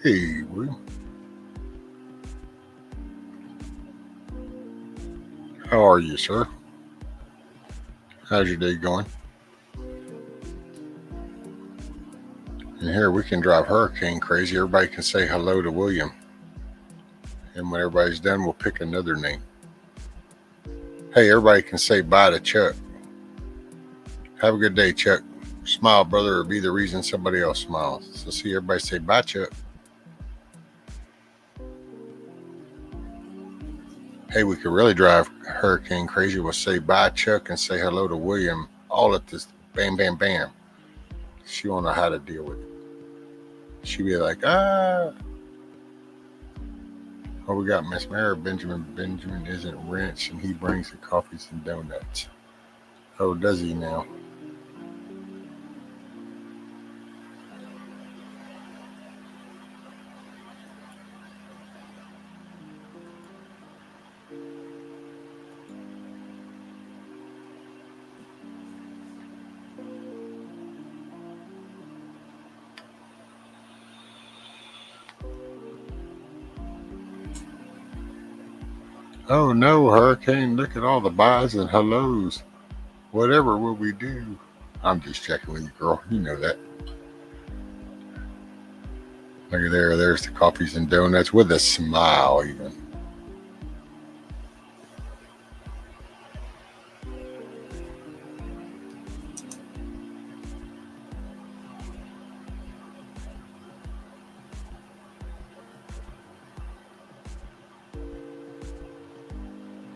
Hey, Will. How are you, sir? How's your day going? And here we can drive hurricane crazy. Everybody can say hello to William. And when everybody's done, we'll pick another name. Hey, everybody can say bye to Chuck. Have a good day, Chuck. Smile, brother, or be the reason somebody else smiles. So see everybody say bye, Chuck. Hey, we could really drive hurricane crazy. We'll say bye, Chuck, and say hello to William. All at this bam, bam, bam. She won't know how to deal with it. She'd be like, ah. Oh, we got Miss Mary. Benjamin. Benjamin isn't rich, and he brings the coffees and donuts. Oh, does he now? Oh no, hurricane, look at all the byes and hellos. Whatever will we do? I'm just checking with you, girl. You know that. Look at there. There's the coffees and donuts with a smile even.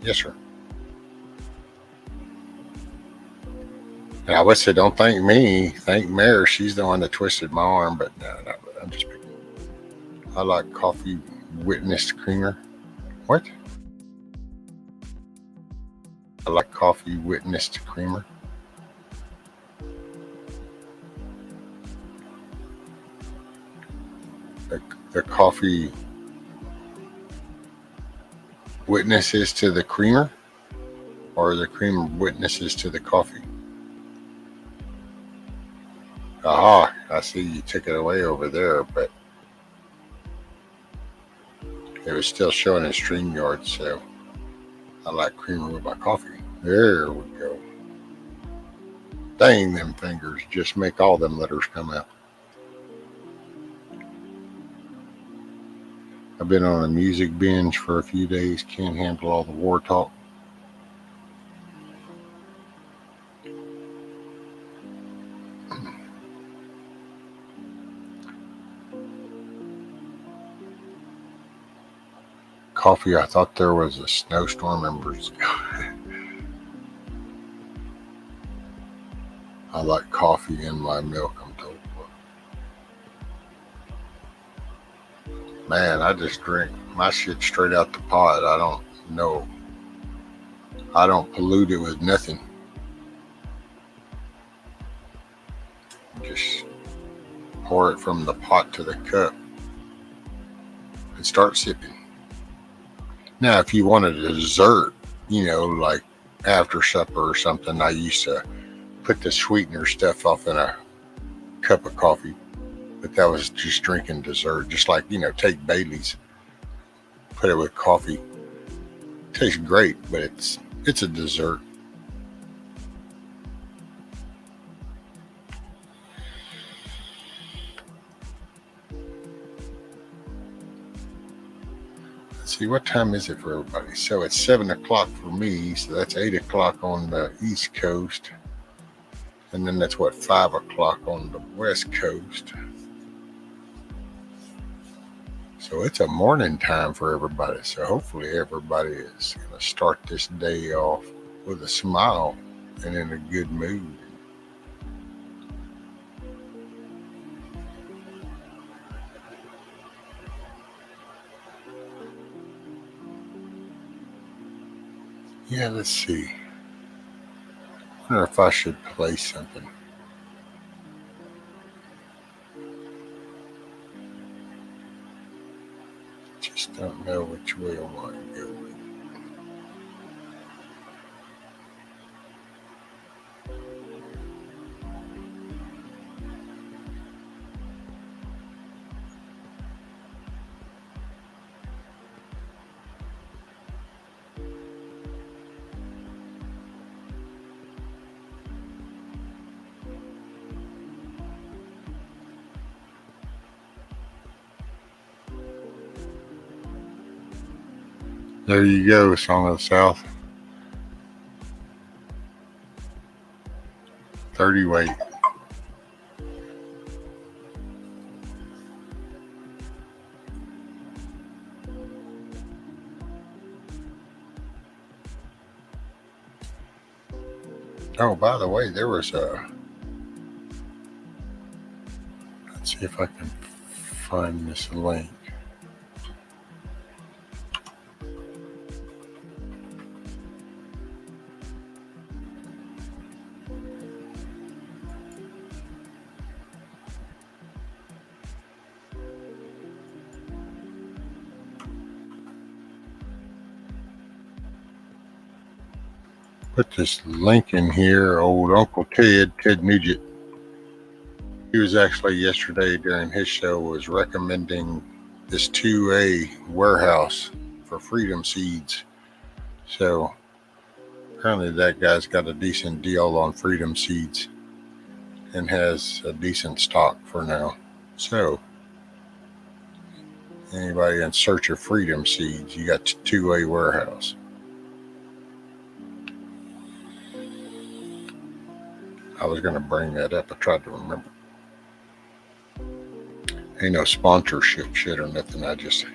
Yes, sir. And I would say, don't thank me. Thank Mary. She's the one that twisted my arm. But no, I'm just picking. I like coffee witness creamer. What? I like coffee witnessed creamer. The coffee witnesses to the creamer, or the creamer witnesses to the coffee? Aha, I see you took it away over there, but it was still showing in StreamYard, so I like creamer with my coffee. There we go. Dang, them fingers just make all them letters come out. I've been on a music binge for a few days. Can't handle all the war talk. Coffee, I thought there was a snowstorm in Brazil. I like coffee in my milk, I'm told. Man, I just drink my shit straight out the pot. I don't know. I don't pollute it with nothing. Just pour it from the pot to the cup and start sipping. Now, if you want a dessert, you know, like after supper or something, I used to put the sweetener stuff off in a cup of coffee. But that was just drinking dessert. Just like, you know, take Bailey's, put it with coffee. Tastes great, but it's a dessert. Let's see, what time is it for everybody? So it's 7 o'clock for me, so that's 8 o'clock on the East Coast. And then that's what, 5 o'clock on the West Coast. So it's a morning time for everybody. So hopefully everybody is going to start this day off with a smile and in a good mood. Yeah, let's see. I wonder if I should play something. Just don't know which way I want to go with it. There you go, Song of the South. 30 weight. Oh, by the way, there was a... Let's see if I can find this link. Put this link in here. Old Uncle Ted Nugent. He was actually yesterday during his show was recommending this 2A warehouse for Freedom Seeds. So apparently that guy's got a decent deal on Freedom Seeds and has a decent stock for now. So anybody in search of Freedom Seeds, you got 2A warehouse. I was going to bring that up. I tried to remember. Ain't no sponsorship shit or nothing. I just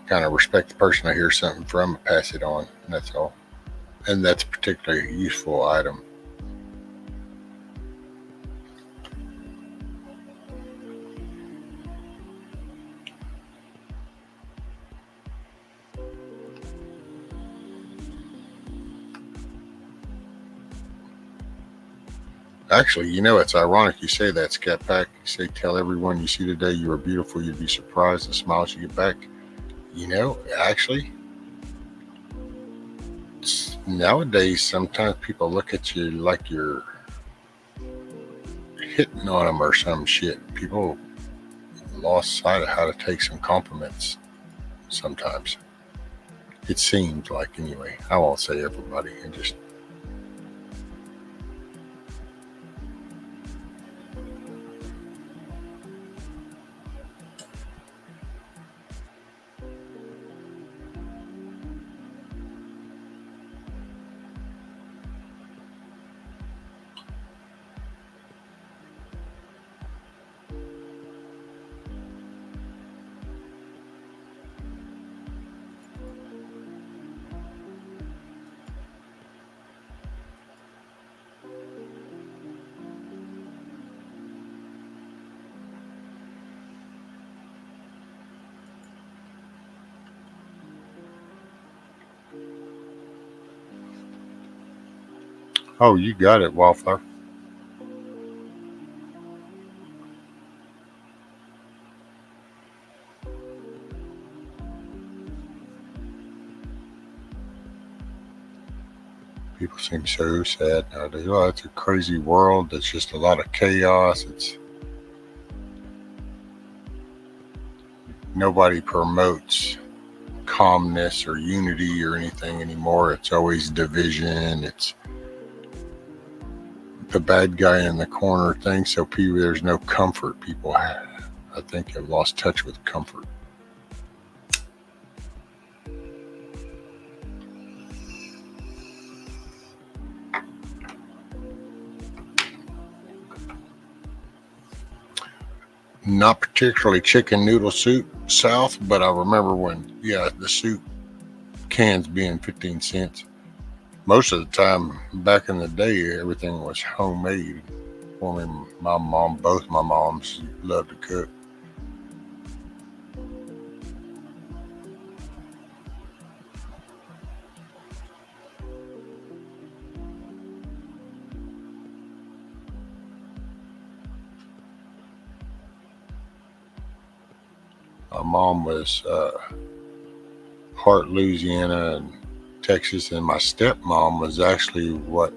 kind of respect the person I hear something from and pass it on. And that's all. And that's a particularly useful item. Actually, you know, it's ironic you say that, Scat Pack. You say, tell everyone you see today you are beautiful. You'd be surprised the smiles you get back. You know, actually, nowadays, sometimes people look at you like you're hitting on them or some shit. People lost sight of how to take some compliments sometimes. It seems like, anyway. I won't say everybody. And just... Oh, you got it, Wildflower. People seem so sad nowadays. Oh, it's a crazy world. It's just a lot of chaos. It's nobody promotes calmness or unity or anything anymore. It's always division. It's the bad guy in the corner thing. So people, there's no comfort. People, I think, have lost touch with comfort. Not particularly chicken noodle soup south, but I remember when, the soup cans being 15 cents. Most of the time, back in the day, everything was homemade. For me, my mom, both my moms loved to cook. My mom was part Louisiana and Texas, and my stepmom was actually what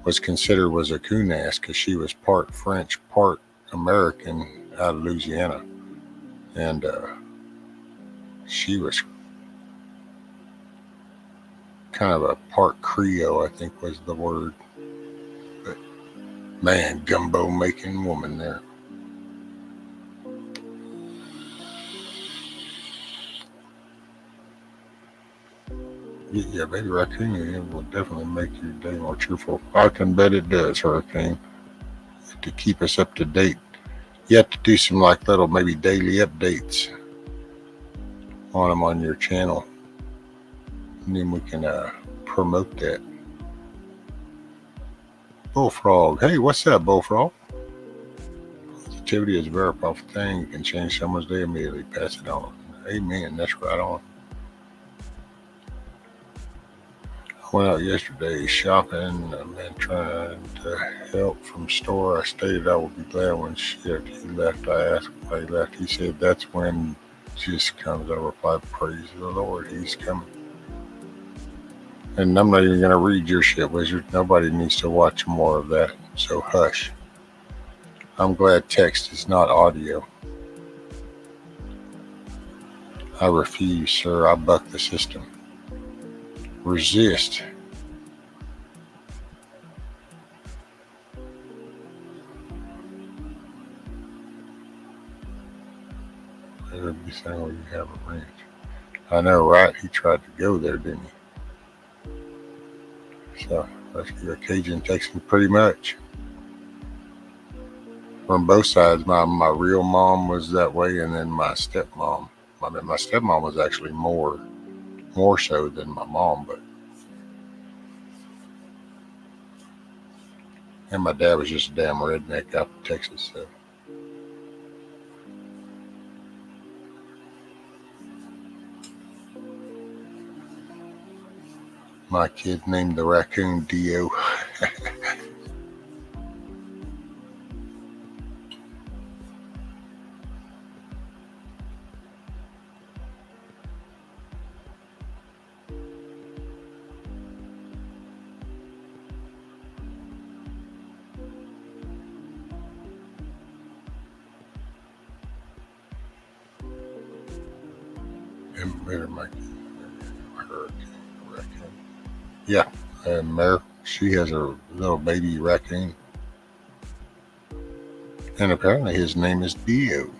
was considered was a Kunas because she was part French, part American out of Louisiana, and she was kind of a part Creole, I think was the word. But man, gumbo making woman there. Yeah, baby raccoon, it will definitely make your day more cheerful. I can bet it does, Hurricane. To keep us up to date. You have to do some like little maybe daily updates on them on your channel. And then we can promote that. Bullfrog. Hey, what's up, Bullfrog? Positivity is a very powerful thing. You can change someone's day immediately. Pass it on. Amen. That's right on. I went out yesterday shopping. I've been trying to help from store. I stated I would be glad when he left. I asked why he left. He said that's when Jesus comes. I replied, praise the Lord, he's coming. And I'm not even going to read your shit, Wizard. Nobody needs to watch more of that. So hush. I'm glad text is not audio. I refuse, sir. I buck the system. Resist. It'll be saying where you have a ranch. I know, right? He tried to go there, didn't he? So that's your Cajun Texan pretty much. From both sides, my real mom was that way, and then my stepmom. I mean, my stepmom was actually more so than my mom, but and my dad was just a damn redneck out of Texas. So my kid named the raccoon Dio. Yeah, and Mare, she has a little baby raccoon. And apparently his name is Dio.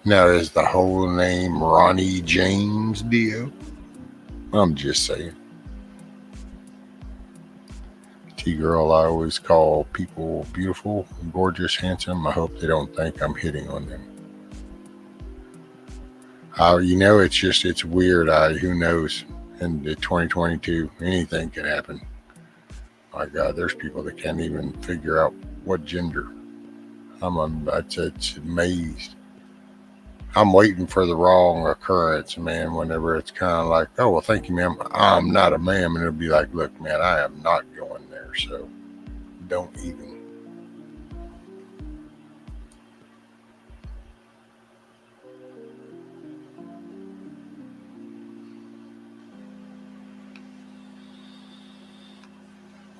Now, is the whole name Ronnie James Dio? I'm just saying. T-girl, I always call people beautiful, gorgeous, handsome. I hope they don't think I'm hitting on them. It's weird. Who knows? In 2022, anything can happen. My God, there's people that can't even figure out what gender. It's amazed. I'm waiting for the wrong occurrence, man, whenever it's kind of like, oh, well, thank you, ma'am. I'm not a ma'am. And it'll be like, look, man, I am not going there. So don't even.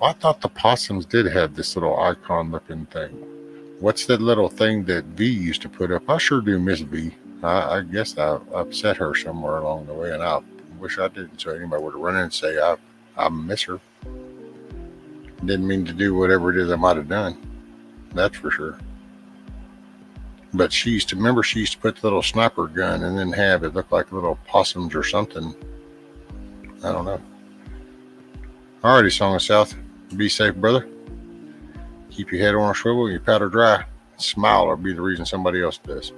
I thought the possums did have this little icon looking thing. What's that little thing that V used to put up? I sure do miss V. I guess I upset her somewhere along the way, and I wish I didn't. So anybody would run in and say I miss her. Didn't mean to do whatever it is I might have done. That's for sure. But she used to put the little sniper gun and then have it look like little possums or something. I don't know. Alrighty, Song of South. Be safe, brother. Keep your head on a swivel and your powder dry. Smile or be the reason somebody else does.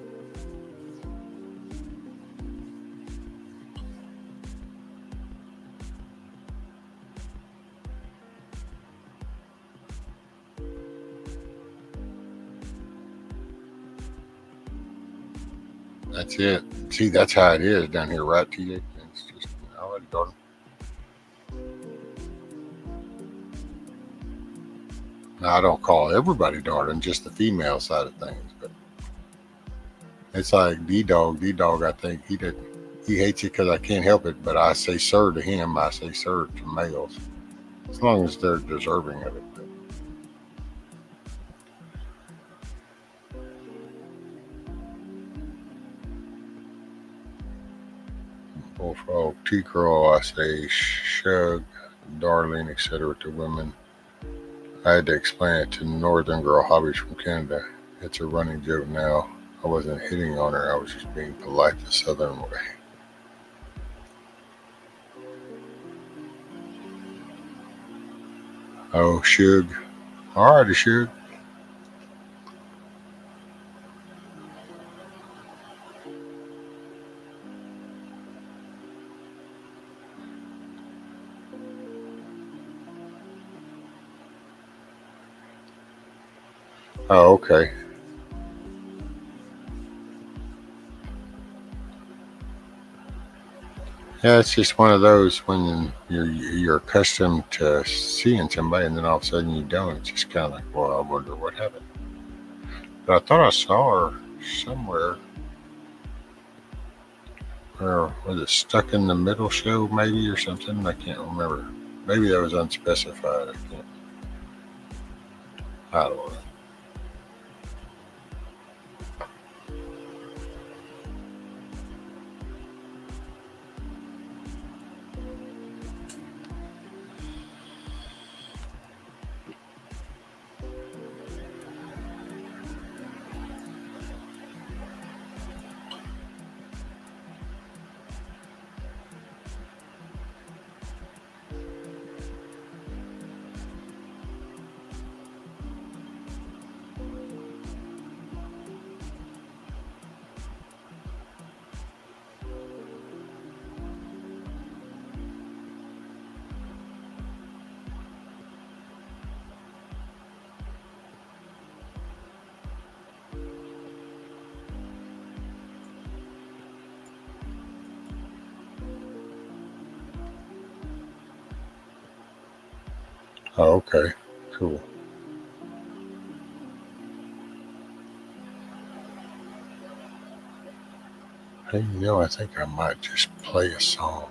That's it. See, that's how it is down here, right, TJ? It's just, alrighty, darling. Now, I don't call everybody darling, just the female side of things, but it's like D-Dog. D-Dog, I think he hates it because I can't help it, but I say sir to him. I say sir to males, as long as they're deserving of it. Bullfrog, T-Crow, I say shug, darling, etc. to women. I had to explain it to Northern Girl Hobbies from Canada. It's a running joke now. I wasn't hitting on her. I was just being polite the Southern way. Oh, shug. Alrighty, shug. Oh, okay. Yeah, it's just one of those when you're accustomed to seeing somebody and then all of a sudden you don't. It's just kind of like, well, I wonder what happened. But I thought I saw her somewhere. Or was it Stuck in the Middle show maybe or something? I can't remember. Maybe that was unspecified. I don't know. Oh, okay. Cool. Hey, I think I might just play a song.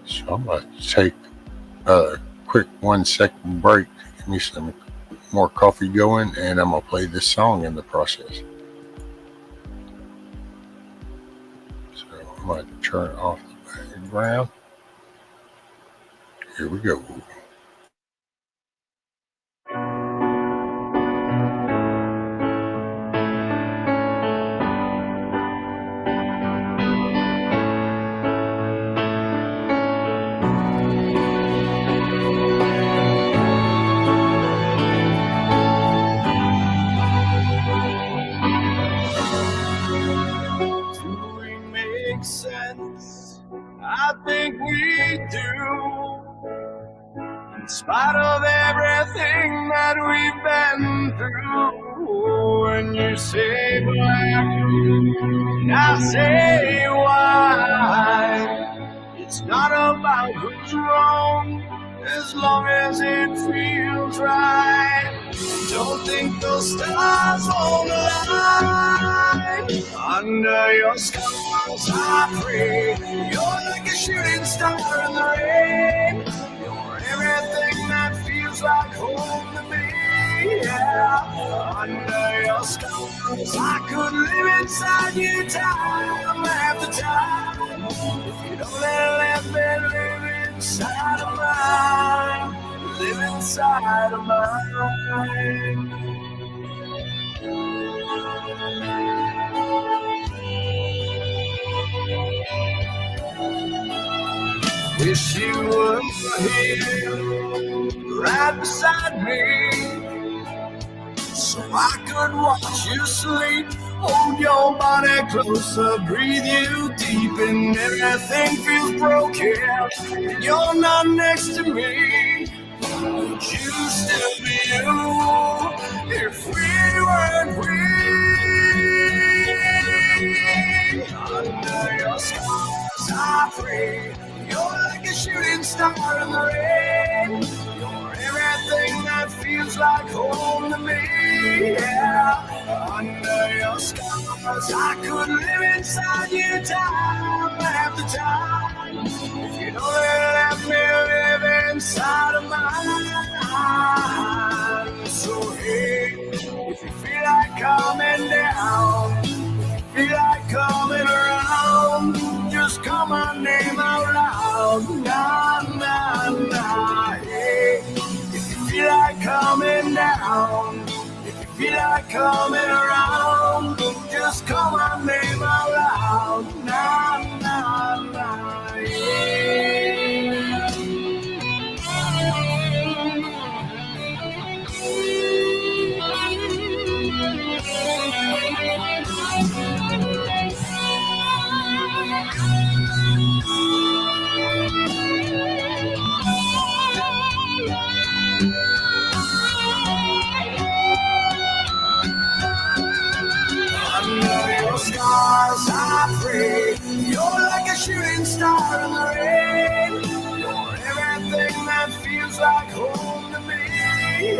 So I'm going to take a quick 1 second break to give me some more coffee going, and I'm going to play this song in the process. So I'm going to turn off the background. Here we go. Sense, I think we do. In spite of everything that we've been through, when you say black, and I say white, it's not about who's wrong, as long as it feels right. Don't think those stars won't align under your skies. I pray you're like a shooting star in the rain. You're everything that feels like home to me. Yeah, under your skies, I could live inside you time after time. If you'd only let me live inside of mine. live inside of mine. Wish you were here, right beside me, so I could watch you sleep. Hold your body closer, breathe you deep, and everything feels broken. You're not next to me. Would you still be you if we weren't we? Under your stars I pray. You're like a shooting star in the rain. You're everything that feels like home to me. Yeah. Under your stars I could live inside you time after time. If you'd only let me live inside of mine. So hey, if you feel like coming down, feel like coming around, just call my name out loud. Nah, nah, nah, hey. If you feel like coming down, if you feel like coming around, just call my name out loud. Nah, nah, nah, Under your scars I pray. You're like a shooting star in the rain. You're everything that feels like home to me.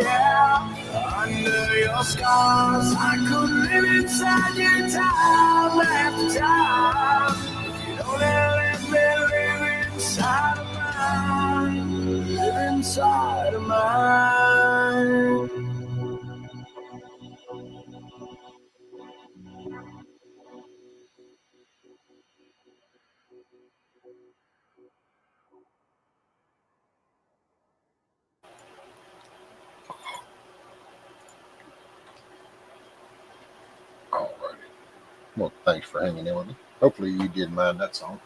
Yeah. Under your scars I could live inside you time after time. If you'd only let me live inside of mine, live inside of mine. All righty. Well, thanks for hanging in with me. Hopefully you did mind that song.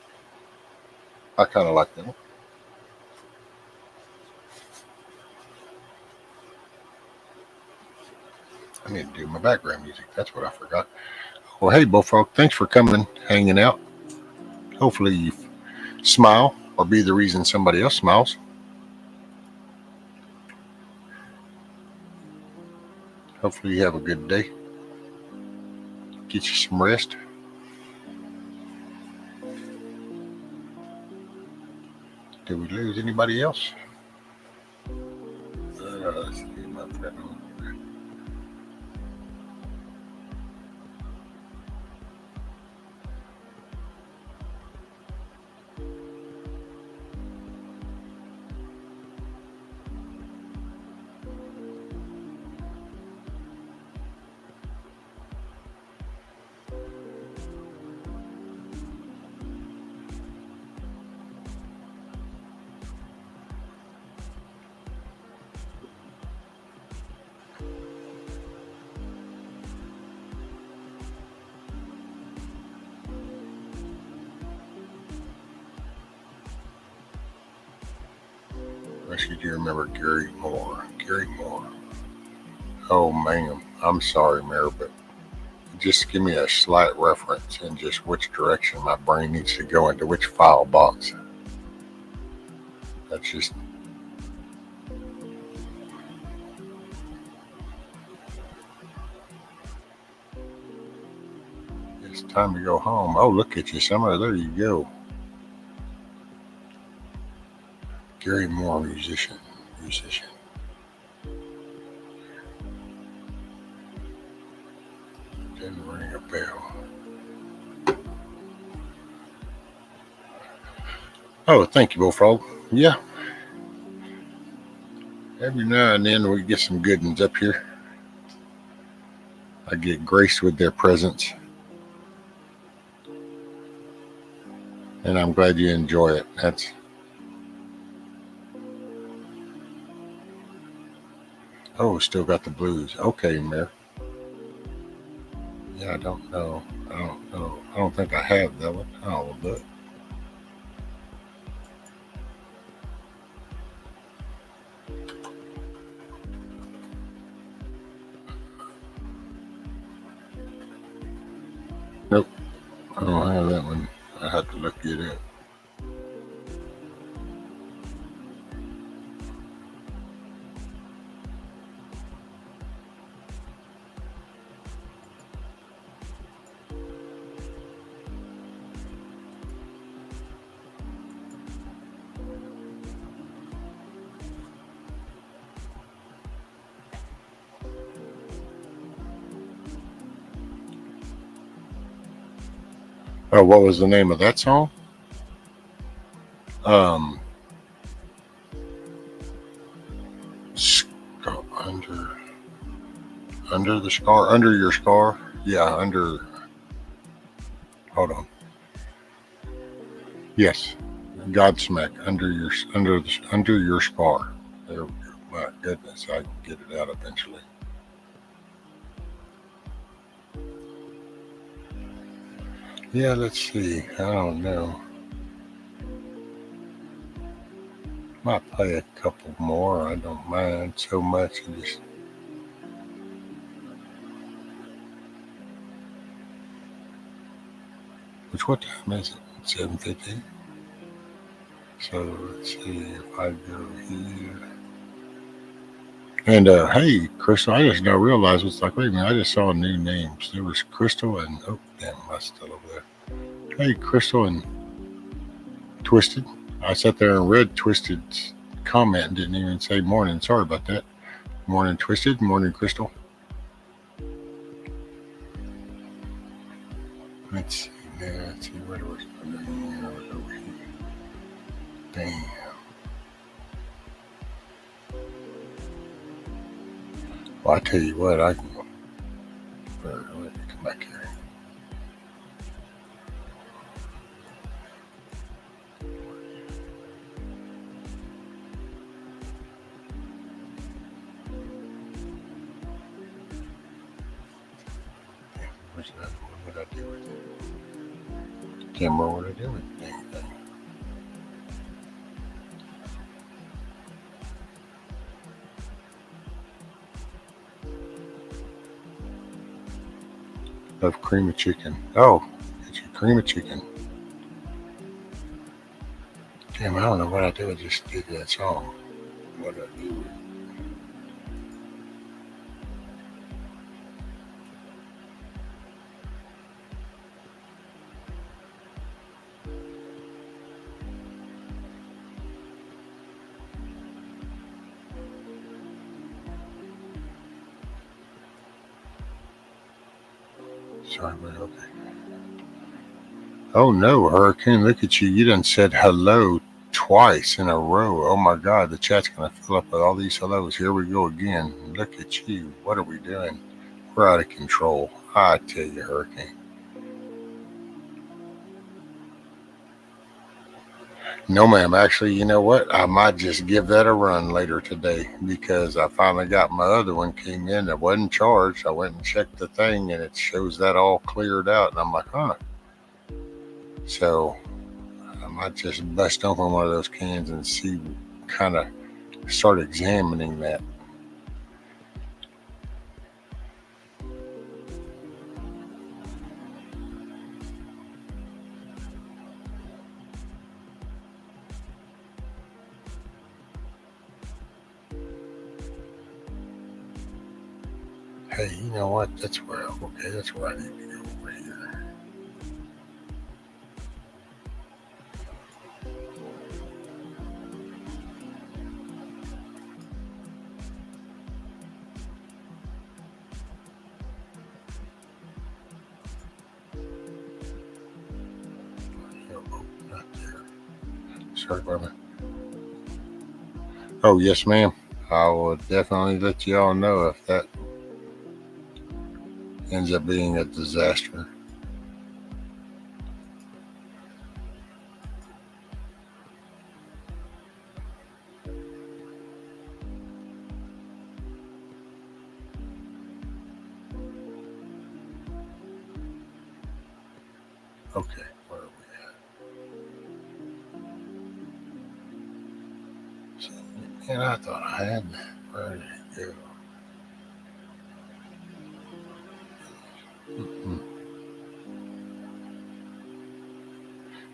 I kind of like that one. I need to do my background music. That's what I forgot. Well, hey, Bullfrog, thanks for coming, hanging out. Hopefully you smile or be the reason somebody else smiles. Hopefully you have a good day. Get you some rest. Did we lose anybody else? Let's see, my friend. Rescue, do you remember Gary Moore? Gary Moore. Oh, man. I'm sorry, Mayor, but just give me a slight reference in just which direction my brain needs to go into which file box. That's just... It's time to go home. Oh, look at you, Summer. There you go. Gary Moore, musician. Didn't ring a bell. Oh, thank you, Bullfrog. Yeah. Every now and then we get some good ones up here. I get graced with their presence. And I'm glad you enjoy it. Oh, still got the blues. Okay, Mayor. Yeah, I don't know. I don't know. I don't think I have that one. Oh, look. Nope. I don't have that one. I have to look it up. Oh, what was the name of that song? Um, under the scar, under your scar. Yeah, under. Hold on. Yes, Godsmack under your scar. There we go. My goodness, I can get it out eventually. Yeah, let's see. I don't know. Might play a couple more. I don't mind so much. What time is it? 7:50. So let's see if I go here. And hey, Crystal, I just now realized it's like, wait a minute, I just saw new names. There was Crystal and oh damn, that's still over there. Hey, Crystal and Twisted. I sat there and read Twisted's comment and didn't even say morning. Sorry about that. Morning, Twisted. Morning, Crystal. Let's see. Let's see. Where do we go? Over here. Damn. Well, I tell you what, I can. Let me come back here. Where's that? What did I do with it? Can't remember what I did with it. Dang thing. Love cream of chicken. Oh, it's your cream of chicken. Damn, I don't know what I did. I just did that song. What did I do with it? Sorry, but okay. Oh no, Hurricane, look at you. You done said hello twice in a row. Oh my God, the chat's going to fill up with all these hellos. Here we go again. Look at you. What are we doing? We're out of control. I tell you, Hurricane. No, ma'am. Actually, you know what? I might just give that a run later today because I finally got my other one came in that wasn't charged. I went and checked the thing and it shows that all cleared out. And I'm like, huh. So I might just bust open one of those cans and see, kind of start examining that. Hey, you know what? That's where I need to go over here. Oh, not there. Sorry, Barbara. Oh, yes, ma'am. I will definitely let you all know if that ends up being a disaster. Okay, where are we at? And I thought I had that. Where did it go?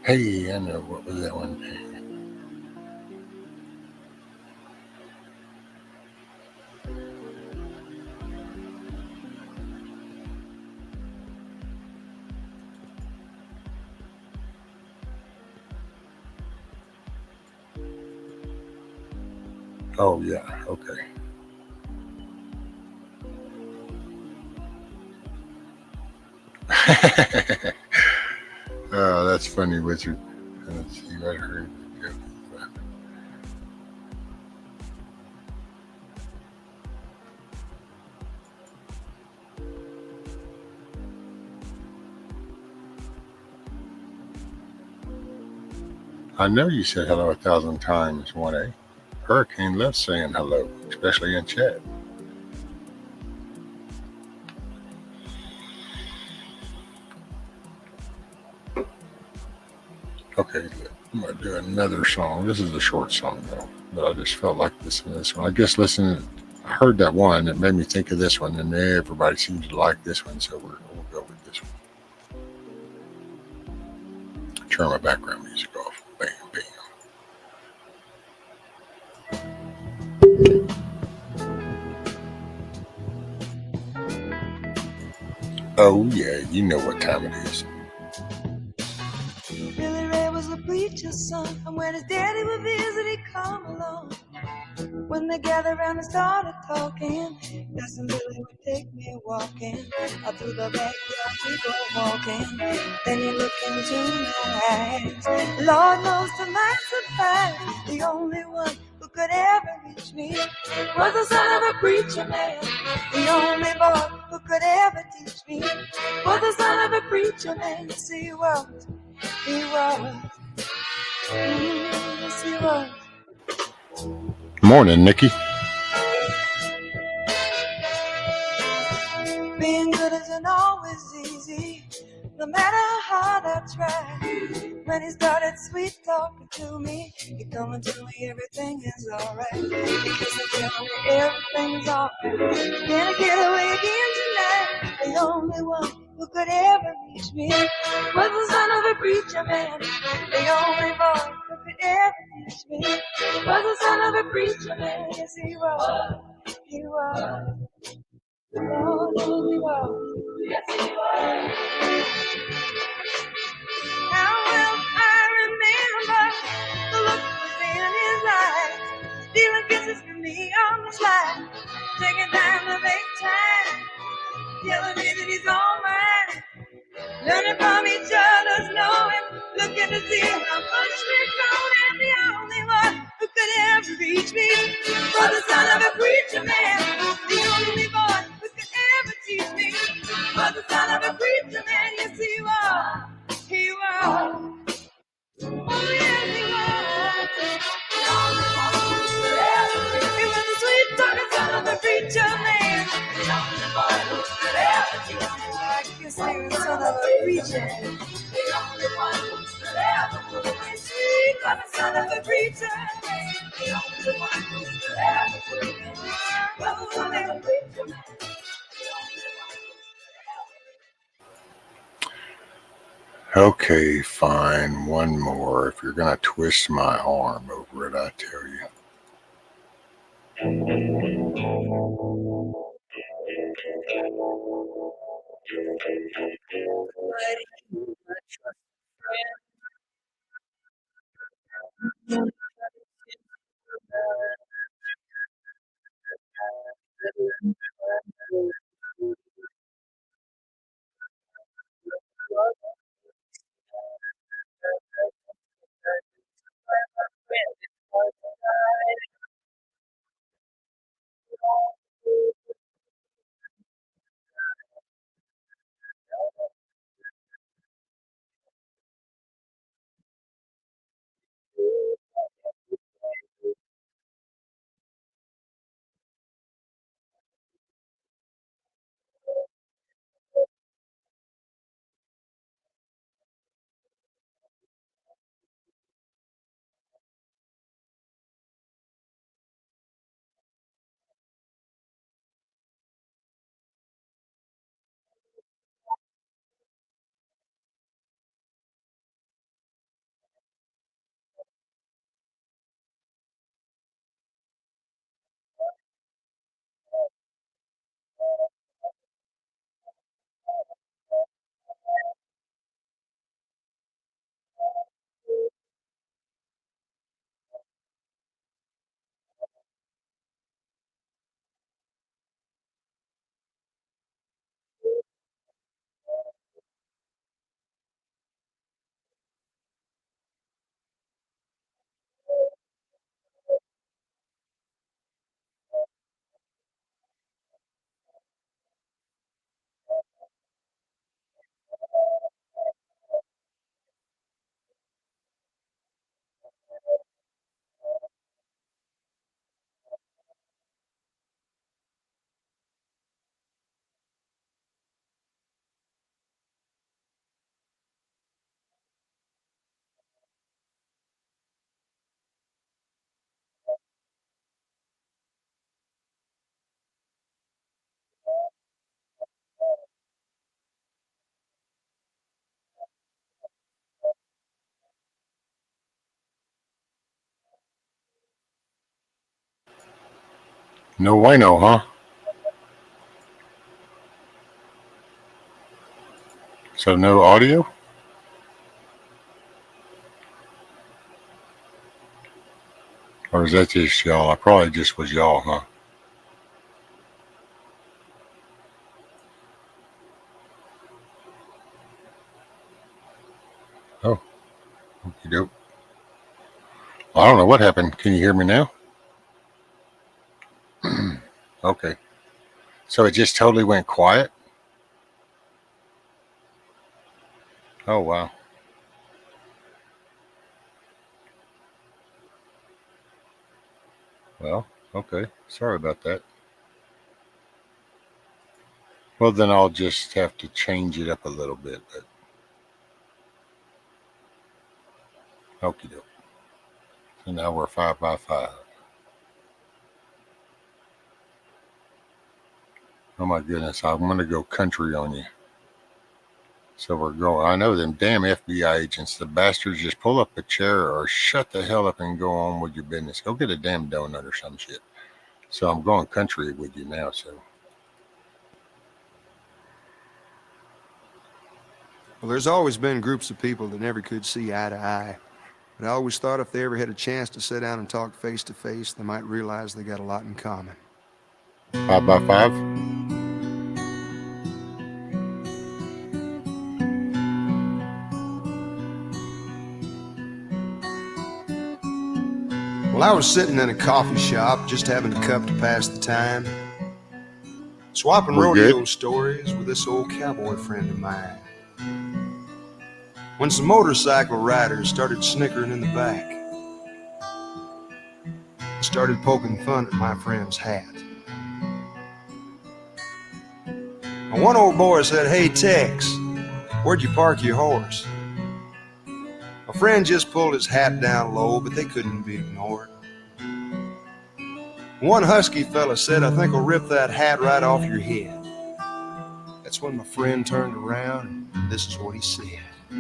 Hey, I know what was that one thing. Oh yeah, okay. Oh, that's funny, Richard. Let's see what I heard. I know you said hello 1,000 times, 1A. Hurricane loves saying hello, especially in chat. Okay, I'm going to do another song. This is a short song, though, but I just felt like listening to this one. I guess I heard that one. It made me think of this one, and everybody seems to like this one, so we'll go with this one. Turn my background music off. Bam, bam. Oh, yeah, you know what time it is. Billy Ray was a preacher's son, and when his daddy would visit, he'd come along. When they gathered around and started talking, Cousin Billy would take me walking. Out through the backyard we go walking. Then you look into my eyes. Lord knows to my surprise, the only one who could ever reach me was the son of a preacher man. The only boy who could ever teach me was the son of a preacher man. Yes, he was. He was. Yes, he was. Morning, Nikki. Being good isn't always easy, no matter how hard I try. When he started sweet talking to me, he coming to me, everything is alright. He kissed and tell me everything's alright. Can I get away again tonight? The only one who could ever reach me was the son of a preacher man. The only boy who could ever teach me was the son of a preacher man. Yes, he was. He was. Oh, yes, he was. Yes, he was. How will I remember the look that was in his eyes, stealing kisses from me on the slide, taking time to make time, telling me that he's all mine, learning from each other's knowing, looking to see how much we've grown, and the only one who could ever reach me was the son of a preacher man. The only boy who could ever teach me was the son of a preacher man. Yes, he was. He was. Oh, yes, he was. He was the sweet talking son of a preacher man. The only boy who could ever teach me. I guess he was the son of a preacher. The only one who could ever teach me. Sweet talking son of a preacher. The only one who could ever teach me. Was the son of a preacher man. Okay, fine. One more. If you're going to twist my arm over it, I tell you. No bueno, huh? So no audio? Or is that just y'all? I probably just was y'all, huh? Oh, you do. I don't know what happened. Can you hear me now? Okay. So it just totally went quiet? Oh, wow. Well, okay. Sorry about that. Well, then I'll just have to change it up a little bit. But okie doke. So now we're 5x5. Oh my goodness, I'm going to go country on you. So we're going. I know them damn FBI agents, the bastards, just pull up a chair or shut the hell up and go on with your business. Go get a damn donut or some shit. So I'm going country with you now. So Well, there's always been groups of people that never could see eye to eye. But I always thought if they ever had a chance to sit down and talk face to face, they might realize they got a lot in common. 5x5. Well, I was sitting in a coffee shop, just having a cup to pass the time, swapping We're rodeo good. stories with this old cowboy friend of mine, when some motorcycle riders started snickering in the back and started poking fun at my friend's hat. And one old boy said, "Hey, Tex, where'd you park your horse?" My friend just pulled his hat down low, but they couldn't be ignored. One husky fella said, "I think I'll rip that hat right off your head." That's when my friend turned around, and this is what he said. "You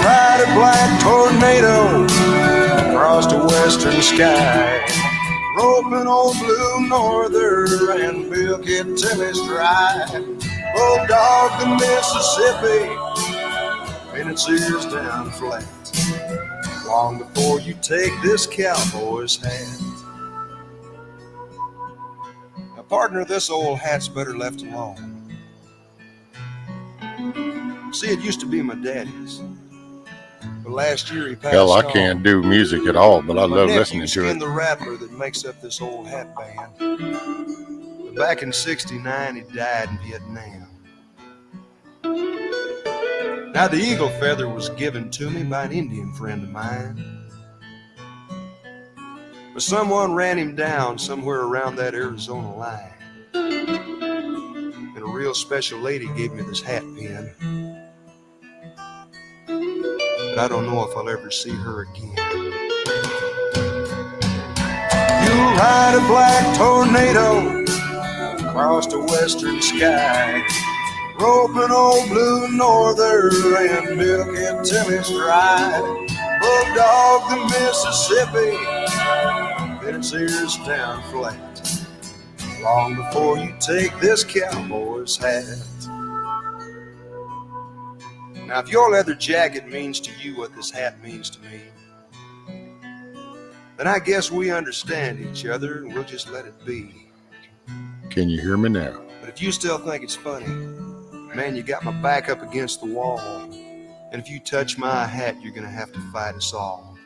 ride a black tornado across the western sky, roping old blue norther and milk it till it's dry. Bulldog the Mississippi, and its ears down flat, long before you take this cowboy's hat." Now, partner, this old hat's better left alone. See, it used to be my daddy's, but last year he passed Hell, I on. can't do music at all, but I My love nephew listening to skinned it. the rattler that makes up this old hat band. But back in '69, he died in Vietnam. Now, the eagle feather was given to me by an Indian friend of mine, but someone ran him down somewhere around that Arizona line. And a real special lady gave me this hat pin, but I don't know if I'll ever see her again. You ride a black tornado across the western sky, roping old blue norther and milk it till it's dry. Bulldog the Mississippi, then its ears down flat, long before you take this cowboy's hat. Now, if your leather jacket means to you what this hat means to me, then I guess we understand each other and we'll just let it be. Can you hear me now? But if you still think it's funny, man, you got my back up against the wall. And if you touch my hat, you're gonna have to fight us all.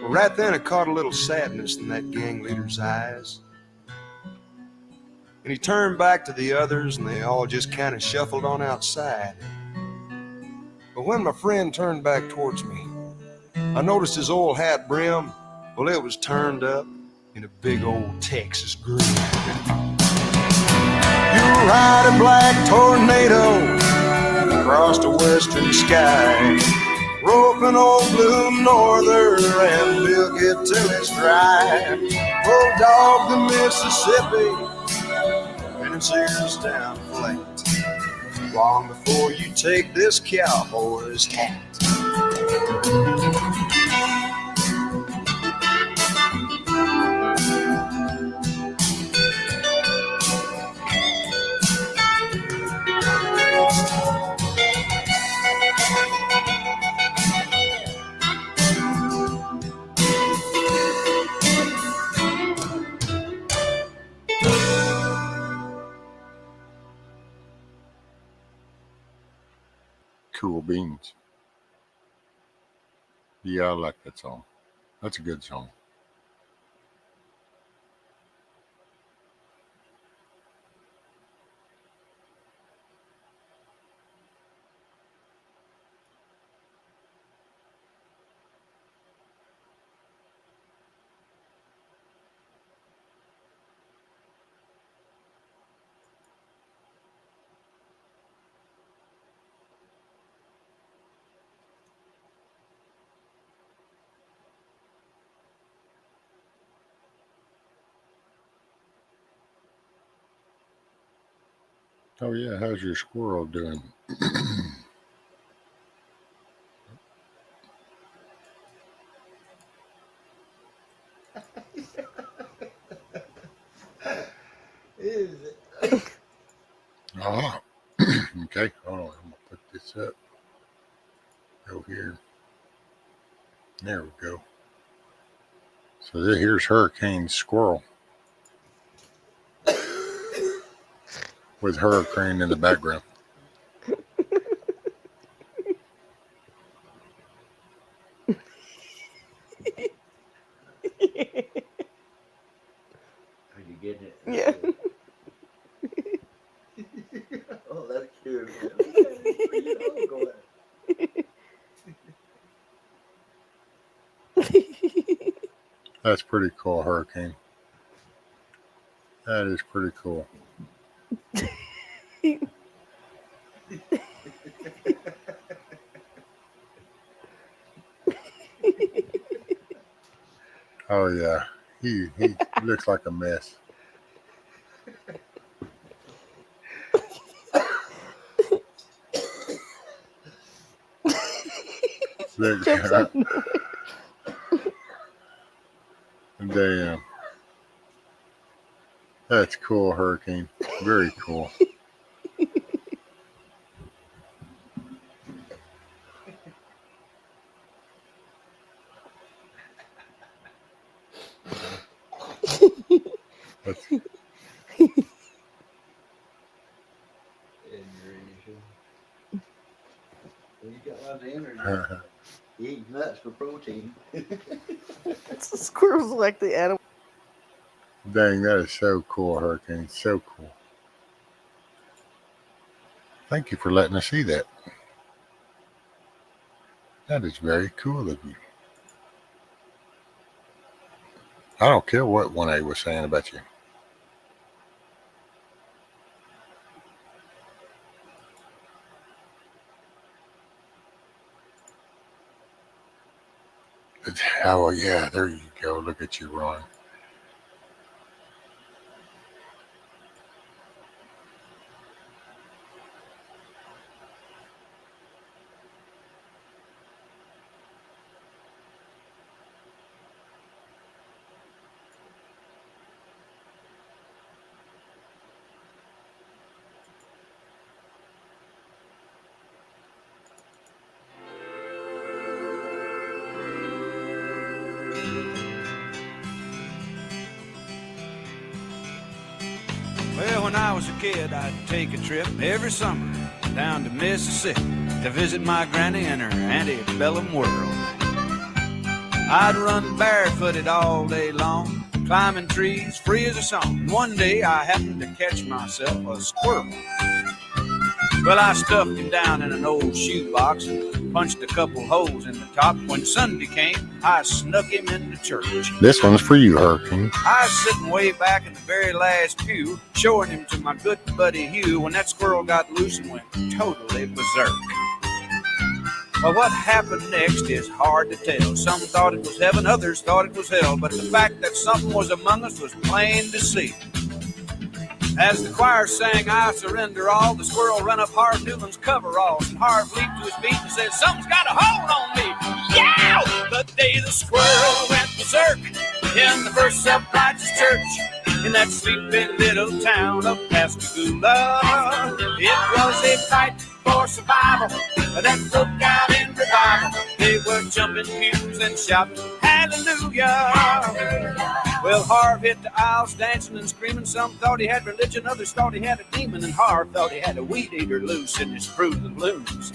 Well, right then I caught a little sadness in that gang leader's eyes. And he turned back to the others and they all just kind of shuffled on outside. But when my friend turned back towards me, I noticed his old hat brim, well, it was turned up in a big old Texas grin. You ride a black tornado across the western sky, rope an old blue norther and milk it till it's dry. Roll dog the Mississippi and it's ears down flat, long before you take this cowboy's hat. Cool Beans. Yeah, I like that song. That's a good song. Oh yeah, how's your squirrel doing? Ah, okay. Hold on, I'm gonna put this up. Go here. There we go. So here's Hurricane Squirrel with Hurricane in the background. Are you getting it? Yeah. Oh, that's cute. That's pretty cool, Hurricane. That is pretty cool. Oh yeah, he looks like a mess. Look, damn, that's cool, Hurricane. Very cool. You got lots of energy. You eat nuts for protein. Squirrels like the animal. Dang, that is so cool, Hurricane. So cool. Thank you for letting us see that. That is very cool of you. I don't care what 1A was saying about you. Oh, yeah, there you go. Look at you, Ron. Well, when I was a kid, I'd take a trip every summer down to Mississippi to visit my granny and her antebellum world. I'd run barefooted all day long, climbing trees free as a song. One day I happened to catch myself a squirrel. Well, I stuffed him down in an old shoebox and punched a couple holes in the top. When Sunday came, I snuck him into church. This one's for you, Hurricane. I was sitting way back in the very last pew, showing him to my good buddy Hugh, when that squirrel got loose and went totally berserk. Well, what happened next is hard to tell. Some thought it was heaven, others thought it was hell, but the fact that something was among us was plain to see. As the choir sang, I surrender all, the squirrel ran up Harv Newland's coveralls, and Harv leaped to his feet and said, something's got a hold on me. Yow! The day the squirrel went berserk in the First Self-Righteous Church in that sleepy little town of Pascagoula. It was a fight for survival that broke out in revival. They were jumping pews and shouting, hallelujah. Well, Harv hit the aisles dancing and screaming. Some thought he had religion, others thought he had a demon, and Harv thought he had a weed eater loose in his Fruit of the Looms.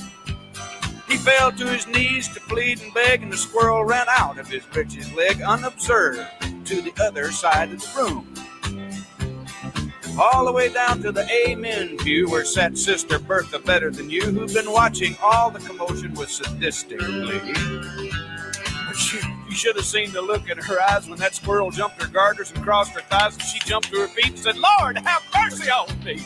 He fell to his knees to plead and beg, and the squirrel ran out of his breeches leg unobserved to the other side of the room. All the way down to the Amen pew where sat Sister Bertha Better Than You, who'd been watching all the commotion with sadistic glee. You should have seen the look in her eyes when that squirrel jumped her garters and crossed her thighs, and she jumped to her feet and said, Lord, have mercy on me.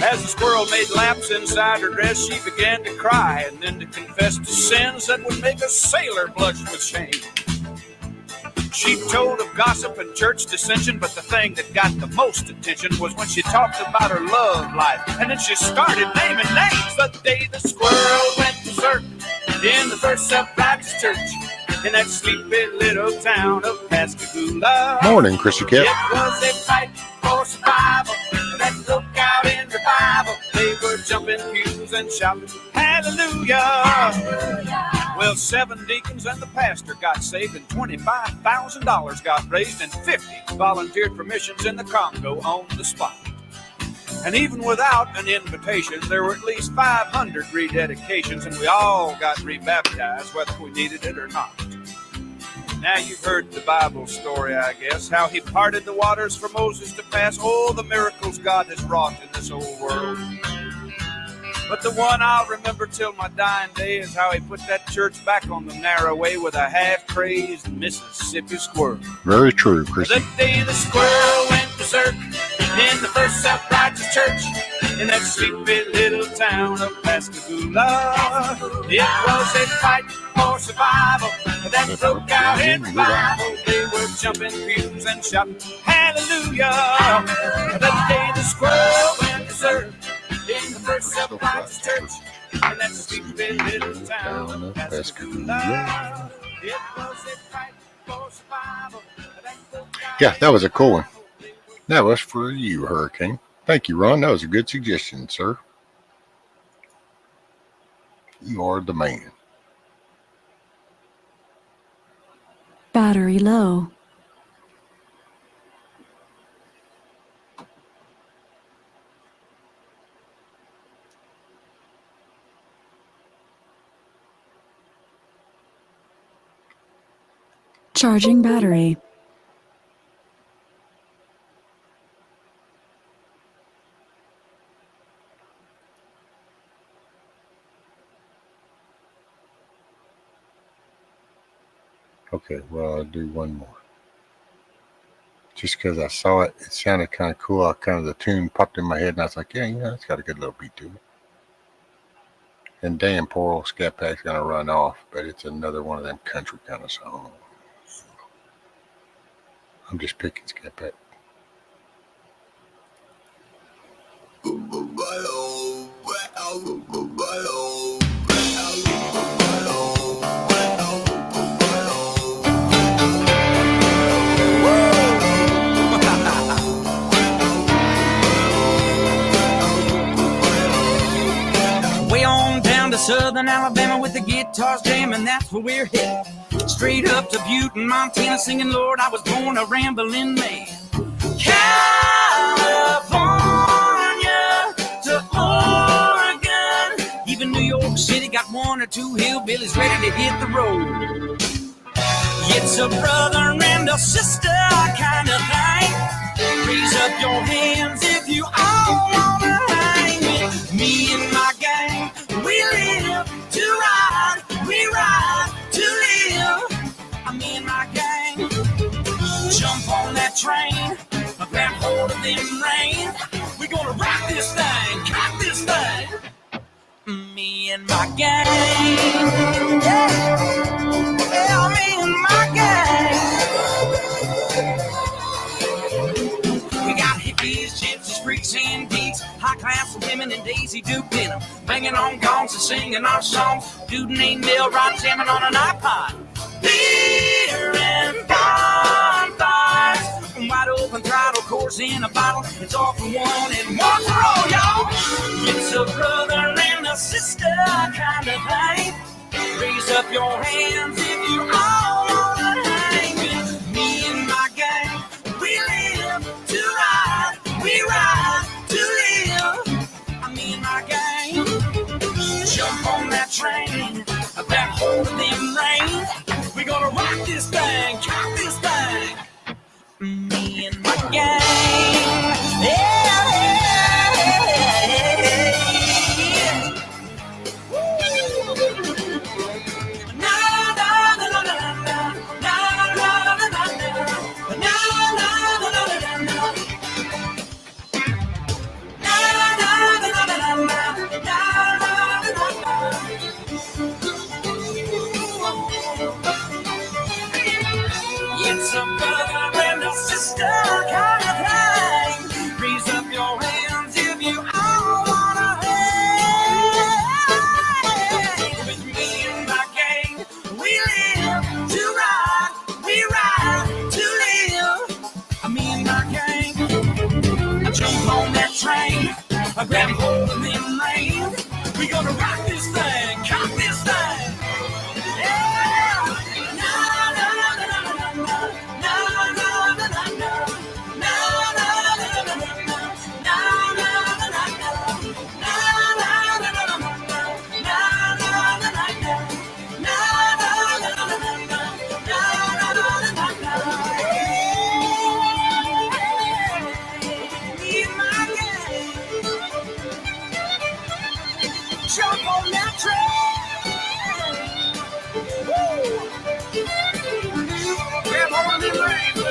As the squirrel made laps inside her dress, she began to cry and then to confess to sins that would make a sailor blush with shame. She told of gossip and church dissension, but the thing that got the most attention was when she talked about her love life. And then she started naming names. The day the squirrel went berserk in the First Self-Righteous Church in that sleepy little town of Pascagoula. Morning, Chrissy Cat. It was a fight for survival that broke out in revival. They were jumping pews and shouting, hallelujah. Well, 7 deacons and the pastor got saved, and $25,000 got raised, and 50 volunteered for missions in the Congo on the spot. And even without an invitation, there were at least 500 rededications, and we all got rebaptized, whether we needed it or not. Now you've heard the Bible story, I guess, how he parted the waters for Moses to pass. Oh, the miracles God has wrought in this old world. But the one I'll remember till my dying day is how he put that church back on the narrow way with a half-crazed Mississippi squirrel. Very true, Chrissy. The day the squirrel went berserk in the First Self-Righteous Church in that sleepy little town of Pascagoula. It was a fight for survival that broke out in revival. They were jumping pews and shouting, hallelujah. The day the squirrel went berserk in the First Self-Righteous Church in that sleepy little town of Pascagoula. It was a fight for survival. Yeah, that was a cool one. That was for you, Hurricane. Thank you, Ron. That was a good suggestion, sir. You are the man. Battery low. Charging battery. Okay, well, I'll do one more. Just because I saw it, it sounded kind of cool. The tune popped in my head, and I was like, yeah, it's got a good little beat to it. And damn, poor old Scat Pack's going to run off, but it's another one of them country kind of songs. I'm just picking Scat Pack. Way on down to southern Alabama with the guitars jamming, that's where we're headed. Straight up to Butte in Montana singing, Lord, I was born a rambling man. California to Oregon, even New York City got one or two hillbillies ready to hit the road. It's a brother and a sister kind of thing. Raise up your hands if you all wanna hang with Me and my gang, we live to ride, we ride to live. Me and my gang, jump on that train, grab hold of them reins. We gonna rock this thing, cock this thing. Me and my gang, yeah, yeah, me and my gang. We got hippies, gypsies, freaks, and geeks, high class women and Daisy Duke denim, banging on gongs and singing our songs. Dude named Bill Rod jamming on an iPod. Beer and bonfires, wide open throttle, course in a bottle. It's all for one and one for all, y'all. It's a brother and a sister kind of thing. Raise up your hands if you all wanna hang with me and my gang. We live to ride, we ride to live. Me and my gang, jump on that train, grab hold of them reins. We gonna rock this thing, cock this thing. Me and my gang, yeah, yeah, yeah, yeah. Na na na na na na na na na na na na na. It's a brother and a sister kind of thing. Raise up your hands if you all wanna hang with me and my gang. We live to ride, we ride to live. Me and my gang, I jump on that train, I grab hold of them reins. We gonna rock this thing, cock this thing. Yeah. Na na na na na na na na na na na na. Jump on that train. Woo. Grab hold of them reins.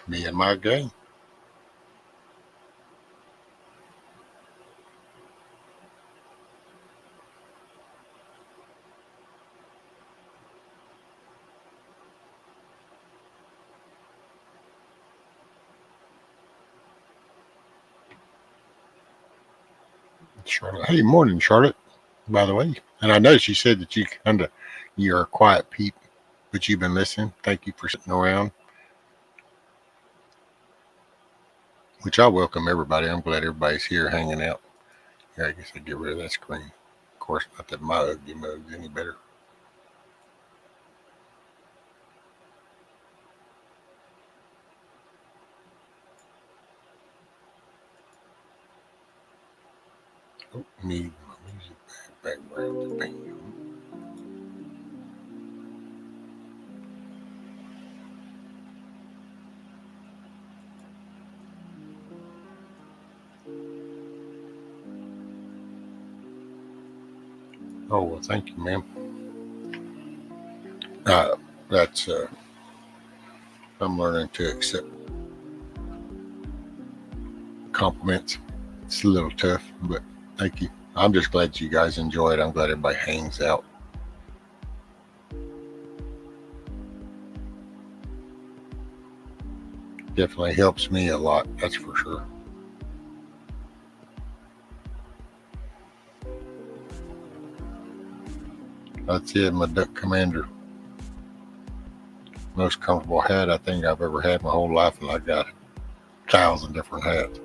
Me and my gang. Charlotte. Hey, morning, Charlotte, by the way. And I noticed you said that you're a quiet peep, but you've been listening. Thank you for sitting around, which I welcome everybody. I'm glad everybody's here hanging out. Here, I guess I get rid of that screen. Of course, not that my ugly mug's any better. Oh, need my music background. Bam. Oh, well, thank you, ma'am. That's I'm learning to accept compliments. It's a little tough, but thank you. I'm just glad you guys enjoy it. I'm glad everybody hangs out. Definitely helps me a lot, that's for sure. That's it, my Duck Commander. Most comfortable hat I think I've ever had my whole life, and I got 1,000 different hats.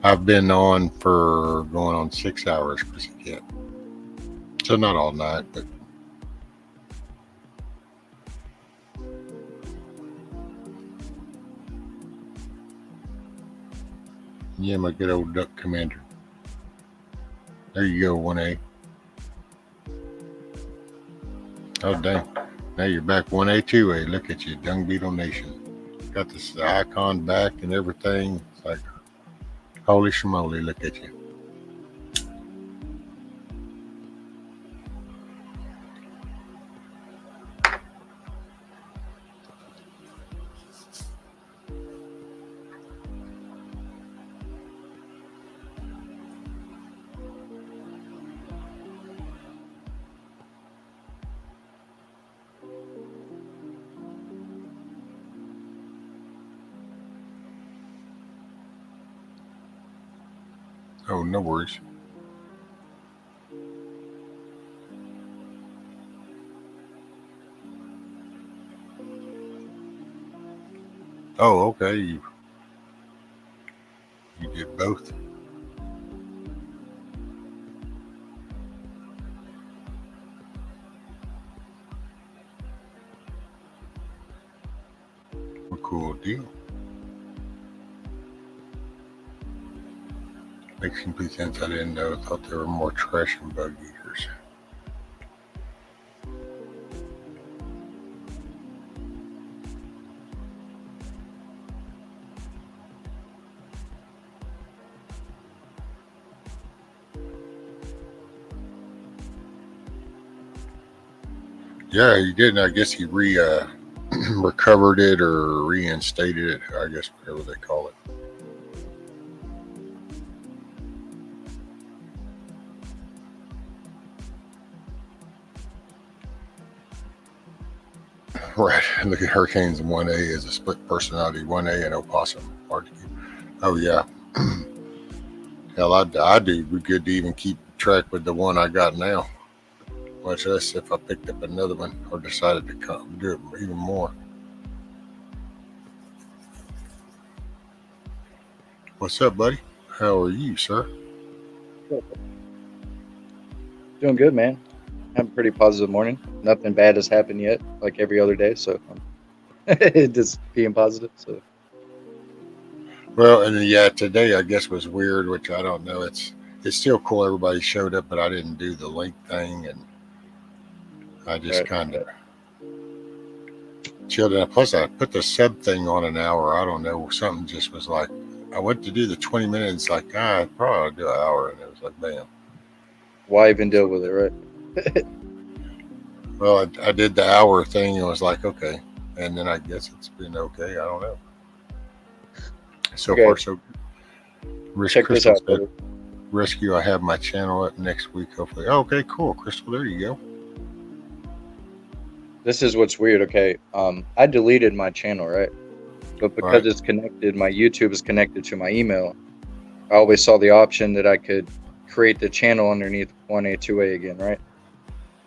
I've been on for going on 6 hours, Pussycat. So not all night, but yeah, my good old Duck Commander. There you go, 1A. Oh, dang. Now you're back 1A, 2A. Look at you, Dung Beetle Nation. Got this icon back and everything. It's like, holy schmoly, look at you. Oh, no worries. Oh, okay. You did both. A cool deal. Makes complete sense. I didn't know. I thought there were more trash and bug eaters. Yeah, he did. I guess he recovered it or reinstated it. I guess whatever they call it. Right. Look at Hurricanes. 1A is a split personality. 1A and opossum. Hard to keep. Oh yeah. Hell, I do. Be good to even keep track with the one I got now. Much less if I picked up another one or decided to come do it even more. What's up, buddy? How are you, sir? Doing good, man. Having a pretty positive morning. Nothing bad has happened yet, like every other day. So just being positive. So Well, and yeah, today I guess was weird, which I don't know. It's still cool. Everybody showed up, but I didn't do the link thing, and I just kind of chilled out. Plus, I put the sub thing on an hour. I don't know. Something just was like, I went to do the 20 minutes. Like, I'd probably do an hour, and it was like, bam. Why even deal with it, right? Well, I did the hour thing, and was like, okay. And then I guess it's been okay. I don't know. So far, so good. Check this out, brother. Rescue, I have my channel up next week, hopefully. Oh, okay, cool. Crystal, there you go. This is what's weird. Okay, I deleted my channel, right? But because it's connected, my YouTube is connected to my email. I always saw the option that I could create the channel underneath 1A, 2A again, right?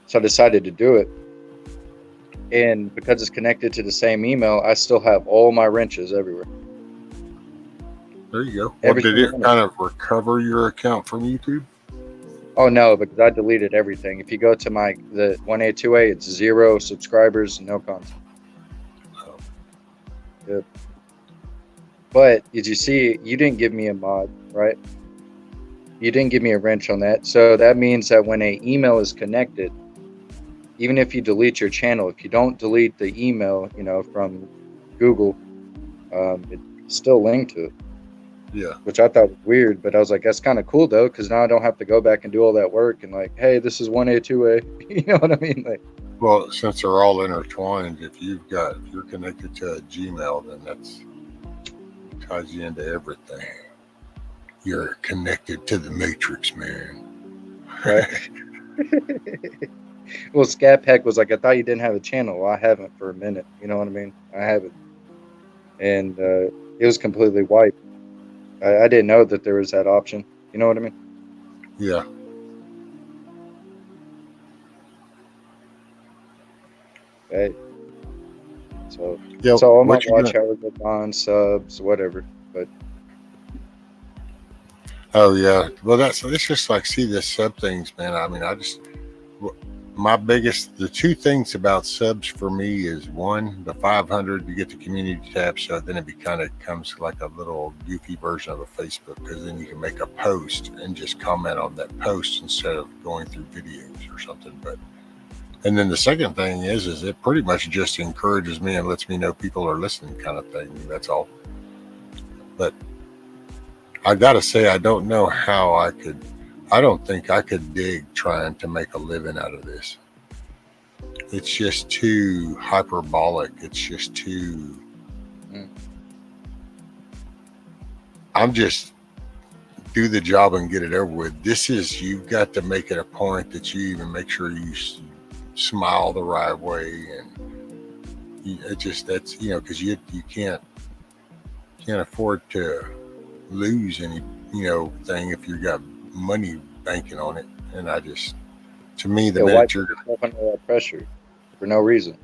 So I decided to do it. And because it's connected to the same email, I still have all my wrenches everywhere. There you go. Well, did it kind of recover your account from YouTube? Oh no, because I deleted everything. If you go to the 1A, 2A, it's 0 subscribers, no content. Oh. Yep. But did you see, you didn't give me a mod, right? You didn't give me a wrench on that. So that means that when an email is connected, even if you delete your channel, if you don't delete the email, from Google, it's still linked to it. Yeah. Which I thought was weird, but I was like, that's kind of cool though, because now I don't have to go back and do all that work and like, hey, this is 1A, 2A. You know what I mean? Like, well, since they're all intertwined, if you're connected to a Gmail, then that's ties you into everything. You're connected to the Matrix, man. Right. Well, Scat Pack was like, I thought you didn't have a channel. Well, I haven't for a minute. You know what I mean? I haven't. And it was completely wiped. I didn't know that there was that option. You know what I mean? Yeah. Hey. So, yeah, so all my watch hours are gone, subs, whatever. But oh yeah, well it's just like, see, this sub things, man. I mean, the two things about subs for me is one, the 500, you get the community tab, so then it becomes like a little goofy version of a Facebook, because then you can make a post and just comment on that post instead of going through videos or something. And then the second thing is it pretty much just encourages me and lets me know people are listening, kind of thing. That's all. But I gotta say, I don't know how I don't think I could dig trying to make a living out of this. It's just too hyperbolic. It's just too. I'm just do the job and get it over with. You've got to make it a point that you even make sure you smile the right way, and that's because you can't afford to lose any thing if you got money banking on it. And to me, the minute you're under that pressure for no reason.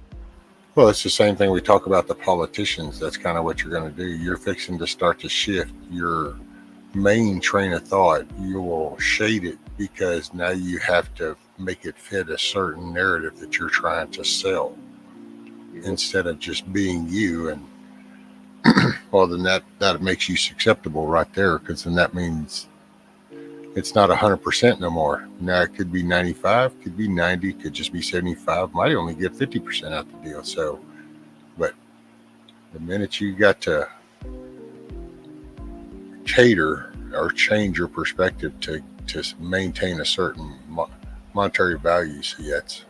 Well, it's the same thing we talk about the politicians. That's kind of what you're going to do. You're fixing to start to shift your main train of thought. You will shade it because now you have to make it fit a certain narrative that you're trying to sell instead of just being you. And well, then that makes you acceptable right there, because then that means it's not 100% no more. Now it could be 95, could be 90, could just be 75, might only get 50% out the deal. So, but the minute you got to cater or change your perspective to maintain a certain monetary value, see, that's.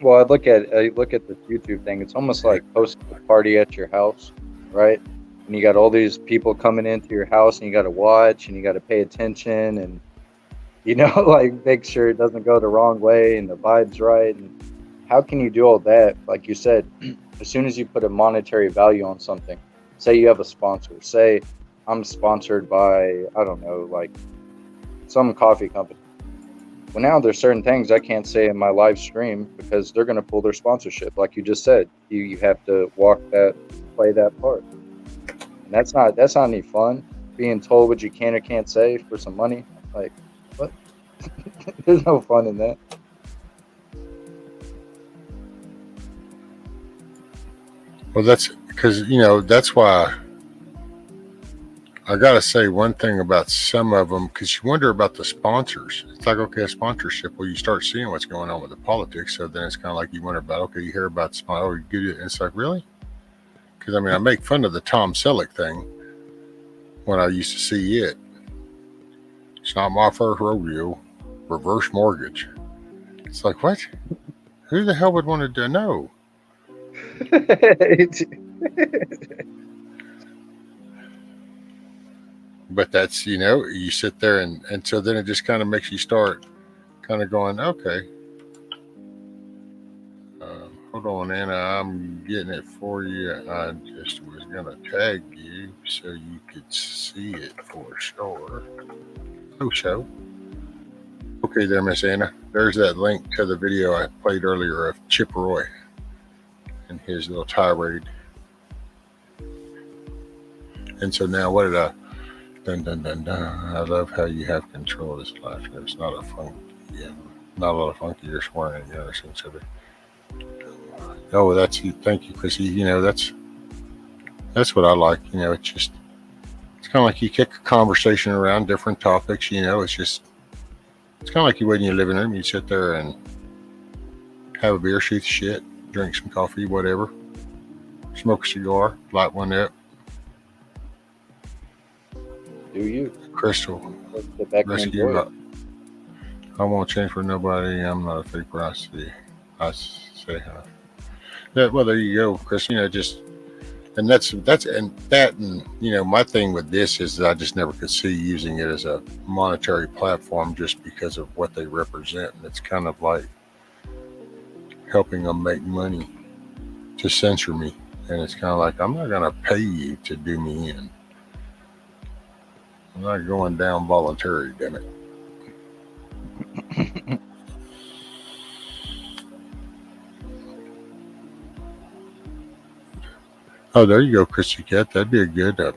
Well, I look at this YouTube thing. It's almost like hosting a party at your house, right? And you got all these people coming into your house, and you got to watch, and you got to pay attention, and like make sure it doesn't go the wrong way, and the vibe's right. And how can you do all that? Like you said, as soon as you put a monetary value on something, say you have a sponsor, say I'm sponsored by, I don't know, like some coffee company. Well, now there's certain things I can't say in my live stream because they're going to pull their sponsorship. Like you just said, you have to play that part. And that's not any fun, being told what you can or can't say for some money. Like, what? There's no fun in that. Well, that's because, that's why I got to say one thing about some of them, because you wonder about the sponsors. It's like, okay, a sponsorship, well, you start seeing what's going on with the politics. So then it's kind of like you wonder about, okay, you hear about sponsor, and it's like, really? Because, I make fun of the Tom Selleck thing when I used to see it. It's not my first rodeo. Reverse mortgage. It's like, what? Who the hell would want to know? But that's, you sit there and so then it just kind of makes you start kind of going, okay. Hold on, Anna, I'm getting it for you. I just was going to tag you so you could see it for sure. Oh, show. Okay there, Miss Anna. There's that link to the video I played earlier of Chip Roy and his little tirade. And so now what did I... Dun, dun, dun, dun. I love how you have control of this life. It's not a funky, not a lot of funky or swearing. Yeah, seems to be. Oh, that's you. Thank you, Chrissy. That's what I like. It's kind of like you kick a conversation around different topics. It's kind of like you would in your living room. You sit there and have a beer, shoot the shit, drink some coffee, whatever, smoke a cigar, light one up. Do you? Crystal, rescue. I won't change for nobody. I'm not a fake rasty. I say hi. Yeah, well, there you go, Chris. And my thing with this is that I just never could see using it as a monetary platform just because of what they represent. And it's kind of like helping them make money to censor me. And it's kind of like, I'm not going to pay you to do me in. I'm not going down voluntary, damn it. Oh, there you go, Chrissy Cat. That'd be a good. I've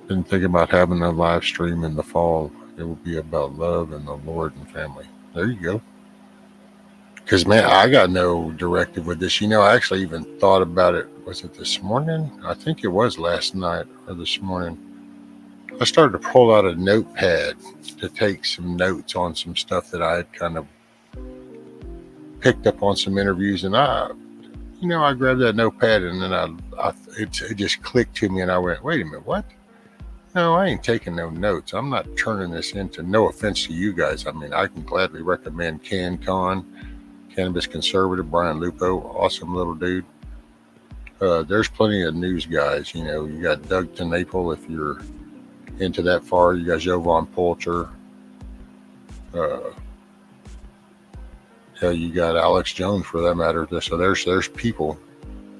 been thinking about having a live stream in the fall. It will be about love and the Lord and family. There you go. Because, man, I got no directive with this. I actually even thought about it. Was it this morning? I think it was last night or this morning. I started to pull out a notepad to take some notes on some stuff that I had kind of picked up on some interviews. And I grabbed that notepad and then it just clicked to me and I went, wait a minute, what? No, I ain't taking no notes. I'm not turning this into, no offense to you guys. I mean, I can gladly recommend CanCon, Cannabis Conservative, Brian Lupo, awesome little dude. There's plenty of news guys. You got Doug TeNapel if you're into that far. You got Jovan Poulter. You got Alex Jones for that matter. So there's people.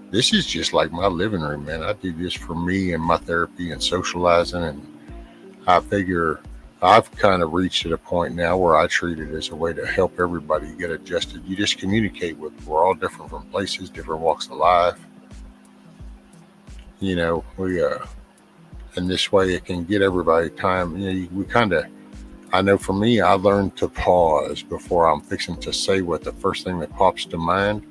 This is just like my living room, man. I do this for me and my therapy and socializing, and I figure I've kind of reached at a point now where I treat it as a way to help everybody get adjusted. You just communicate with. We're all different from places, different walks of life. And this way it can get everybody time. We kind of, I know for me, I learned to pause before I'm fixing to say what the first thing that pops to mind,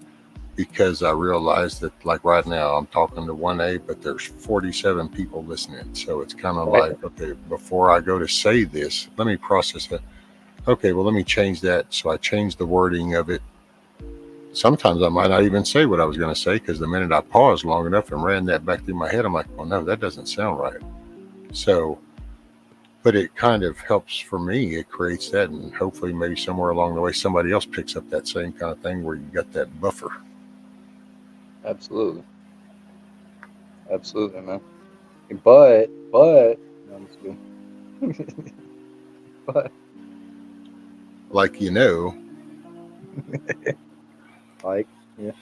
because I realized that, like right now, I'm talking to 1A, but there's 47 people listening. So it's kind of like, okay, before I go to say this, let me process it. Okay, well, let me change that. So I changed the wording of it. Sometimes I might not even say what I was going to say, because the minute I paused long enough and ran that back through my head, I'm like, well, no, that doesn't sound right. So, but it kind of helps for me. It creates that, and hopefully maybe somewhere along the way, somebody else picks up that same kind of thing where you got that buffer. Absolutely. Absolutely, man. But, no, I'm just kidding. But, like, like, yeah.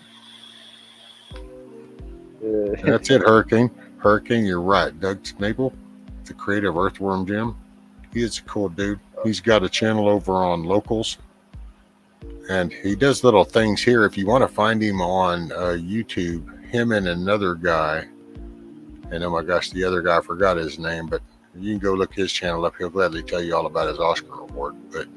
That's it, Hurricane. Hurricane, you're right. Doug TeNapel, the creator of Earthworm Jim. He is a cool dude. He's got a channel over on Locals, and he does little things here. If you want to find him on YouTube, him and another guy, and oh my gosh, the other guy, I forgot his name, but you can go look his channel up. He'll gladly tell you all about his Oscar award. But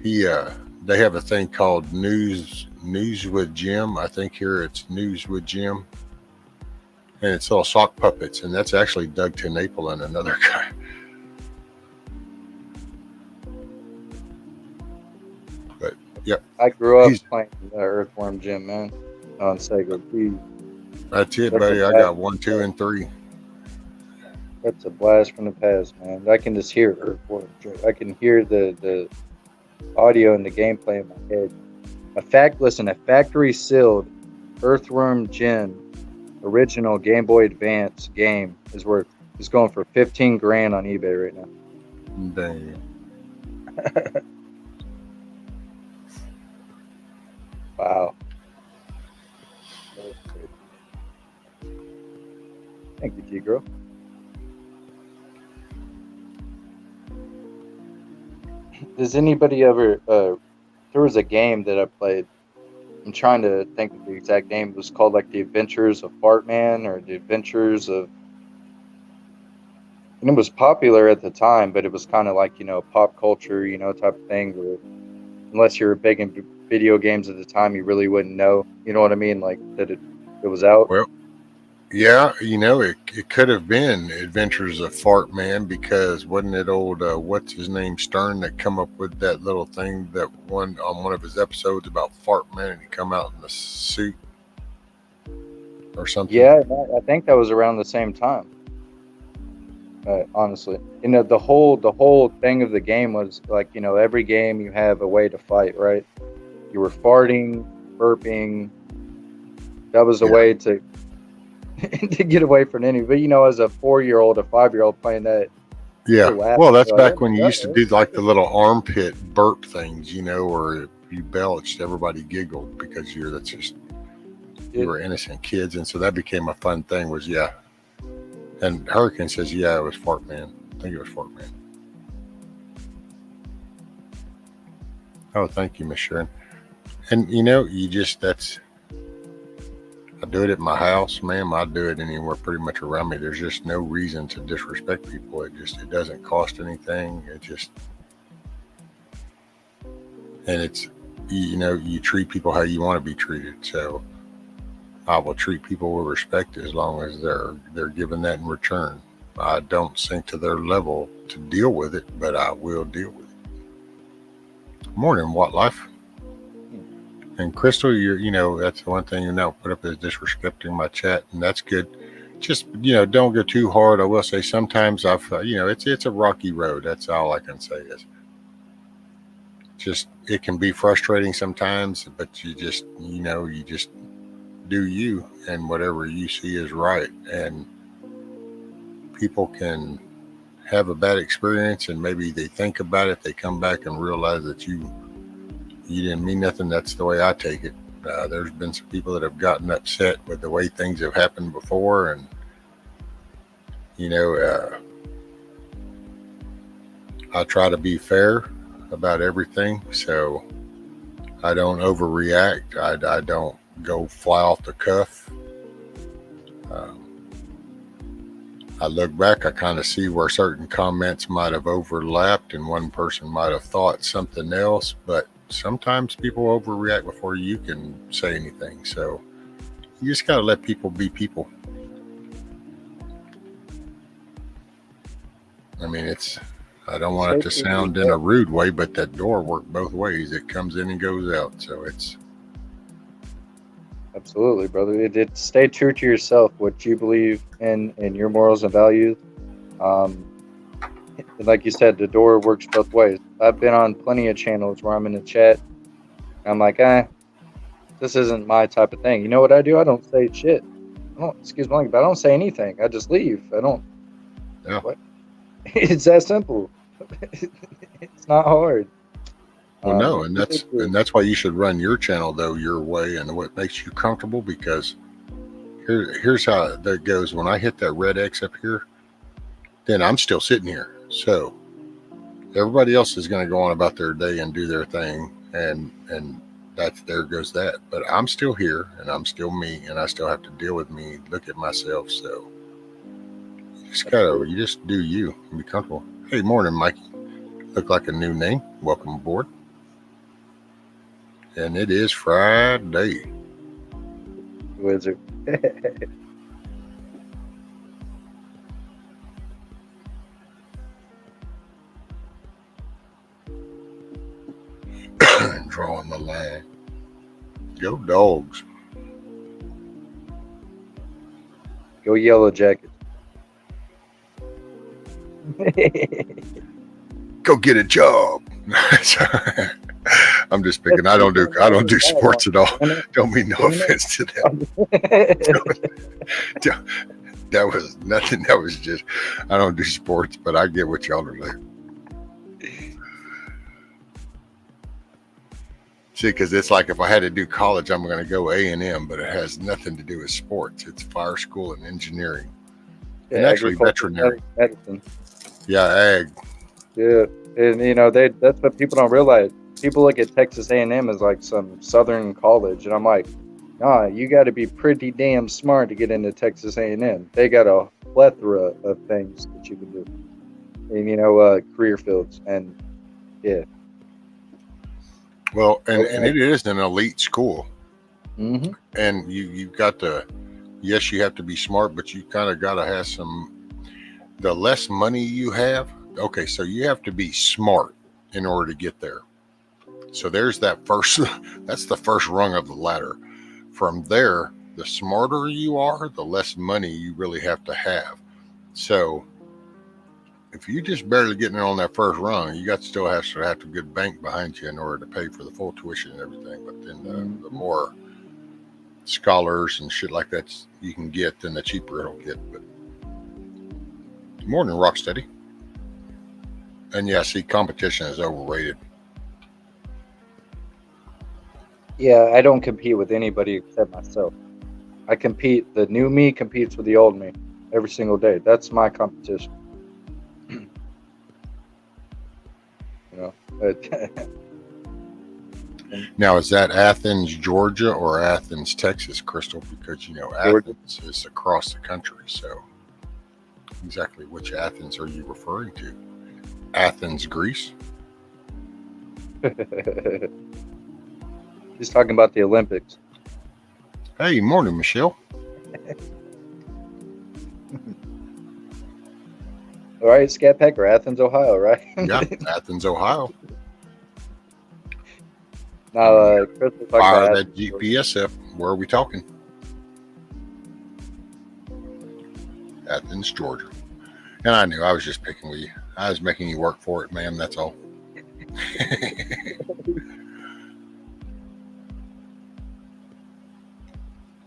they have a thing called News with Jim. I think here it's News with Jim. And it's all sock puppets, and that's actually Doug TeNapel and another guy. But yep, I grew up playing Earthworm Jim, man, on Sega. That's it, buddy. I got 1, 2, and 3. That's a blast from the past, man. I can just hear Earthworm Jim. I can hear the audio and the gameplay in my head. A factory sealed Earthworm Jim original Game Boy Advance game is going for $15,000 on eBay right now. Damn. Wow. Thank you, G-Girl. Does anybody ever there was a game that I played. I'm trying to think of the exact name. It was called like The Adventures of Fartman, or The Adventures of, and it was popular at the time, but it was kind of like, pop culture, type of thing, where unless you were big in video games at the time, you really wouldn't know, you know what I mean? Like that it was out. Well, yeah, it could have been Adventures of Fartman, because wasn't it old, what's his name, Stern, that come up with that little thing that on one of his episodes about Fartman, and he come out in the suit or something? Yeah, I think that was around the same time. Honestly, the whole thing of the game was like, every game you have a way to fight, right? You were farting, burping. That was a way to get away from any. But as a 4-year-old, a 5-year-old playing that. Yeah, well, that's back when you used to do like the little armpit burp things, or if you belched, everybody giggled because you were innocent kids, and so that became a fun thing. Was and Hurricane says, yeah, it was Fartman. I think it was Fartman. Oh, thank you, Miss Sharon. And I do it at my house, ma'am. I do it anywhere pretty much around me. There's just no reason to disrespect people. It doesn't cost anything. And you treat people how you want to be treated. So I will treat people with respect as long as they're given that in return. I don't sink to their level to deal with it, but I will deal with it. Morning, What Life. And Crystal, that's the one thing you're not put up is disrespecting my chat, and that's good. Just, don't go too hard. I will say sometimes it's a rocky road. That's all I can say is just, it can be frustrating sometimes, but you just do you, and whatever you see is right. And people can have a bad experience, and maybe they think about it, they come back and realize that you didn't mean nothing. That's the way I take it. There's been some people that have gotten upset with the way things have happened before, and I try to be fair about everything, so I don't overreact. I don't go fly off the cuff. I look back, I kind of see where certain comments might have overlapped and one person might have thought something else, but sometimes people overreact before you can say anything. So you just got to let people be people. I mean, I don't want it to sound in a rude way, but that door works both ways. It comes in and goes out. So it's. Absolutely, brother. Stay true to yourself, what you believe in your morals and values. Like you said, the door works both ways. I've been on plenty of channels where I'm in the chat. I'm like, this isn't my type of thing. You know what I do? I don't say shit. Excuse my language, but I don't say anything. I just leave. I don't. Yeah. What? It's that simple. It's not hard. Well, no, and that's why you should run your channel though your way and what makes you comfortable. Because here's how that goes. When I hit that red X up here, then I'm still sitting here. So everybody else is going to go on about their day and do their thing, and there goes that. But I'm still here, and I'm still me, and I still have to deal with me, look at myself. So you just do you and be comfortable. Hey, morning, Mikey. Look like a new name. Welcome aboard. And it is Friday. Wizard. Drawing the line. Go Dogs. Go Yellow Jackets. Go get a job. I'm just picking. I don't do sports at all. Don't mean no offense to them. That was nothing. That was just, I don't do sports, but I get what y'all are doing. See, because it's like if I had to do college, I'm going to go A&M, but it has nothing to do with sports. It's fire school and engineering, and actually veterinary medicine. Yeah, ag. Yeah, and that's what people don't realize. People look at Texas A&M as like some Southern college, and I'm like, nah, you got to be pretty damn smart to get into Texas A&M. They got a plethora of things that you can do, and career fields, and yeah. Well, and it is an elite school, mm-hmm. And you've got to, yes, you have to be smart, but you kind of got to have the less money you have. Okay, so you have to be smart in order to get there. So there's that's the first rung of the ladder. From there, the smarter you are, the less money you really have to have. So if you just barely getting on that first rung, you still have to have a good bank behind you in order to pay for the full tuition and everything. But then the more scholars and shit like that you can get, then the cheaper it'll get. But good morning, Rocksteady. And yeah, see, competition is overrated. Yeah, I don't compete with anybody except myself. The new me competes with the old me every single day. That's my competition. Now, is that Athens, Georgia, or Athens, Texas, Crystal? Because Athens is across the country. So exactly which Athens are you referring to? Athens, Greece? He's talking about the Olympics. Hey, morning, Michelle. All right, Scat Pecker, Athens, Ohio, right? Yeah, Athens, Ohio. Now, Chris was talking Fire about that GPS up. Where are we talking? Athens, Georgia. And I knew I was just picking with you. I was making you work for it, ma'am. That's all.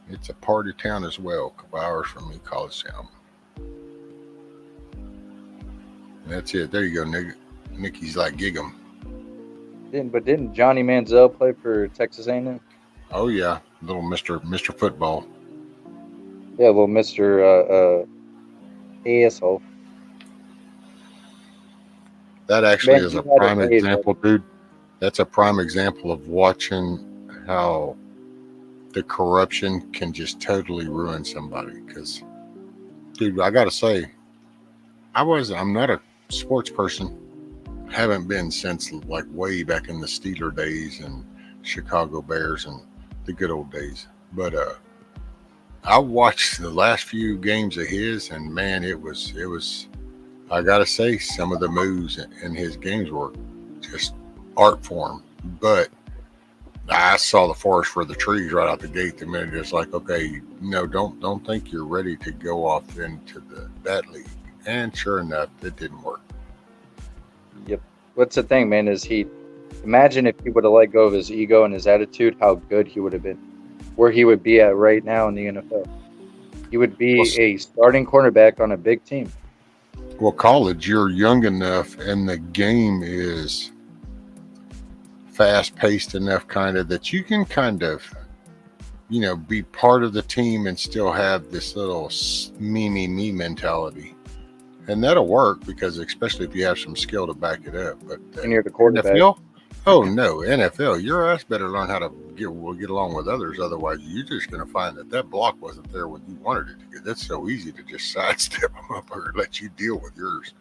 It's a party town as well. A couple hours from me, college town. And that's it. There you go, nigga. Nikki's like gig 'em. Didn't Johnny Manziel play for Texas A&M? Oh yeah, little Mr. Football. Yeah, well, Mr. Asshole. That actually Man, is he a had prime it made, example, dude. That's a prime example of watching how the corruption can just totally ruin somebody. Because, dude, I gotta say, I'm not a sports person. Haven't been since like way back in the Steeler days and Chicago Bears and the good old days. But I watched the last few games of his, and man, it was. I gotta say, some of the moves in his games were just art form. But I saw the forest for the trees right out the gate. The minute it's like, okay, no, don't think you're ready to go off into that league. And sure enough, it didn't work. Yep. What's the thing, man, is imagine if he would have let go of his ego and his attitude, how good he would have been, where he would be at right now in the NFL. He would be a starting cornerback on a big team. Well, college, you're young enough and the game is fast-paced enough kind of that you can kind of, be part of the team and still have this little me mentality. And that'll work because especially if you have some skill to back it up. But and you're the quarterback. NFL? Oh no, NFL, your ass better learn how to get along with others. Otherwise, you're just going to find that block wasn't there when you wanted it to get. That's so easy to just sidestep them up or let you deal with yours.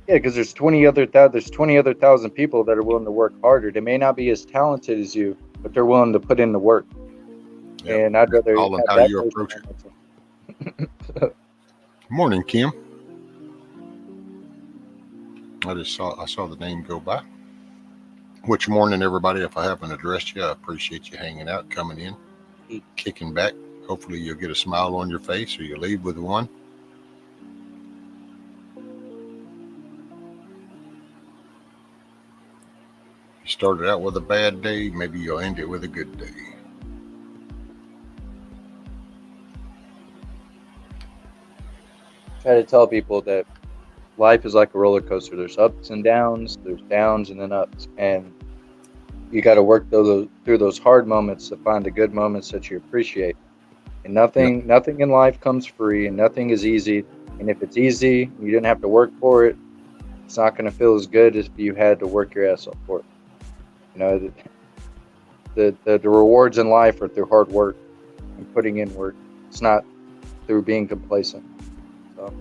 Yeah, because there's 20 other 1,000 people that are willing to work harder. They may not be as talented as you, but they're willing to put in the work. Yep. And I'd rather all in how you approach it. Morning, Kim. I saw the name go by. Which morning, everybody. If I haven't addressed you, I appreciate you hanging out, coming in, kicking back. Hopefully you'll get a smile on your face or you leave with one. You started out with a bad day, maybe you'll end it with a good day. Try to tell people that life is like a roller coaster. There's ups and downs, there's downs and then ups. And you got to work through those hard moments to find the good moments that you appreciate. And nothing in life comes free and nothing is easy. And if it's easy, you didn't have to work for it. It's not going to feel as good as if you had to work your ass off for it. The rewards in life are through hard work and putting in work. It's not through being complacent. So.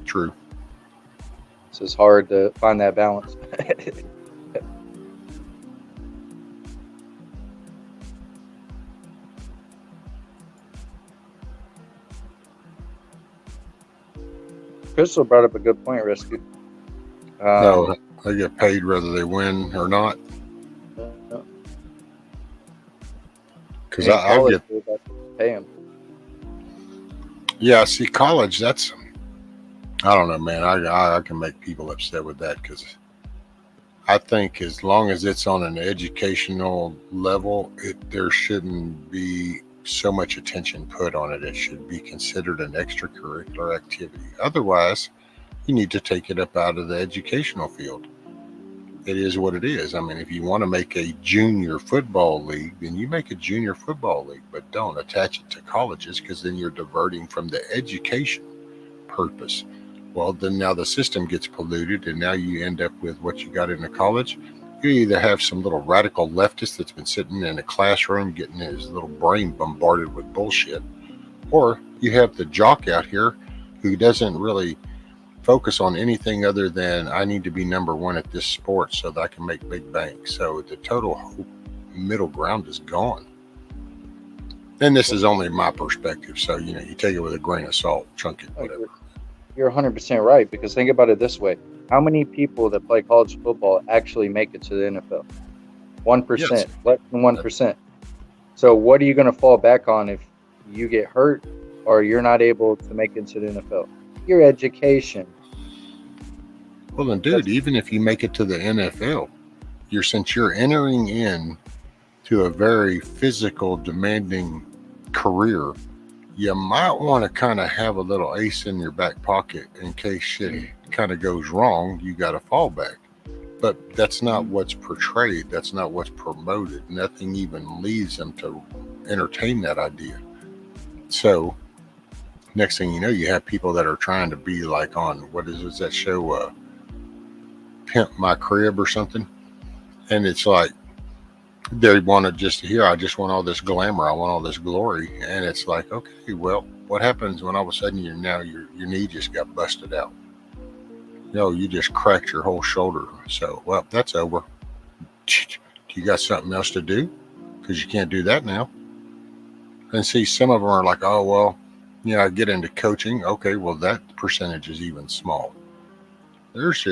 True. It's just hard to find that balance. Crystal brought up a good point, Rescue. No, they get paid whether they win or not. Because I'll get pay them. Yeah, see, college. That's I don't know, man. I can make people upset with that because I think as long as it's on an educational level, there shouldn't be so much attention put on it. It should be considered an extracurricular activity. Otherwise, you need to take it up out of the educational field. It is what it is. I mean, if you want to make a junior football league, then you make a junior football league, but don't attach it to colleges because then you're diverting from the education purpose. Well, then now the system gets polluted and now you end up with what you got in a college. You either have some little radical leftist that's been sitting in a classroom getting his little brain bombarded with bullshit, or you have the jock out here who doesn't really focus on anything other than I need to be number one at this sport so that I can make big bank. So the total middle ground is gone. And this is only my perspective. So, you take it with a grain of salt, chunk it, whatever. You're 100% right, because think about it this way. How many people that play college football actually make it to the NFL? 1%, Yes. less than 1%. So what are you going to fall back on if you get hurt or you're not able to make it to the NFL? Your education. Well, then, dude, even if you make it to the NFL, since you're entering in to a very physical, demanding career, you might want to kind of have a little ace in your back pocket in case shit kind of goes wrong. You got a fallback. But that's not what's portrayed. That's not what's promoted. Nothing even leads them to entertain that idea. So next thing you know, you have people that are trying to be like on, what is that show, Pimp My Crib or something? And it's like, they want to just hear, I just want all this glamour, I want all this glory. And it's like, okay, well, what happens when all of a sudden your knee just got busted out? You just cracked your whole shoulder. So, well, that's over. You got something else to do? Because you can't do that now. And see, some of them are like, oh, well, I get into coaching. Okay, well, that percentage is even small. There's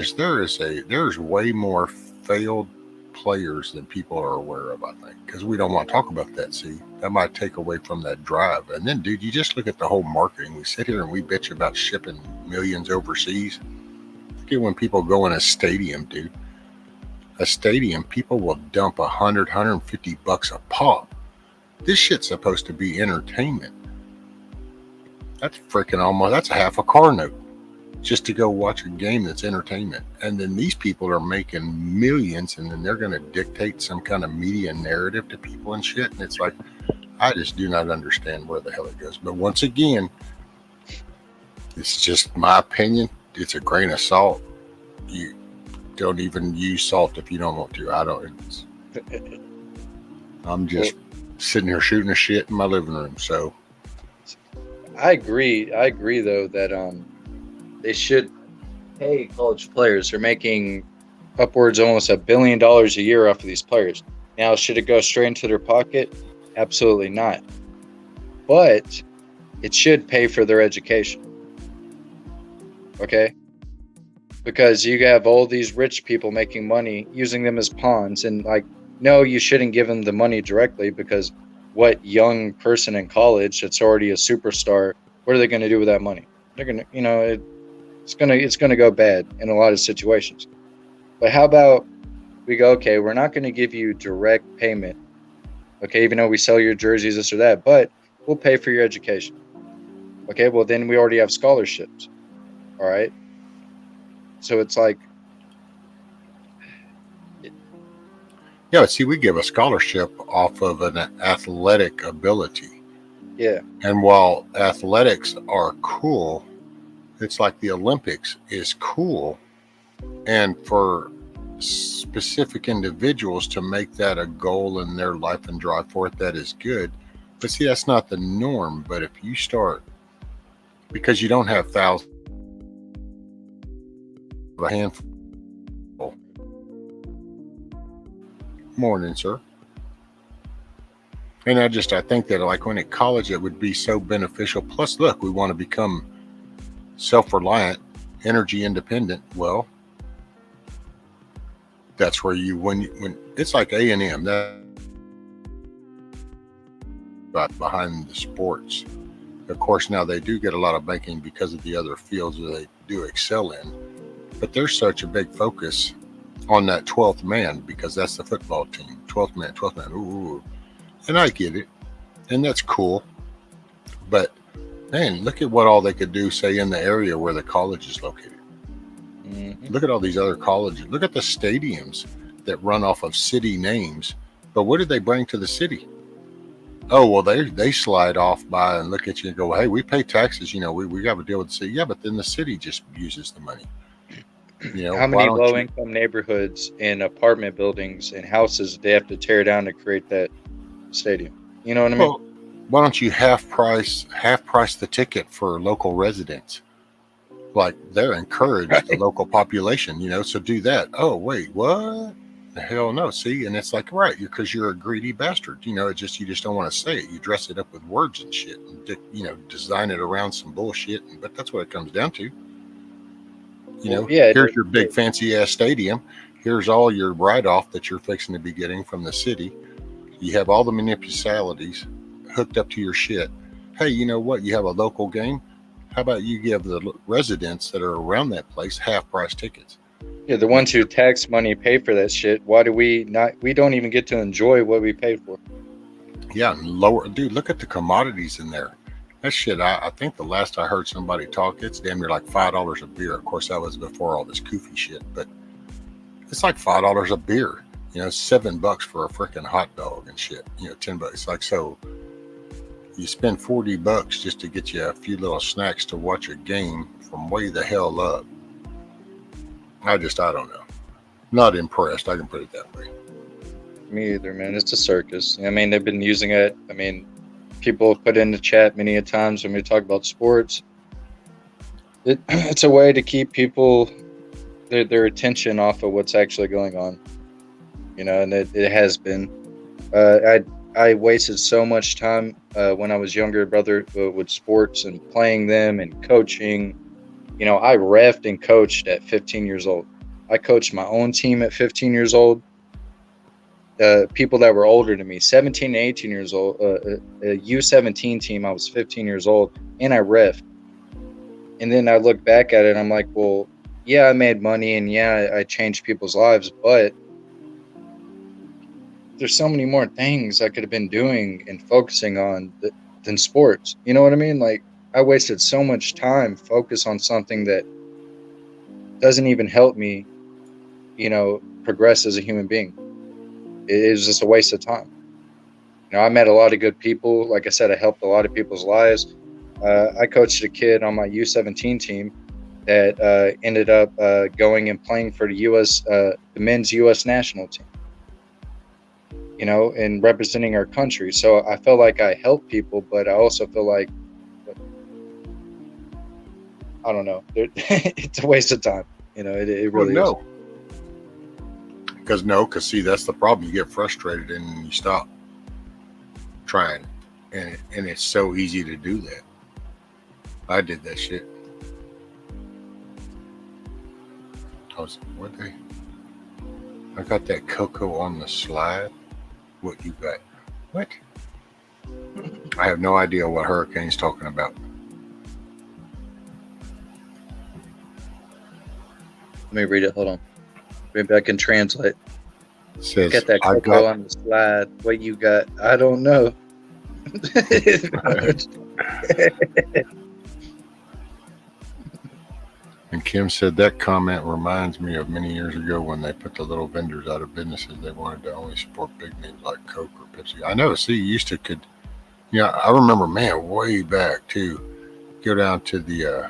way more failed players than people are aware of, I think, because we don't want to talk about that. See, that might take away from that drive. And then, dude, you just look at the whole marketing. We sit here and we bitch about shipping millions overseas. Look at when people go in a stadium, dude. A stadium, people will dump $150 a pop. This shit's supposed to be entertainment. That's that's a half a car note just to go watch a game that's entertainment. And then these people are making millions, and then they're going to dictate some kind of media narrative to people and shit. And it's like, I just do not understand where the hell it goes. But once again, it's just my opinion. It's a grain of salt. You don't even use salt if you don't want to. I'm just sitting here shooting a shit in my living room. So I agree though that they should pay college players. They're making upwards almost $1 billion a year off of these players. Now, should it go straight into their pocket? Absolutely not. But it should pay for their education. Okay? Because you have all these rich people making money, using them as pawns, and no, you shouldn't give them the money directly, because what young person in college that's already a superstar, what are they going to do with that money? They're going to, it's going to go bad in a lot of situations. But how about we go, okay, we're not going to give you direct payment, okay, even though we sell your jerseys, this or that, but we'll pay for your education. Okay, well, then we already have scholarships. All right. So it's like, yeah, see, we give a scholarship off of an athletic ability. Yeah. And while athletics are cool, it's like the Olympics is cool. And for specific individuals to make that a goal in their life and drive for it, that is good. But see, that's not the norm. But if you start, because you don't have thousands, a handful. Morning, sir. And I think that like when at college, it would be so beneficial. Plus, look, we want to become self-reliant, energy independent. Well, that's where when it's like A&M, that behind the sports. Of course, now they do get a lot of banking because of the other fields that they do excel in. But there's such a big focus on that 12th man, because that's the football team. 12th man. Ooh. And I get it. And that's cool. But, man, look at what all they could do, say, in the area where the college is located. Mm-hmm. Look at all these other colleges. Look at the stadiums that run off of city names. But what did they bring to the city? Oh, well, they slide off by and look at you and go, hey, we pay taxes. We got to deal with the city. Yeah, but then the city just uses the money. How many low-income neighborhoods and apartment buildings and houses they have to tear down to create that stadium? You know what I mean? Well, why don't you half price the ticket for local residents? like they're encouraged the local population, you know, so do that. Oh, wait, what? The hell no. See, and it's like, right, because you're a greedy bastard. You know, you just don't want to say it. You dress it up with words and shit, and you know, design it around some bullshit. But that's what it comes down to. You know, yeah, here's your big fancy ass stadium. Here's all your write off that you're fixing to be getting from the city. You have all the municipalities hooked up to your shit. Hey, you know what? You have a local game. How about you give the residents that are around that place half price tickets? Yeah, the ones who tax money pay for that shit. Why do we not? We don't even get to enjoy what we paid for. Yeah, and lower, dude. Look at the commodities in there. That shit. I think the last I heard somebody talk, it's damn near like $5 a beer. Of course, that was before all this koofy shit, but it's like $5 a beer. You know, $7 for a freaking hot dog and shit. You know, $10. Like, so you spend $40 just to get you a few little snacks to watch a game from way the hell up. I don't know. Not impressed. I can put it that way. Me either, man. It's a circus. I mean, they've been using it. I mean, people put in the chat many a times when we talk about sports. It's a way to keep people their attention off of what's actually going on. You know, and it has been. I wasted so much time when I was younger, brother, with sports and playing them and coaching. You know, I reffed and coached at 15 years old. I coached my own team at 15 years old. People that were older than me, 17 and 18 years old, a U17 team, I was 15 years old, and I reffed. And then I look back at it and I'm like, well, yeah, I made money and yeah, I changed people's lives, but there's so many more things I could have been doing and focusing on than sports. You know what I mean? Like, I wasted so much time focused on something that doesn't even help me, you know, progress as a human being. It was just a waste of time. You know, I met a lot of good people. Like I said, I helped a lot of people's lives. I coached a kid on my U17 team that ended up going and playing for the men's U.S. national team, you know, and representing our country. So I felt like I helped people, but I also feel like, I don't know, it's a waste of time. You know, it really is. Because see, that's the problem. You get frustrated and you stop trying, and it's so easy to do that. I did that shit. I got that cocoa on the slide. What you got? What? I have no idea what Hurricane's talking about. Let me read it. Hold on. Maybe I can translate. It says, get that cocoa on the slide. What you got? I don't know. And Kim said that comment reminds me of many years ago when they put the little vendors out of businesses. They wanted to only support big names like Coke or Pepsi. I know. See, you used to I remember, man, way back too. Go down to the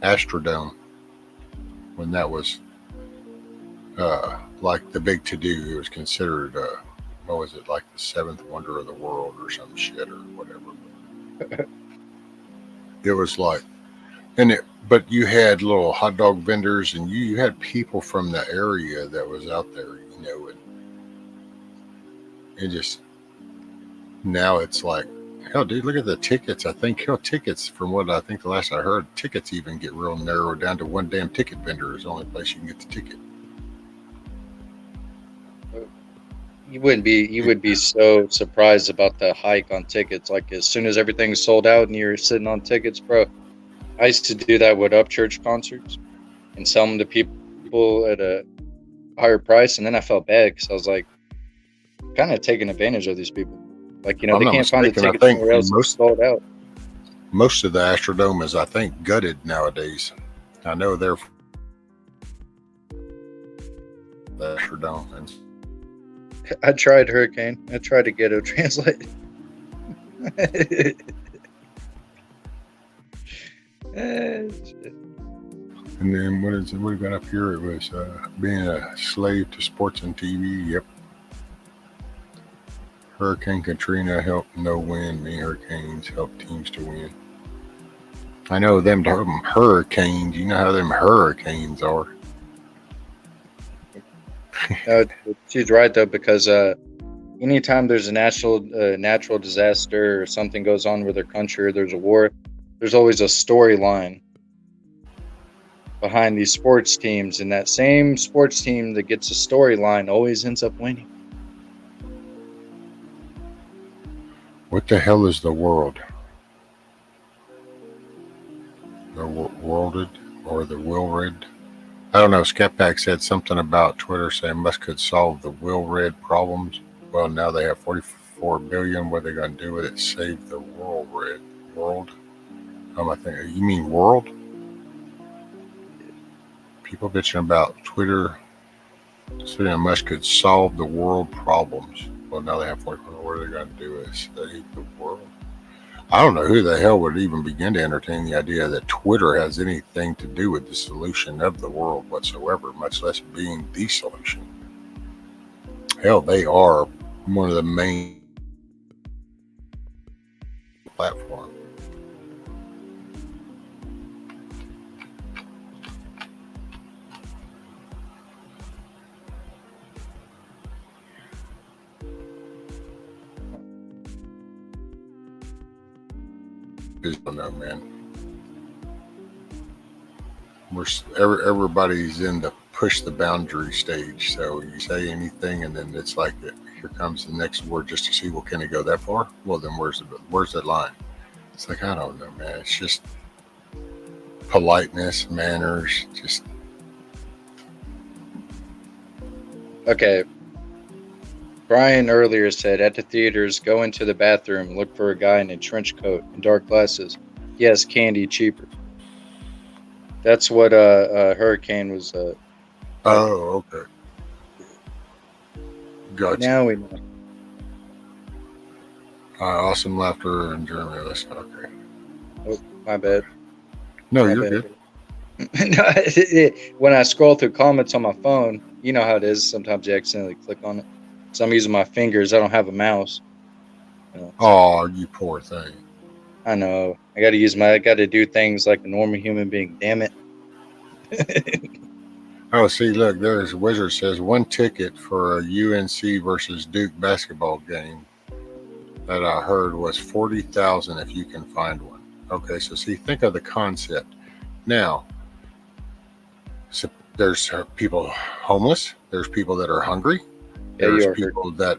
Astrodome when that was like the big to-do. It was considered, what was it, like the seventh wonder of the world or some shit or whatever. It was like, but you had little hot dog vendors and you had people from the area that was out there, you know, and just, now it's like, hell, dude, look at the tickets. I think tickets, from what I think the last I heard, tickets even get real narrowed down to one damn ticket vendor is the only place you can get the ticket. You would be so surprised about the hike on tickets. Like, as soon as everything's sold out and you're sitting on tickets, bro. I used to do that with Upchurch concerts and sell them to people at a higher price, and then I felt bad because I was like, kind of taking advantage of these people. Like, you know, they can't find the tickets anywhere else. It's sold out. Most of the Astrodome is, I think, gutted nowadays. I know they're the Astrodome. And I tried Hurricane. I tried to get it translated. And then what we got up here? It was being a slave to sports and TV. Yep. Hurricane Katrina helped no win. Many hurricanes helped teams to win. I know them hurricanes. You know how them hurricanes are. No, she's right though, because anytime there's a natural disaster or something goes on with their country or there's a war, there's always a storyline behind these sports teams, and that same sports team that gets a storyline always ends up winning. What the hell is the world? The worlded or the Wilred? I don't know. Scatpack said something about Twitter saying Musk could solve the Wilred problems. Well, now they have 44 billion. What are they going to do with it? Save the world? I think you mean world? People bitching about Twitter saying Musk could solve the world problems. Well, now they have 44. What are they going to do with it? Save the world? I don't know who the hell would even begin to entertain the idea that Twitter has anything to do with the solution of the world whatsoever, much less being the solution. Hell, they are one of the main platforms. I don't know, man. Everybody's in the push the boundary stage. So you say anything, and then it's like, here comes the next word just to see, well, can it go that far? Well, then where's that line? It's like, I don't know, man. It's just politeness, manners, just. Okay. Brian earlier said, at the theaters, go into the bathroom, look for a guy in a trench coat and dark glasses. Yes, candy cheaper. That's what Hurricane was. Oh, okay. Gotcha. Now we know. Awesome laughter in Germany. That's okay. Oh, my bad. No, you're good. When I scroll through comments on my phone, you know how it is. Sometimes you accidentally click on it. So I'm using my fingers. I don't have a mouse. Oh, you poor thing. I know. I got to do things like a normal human being. Damn it. Oh, see, look, there's Wizard says 1 ticket for a UNC versus Duke basketball game that I heard was $40,000 if you can find one. Okay, so see, think of the concept. Now, so there's people homeless. There's people that are hungry. There's people that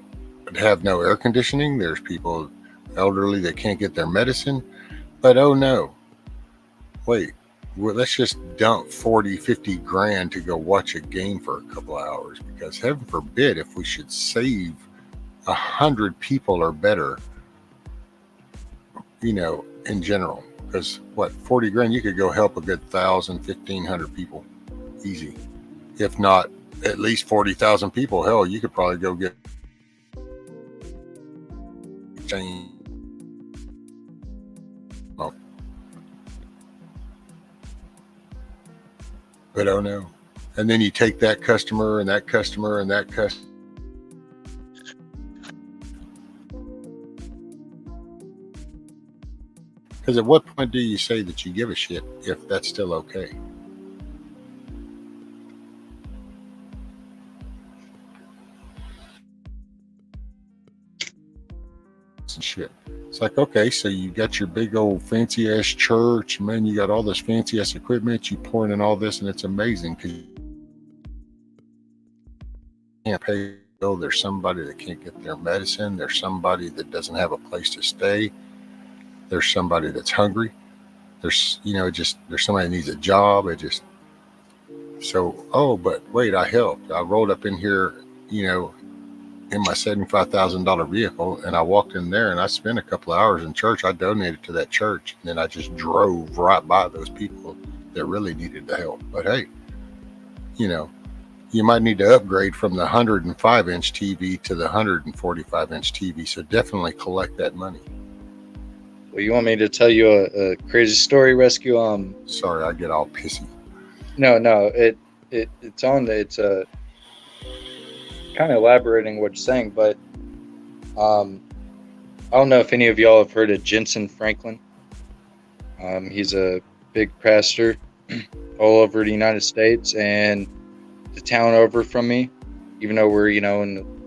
have no air conditioning. There's people elderly that can't get their medicine. But oh no, wait, well, let's just dump 40, 50 grand to go watch a game for a couple of hours, because heaven forbid if we should save 100 people or better, in general, because 40 grand, you could go help a good 1,000, 1,500 people easy. If not at least 40,000 people, hell, you could probably go get change. Oh. But oh no. And then you take that customer and that customer and that customer. Because at what point do you say that you give a shit if that's still okay? And shit. It's like, okay, so you got your big old fancy ass church, man, you got all this fancy ass equipment, you pouring in all this, and it's amazing because you can't pay. There's somebody that can't get their medicine, there's somebody that doesn't have a place to stay, there's somebody that's hungry, there's there's somebody that needs a job. But wait, I helped. I rolled up in here, in my $75,000 vehicle, and I walked in there and I spent a couple of hours in church. I donated to that church, and then I just drove right by those people that really needed the help. But hey, you might need to upgrade from the 105-inch TV to the 145-inch TV. So definitely collect that money. Well, you want me to tell you a crazy story, Rescue? Sorry, I get all pissy. No, it's kind of elaborating what you're saying, but I don't know if any of y'all have heard of Jensen Franklin. He's a big pastor all over the United States and the town over from me, even though we're, in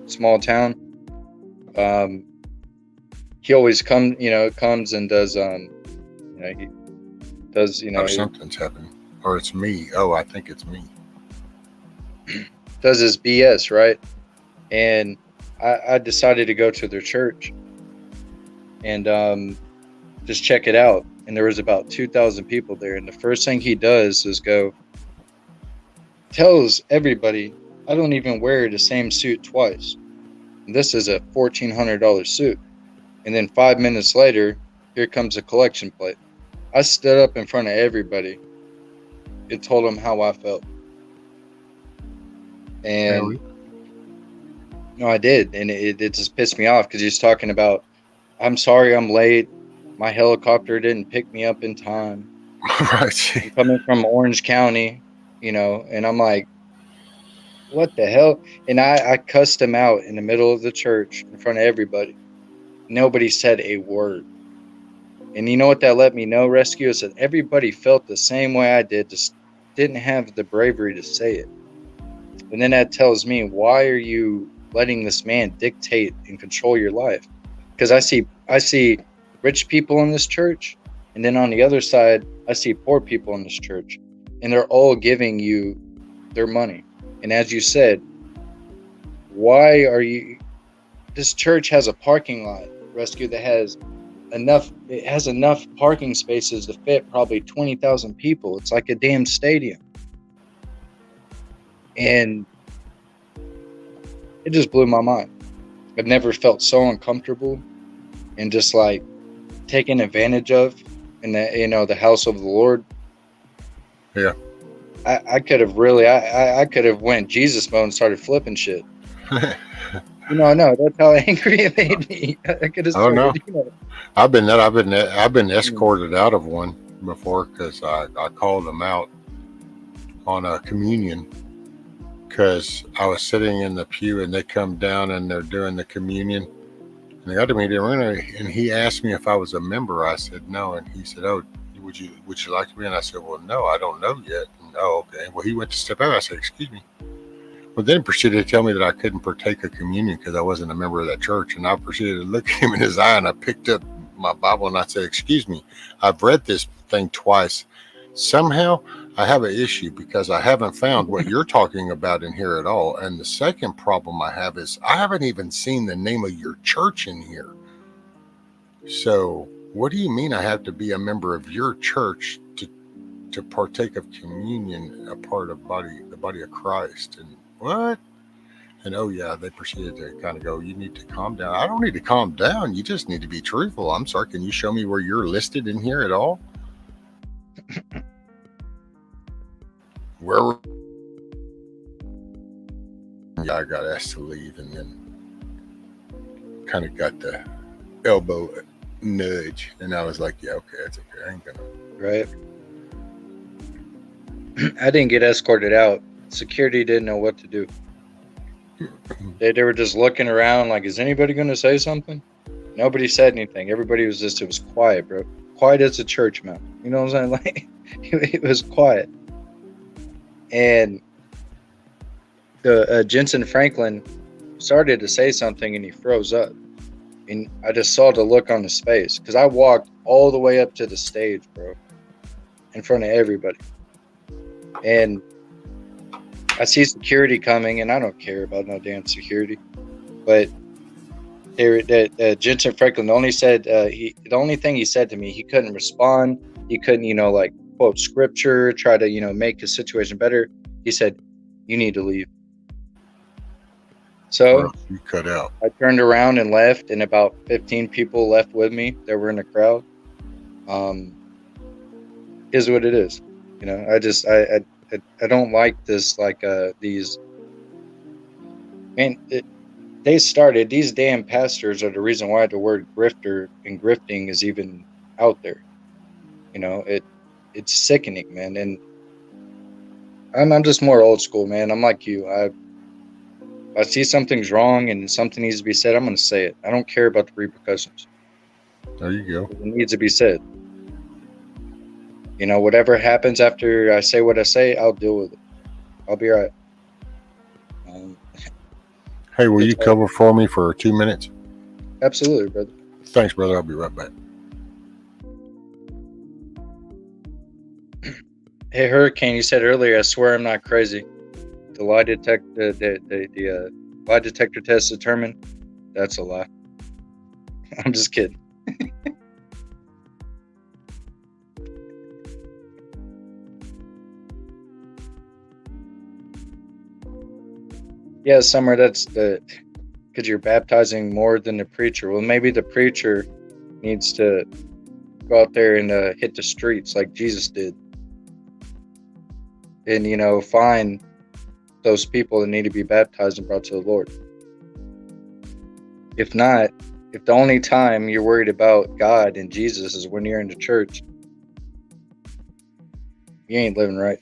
a small town. He always comes and does, he does, Oh, something's happening. Or it's me. Oh, I think it's me. does his BS, right? And I decided to go to their church and just check it out. And there was about 2,000 people there. And the first thing he does is tells everybody, I don't even wear the same suit twice. And this is a $1,400 suit. And then 5 minutes later, here comes a collection plate. I stood up in front of everybody and told him how I felt. And Really? no, I did. And it just pissed me off because he's talking about, I'm sorry I'm late. My helicopter didn't pick me up in time. Right. I'm coming from Orange County, and I'm like, what the hell? And I cussed him out in the middle of the church in front of everybody. Nobody said a word. And you know what that let me know, Rescue? Is that everybody felt the same way I did, just didn't have the bravery to say it. And then that tells me, why are you letting this man dictate and control your life? Because I see rich people in this church, and then on the other side, I see poor people in this church, and they're all giving you their money. And as you said, why are you? This church has a parking lot, Rescue, that has enough parking spaces to fit probably 20,000 people. It's like a damn stadium. And it just blew my mind. I've never felt so uncomfortable and just like taken advantage of in the house of the Lord. Yeah. I could have really, I could have went Jesus mode and started flipping shit. I know that's how angry it made me. I could have started, no. I've been escorted out of one before because I called them out on a communion because I was sitting in the pew and they come down and they're doing the communion and they got to me and he asked me if I was a member. I said no, and he said, "Oh, would you like to be?" And I said, "Well, no, I don't know yet." And, "Oh, okay." Well, he went to step out. I said, "Excuse me." Well, then he proceeded to tell me that I couldn't partake of communion because I wasn't a member of that church. And I proceeded to look him in his eye and I picked up my Bible and I said, "Excuse me, I've read this thing twice. Somehow I have an issue because I haven't found what you're talking about in here at all. And the second problem I have is I haven't even seen the name of your church in here. So what do you mean I have to be a member of your church to partake of communion, a part of the body of Christ?" And what? And oh yeah, they proceeded to kind of go, "You need to calm down." I don't need to calm down. You just need to be truthful. I'm sorry. Can you show me where you're listed in here at all? Where? Yeah, I got asked to leave and then kind of got the elbow nudge. And I was like, yeah, okay, that's okay. I ain't gonna. Right. I didn't get escorted out. Security didn't know what to do. They were just looking around like, is anybody going to say something? Nobody said anything. Everybody was it was quiet, bro. Quiet as a church mouse. You know what I'm saying? Like, it was quiet. And the Jensen Franklin started to say something and he froze up. And I just saw the look on his face because I walked all the way up to the stage, bro, in front of everybody. And I see security coming, and I don't care about no damn security. But Jensen Franklin only said the only thing he said to me, he couldn't respond. He couldn't, like quote scripture, try to make his situation better. He said, "You need to leave." So you cut out. I turned around and left, and about 15 people left with me that were in the crowd. Is what it is. I don't like this, like these. Man, these damn pastors are the reason why the word grifter and grifting is even out there. It's sickening, man. And I'm just more old school, man. I'm like you. If I see something's wrong and something needs to be said, I'm going to say it. I don't care about the repercussions. There you go. It needs to be said. You know, whatever happens after I say what I say, I'll deal with it. I'll be all right. Hey, will you cover for me for 2 minutes? Absolutely, brother. Thanks, brother. I'll be right back. Hey, Hurricane, you said earlier, I swear I'm not crazy. The lie detector, the lie detector test determined that's a lie. I'm just kidding. Yeah, Summer, that's because you're baptizing more than the preacher. Well, maybe the preacher needs to go out there and hit the streets like Jesus did. And, you know, find those people that need to be baptized and brought to the Lord. If not, if the only time you're worried about God and Jesus is when you're in the church, you ain't living right.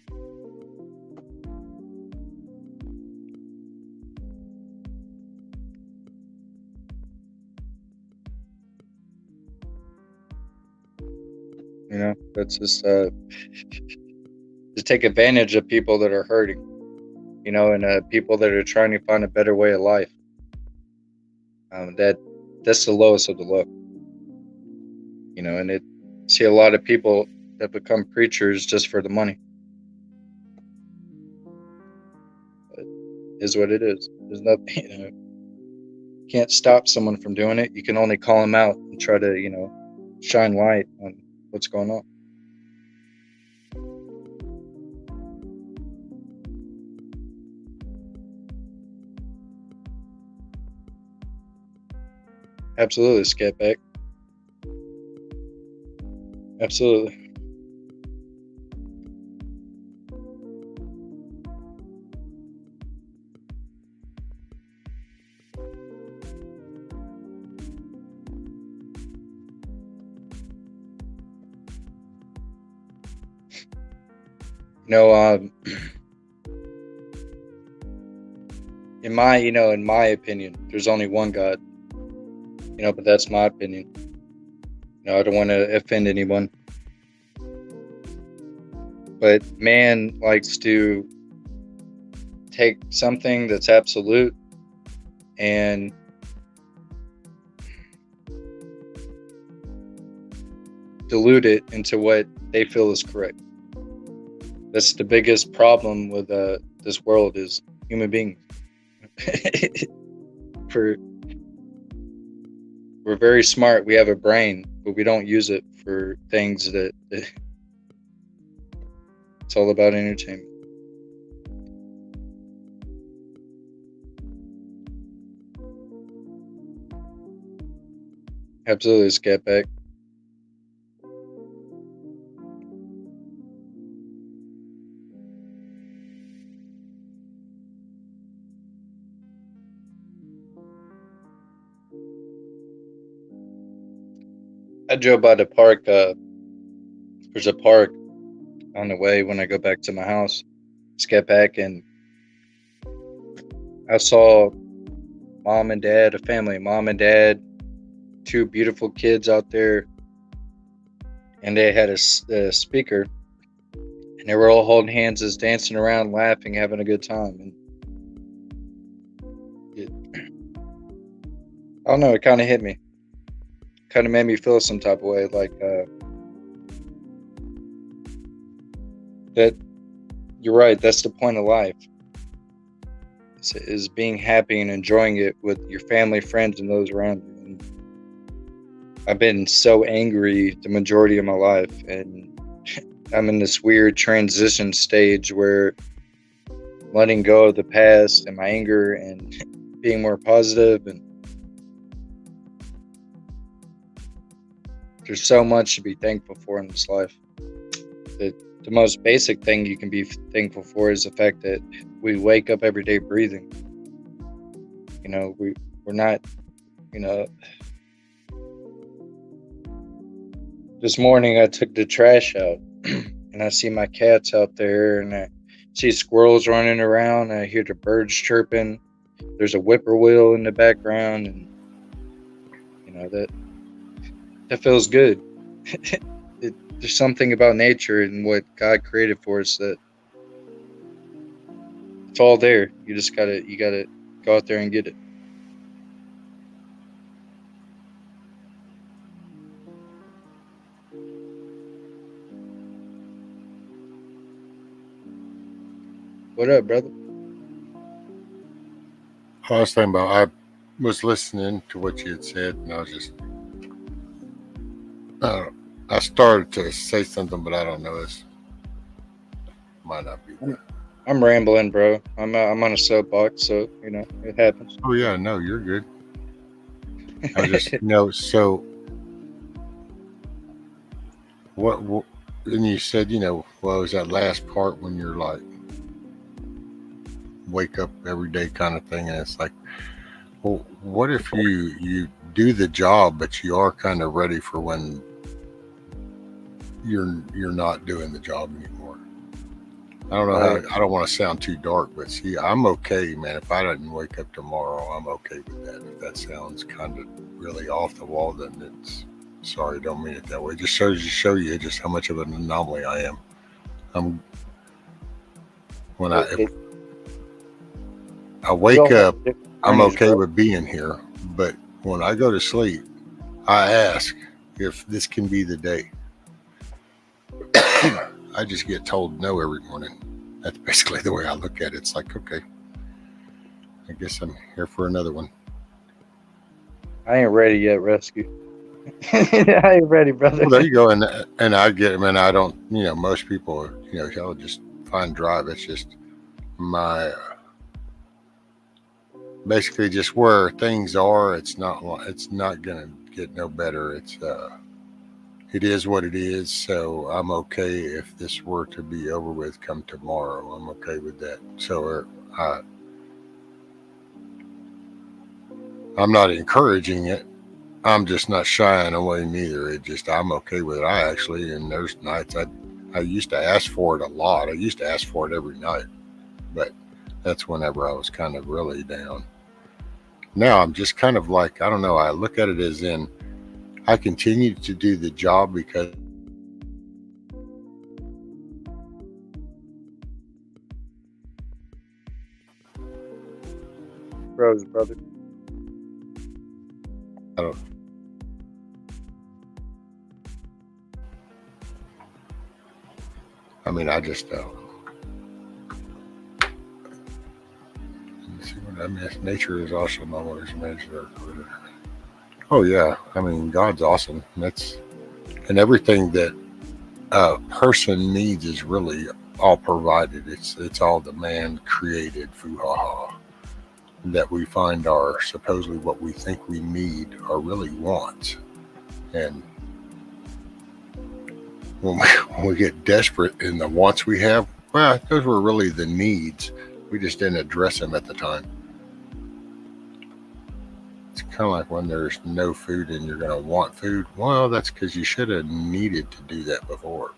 You know, that's just to take advantage of people that are hurting, you know, and people that are trying to find a better way of life. That's the lowest of the low. You know, and see a lot of people that become preachers just for the money. It is what it is. There's nothing, you know, you can't stop someone from doing it. You can only call them out and try to, you know, shine light on what's going on. Absolutely, Scatback. Absolutely. You know, in my opinion, there's only one God. You know, but that's my opinion. You know, I don't want to offend anyone. But man likes to take something that's absolute and dilute it into what they feel is correct. That's the biggest problem with this world is human beings. We're very smart. We have a brain, but we don't use it for things that it's all about entertainment. Absolutely, Scatback. I drove by the park. There's a park on the way when I go back to my house. Just back, and I saw mom and dad, a family, mom and dad, two beautiful kids out there, and they had a speaker, and they were all holding hands, just dancing around, laughing, having a good time. And I don't know, it kind of hit me. Kind of made me feel some type of way, like that you're right, that's the point of life, is being happy and enjoying it with your family, friends, and those around you. And I've been so angry the majority of my life, and I'm in this weird transition stage where letting go of the past and my anger and being more positive, and there's so much to be thankful for in this life. The most basic thing you can be thankful for is the fact that we wake up every day breathing. You know, we're not, you know. This morning I took the trash out and I see my cats out there, and I see squirrels running around. I hear the birds chirping. There's a whippoorwill in the background, and you know that feels good. there's something about nature and what God created for us that it's all there. You just gotta go out there and get it. What up, brother? I was thinking about, I was listening to what you had said, and I was just, I started to say something, but I don't know. This might not be good. I'm rambling, bro. I'm on a soapbox, so you know it happens. Oh yeah, no, you're good. I was just, so what? And you said, what was that last part when you're like, wake up every day kind of thing, and it's like, well, what if you do the job, but you are kind of ready for when you're not doing the job anymore? I don't know how, I don't want to sound too dark, but see, I'm okay, man. If I didn't wake up tomorrow, I'm okay with that. If that sounds kind of really off the wall, then it's, sorry, don't mean it that way. It just show you just how much of an anomaly I am. When I wake up, I'm okay with being here, but when I go to sleep, I ask if this can be the day. I just get told no every morning. That's basically the way I look at it. It's like, okay, I guess I'm here for another one. I ain't ready yet, Rescue. I ain't ready, brother. Well, there you go. And I get, man, I don't, most people, y'all just fine drive. It's just my, basically just where things are. It's not going to get no better. It is what it is. So I'm okay if this were to be over with come tomorrow. I'm okay with that. So I'm not encouraging it. I'm just not shying away neither. I'm okay with it. And there's nights I used to ask for it a lot. I used to ask for it every night, but that's whenever I was kind of really down. Now I'm just kind of like, I don't know. I look at it as in, I continue to do the job because brother. I just nature is awesome. Always measure. Oh yeah, God's awesome. And everything that a person needs is really all provided. It's all the man created, foo-ha-ha, that we find are supposedly what we think we need are really wants. And when we get desperate in the wants we have, well, those were really the needs. We just didn't address them at the time. It's kind of like when there's no food and you're going to want food. Well, that's because you should have needed to do that before.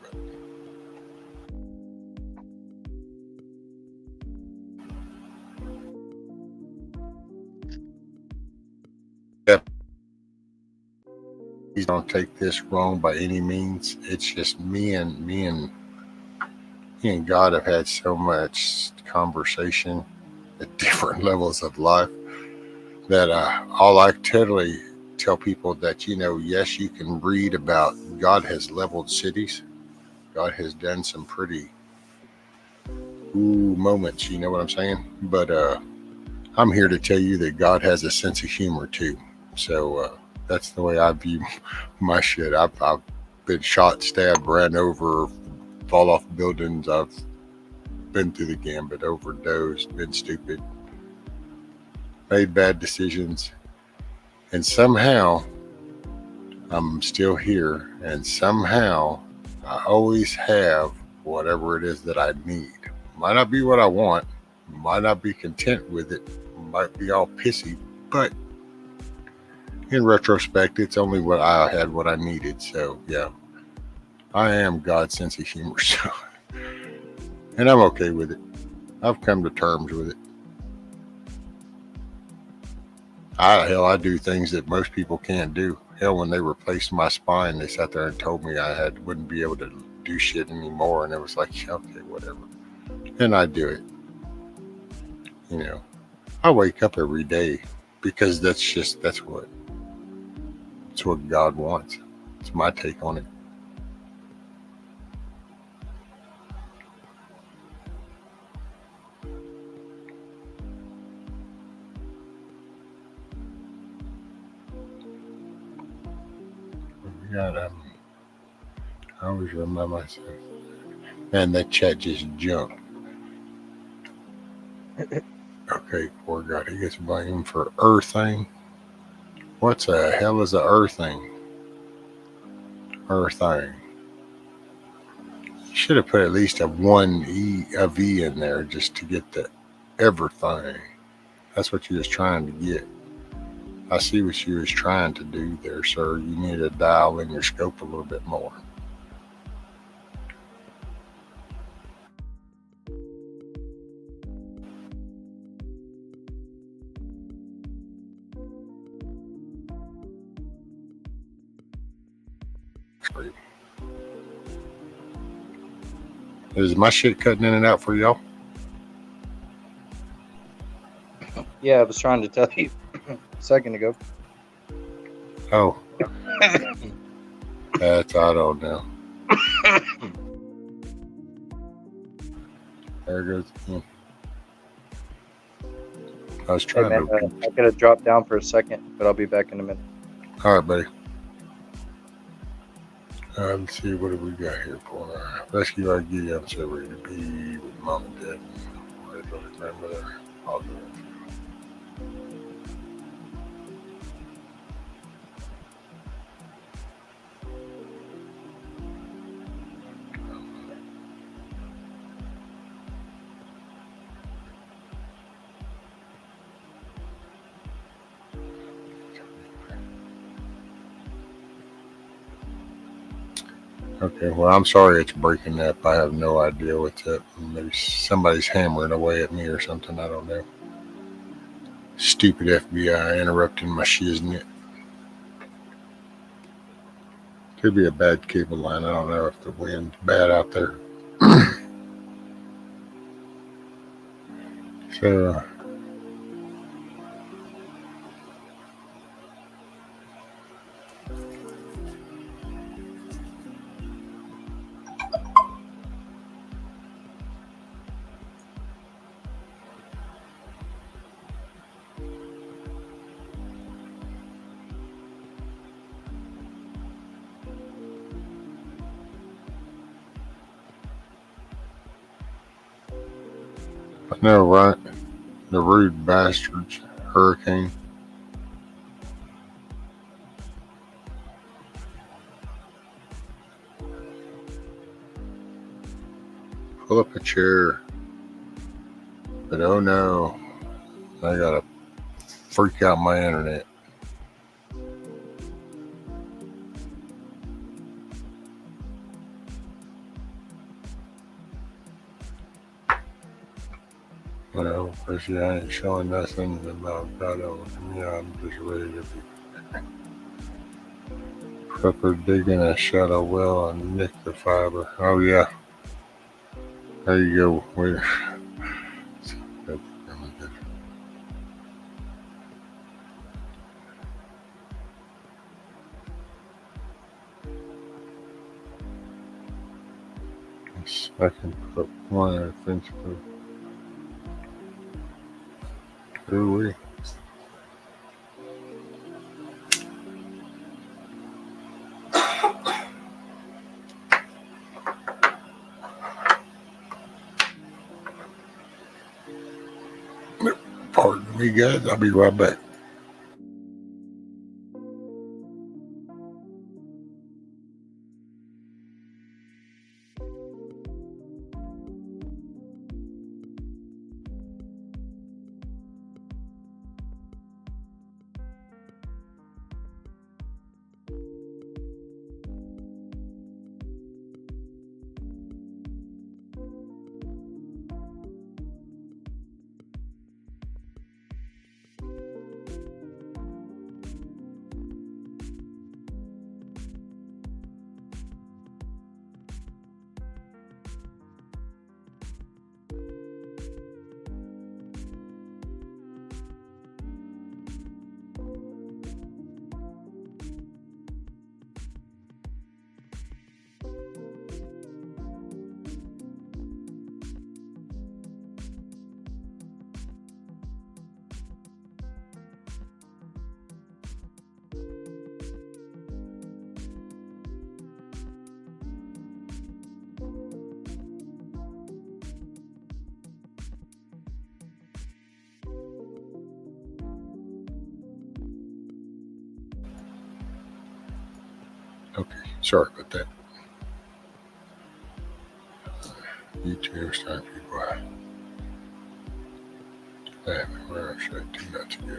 But please don't take this wrong by any means. It's just me and God have had so much conversation at different levels of life that all I totally tell people that, yes, you can read about God has leveled cities. God has done some pretty moments, you know what I'm saying? But I'm here to tell you that God has a sense of humor too. So that's the way I view my shit. I've been shot, stabbed, ran over, fall off buildings. I've been through the gambit, overdosed, been stupid, made bad decisions, and somehow I'm still here, and somehow I always have whatever it is that I need. Might not be what I want, might not be content with it, might be all pissy, but in retrospect, it's only what I had, what I needed. So yeah, I am God's sense of humor. So, and I'm okay with it. I've come to terms with it. I do things that most people can't do, Hell, when they replaced my spine, they sat there and told me wouldn't be able to do shit anymore, and it was like, okay, whatever. And I do it. You know, I wake up every day because that's what God wants. It's my take on it. God, I always remind myself, man, that chat just jumped. Okay, poor God, he gets blamed for earthing. What the hell is a earthing? Earthing. Should have put at least a V in there just to get the everything. That's what you was trying to get. I see what you was trying to do there, sir. You need to dial in your scope a little bit more. Is my shit cutting in and out for y'all? Yeah, I was trying to tell you a second ago. Oh. That's I don't know. There goes. I was trying to. I could have dropped down for a second, but I'll be back in a minute. All right, buddy. Let's see, what do we got here for rescue our giddy. I'm so ready to be with mom and dad and my grandmother. I'll do it. Okay, well, I'm sorry it's breaking up. I have no idea what's up. Maybe somebody's hammering away at me or something. I don't know. Stupid FBI interrupting my shiznit. Could be a bad cable line. I don't know if the wind's bad out there. So, I know, right? The rude bastards. Hurricane. Pull up a chair. But oh no, I gotta freak out my internet. Well, of course, yeah, I ain't showing nothing about that. Yeah, I'm just ready to be proper digging a shallow well and nick the fiber. Oh, yeah. There you go. I can put one of the fence post. Ooh-wee. Pardon me, guys. I'll be right back. Okay, sorry about that. YouTube start people. Where should I do that to go?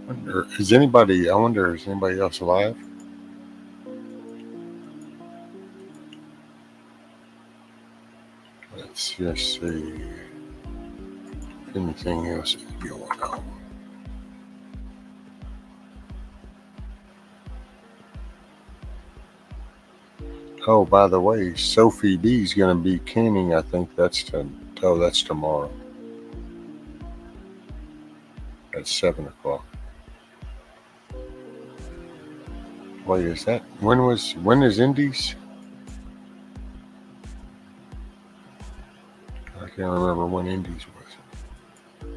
I wonder, is anybody else alive? Let's just see if anything else is going on. Oh, by the way, Sophie B's going to be canning. I think that's tomorrow at 7 o'clock. Wait, is that when is Indies? I can't remember when Indies was.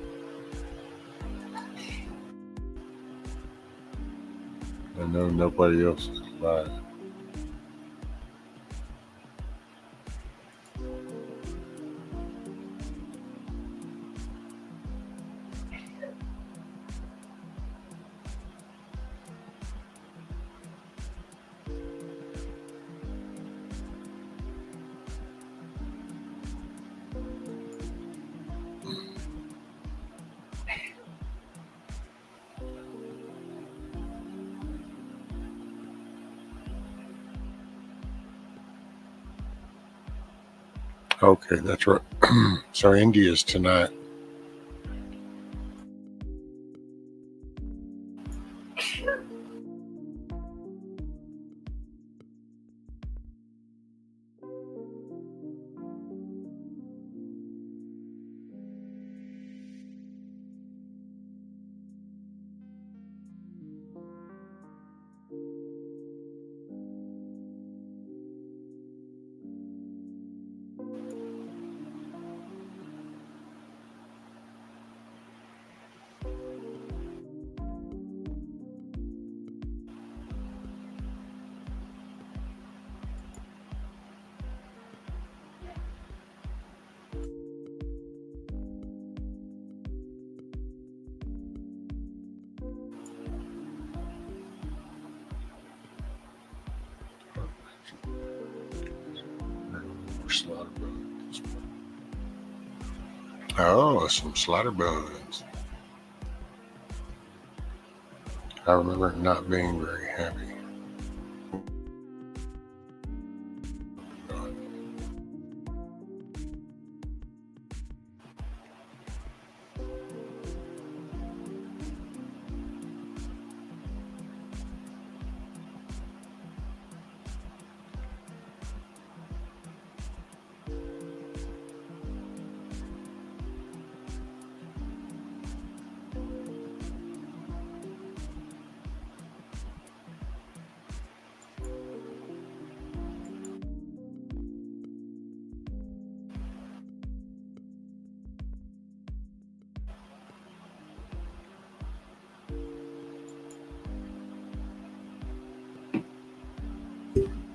I know nobody else is live. Okay, that's right. So India's tonight. Oh, some slaughter bugs. I remember it not being very happy.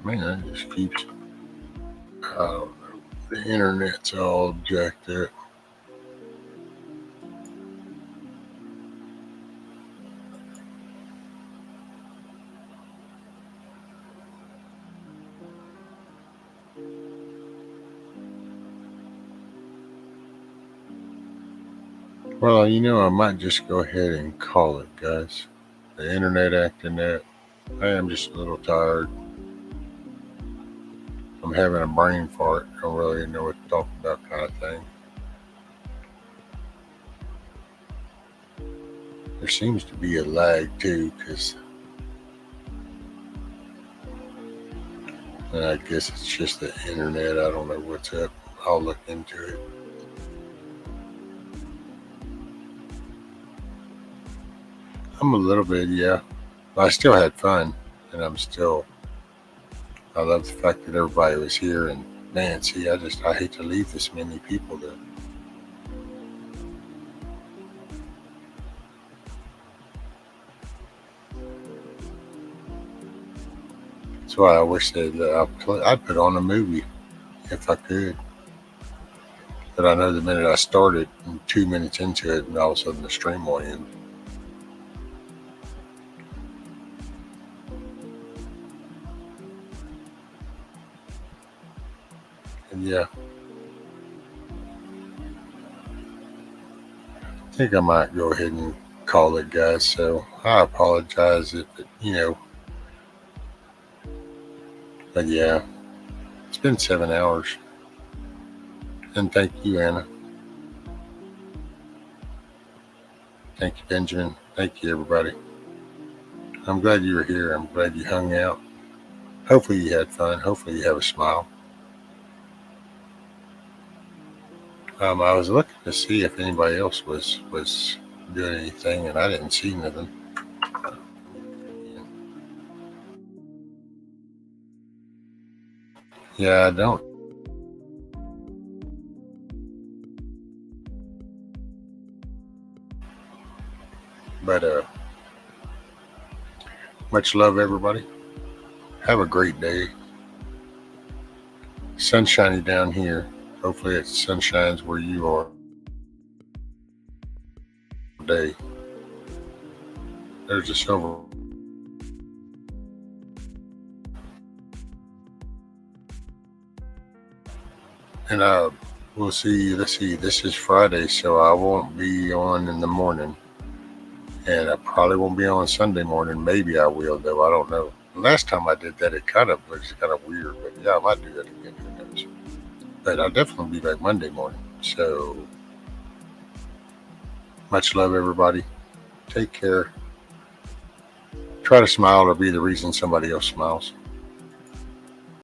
Man, that just keeps, I don't know, the internet's all jacked up. Well, I might just go ahead and call it, guys. The internet acting up. I am just a little tired. I'm having a brain fart. Don't really know what to talk about, kind of thing. There seems to be a lag too, because I guess it's just the internet. I don't know what's up. I'll look into it. I'm a little bit, yeah. But I still had fun, and I love the fact that everybody was here. And man, see, I hate to leave this many people there. That's why I wish that I'd put on a movie if I could. But I know the minute I started, 2 minutes into it, and all of a sudden the stream will end. And yeah, I think I might go ahead and call it, guys. So I apologize if it, but yeah, it's been 7 hours. And thank you, Anna. Thank you, Benjamin. Thank you, everybody. I'm glad you were here. I'm glad you hung out. Hopefully you had fun. Hopefully you have a smile. I was looking to see if anybody else was doing anything, and I didn't see nothing. Yeah, I don't. But much love, everybody. Have a great day. Sunshiny down here. Hopefully it sunshines where you are today. There's a silver. And we'll see. Let's see. This is Friday, so I won't be on in the morning. And I probably won't be on Sunday morning. Maybe I will, though. I don't know. Last time I did that, it was kind of weird. But yeah, I might do that again. Who knows? But I'll definitely be back Monday morning. So much love, everybody. Take care. Try to smile or be the reason somebody else smiles.